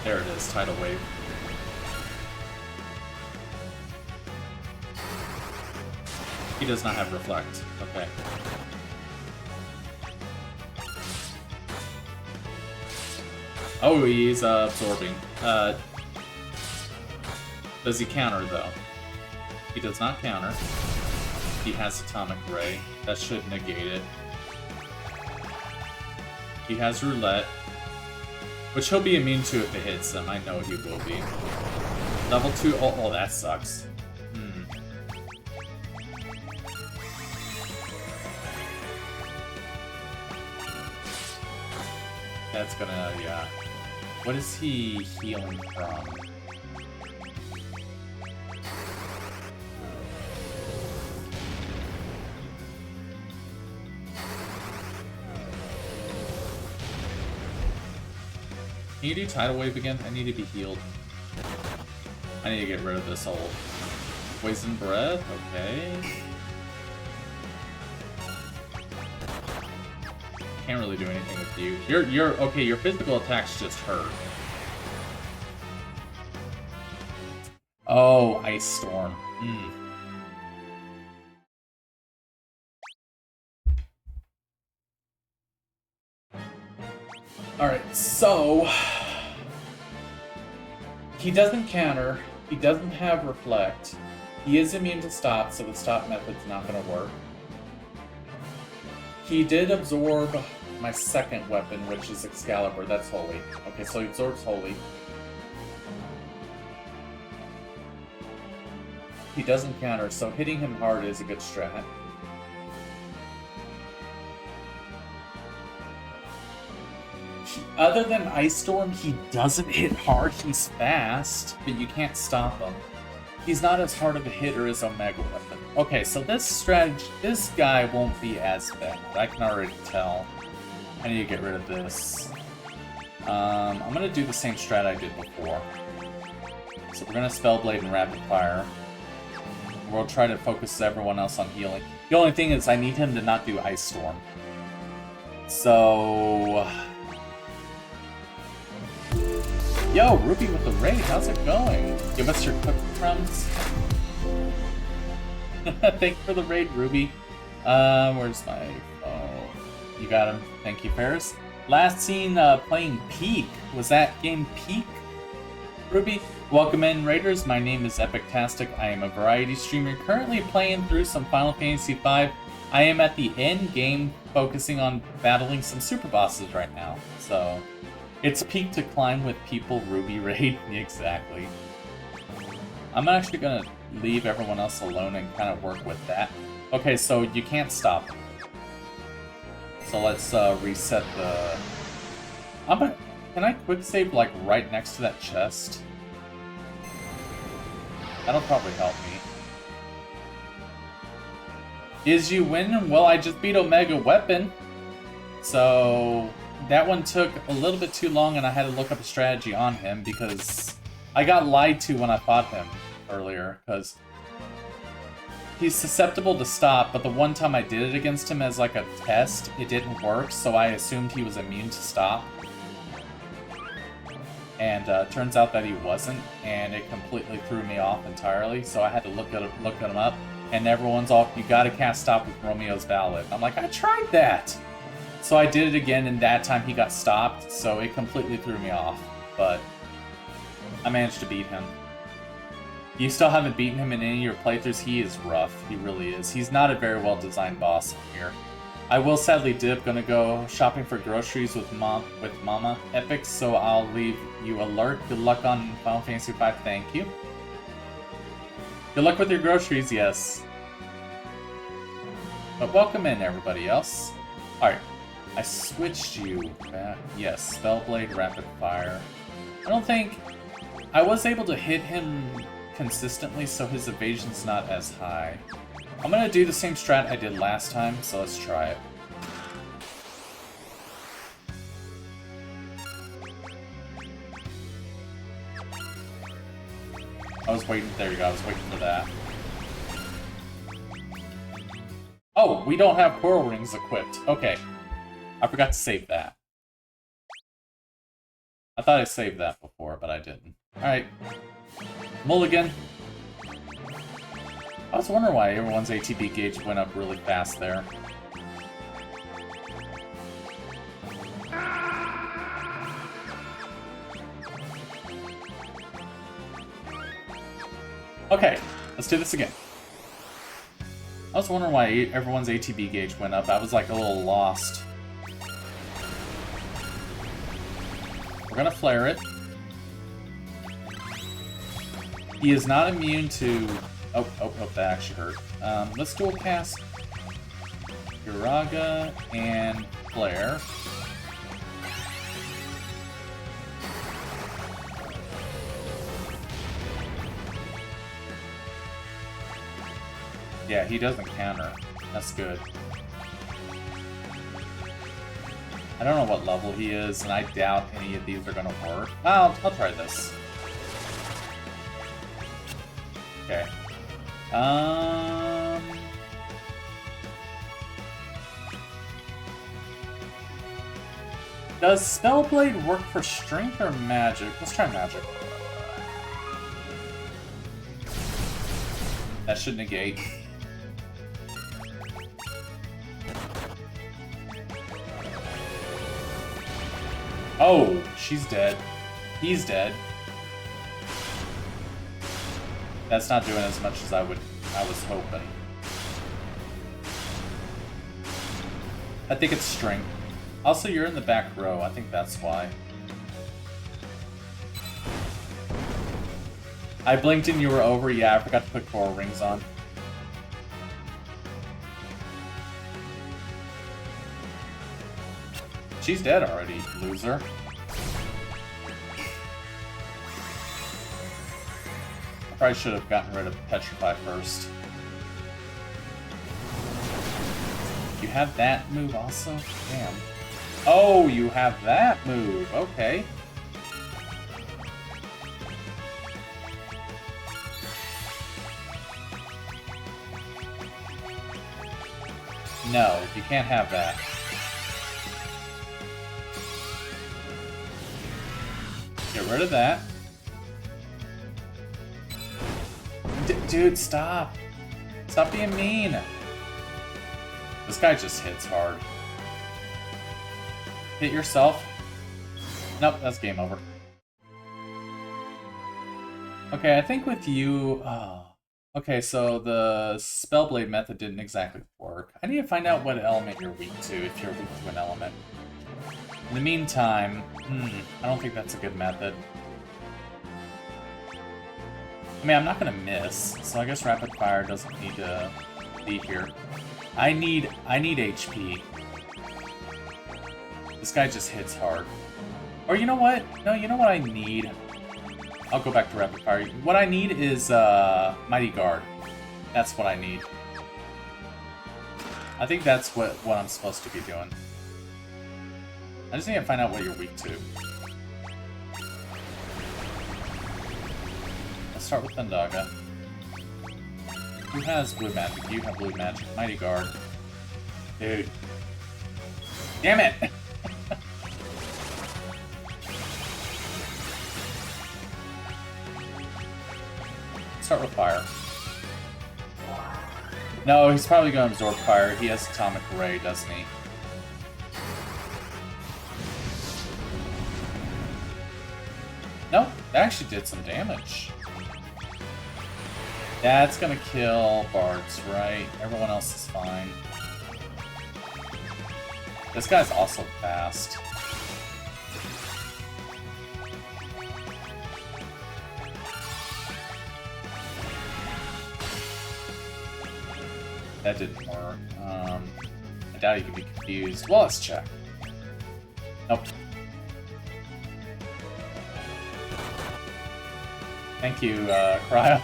there it is, Tidal Wave. He does not have Reflect. Okay. Oh, he's absorbing. Does he counter, though? He does not counter. He has Atomic Ray. That should negate it. He has Roulette, which he'll be immune to if it hits him. I know he will be. Level 2. Oh, that sucks. That's gonna, yeah. What is he healing from? Can you do Tidal Wave again? I need to be healed. I need to get rid of this whole Poison Breath, okay. Can't really do anything with you. You're okay, your physical attacks just hurt. Oh, Ice Storm. Alright, so he doesn't counter, he doesn't have Reflect, he is immune to stop, so the stop method's not gonna work. He did absorb my second weapon, which is Excalibur. That's Holy. Okay, so he absorbs Holy. He doesn't counter, so hitting him hard is a good strat. Other than Ice Storm, he doesn't hit hard. He's fast, but you can't stop him. He's not as hard of a hitter as Omega Weapon. Okay, so this strategy, this guy won't be as bad. I can already tell. I need to get rid of this. I'm gonna do the same strat I did before. So we're gonna Spellblade and Rapid Fire. We'll try to focus everyone else on healing. The only thing is I need him to not do Ice Storm. So... Yo, Ruby with the raid, how's it going? Give us your cookie crumbs. Thank you for the raid, Ruby. Where's my phone? You got him. Thank you, Ferris. Last seen playing Peak. Was that game Peak, Ruby? Welcome in, Raiders. My name is Epic-Tastic. I am a variety streamer currently playing through some Final Fantasy V. I am at the end game focusing on battling some super bosses right now. So... It's peak to climb with people, Ruby raid. Exactly. I'm actually gonna leave everyone else alone and kind of work with that. Okay, so you can't stop. So let's reset the... Can I quick save like right next to that chest? That'll probably help me. Is you win? Well, I just beat Omega Weapon. So... That one took a little bit too long and I had to look up a strategy on him because I got lied to when I fought him earlier because he's susceptible to stop, but the one time I did it against him as like a test, it didn't work, so I assumed he was immune to stop. And turns out that he wasn't, and it completely threw me off entirely, so I had to look at him up, and everyone's all, you gotta cast stop with Romeo's Ballad. I'm like, I tried that! So I did it again, and that time he got stopped, so it completely threw me off. But I managed to beat him. You still haven't beaten him in any of your playthroughs? He is rough. He really is. He's not a very well-designed boss here. I will sadly dip. Gonna go shopping for groceries with Mama Epic, so I'll leave you alert. Good luck on Final Fantasy V. Thank you. Good luck with your groceries, yes. But welcome in, everybody else. Alright, I switched you back. Yes, Spellblade, Rapid Fire. I don't think... I was able to hit him consistently, so his evasion's not as high. I'm gonna do the same strat I did last time, so let's try it. I was waiting, there you go, I was waiting for that. Oh, we don't have coral rings equipped. Okay. I forgot to save that. I thought I saved that before, but I didn't. Alright. Mulligan. I was wondering why everyone's ATB gauge went up really fast there. Okay, let's do this again. I was wondering why everyone's ATB gauge went up. I was like a little lost. We're gonna flare it. He is not immune to... Oh, that actually hurt. Let's dual cast Uraga and Flare. Yeah, he doesn't counter. That's good. I don't know what level he is, and I doubt any of these are gonna work. I'll try this. Okay. Does Spellblade work for strength or magic? Let's try magic. That should negate. Oh, she's dead. He's dead. That's not doing as much as I was hoping. I think it's strength. Also, you're in the back row. I think that's why. I blinked and you were over. Yeah, I forgot to put coral rings on. She's dead already, loser. I probably should have gotten rid of Petrify first. You have that move also? Damn. Oh, you have that move. Okay. No, you can't have that. Get rid of that. Dude, stop. Stop being mean. This guy just hits hard. Hit yourself. Nope, that's game over. Okay, I think with you... Okay, so the Spellblade method didn't exactly work. I need to find out what element you're weak to, if you're weak to an element. In the meantime, I don't think that's a good method. I mean, I'm not gonna miss, so I guess Rapid Fire doesn't need to be here. I need HP. This guy just hits hard. Or you know what? No, you know what I need? I'll go back to Rapid Fire. What I need is Mighty Guard. That's what I need. I think that's what I'm supposed to be doing. I just need to find out what you're weak to. Let's start with Thundaga. Who has blue magic? You have blue magic. Mighty Guard. Dude. Damn it! Start with fire. No, he's probably going to absorb fire. He has Atomic Ray, doesn't he? No, that actually did some damage. That's gonna kill Bards, right? Everyone else is fine. This guy's also fast. That didn't work. I doubt you could be confused. Well, let's check. Nope. Thank you, Cryo.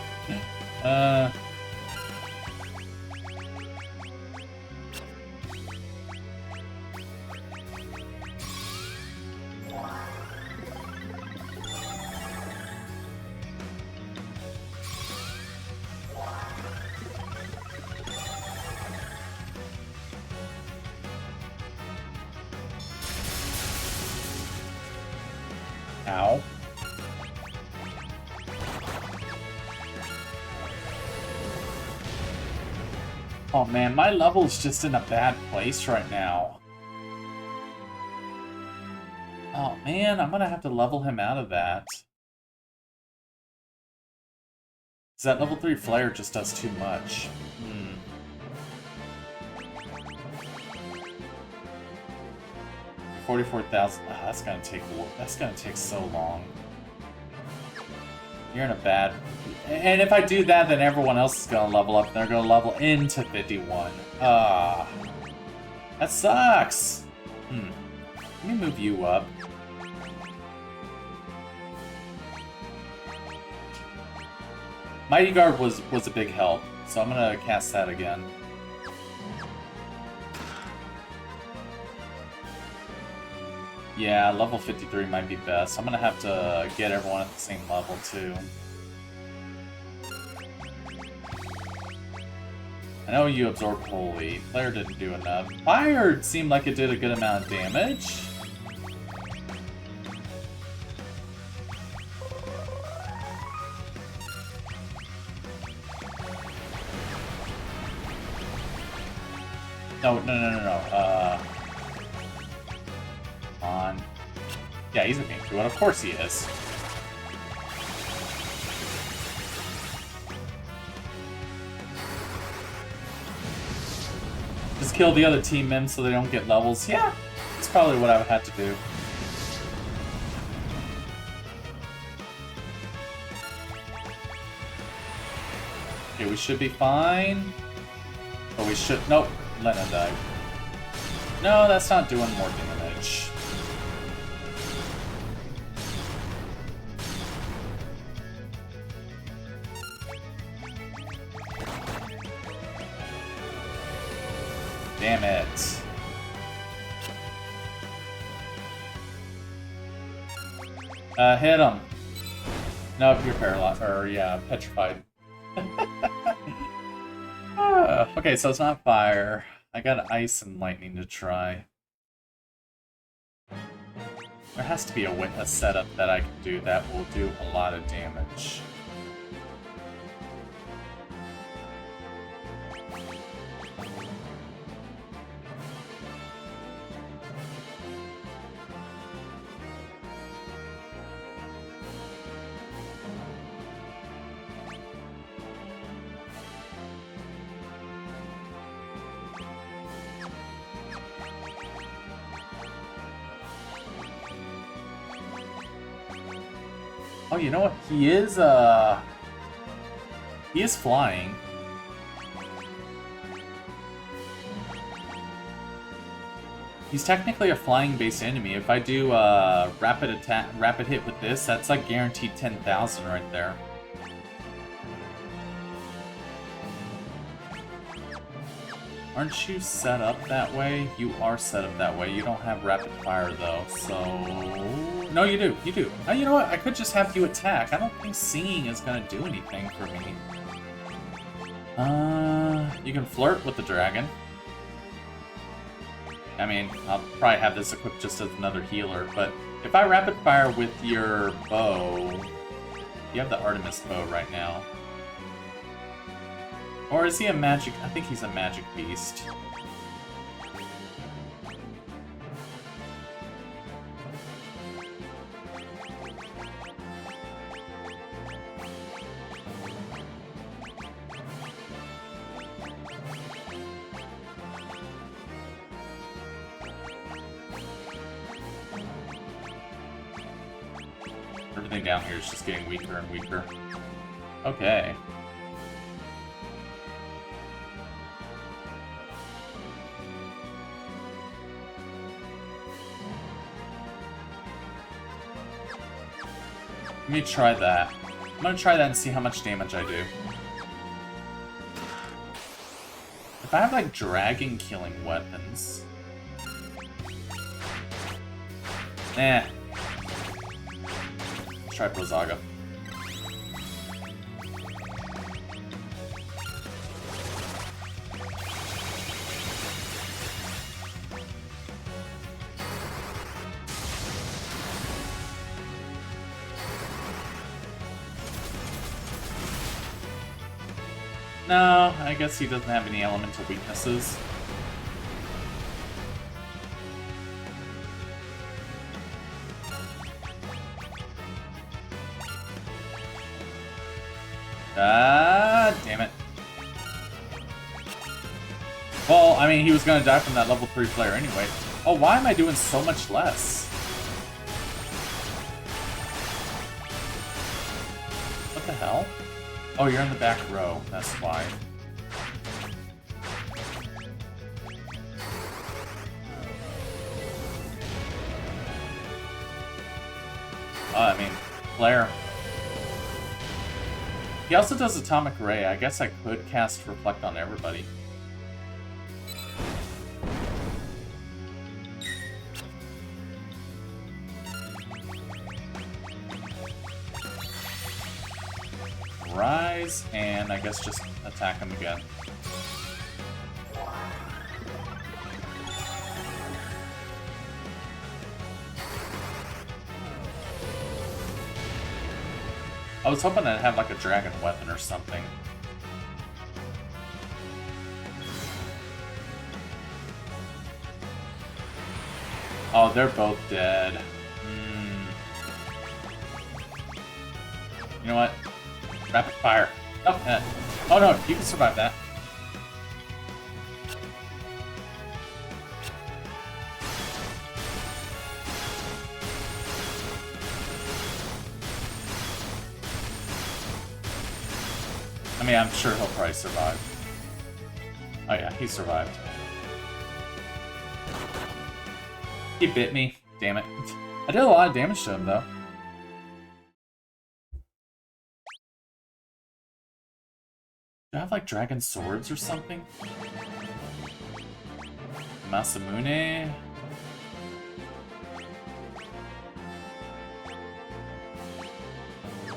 Ow. Oh man, my level's just in a bad place right now. Oh man, I'm gonna have to level him out of that. Because that level 3 flare just does too much. 44,000. Oh, that's gonna take so long. You're in a bad... And if I do that, then everyone else is gonna level up, and they're gonna level into 51. Ah. That sucks! Let me move you up. Mighty Guard was a big help, so I'm gonna cast that again. Yeah, level 53 might be best. I'm gonna have to get everyone at the same level, too. I know you absorbed Holy. Flare didn't do enough. Fire seemed like it did a good amount of damage. No. On. Yeah, he's immune to it. Of course he is. Just kill the other team members so they don't get levels. Yeah, that's probably what I would have to do. Okay, we should be fine. But we should... Nope. Lena died. No, that's not doing more damage. Damn it. Hit him. Nope, you're paralyzed. Or, yeah, petrified. Okay, so it's not fire. I got ice and lightning to try. There has to be a setup that I can do that will do a lot of damage. Oh, you know what? He is flying. He's technically a flying-based enemy. If I do rapid hit with this, that's like guaranteed 10,000 right there. Aren't you set up that way? You are set up that way. You don't have rapid fire though, so... No, you do. You do. Oh, you know what? I could just have you attack. I don't think singing is gonna do anything for me. You can flirt with the dragon. I mean, I'll probably have this equipped just as another healer, but if I rapid fire with your bow... You have the Artemis bow right now. Or is he a magic... I think he's a magic beast. Everything down here is just getting weaker and weaker. Okay. Let me try that. I'm gonna try that and see how much damage I do. If I have, like, dragon killing weapons... Eh. Let's try Blizzaga. No, I guess he doesn't have any elemental weaknesses. Ah, damn it. Well, I mean, he was gonna die from that level 3 player anyway. Oh, why am I doing so much less? What the hell? Oh, you're in the back row. That's why. I mean, Flare. He also does Atomic Ray. I guess I could cast Reflect on everybody. Rise, and I guess just attack him again. I was hoping I'd have like a dragon weapon or something. Oh, they're both dead. You know what? Rapid fire. Oh, oh no, you can survive that. I mean, I'm sure he'll probably survive. Oh yeah, he survived. He bit me. Damn it. I did a lot of damage to him, though. Do I have, like, dragon swords or something? Masamune?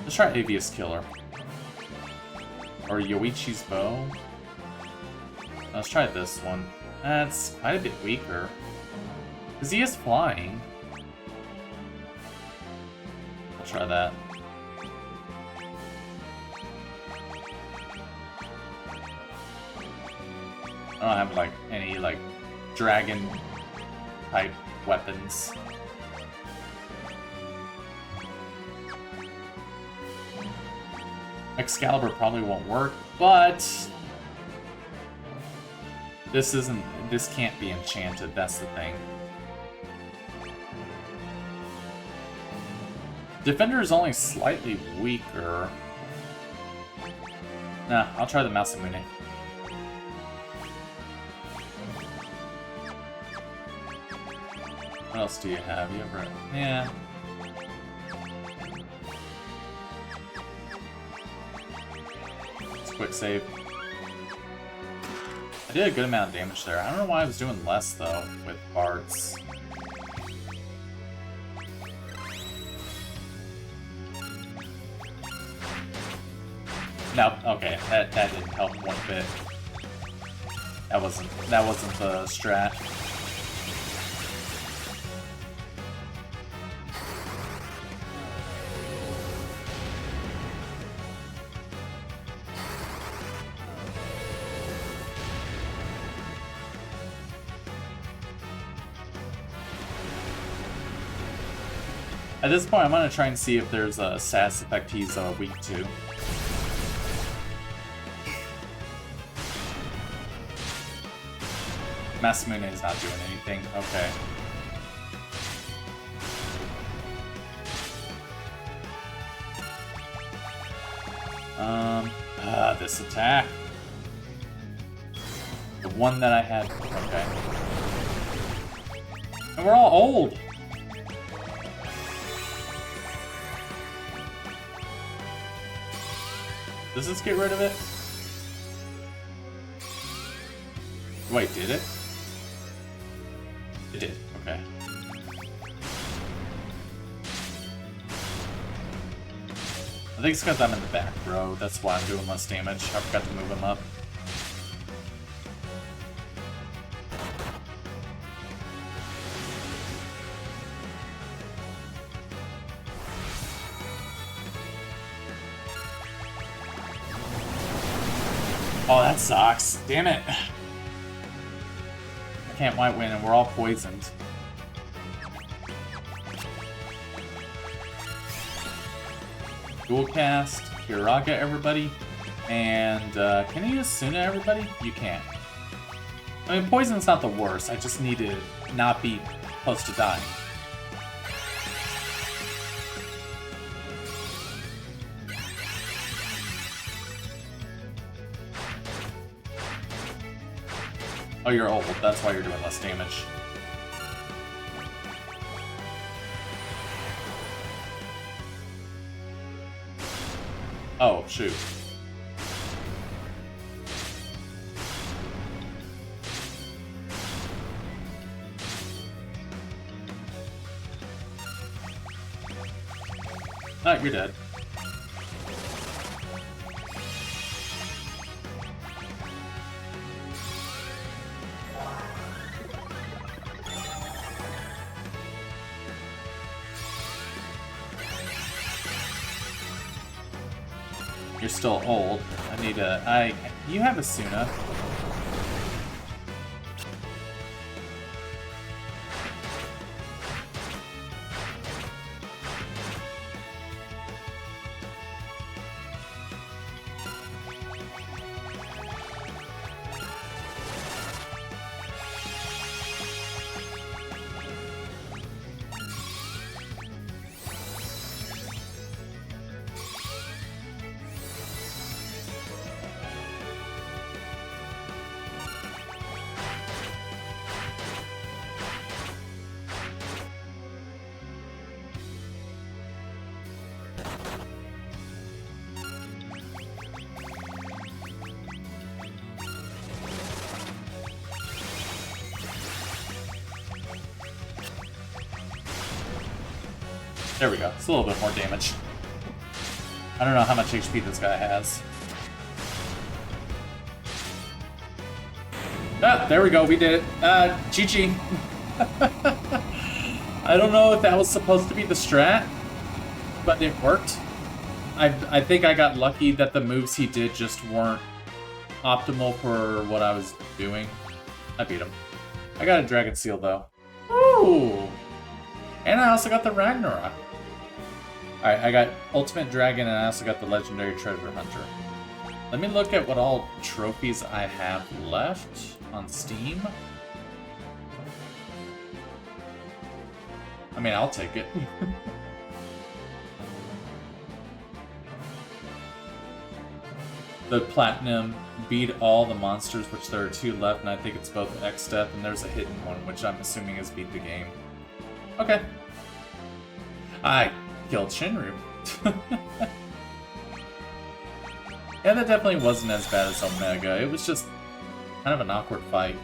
Let's try Avius Killer. Or Yoichi's Bow. Let's try this one. That's quite a bit weaker. Because he is flying. I'll try that. I don't have, like, any, like, dragon-type weapons. Excalibur probably won't work, but... This can't be enchanted, that's the thing. Defender is only slightly weaker. Nah, I'll try the Masamune. What else do you have? You ever... Yeah. It's a quick save. I did a good amount of damage there. I don't know why I was doing less, though, with bards. No, okay, that didn't help one bit. That wasn't the strat. At this point, I'm gonna try and see if there's a status effect he's weak to. Masamune is not doing anything. Okay. This attack. The one that I had. Okay. And we're all old. Does this get rid of it? Wait, did it? It did, okay. I think it's because I'm in the back row, that's why I'm doing less damage. I forgot to move him up. Oh, that sucks. Damn it. I can't white win and we're all poisoned. Dual cast, Hiraka everybody, and can you use Suna everybody? You can't. I mean, poison's not the worst, I just need to not be close to dying. Oh, you're old, that's why you're doing less damage. Oh, shoot. Oh, you're dead. You're still old. I need a... You have a Suna. There we go. It's a little bit more damage. I don't know how much HP this guy has. Ah, there we go. We did it. GG. I don't know if that was supposed to be the strat, but it worked. I think I got lucky that the moves he did just weren't optimal for what I was doing. I beat him. I got a Dragon Seal, though. Ooh! And I also got the Ragnarok. Alright, I got Ultimate Dragon and I also got the Legendary Treasure Hunter. Let me look at what all trophies I have left on Steam. I mean, I'll take it. The Platinum, beat all the monsters, which there are 2 left, and I think it's both X-Step, and there's a hidden one, which I'm assuming is beat the game. Okay. I killed Shinru. Yeah, that definitely wasn't as bad as Omega. It was just kind of an awkward fight.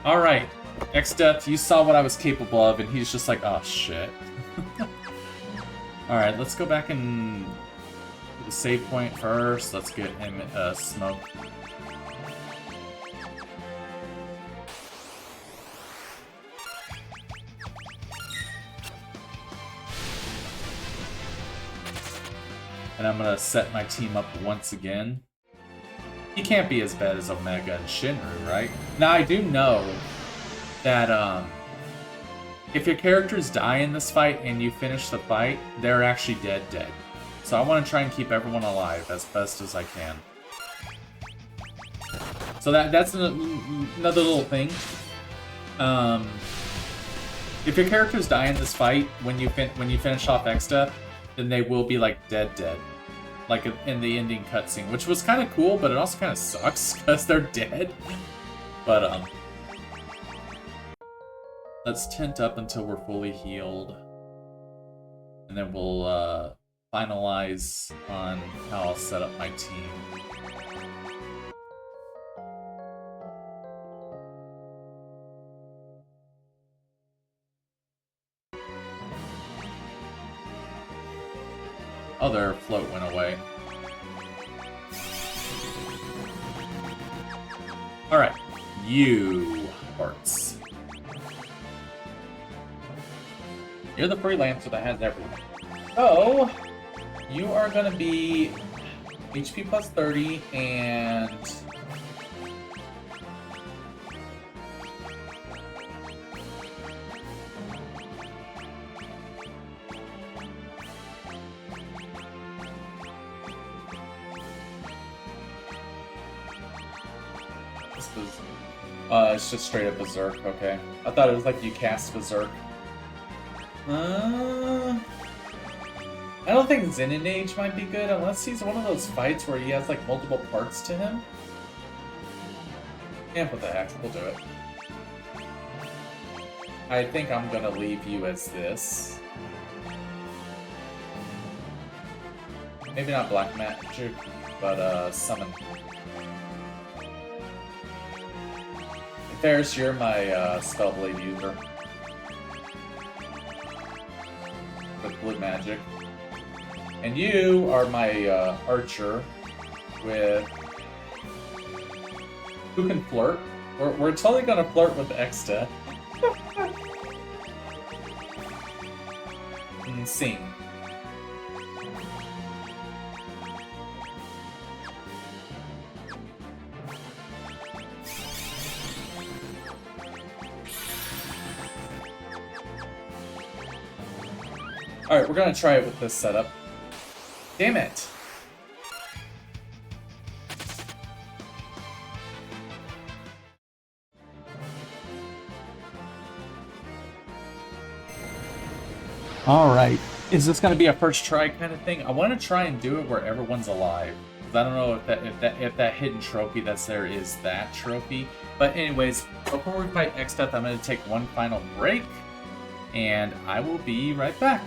Alright, X-Death, you saw what I was capable of, and he's just like, oh shit. Alright, let's go back and the save point first. Let's get him smoke. And I'm gonna set my team up once again. He can't be as bad as Omega and Shinru, right? Now I do know that if your characters die in this fight and you finish the fight, they're actually dead. So I want to try and keep everyone alive as best as I can. So that's another little thing. If your characters die in this fight when you finish off X-Step, then they will be like dead, like in the ending cutscene, which was kind of cool, but it also kind of sucks because they're dead. But let's tint up until we're fully healed, and then we'll finalize on how I'll set up my team. Oh, their float went away. Alright, you parts. You're the freelancer that has everything. So, you are gonna be HP plus 30 and... it's just straight up Berserk, okay. I thought it was like you cast Berserk. I don't think Zenonage might be good unless he's one of those fights where he has like multiple parts to him. Yeah, what the heck, we'll do it. I think I'm gonna leave you as this. Maybe not Black Magic, but Summon. Ferris, you're my Spellblade user. With Blue Magic. And you are my Archer with... Who can flirt? We're totally gonna flirt with Exta. And sing. Alright, we're gonna try it with this setup. Damn it! Alright, is this gonna be a first try kind of thing? I want to try and do it where everyone's alive. I don't know if that hidden trophy that's there is that trophy. But anyways, before we fight X-Death, I'm gonna take one final break, and I will be right back.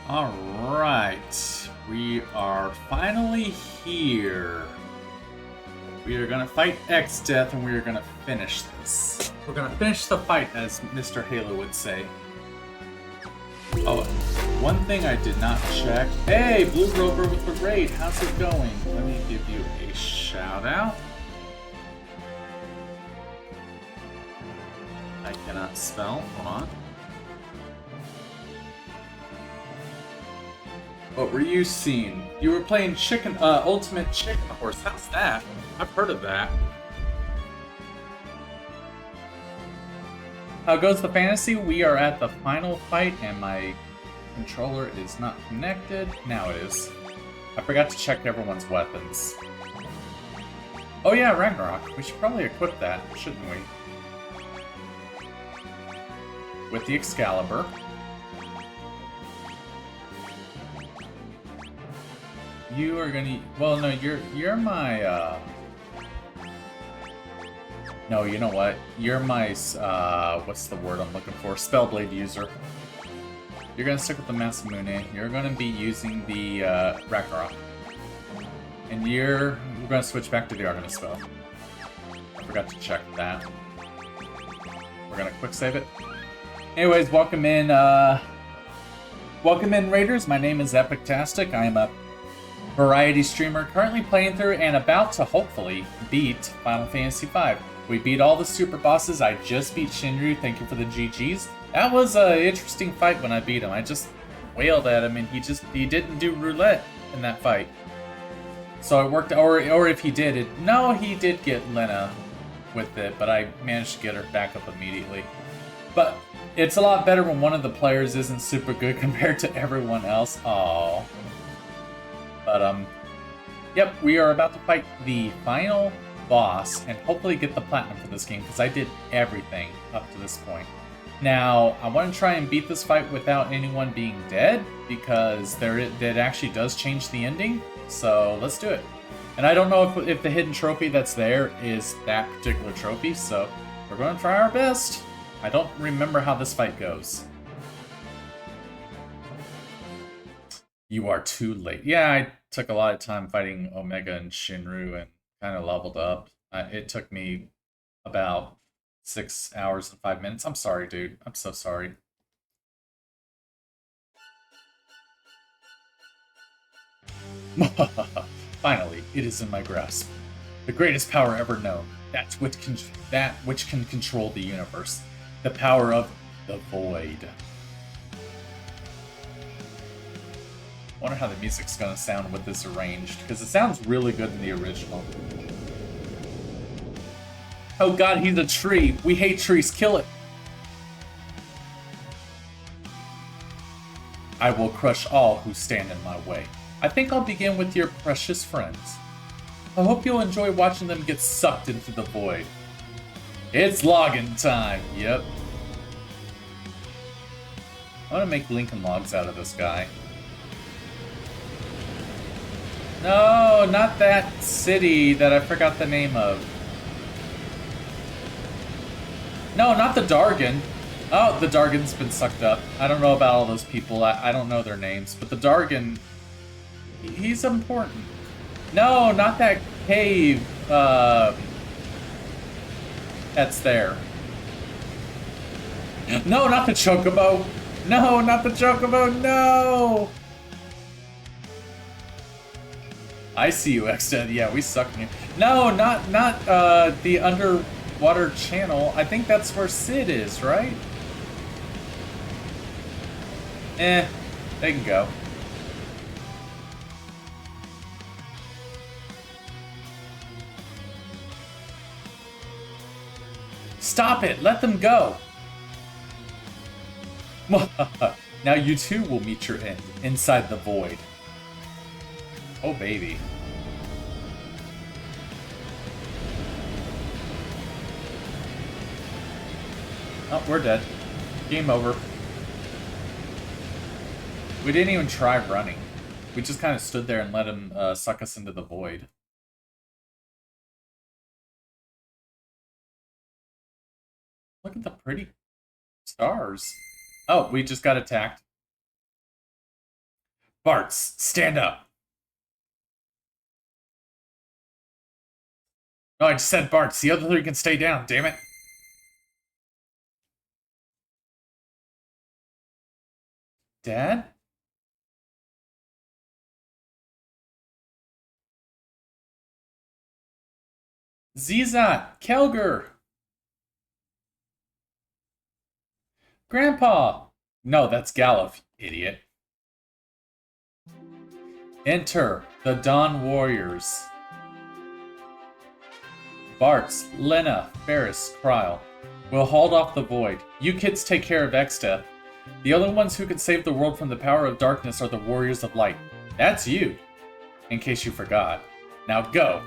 Alright, we are finally here. We are gonna fight X-Death and we are gonna finish this. We're gonna finish the fight, as Mr. Halo would say. Oh, one thing I did not check. Hey, Blue Rover with the raid, how's it going? Let me give you a shout out. I cannot spell, hold on. What were you seeing? You were playing Ultimate Chicken Horse. How's that? I've heard of that. How goes the fantasy? We are at the final fight and my controller is not connected. Now it is. I forgot to check everyone's weapons. Oh yeah, Ragnarok. We should probably equip that, shouldn't we? With the Excalibur. You are gonna... Well, no, you're my, No, you know what? You're my, what's the word I'm looking for? Spellblade user. You're gonna stick with the Masamune. You're gonna be using the, Ragnarok. And we're gonna switch back to the Artemis spell. I forgot to check that. We're gonna quick save it. Anyways, welcome in, Raiders. My name is Epic-Tastic. I am a variety streamer currently playing through and about to hopefully beat Final Fantasy V. We beat all the super bosses. I just beat Shinryu. Thank you for the GGs. That was an interesting fight when I beat him. I just wailed at him and he didn't do roulette in that fight. So it worked, or if he did it, no, he did get Lena with it, but I managed to get her back up immediately. But it's a lot better when one of the players isn't super good compared to everyone else. Aww. But, yep, we are about to fight the final boss and hopefully get the platinum for this game because I did everything up to this point. Now, I want to try and beat this fight without anyone being dead because that actually does change the ending, so let's do it. And I don't know if the hidden trophy that's there is that particular trophy, so we're going to try our best. I don't remember how this fight goes. You are too late. Yeah, I took a lot of time fighting Omega and Shinryu and kind of leveled up. It took me about 6 hours and 5 minutes. I'm sorry, dude. I'm so sorry. Finally, it is in my grasp. The greatest power ever known. That which can control the universe. The power of the Void. I wonder how the music's gonna sound with this arranged, because it sounds really good in the original. Oh god, he's a tree! We hate trees, kill it! I will crush all who stand in my way. I think I'll begin with your precious friends. I hope you'll enjoy watching them get sucked into the void. It's login time, yep. I'm gonna make Lincoln Logs out of this guy. No, not that city that I forgot the name of. No, not the Dargon. Oh, the Dargon's been sucked up. I don't know about all those people. I don't know their names. But the Dargon, he's important. No, not that cave. That's there. No, not the Chocobo. No, not the Chocobo. No! I see you, X-Dead. Yeah, we suck in here. No, not the underwater channel. I think that's where Sid is, right? They can go. Stop it! Let them go! Now you too will meet your end, inside the void. Oh, baby. Oh, we're dead. Game over. We didn't even try running. We just kind of stood there and let him suck us into the void. Look at the pretty stars. Oh, we just got attacked. Bartz, stand up. No, I just said Bartz. The other three can stay down, damn it. Dad? Zizat! Kelger! Grandpa! No, that's Galuf, idiot. Enter the Dawn Warriors. Bartz, Lena, Ferris, Kryle. We'll hold off the void. You kids take care of Exdeath. The only ones who can save the world from the power of darkness are the Warriors of Light. That's you, in case you forgot. Now go!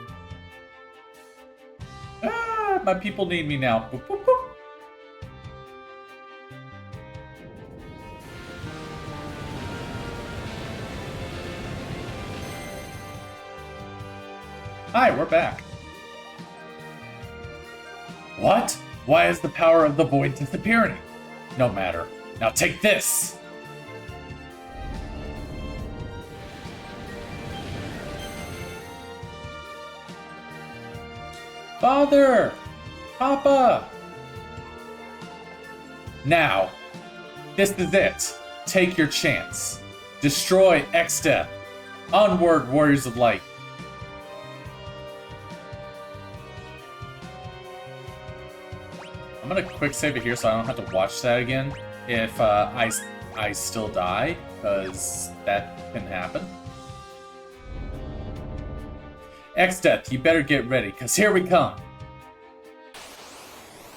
Ah, my people need me now. Boop, boop, boop. Hi, we're back. What? Why is the power of the void disappearing? No matter. Now take this! Father! Papa! Now, this is it. Take your chance. Destroy Exdeath. Onward, Warriors of Light. I'm gonna quick save it here so I don't have to watch that again if I still die, because that can happen. Exdeath, you better get ready, because here we come!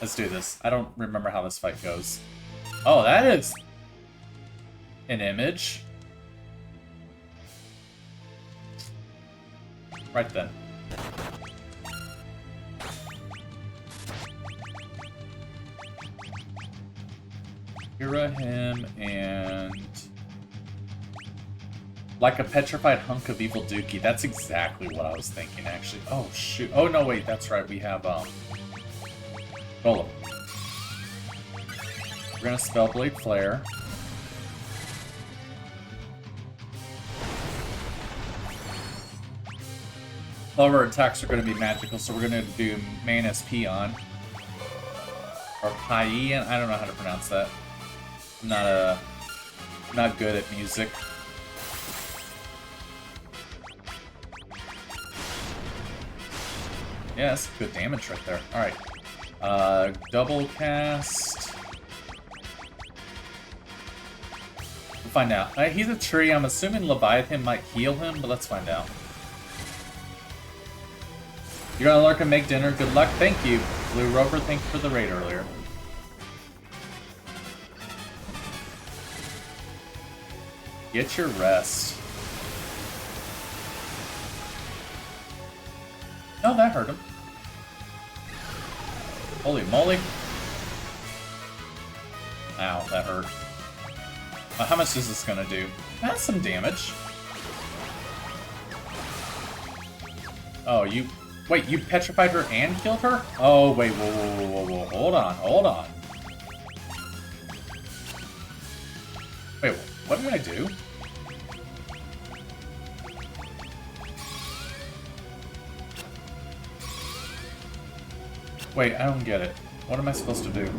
Let's do this. I don't remember how this fight goes. Oh, that is an image. Right then. Kira, him, and... Like a petrified hunk of evil dookie. That's exactly what I was thinking, actually. Oh, shoot. Oh, no, wait. That's right. We have, Golem. We're gonna Spellblade Flare. All of our attacks are gonna be magical, so we're gonna do Manus Peon. Or Paean. I don't know how to pronounce that. I'm not good at music. Yeah, that's good damage right there. Alright. Double cast. We'll find out. He's a tree. I'm assuming Leviathan might heal him, but let's find out. You're gonna lurk and make dinner. Good luck. Thank you. Blue Rover, thank you for the raid earlier. Get your rest. Oh, that hurt him. Holy moly. Ow, that hurt. How much is this gonna do? That's some damage. Oh, you... Wait, you petrified her and killed her? Oh, wait, whoa, whoa, whoa, whoa, whoa. Hold on, hold on. Wait, what did I do? Wait, I don't get it. What am I supposed to do?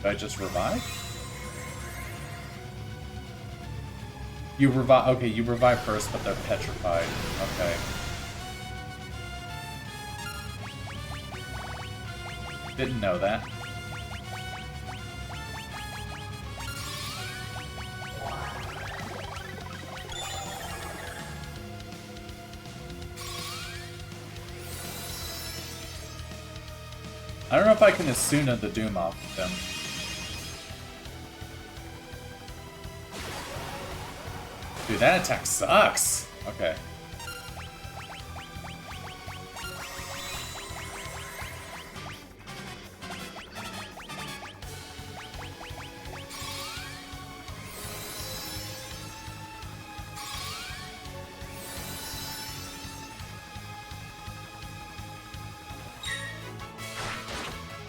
Did I just revive? You revive. Okay, you revive first, but they're petrified. Okay. Didn't know that. I don't know if I can Asuna the Doom off of them. Dude, that attack sucks! Okay.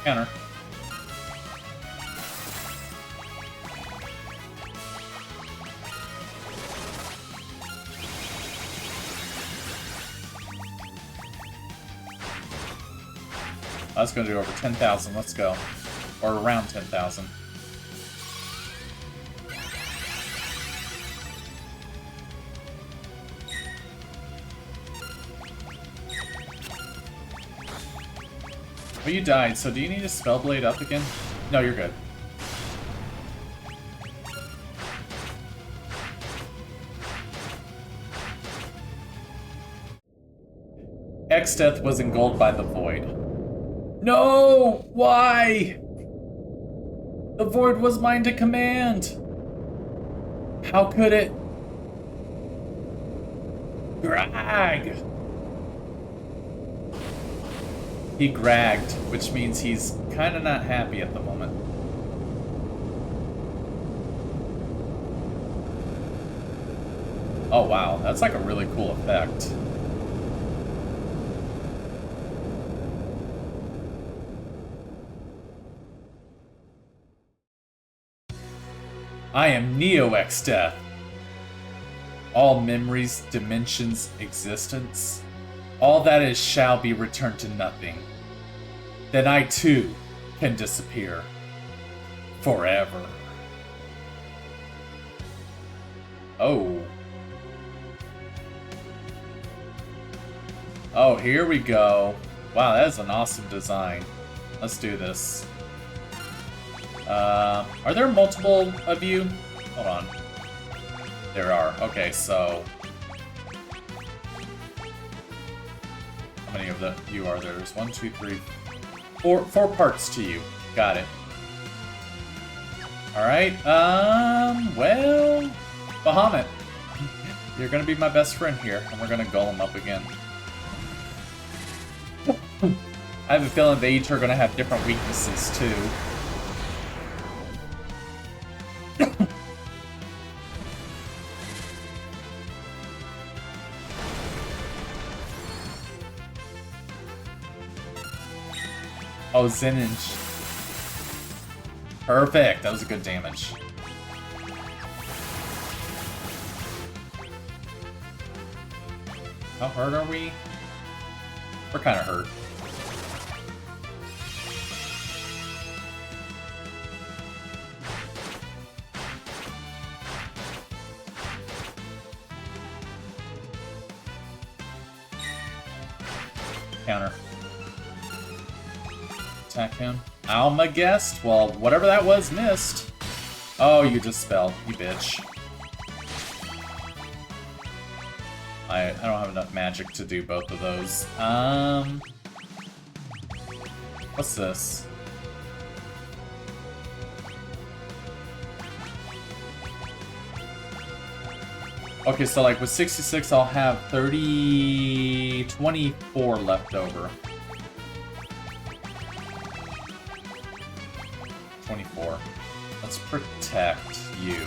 Counter. I was gonna do over 10,000. Let's go. Or around 10,000. Oh, you died, so do you need a spell blade up again? No, you're good. X-Death was engulfed by the void. No! Why? The void was mine to command! How could it? Grag! He gragged, which means he's kind of not happy at the moment. Oh wow, that's like a really cool effect. I am Neo X-Death. All memories, dimensions, existence, all that is shall be returned to nothing. Then I too can disappear forever. Oh. Oh, here we go. Wow, that is an awesome design. Let's do this. Are there multiple of you? Hold on. There are. Okay, so... How many of you are there? There's 1, 2, 3, 4 parts to you. Got it. Alright, well... Bahamut. You're gonna be my best friend here, and we're gonna golem up again. I have a feeling they each are gonna have different weaknesses, too. Oh, Zenage. Perfect. That was a good damage. How hurt are we? We're kind of hurt. Counter. Attack him. Alma guessed? Well, whatever that was missed. Oh, you dispelled, you bitch. I don't have enough magic to do both of those. What's this? Okay, so like with 66, I'll have 24 left over. 24. Let's protect you.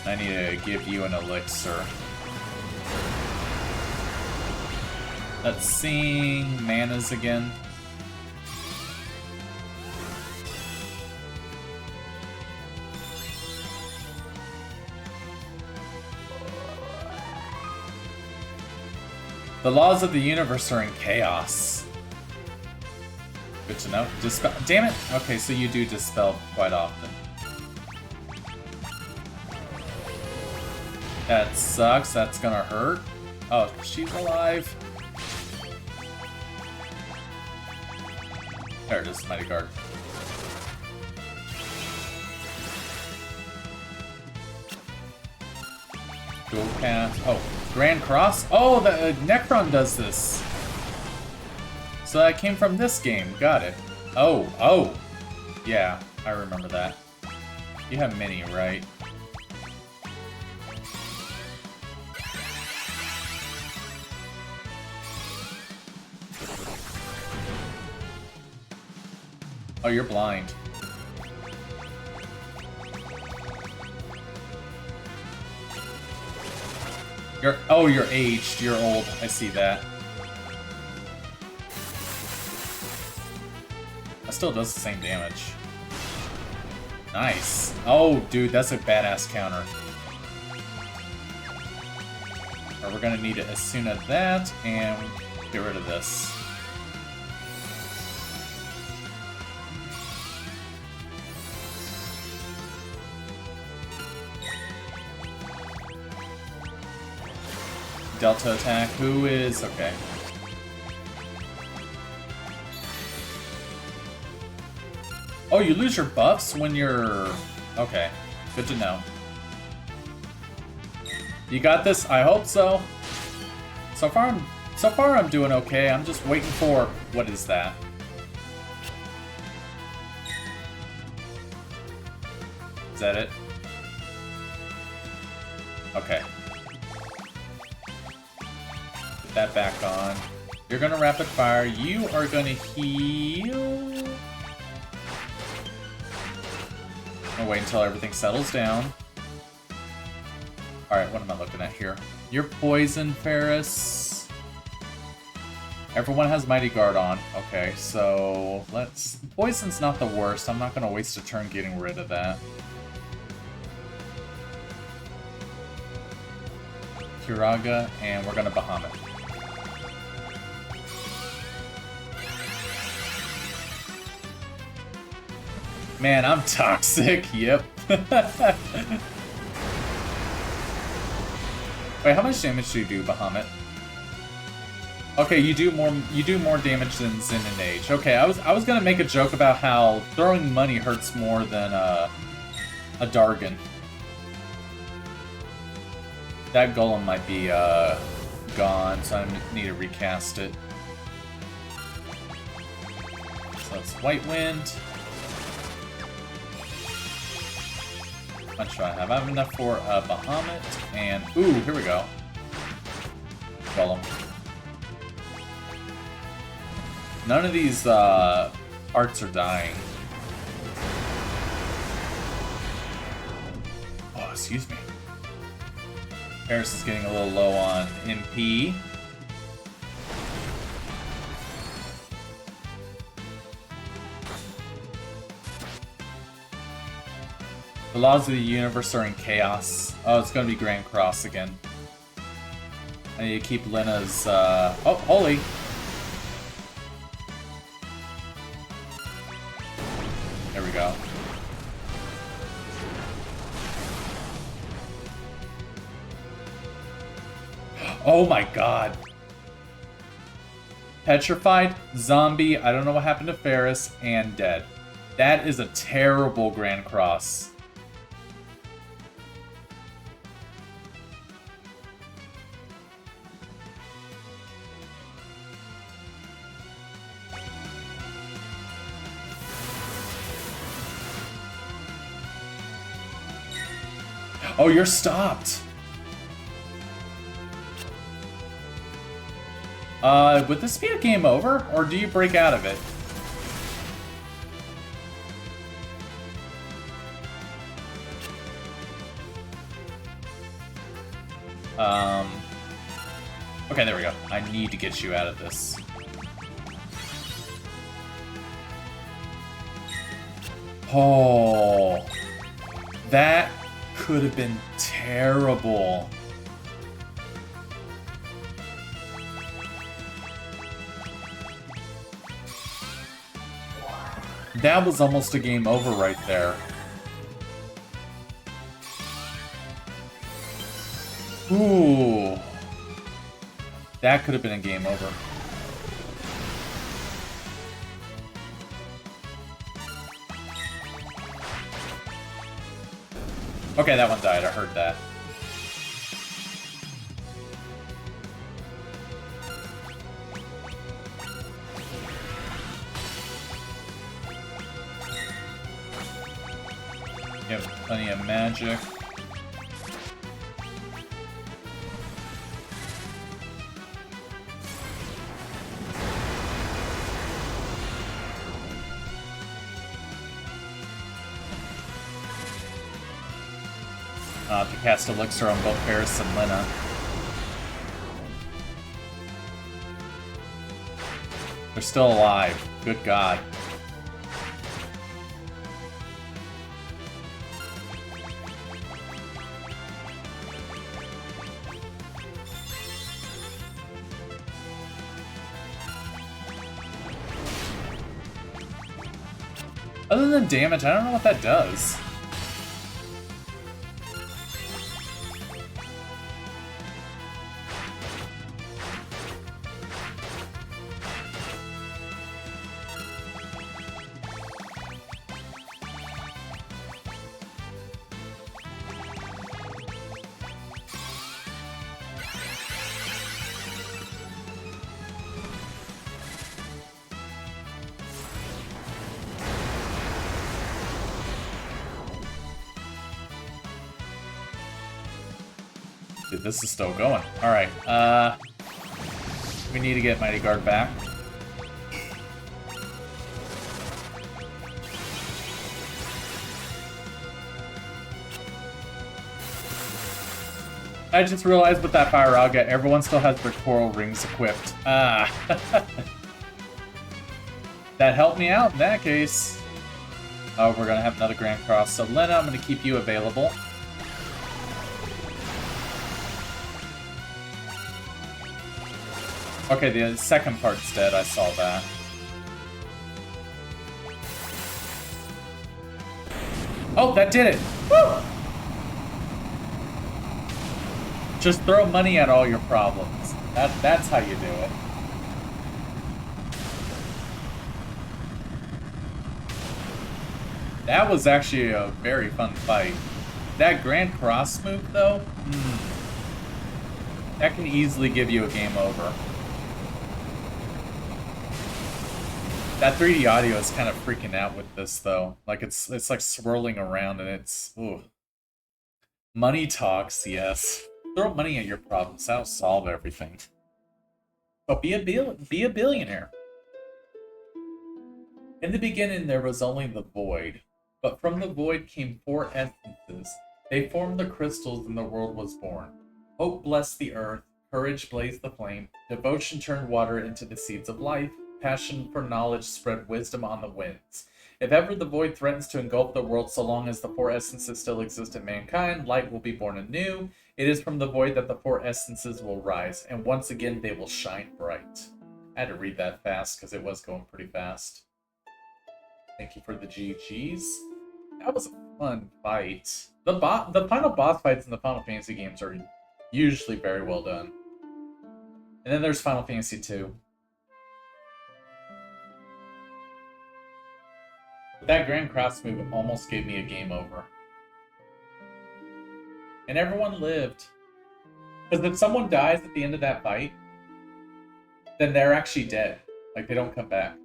I need to give you an elixir. Let's sing manas again. The laws of the universe are in chaos. Good to know. Dispel. Damn it! Okay, so you do dispel quite often. That sucks. That's gonna hurt. Oh, she's alive. There it is, Mighty Guard. Dual cast. Oh, Grand Cross? Oh, the Necron does this. So that came from this game. Got it. Oh. Yeah, I remember that. You have many, right? Oh, you're blind. You're aged. You're old. I see that. That still does the same damage. Nice. Oh, dude, that's a badass counter. We're gonna need it as soon as that, and get rid of this. Delta attack. Who is... okay. Oh, you lose your buffs when you're... okay. Good to know. You got this? I hope so. So far I'm doing okay. I'm just waiting for... what is that? Is that it? Okay. Put that back on. You're gonna rapid fire. You are gonna heal. I'll wait until everything settles down. Alright, what am I looking at here? You're poison, Ferris. Everyone has Mighty Guard on. Okay, so let's... poison's not the worst. I'm not gonna waste a turn getting rid of that. Kiraga, and we're gonna Bahamut. Man, I'm toxic. Yep. Wait, how much damage do you do, Bahamut? Okay, you do more damage than Zin and Age. Okay, I was gonna make a joke about how throwing money hurts more than a Dargon. That golem might be gone, so I need to recast it. So it's White Wind. How much do I have? I have enough for Bahamut, and ooh, here we go. Golem. None of these arts are dying. Oh, excuse me. Paris is getting a little low on MP. The laws of the universe are in chaos. Oh, it's gonna be Grand Cross again. I need to keep Lena's, oh, holy! There we go. Oh my god! Petrified, zombie, I don't know what happened to Ferris, and dead. That is a terrible Grand Cross. Oh, you're stopped! Would this be a game over, or do you break out of it? Okay, there we go. I need to get you out of this. Oh, that could have been terrible. That was almost a game over right there. Ooh. That could have been a game over. Okay, that one died. I heard that. You have plenty of magic. To cast Elixir on both Paris and Lena. They're still alive. Good God. Other than damage, I don't know what that does. Dude, this is still going. Alright, we need to get Mighty Guard back. I just realized with that Fire Raga, everyone still has their coral rings equipped. Ah. That helped me out in that case. Oh, we're gonna have another Grand Cross. So Lena, I'm gonna keep you available. Okay, the second part's dead, I saw that. Oh, that did it! Woo! Just throw money at all your problems. That's how you do it. That was actually a very fun fight. That Grand Cross move, though, that can easily give you a game over. That 3D audio is kind of freaking out with this, though. Like, it's like swirling around, and it's... Ooh. Money talks, yes. Throw money at your problems. That'll solve everything. But be a billionaire. In the beginning, there was only the void. But from the void came 4 essences. They formed the crystals and the world was born. Hope blessed the earth. Courage blazed the flame. Devotion turned water into the seeds of life. Passion for knowledge spread wisdom on the winds. If ever the void threatens to engulf the world, so long as the 4 essences still exist in mankind, light will be born anew. It is from the void that the 4 essences will rise, and once again they will shine bright. I had to read that fast because it was going pretty fast. Thank you for the GGs. That was a fun fight. The final boss fights in the Final Fantasy games are usually very well done. And then there's Final Fantasy 2. That Grand Cross move almost gave me a game over. And everyone lived. Because if someone dies at the end of that fight, then they're actually dead. Like, they don't come back.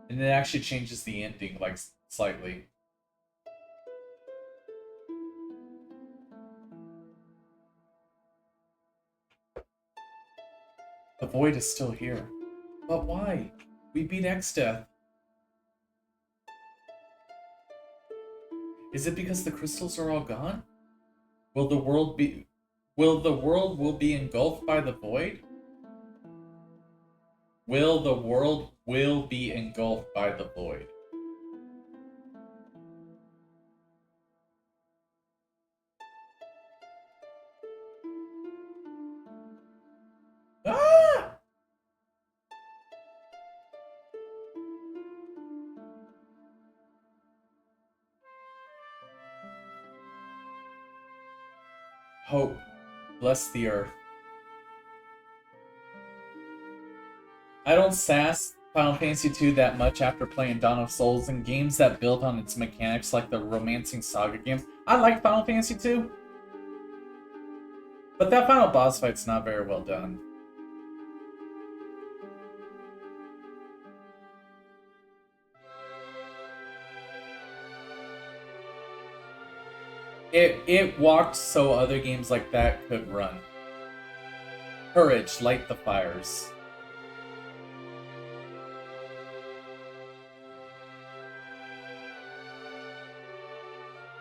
And it actually changes the ending, like, slightly. The void is still here. But why? We beat X-Death. Is it because the crystals are all gone? Will the world be engulfed by the void? Will the world be engulfed by the void? Ah! Hope, bless the earth. I don't sass Final Fantasy II that much after playing Dawn of Souls and games that build on its mechanics like the Romancing Saga games. I like Final Fantasy II, but that final boss fight's not very well done. It walked so other games like that could run. Courage, light the fires.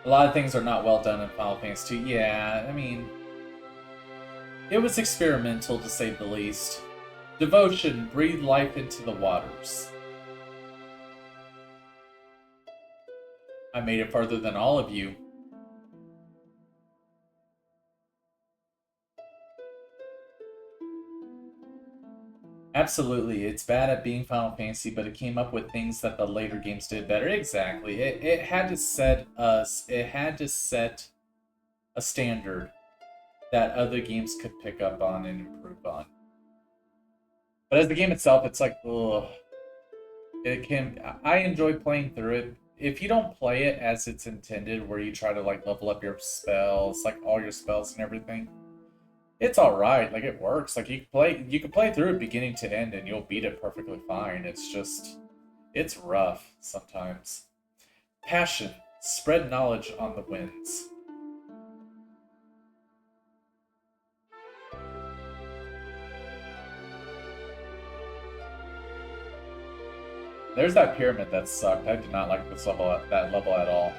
A lot of things are not well done in Final Fantasy II. Yeah, I mean, it was experimental to say the least. Devotion, breathe life into the waters. I made it farther than all of you. Absolutely, it's bad at being Final Fantasy, but it came up with things that the later games did better. Exactly. It had to set a standard that other games could pick up on and improve on. But as the game itself, it's like, ugh. I enjoy playing through it. If you don't play it as it's intended, where you try to like level up your spells, like all your spells and everything, it's alright, like it works. Like you can play through it beginning to end and you'll beat it perfectly fine. It's just, it's rough sometimes. Passion, spread knowledge on the winds. There's that pyramid that sucked. I did not like this level, that level at all.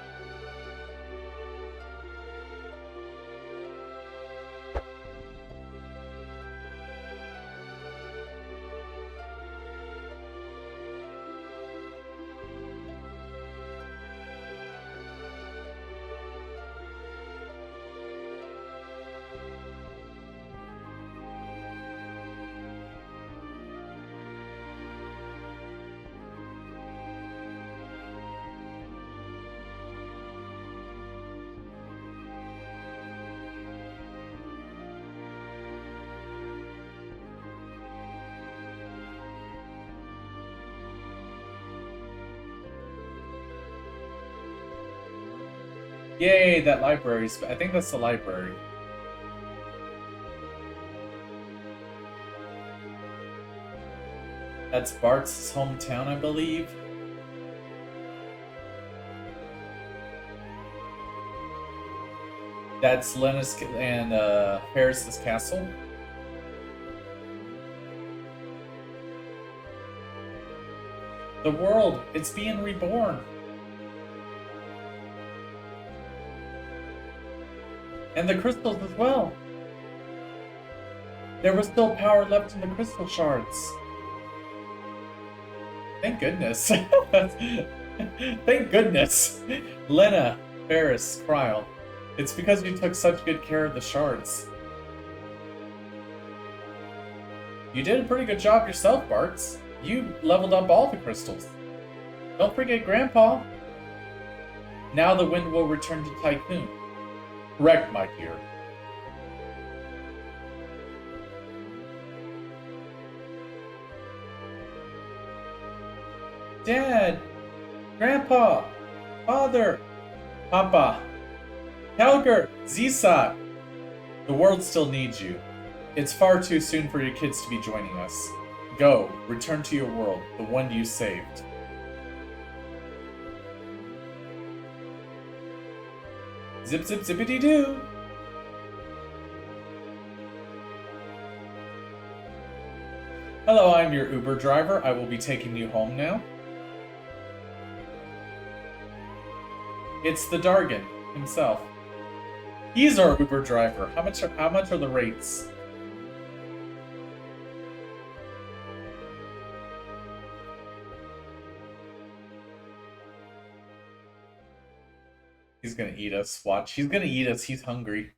Yay, that library. I think that's the library. That's Bart's hometown, I believe. That's Lena's and Ferris's castle. The world, it's being reborn. And the crystals as well. There was still power left in the crystal shards. Thank goodness. Thank goodness. Lena, Ferris, Kryle. It's because you took such good care of the shards. You did a pretty good job yourself, Bartz. You leveled up all the crystals. Don't forget Grandpa. Now the wind will return to Tycoon. Correct, my dear. Dad! Grandpa! Father! Papa! Helger! Zisa! The world still needs you. It's far too soon for your kids to be joining us. Go, return to your world, the one you saved. Zip zip zippity doo! Hello, I'm your Uber driver. I will be taking you home now. It's the Dargan himself. He's our Uber driver. How much are the rates? He's gonna eat us. Watch. He's gonna eat us. He's hungry.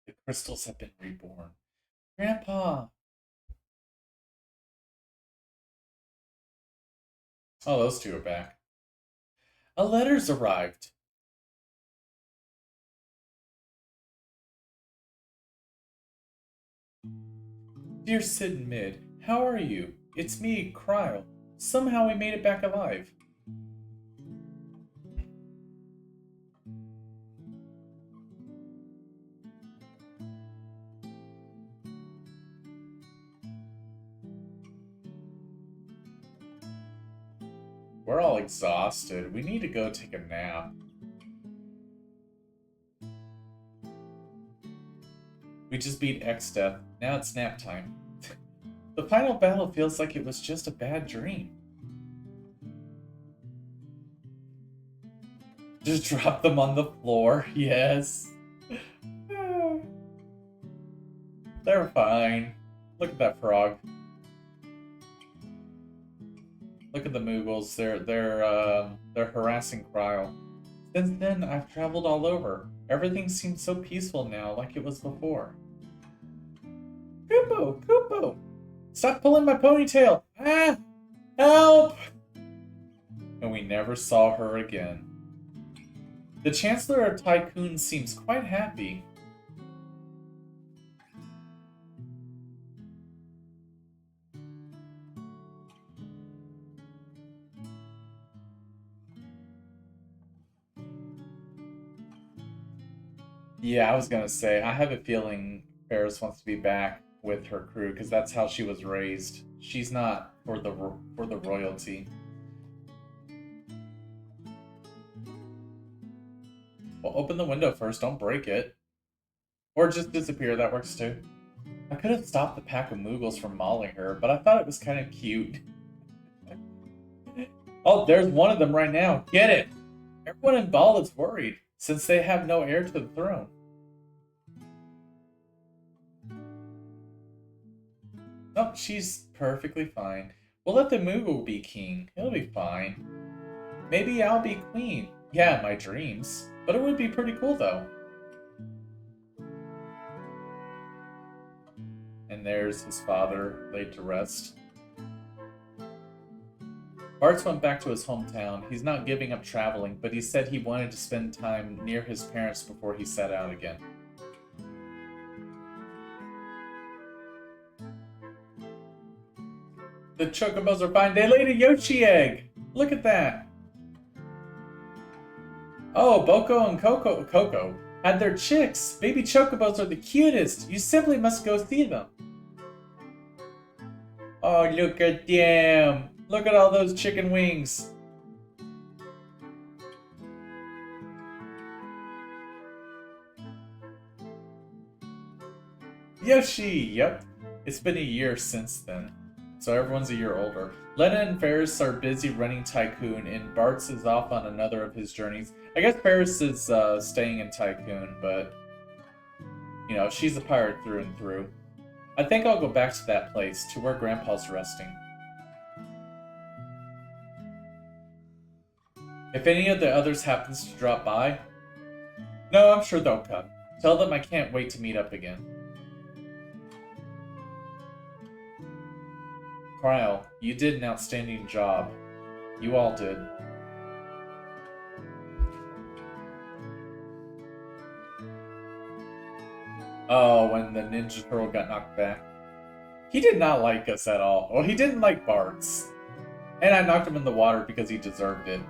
The crystals have been reborn. Grandpa! Oh, those two are back. A letter's arrived. Dear Sid and Mid, how are you? It's me, Kryle. Somehow we made it back alive. We're all exhausted. We need to go take a nap. We just beat X-Death. Now it's nap time. The final battle feels like it was just a bad dream. Just drop them on the floor. Yes. They're fine. Look at that frog. Look at the Moogles. They're harassing Kryle. Since then, I've traveled all over. Everything seems so peaceful now, like it was before. Kupo! Kupo! Stop pulling my ponytail! Ah! Help! And we never saw her again. The Chancellor of Tycoon seems quite happy. Yeah, I was gonna say, I have a feeling Ferris wants to be back with her crew because that's how she was raised. She's not for the royalty. Well, open the window first, don't break it. Or just disappear, that works too. I could have stopped the pack of Moogles from mauling her, but I thought it was kind of cute. Oh, there's one of them right now. Get it! Everyone in Ball is worried, since they have no heir to the throne. Oh, she's perfectly fine. We'll let the Moogle be king. He'll be fine. Maybe I'll be queen. Yeah, my dreams. But it would be pretty cool, though. And there's his father, laid to rest. Bart's went back to his hometown. He's not giving up traveling, but he said he wanted to spend time near his parents before he set out again. The chocobos are fine. They laid a Yoshi egg! Look at that! Oh, Boko and Coco had their chicks. Baby chocobos are the cutest. You simply must go see them. Oh, look at them. Look at all those chicken wings. Yoshi! Yep. It's been a year since then. So everyone's a year older. Lena and Ferris are busy running Tycoon, and Bart's is off on another of his journeys. I guess Ferris is staying in Tycoon, but, you know, she's a pirate through and through. I think I'll go back to that place, to where Grandpa's resting. If any of the others happens to drop by, no, I'm sure they'll come. Tell them I can't wait to meet up again. Kryle, you did an outstanding job. You all did. Oh, when the Ninja Turtle got knocked back. He did not like us at all. Well, he didn't like Bart's. And I knocked him in the water because he deserved it.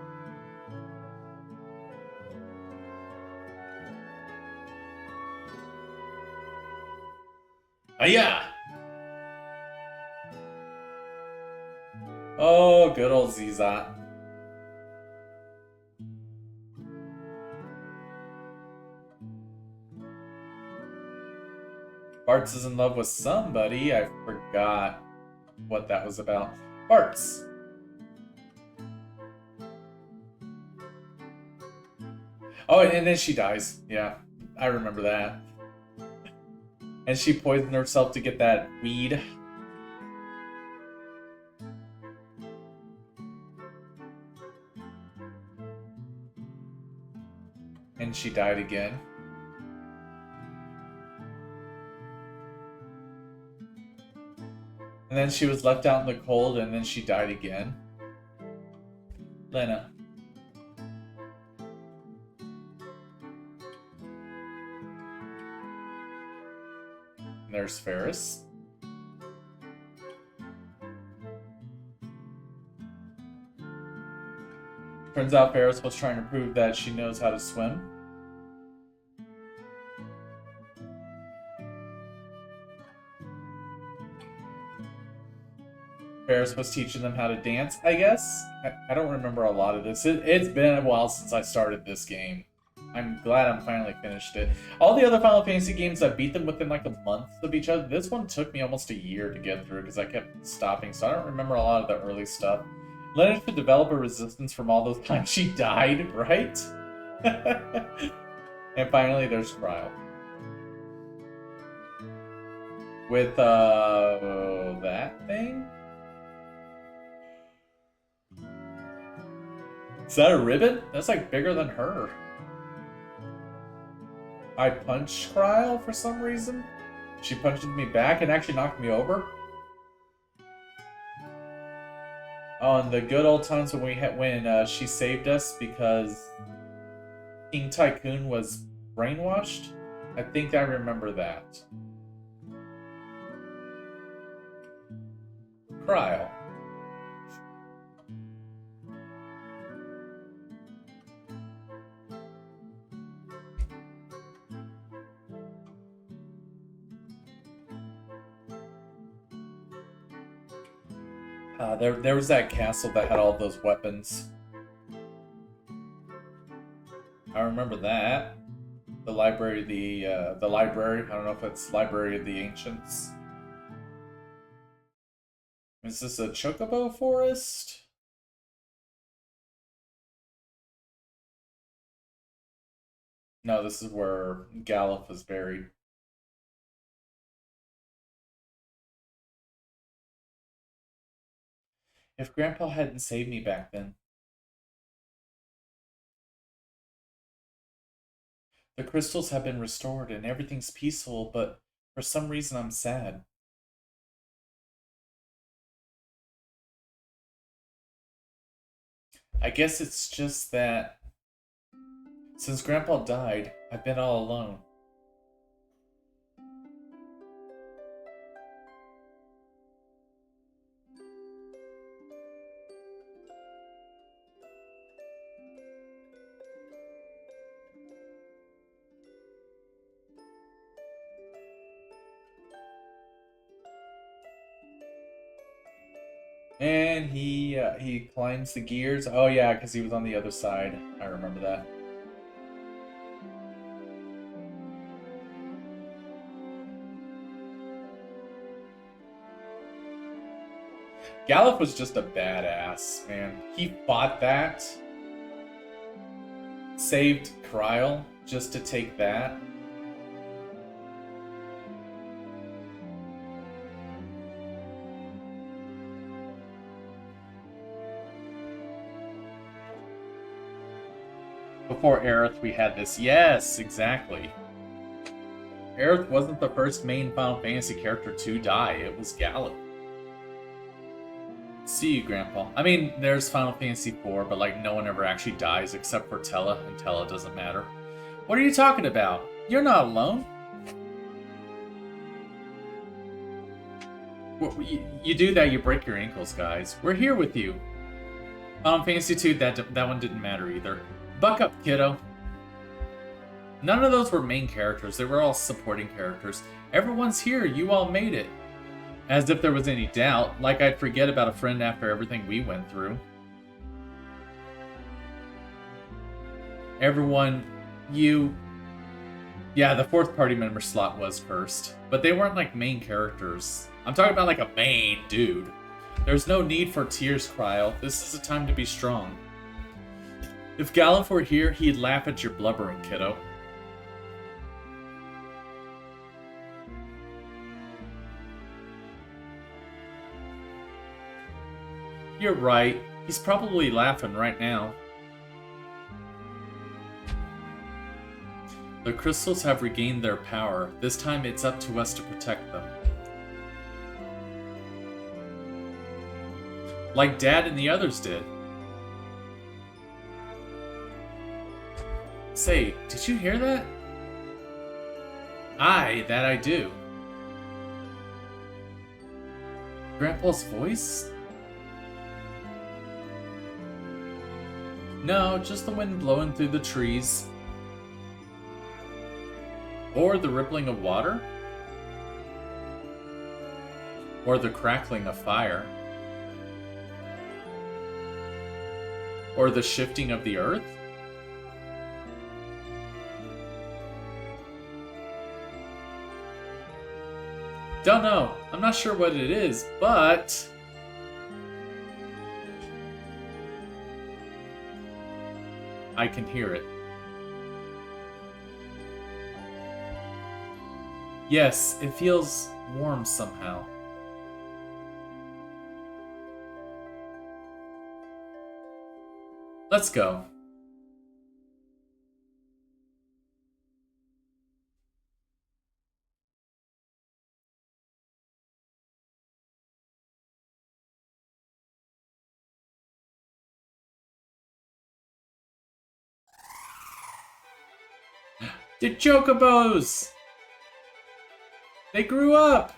Aya! Oh, good old Zizat. Bart's is in love with somebody. I forgot what that was about. Bart's. Oh, and then she dies. Yeah, I remember that. And she poisoned herself to get that weed. And she died again. And then she was left out in the cold, and then she died again. Lena. And there's Ferris. Turns out Ferris was trying to prove that she knows how to swim. Ferris was teaching them how to dance, I guess? I don't remember a lot of this. It's been a while since I started this game. I'm glad I'm finally finished it. All the other Final Fantasy games, I beat them within like a month of each other. This one took me almost a year to get through because I kept stopping, so I don't remember a lot of the early stuff. Leonard could develop a resistance from all those times she died, right? And finally, there's Kryle. With, that thing? Is that a ribbon? That's like bigger than her. I punched Kryle for some reason. She punched me back and actually knocked me over. Oh, and the good old times when she saved us because King Tycoon was brainwashed. I think I remember that. Kryle. There was that castle that had all those weapons. I remember that. The library, the library. I don't know if it's Library of the Ancients. Is this a chocobo forest? No, this is where Galuf was buried. If Grandpa hadn't saved me back then. The crystals have been restored and everything's peaceful, but for some reason I'm sad. I guess it's just that since Grandpa died, I've been all alone. And he climbs the gears. Oh yeah, because he was on the other side. I remember that. Galuf was just a badass, man. He fought that, saved Kryl just to take that. Before Aerith, we had this. Yes, exactly. Aerith wasn't the first main Final Fantasy character to die. It was Galuf. See you, Grandpa. I mean, there's Final Fantasy IV, but like no one ever actually dies except for Tella, and Tella doesn't matter. What are you talking about? You're not alone. You do that, you break your ankles, guys. We're here with you. Final Fantasy II, that one didn't matter either. Buck up, kiddo. None of those were main characters. They were all supporting characters. Everyone's here. You all made it. As if there was any doubt. Like I'd forget about a friend after everything we went through. Everyone, you... Yeah, the fourth party member slot was first. But they weren't like main characters. I'm talking about like a main dude. There's no need for tears, Kryl. This is a time to be strong. If Galuf were here, he'd laugh at your blubbering, kiddo. You're right. He's probably laughing right now. The crystals have regained their power. This time it's up to us to protect them. Like Dad and the others did. Say, did you hear that? Aye, that I do. Grandpa's voice? No, just the wind blowing through the trees. Or the rippling of water? Or the crackling of fire? Or the shifting of the earth? Don't know. I'm not sure what it is, but... I can hear it. Yes, it feels warm somehow. Let's go. The chocobos! They grew up!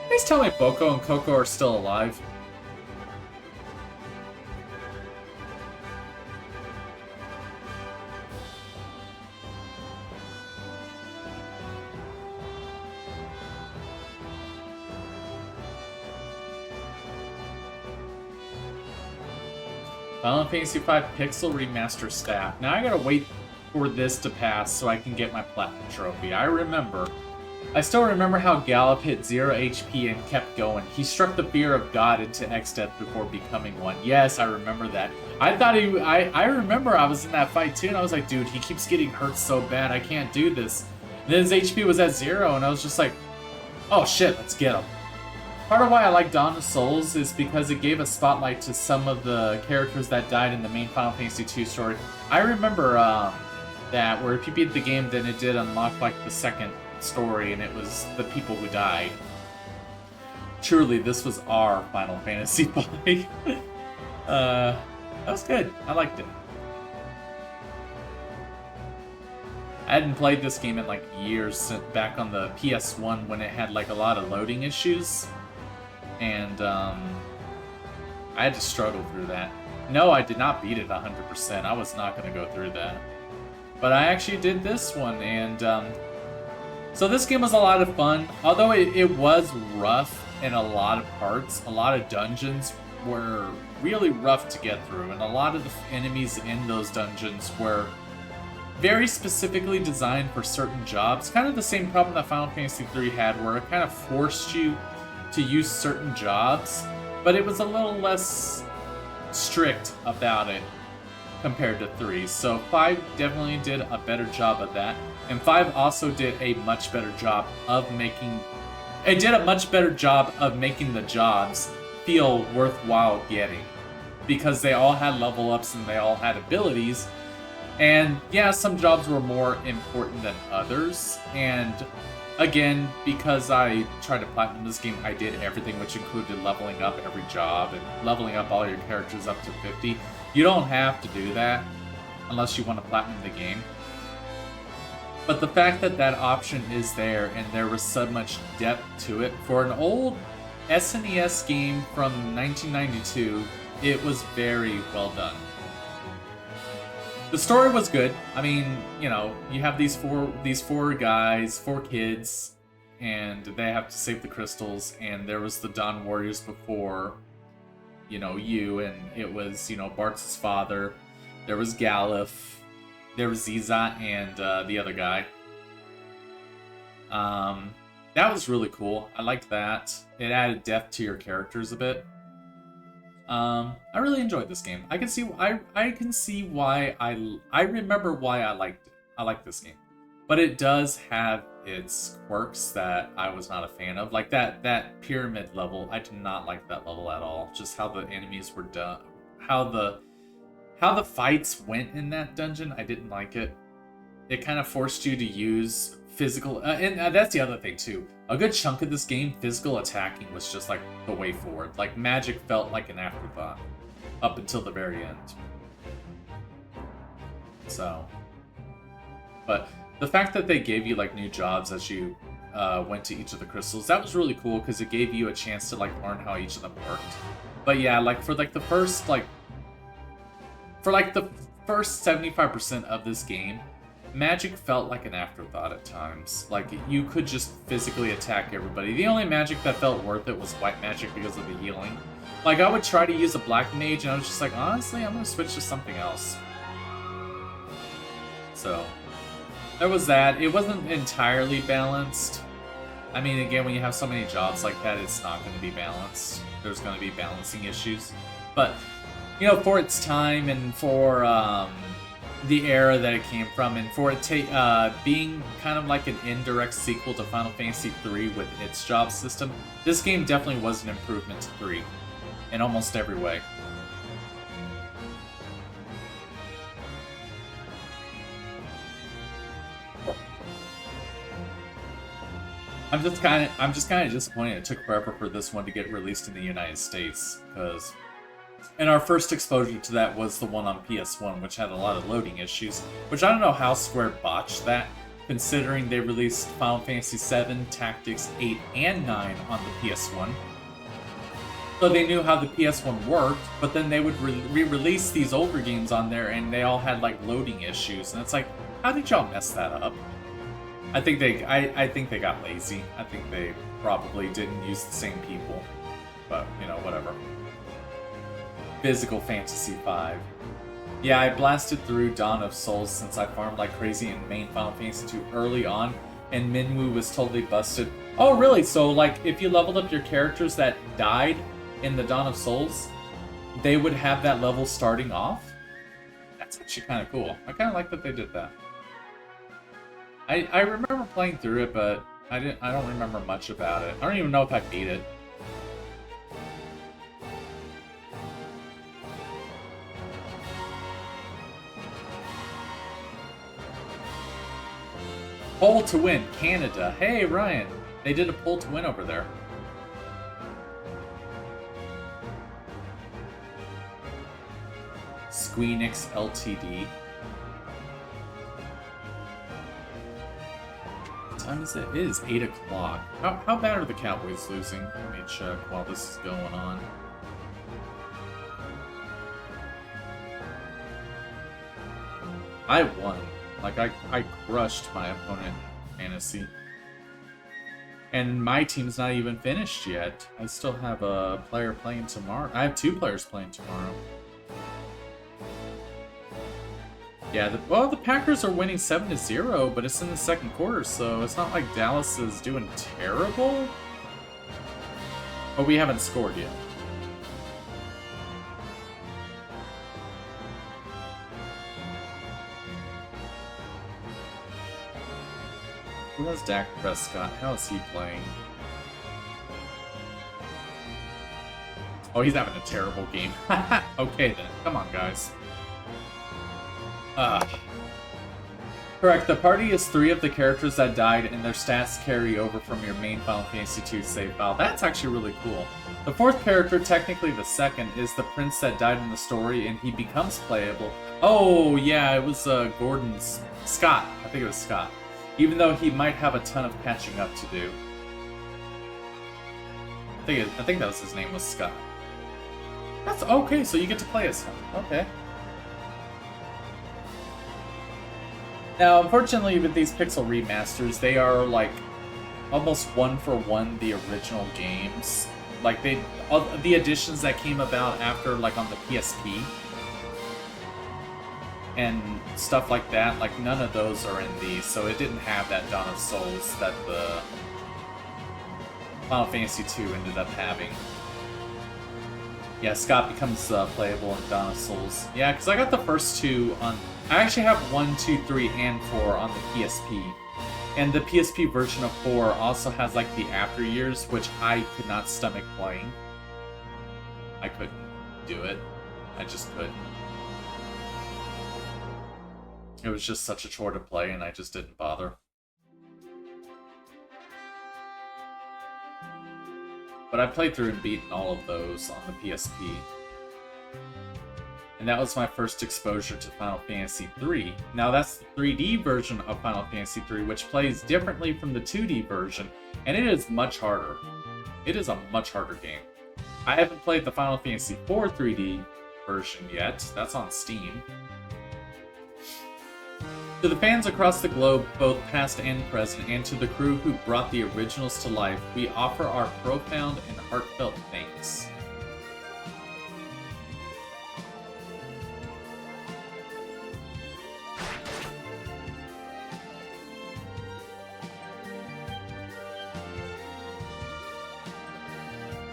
Please tell me Boko and Coco are still alive. Final Fantasy V Pixel Remaster Staff. Now I gotta wait for this to pass so I can get my Platinum Trophy. I still remember how Gallop hit 0 HP and kept going. He struck the fear of God into X-Death before becoming one. Yes, I remember that. I remember I was in that fight too, and I was like, dude, he keeps getting hurt so bad, I can't do this. And then his HP was at 0, and I was just like, oh shit, let's get him. Part of why I like Dawn of Souls is because it gave a spotlight to some of the characters that died in the main Final Fantasy II story. I remember that where if you beat the game, then it did unlock like the second story, and it was the people who died. Truly, this was our Final Fantasy V. That was good. I liked it. I hadn't played this game in like years, back on the PS1 when it had like a lot of loading issues. And I had to struggle through that. No, I did not beat it 100%. I was not going to go through that. But I actually did this one, and so this game was a lot of fun. Although it was rough in a lot of parts. A lot of dungeons were really rough to get through, and a lot of the enemies in those dungeons were very specifically designed for certain jobs. Kind of the same problem that Final Fantasy III had, where it kind of forced you to use certain jobs, but it was a little less strict about it compared to 3. So 5 definitely did a better job of that, and 5 also did a much better job of making the jobs feel worthwhile getting, because they all had level ups and they all had abilities. And yeah, some jobs were more important than others, and again, because I tried to platinum this game, I did everything, which included leveling up every job and leveling up all your characters up to 50. You don't have to do that unless you want to platinum the game. But the fact that that option is there, and there was so much depth to it, for an old SNES game from 1992, it was very well done. The story was good. I mean, you know, you have these four kids, and they have to save the crystals, and there was the Dawn Warriors before, you know, and it was, you know, Bart's father. There was Galuf, there was Ziza, and the other guy. That was really cool. I liked that. It added depth to your characters a bit. I really enjoyed this game. I can see why I remember why I liked it. I like this game. But it does have its quirks that I was not a fan of. Like that pyramid level, I did not like that level at all. Just how the enemies were done, how the fights went in that dungeon, I didn't like it. It kind of forced you to use physical, and that's the other thing too. A good chunk of this game, physical attacking was just like the way forward. Like magic felt like an afterthought up until the very end. So, but the fact that they gave you like new jobs as you went to each of the crystals, that was really cool, because it gave you a chance to like learn how each of them worked. But yeah, like for the first 75% of this game, magic felt like an afterthought at times. Like, you could just physically attack everybody. The only magic that felt worth it was white magic because of the healing. Like, I would try to use a black mage, and I was just like, honestly, I'm gonna switch to something else. So, there was that. It wasn't entirely balanced. I mean, again, when you have so many jobs like that, it's not going to be balanced. There's going to be balancing issues. But, you know, for its time and for the era that it came from, and for it being kind of like an indirect sequel to Final Fantasy III with its job system, this game definitely was an improvement to 3 in almost every way. I'm just kind of disappointed it took forever for this one to get released in the United States, because and our first exposure to that was the one on PS1, which had a lot of loading issues, which I don't know how Square botched that, considering they released Final Fantasy VII, Tactics 8, and 9 on the PS1. So they knew how the PS1 worked, but then they would re-release these older games on there, and they all had like loading issues, and it's like, how did y'all mess that up? I think they got lazy. I think they probably didn't use the same people, but you know, whatever. Physical Fantasy V. Yeah, I blasted through Dawn of Souls since I farmed like crazy in main Final Fantasy 2 early on, and Minwu was totally busted. Oh, really? So, like, if you leveled up your characters that died in the Dawn of Souls, they would have that level starting off? That's actually kind of cool. I kind of like that they did that. I remember playing through it, but I don't remember much about it. I don't even know if I beat it. Poll to win, Canada. Hey, Ryan. They did a poll to win over there. Squeenix Ltd. What time is it? It is 8 o'clock. How bad are the Cowboys losing? Let me check while this is going on. I won. Like, I crushed my opponent in Fantasy. And my team's not even finished yet. I still have a player playing tomorrow. I have 2 players playing tomorrow. Yeah, the Packers are winning 7-0, but it's in the second quarter, so it's not like Dallas is doing terrible. But we haven't scored yet. Who has Dak Prescott? How is he playing? Oh, he's having a terrible game. Okay then, come on guys. Correct, the party is 3 of the characters that died and their stats carry over from your main Final Fantasy II save file. That's actually really cool. The 4th character, technically the 2nd, is the prince that died in the story and he becomes playable. Oh yeah, it was Gordon's... Scott. I think it was Scott. Even though he might have a ton of catching up to do. I think that was his name was Scott. That's okay, so you get to play as him. Okay. Now, unfortunately, with these Pixel remasters, they are like almost one-for-one the original games. Like the additions that came about after, like on the PSP and stuff like that, like none of those are in these, so it didn't have that Dawn of Souls that the Final Fantasy II ended up having. Yeah, Scott becomes playable in Dawn of Souls. Yeah, because I got the first 2 on... I actually have 1, 2, 3, and 4 on the PSP. And the PSP version of 4 also has like the after years, which I could not stomach playing. I couldn't do it. I just couldn't. It was just such a chore to play, and I just didn't bother. But I played through and beaten all of those on the PSP. And that was my first exposure to Final Fantasy III. Now that's the 3D version of Final Fantasy III, which plays differently from the 2D version, and it is much harder. It is a much harder game. I haven't played the Final Fantasy IV 3D version yet. That's on Steam. To the fans across the globe, both past and present, and to the crew who brought the originals to life, we offer our profound and heartfelt thanks.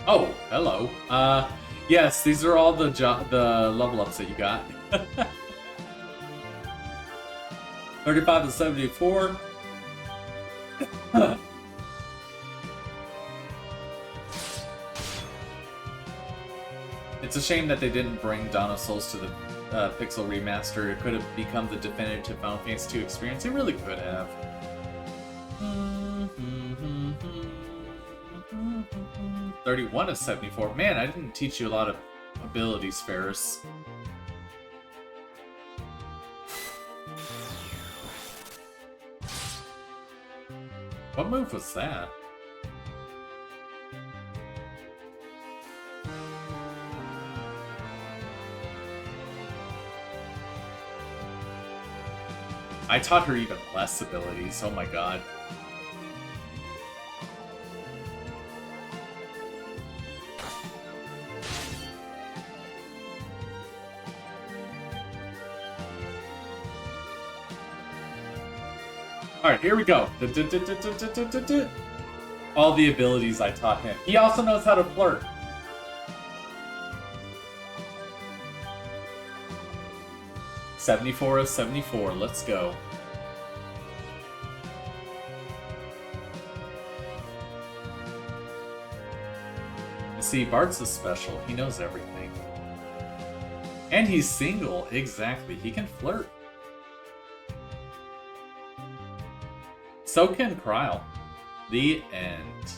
Oh, hello. Yes, these are all the level ups that you got. 35 to 74. It's a shame that they didn't bring Dawn of Souls to the Pixel remaster. It could have become the definitive Final Fantasy II experience. It really could have. 31 to 74. Man, I didn't teach you a lot of abilities, Ferris. What move was that? I taught her even less abilities, oh my god. Alright, here we go. All the abilities I taught him. He also knows how to flirt. $74 of 74. Let's go. See, Bart's is special. He knows everything. And he's single. Exactly. He can flirt. So can Kryle. The end.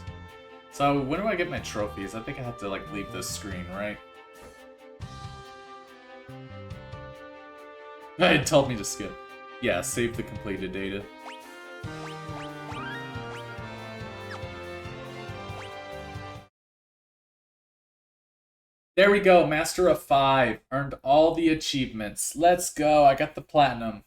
So, when do I get my trophies? I think I have to, like, leave this screen, right? It told me to skip. Yeah, save the completed data. There we go, Master of 5. Earned all the achievements. Let's go, I got the platinum.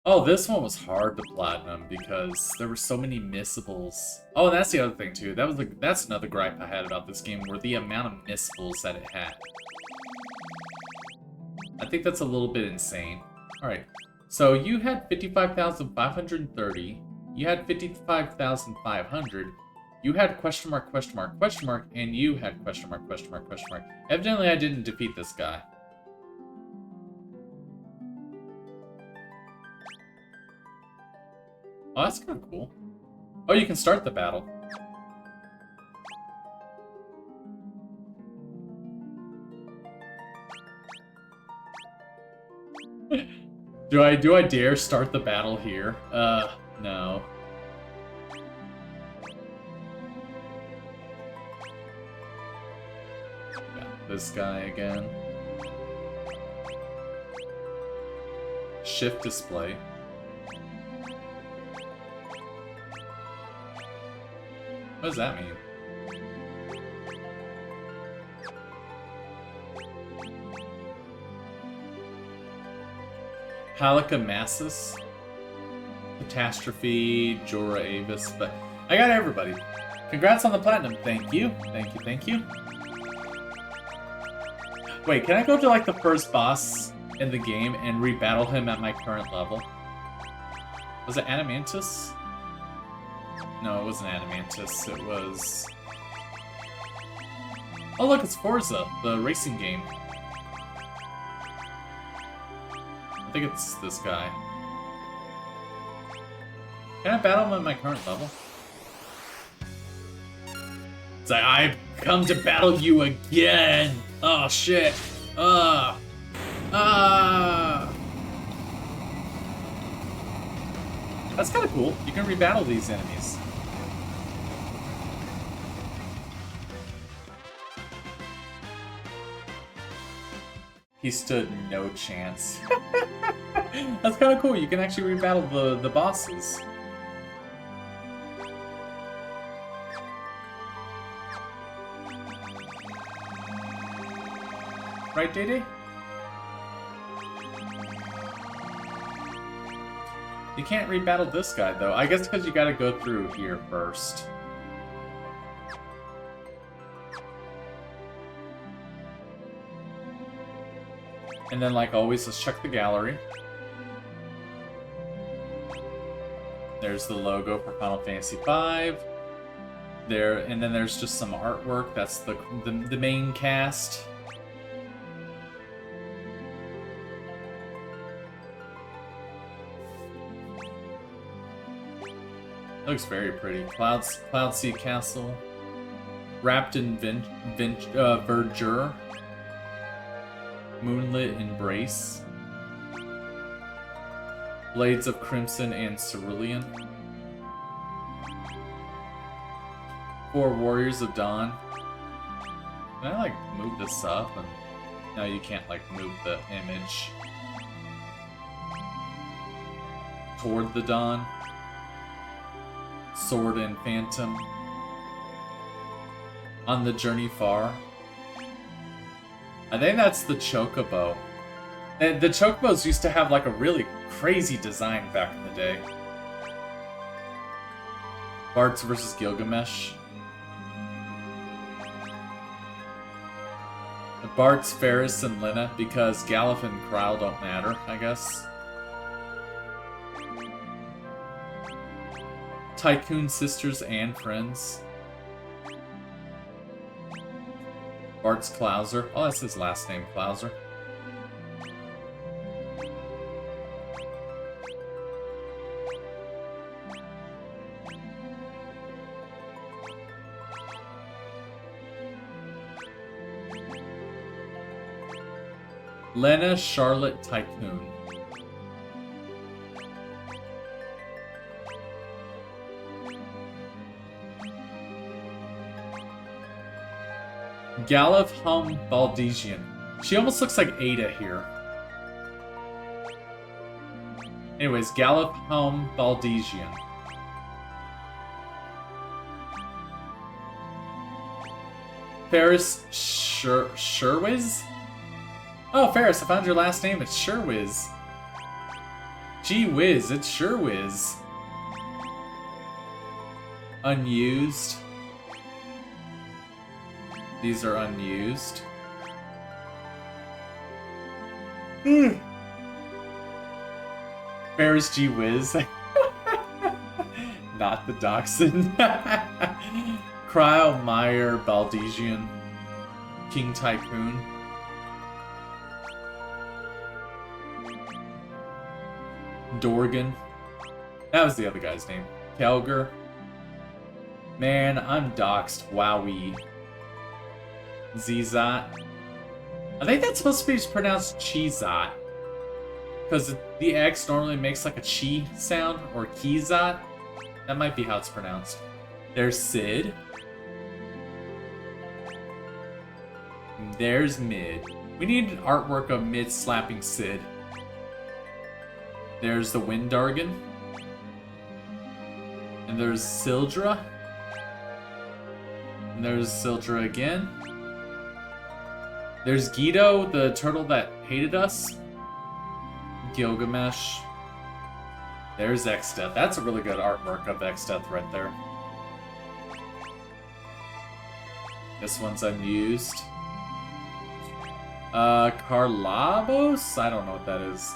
Oh, this one was hard to platinum because there were so many missables. Oh, and that's the other thing too. That's another gripe I had about this game, were the amount of missables that it had. I think that's a little bit insane. Alright, so you had 55,530. You had 55,500. You had question mark, question mark, question mark, and you had question mark, question mark, question mark. Evidently, I didn't defeat this guy. Oh, that's kind of cool. Oh, you can start the battle. Do I dare start the battle here? No. Got this guy again. Shift display. What does that mean? Halikamassus, Catastrophe, Jorah Avis, but I got everybody. Congrats on the platinum. Thank you. Thank you, thank you. Wait, can I go to like the first boss in the game and rebattle him at my current level? Was it Adamantus? No, it wasn't Adamantus. It was... Oh look, it's Forza, the racing game. I think it's this guy. Can I battle him at my current level? It's like, I've come to battle you again! Oh shit! That's kinda cool. You can rebattle these enemies. He stood no chance. That's kind of cool. You can actually rebattle the bosses. Right, Day-Day? You can't rebattle this guy, though. I guess because you gotta go through here first. And then, like always, let's check the gallery. There's the logo for Final Fantasy V. There, and then there's just some artwork. That's the main cast. Looks very pretty. Cloudsea Castle. Wrapped in verdure. Moonlit Embrace. Blades of Crimson and Cerulean. 4 Warriors of Dawn. Can I, like, move this up? And... No, you can't, like, move the image. Toward the Dawn. Sword and Phantom. On the Journey Far. I think that's the Chocobo. And the Chocobos used to have like a really crazy design back in the day. Bartz versus Gilgamesh. Bartz, Ferris, and Lina, because Galuf and Kryle don't matter, I guess. Tycoon sisters and friends. Bart's Klauser. Oh, that's his last name, Klauser. Lena Charlotte Tycoon. Galif Hum Baldesian. She almost looks like Ada here. Anyways, Galif Hum Baldesian. Ferris Sherwiz? Oh, Ferris, I found your last name. It's Sherwiz. Gee whiz, it's Sherwiz. Unused. These are unused. Ferris G Whiz. Not the Dachshund. Cryo Meyer Baldesian. King Tycoon. Dorgan. That was the other guy's name. Kelger. Man, I'm doxxed. Wowie. Zizot. I think that's supposed to be pronounced Cheezot. Because the X normally makes like a chi sound, or Keyzot. That might be how it's pronounced. There's Sid. There's Mid. We need an artwork of Mid slapping Sid. There's the Windargan. And there's Sildra. And there's Sildra again. There's Guido, the turtle that hated us. Gilgamesh. There's Exdeath. That's a really good artwork of Exdeath right there. This one's unused. Carlabos? I don't know what that is.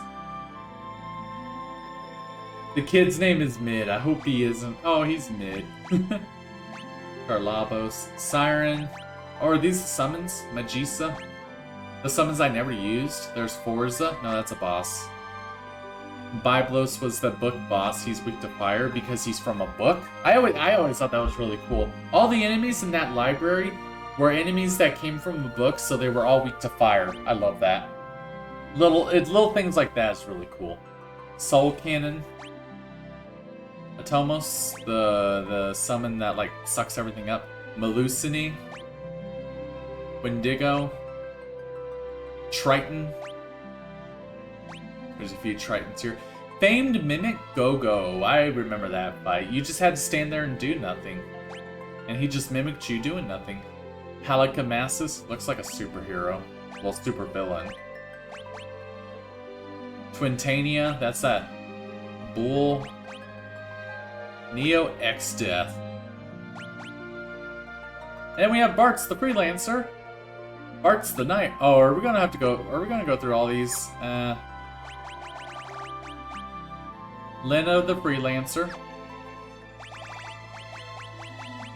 The kid's name is Mid. I hope he isn't. Oh, he's Mid. Carlabos. Siren. Oh, are these the summons? Magisa. The summons I never used. There's Forza. No, that's a boss. Byblos was the book boss. He's weak to fire because he's from a book. I always thought that was really cool. All the enemies in that library were enemies that came from a book, so they were all weak to fire. I love that. Little things like that is really cool. Soul Cannon. Atomos, the summon that like sucks everything up. Melusine. Wendigo. Triton. There's a few Tritons here. Famed Mimic Go-Go. I remember that fight. You just had to stand there and do nothing. And he just mimicked you doing nothing. Halikamassus looks like a superhero. Well, super villain. Twintania, that's that bull. Neo Exdeath. And we have Bart's the Freelancer. Bart's the Knight. Oh, are we gonna go through all these? Lena the Freelancer.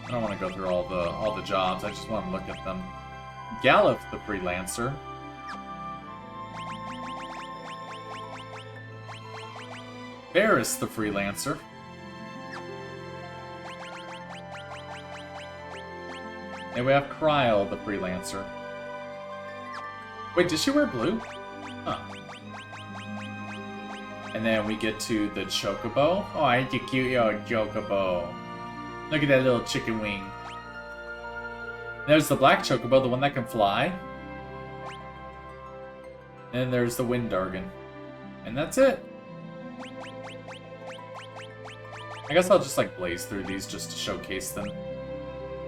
I don't want to go through all the jobs. I just want to look at them. Galif the Freelancer. Ferris the Freelancer. And we have Cryo the Freelancer. Wait, did she wear blue? Huh. And then we get to the Chocobo. Oh, ain't you cute, yo, Chocobo. Look at that little chicken wing. There's the black Chocobo, the one that can fly. And there's the Windargan. And that's it. I guess I'll just like blaze through these just to showcase them.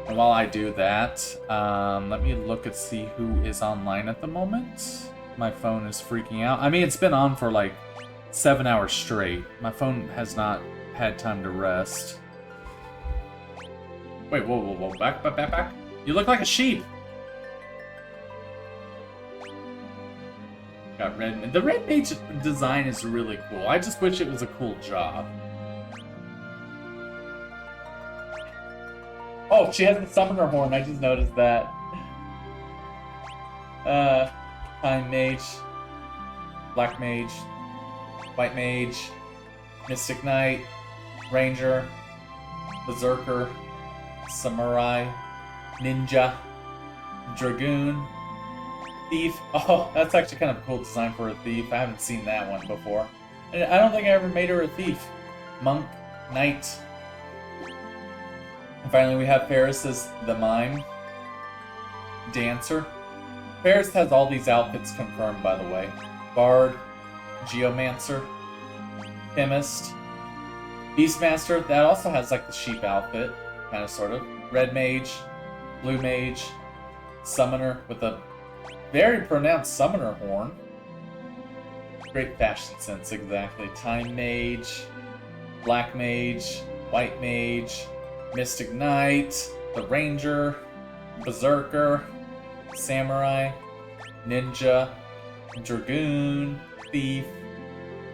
And while I do that, let me look and see who is online at the moment. My phone is freaking out. I mean, it's been on for like 7 hours straight. My phone has not had time to rest. Wait, whoa. Back. You look like a sheep. Got red. The red page design is really cool. I just wish it was a cool job. Oh, she has the summoner horn. I just noticed that. Time Mage, Black Mage, White Mage, Mystic Knight, Ranger, Berserker, Samurai, Ninja, Dragoon, Thief. Oh, that's actually kind of a cool design for a thief. I haven't seen that one before. And I don't think I ever made her a thief. Monk, Knight. And finally we have Paris as the Mime. Dancer. Paris has all these outfits confirmed, by the way. Bard, Geomancer, Chemist, Beastmaster. That also has like the sheep outfit, kind of, sort of. Red Mage, Blue Mage, Summoner with a very pronounced summoner horn. Great fashion sense, exactly. Time Mage, Black Mage, White Mage, Mystic Knight, the Ranger, Berserker, Samurai, Ninja, Dragoon, Thief,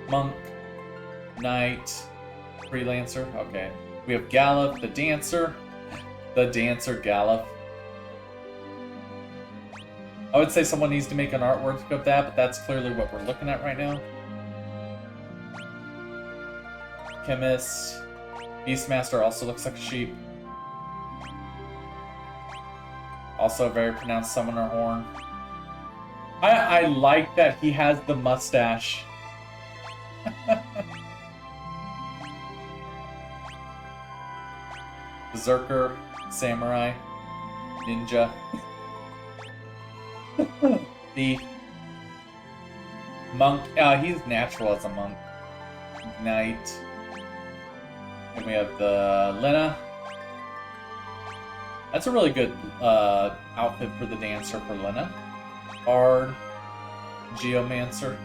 Monk, Knight, Freelancer. Okay. We have Gallop, the Dancer. The Dancer, Gallop. I would say someone needs to make an artwork of that, but that's clearly what we're looking at right now. Chemist. Beastmaster also looks like a sheep. Also a very pronounced summoner horn. I like that he has the mustache. Berserker, Samurai, Ninja, the Monk. He's natural as a monk. Knight. And we have the Lena. That's a really good outfit for the dancer for Lena. Bard, Geomancer,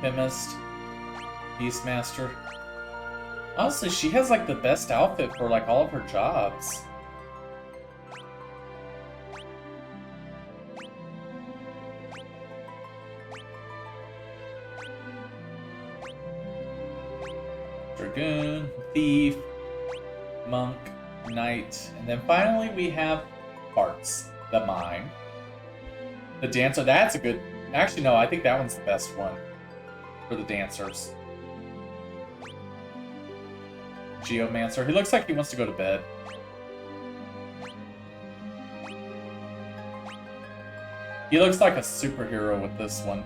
Chemist, Beastmaster. Honestly, she has like the best outfit for like all of her jobs. Dragoon, Thief, Monk, Knight, and then finally we have Parts, the Mime. The Dancer, that's a good... Actually, no, I think that one's the best one for the dancers. Geomancer, he looks like he wants to go to bed. He looks like a superhero with this one.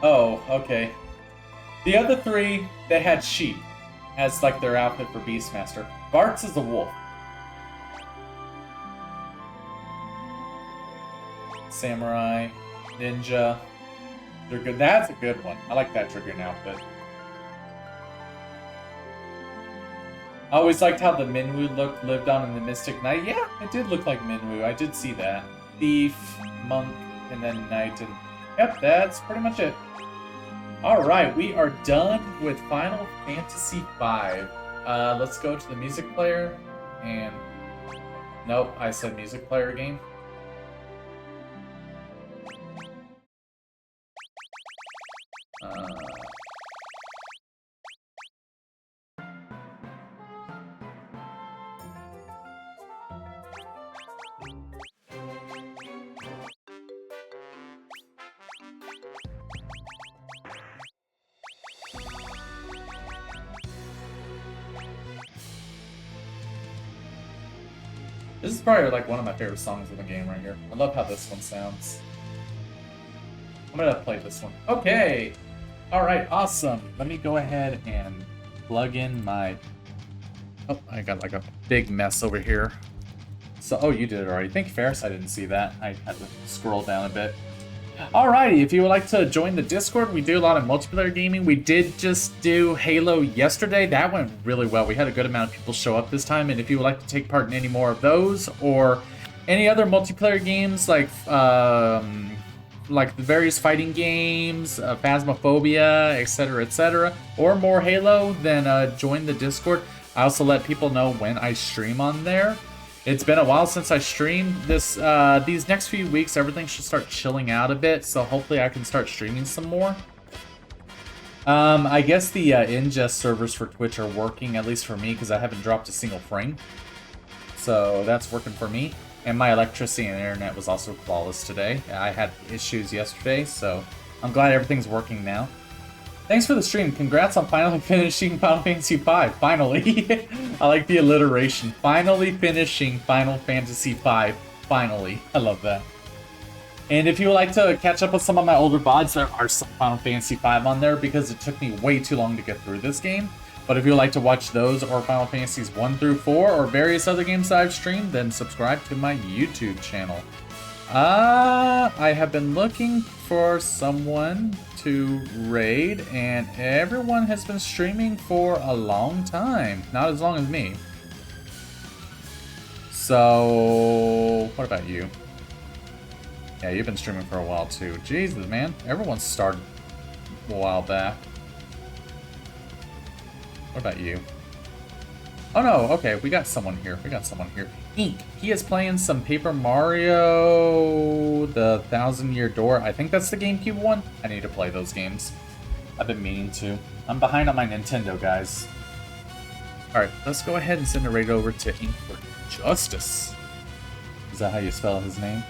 Oh, okay. The other three, they had sheep as like their outfit for Beastmaster. Bart's is a wolf. Samurai, Ninja, Dragoon. That's a good one. I like that Dragoon outfit. I always liked how the Minwu look lived on in the Mystic Knight. Yeah, it did look like Minwu. I did see that. Thief, Monk, and then Knight. And yep, that's pretty much it. Alright, we are done with Final Fantasy V. Let's go to the music player. And... nope, I said music player game. This is probably like one of my favorite songs in the game right here. I love how this one sounds. I'm gonna play this one. Okay! Alright, awesome. Let me go ahead and plug in my... oh, I got like a big mess over here. So, oh, you did it already. Thank you, Ferris. I didn't see that. I had to scroll down a bit. Alrighty, if you would like to join the Discord, we do a lot of multiplayer gaming. We did just do Halo yesterday. That went really well. We had a good amount of people show up this time, and if you would like to take part in any more of those, or any other multiplayer games like the various fighting games, Phasmophobia, etc., or more Halo, then join the Discord. I also let people know when I stream on there. It's been a while since I streamed. These next few weeks, everything should start chilling out a bit, so hopefully I can start streaming some more. I guess the ingest servers for Twitch are working, at least for me, because I haven't dropped a single frame. So that's working for me. And my electricity and internet was also flawless today. I had issues yesterday, so I'm glad everything's working now. Thanks for the stream. Congrats on finally finishing Final Fantasy V. Finally. I like the alliteration. Finally finishing Final Fantasy V. Finally. I love that. And if you would like to catch up with some of my older VODs, there are some Final Fantasy V on there because it took me way too long to get through this game. But if you would like to watch those or Final Fantasies 1 through 4 or various other games that I've streamed, then subscribe to my YouTube channel. I have been looking for someone to raid, and everyone has been streaming for a long time. Not as long as me. So, what about you? Yeah, you've been streaming for a while too. Jesus, man. Everyone started a while back. What about you? Oh no, okay, we got someone here. Ink. He is playing some Paper Mario, the 1,000-Year Door. I think that's the GameCube one. I need to play those games. I've been meaning to. I'm behind on my Nintendo, guys. Alright, let's go ahead and send a raid over to Ink for Justice. Is that how you spell his name?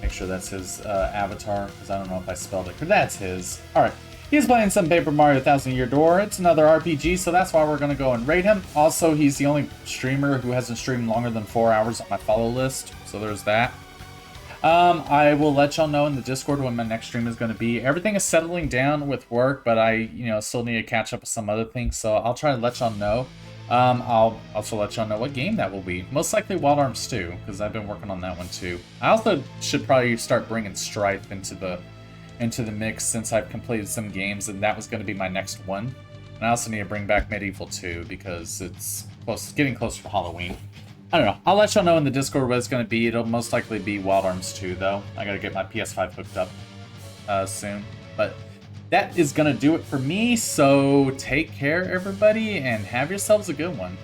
Make sure that's his avatar, because I don't know if I spelled it. That's his. Alright. He's playing some Paper Mario 1,000-Year Door. It's another RPG, so that's why we're going to go and raid him. Also, he's the only streamer who hasn't streamed longer than 4 hours on my follow list, so there's that. I will let y'all know in the Discord when my next stream is going to be. Everything is settling down with work, but I, still need to catch up with some other things, so I'll try to let y'all know. I'll also let y'all know what game that will be. Most likely Wild Arms 2, because I've been working on that one too. I also should probably start bringing Strife into the mix since I've completed some games, and that was going to be my next one. And I also need to bring back Medieval 2 because it's getting closer to Halloween. I don't know. I'll let y'all know in the Discord what it's going to be. It'll most likely be Wild Arms 2, though. I got to get my PS5 hooked up soon. But that is going to do it for me, so take care, everybody, and have yourselves a good one.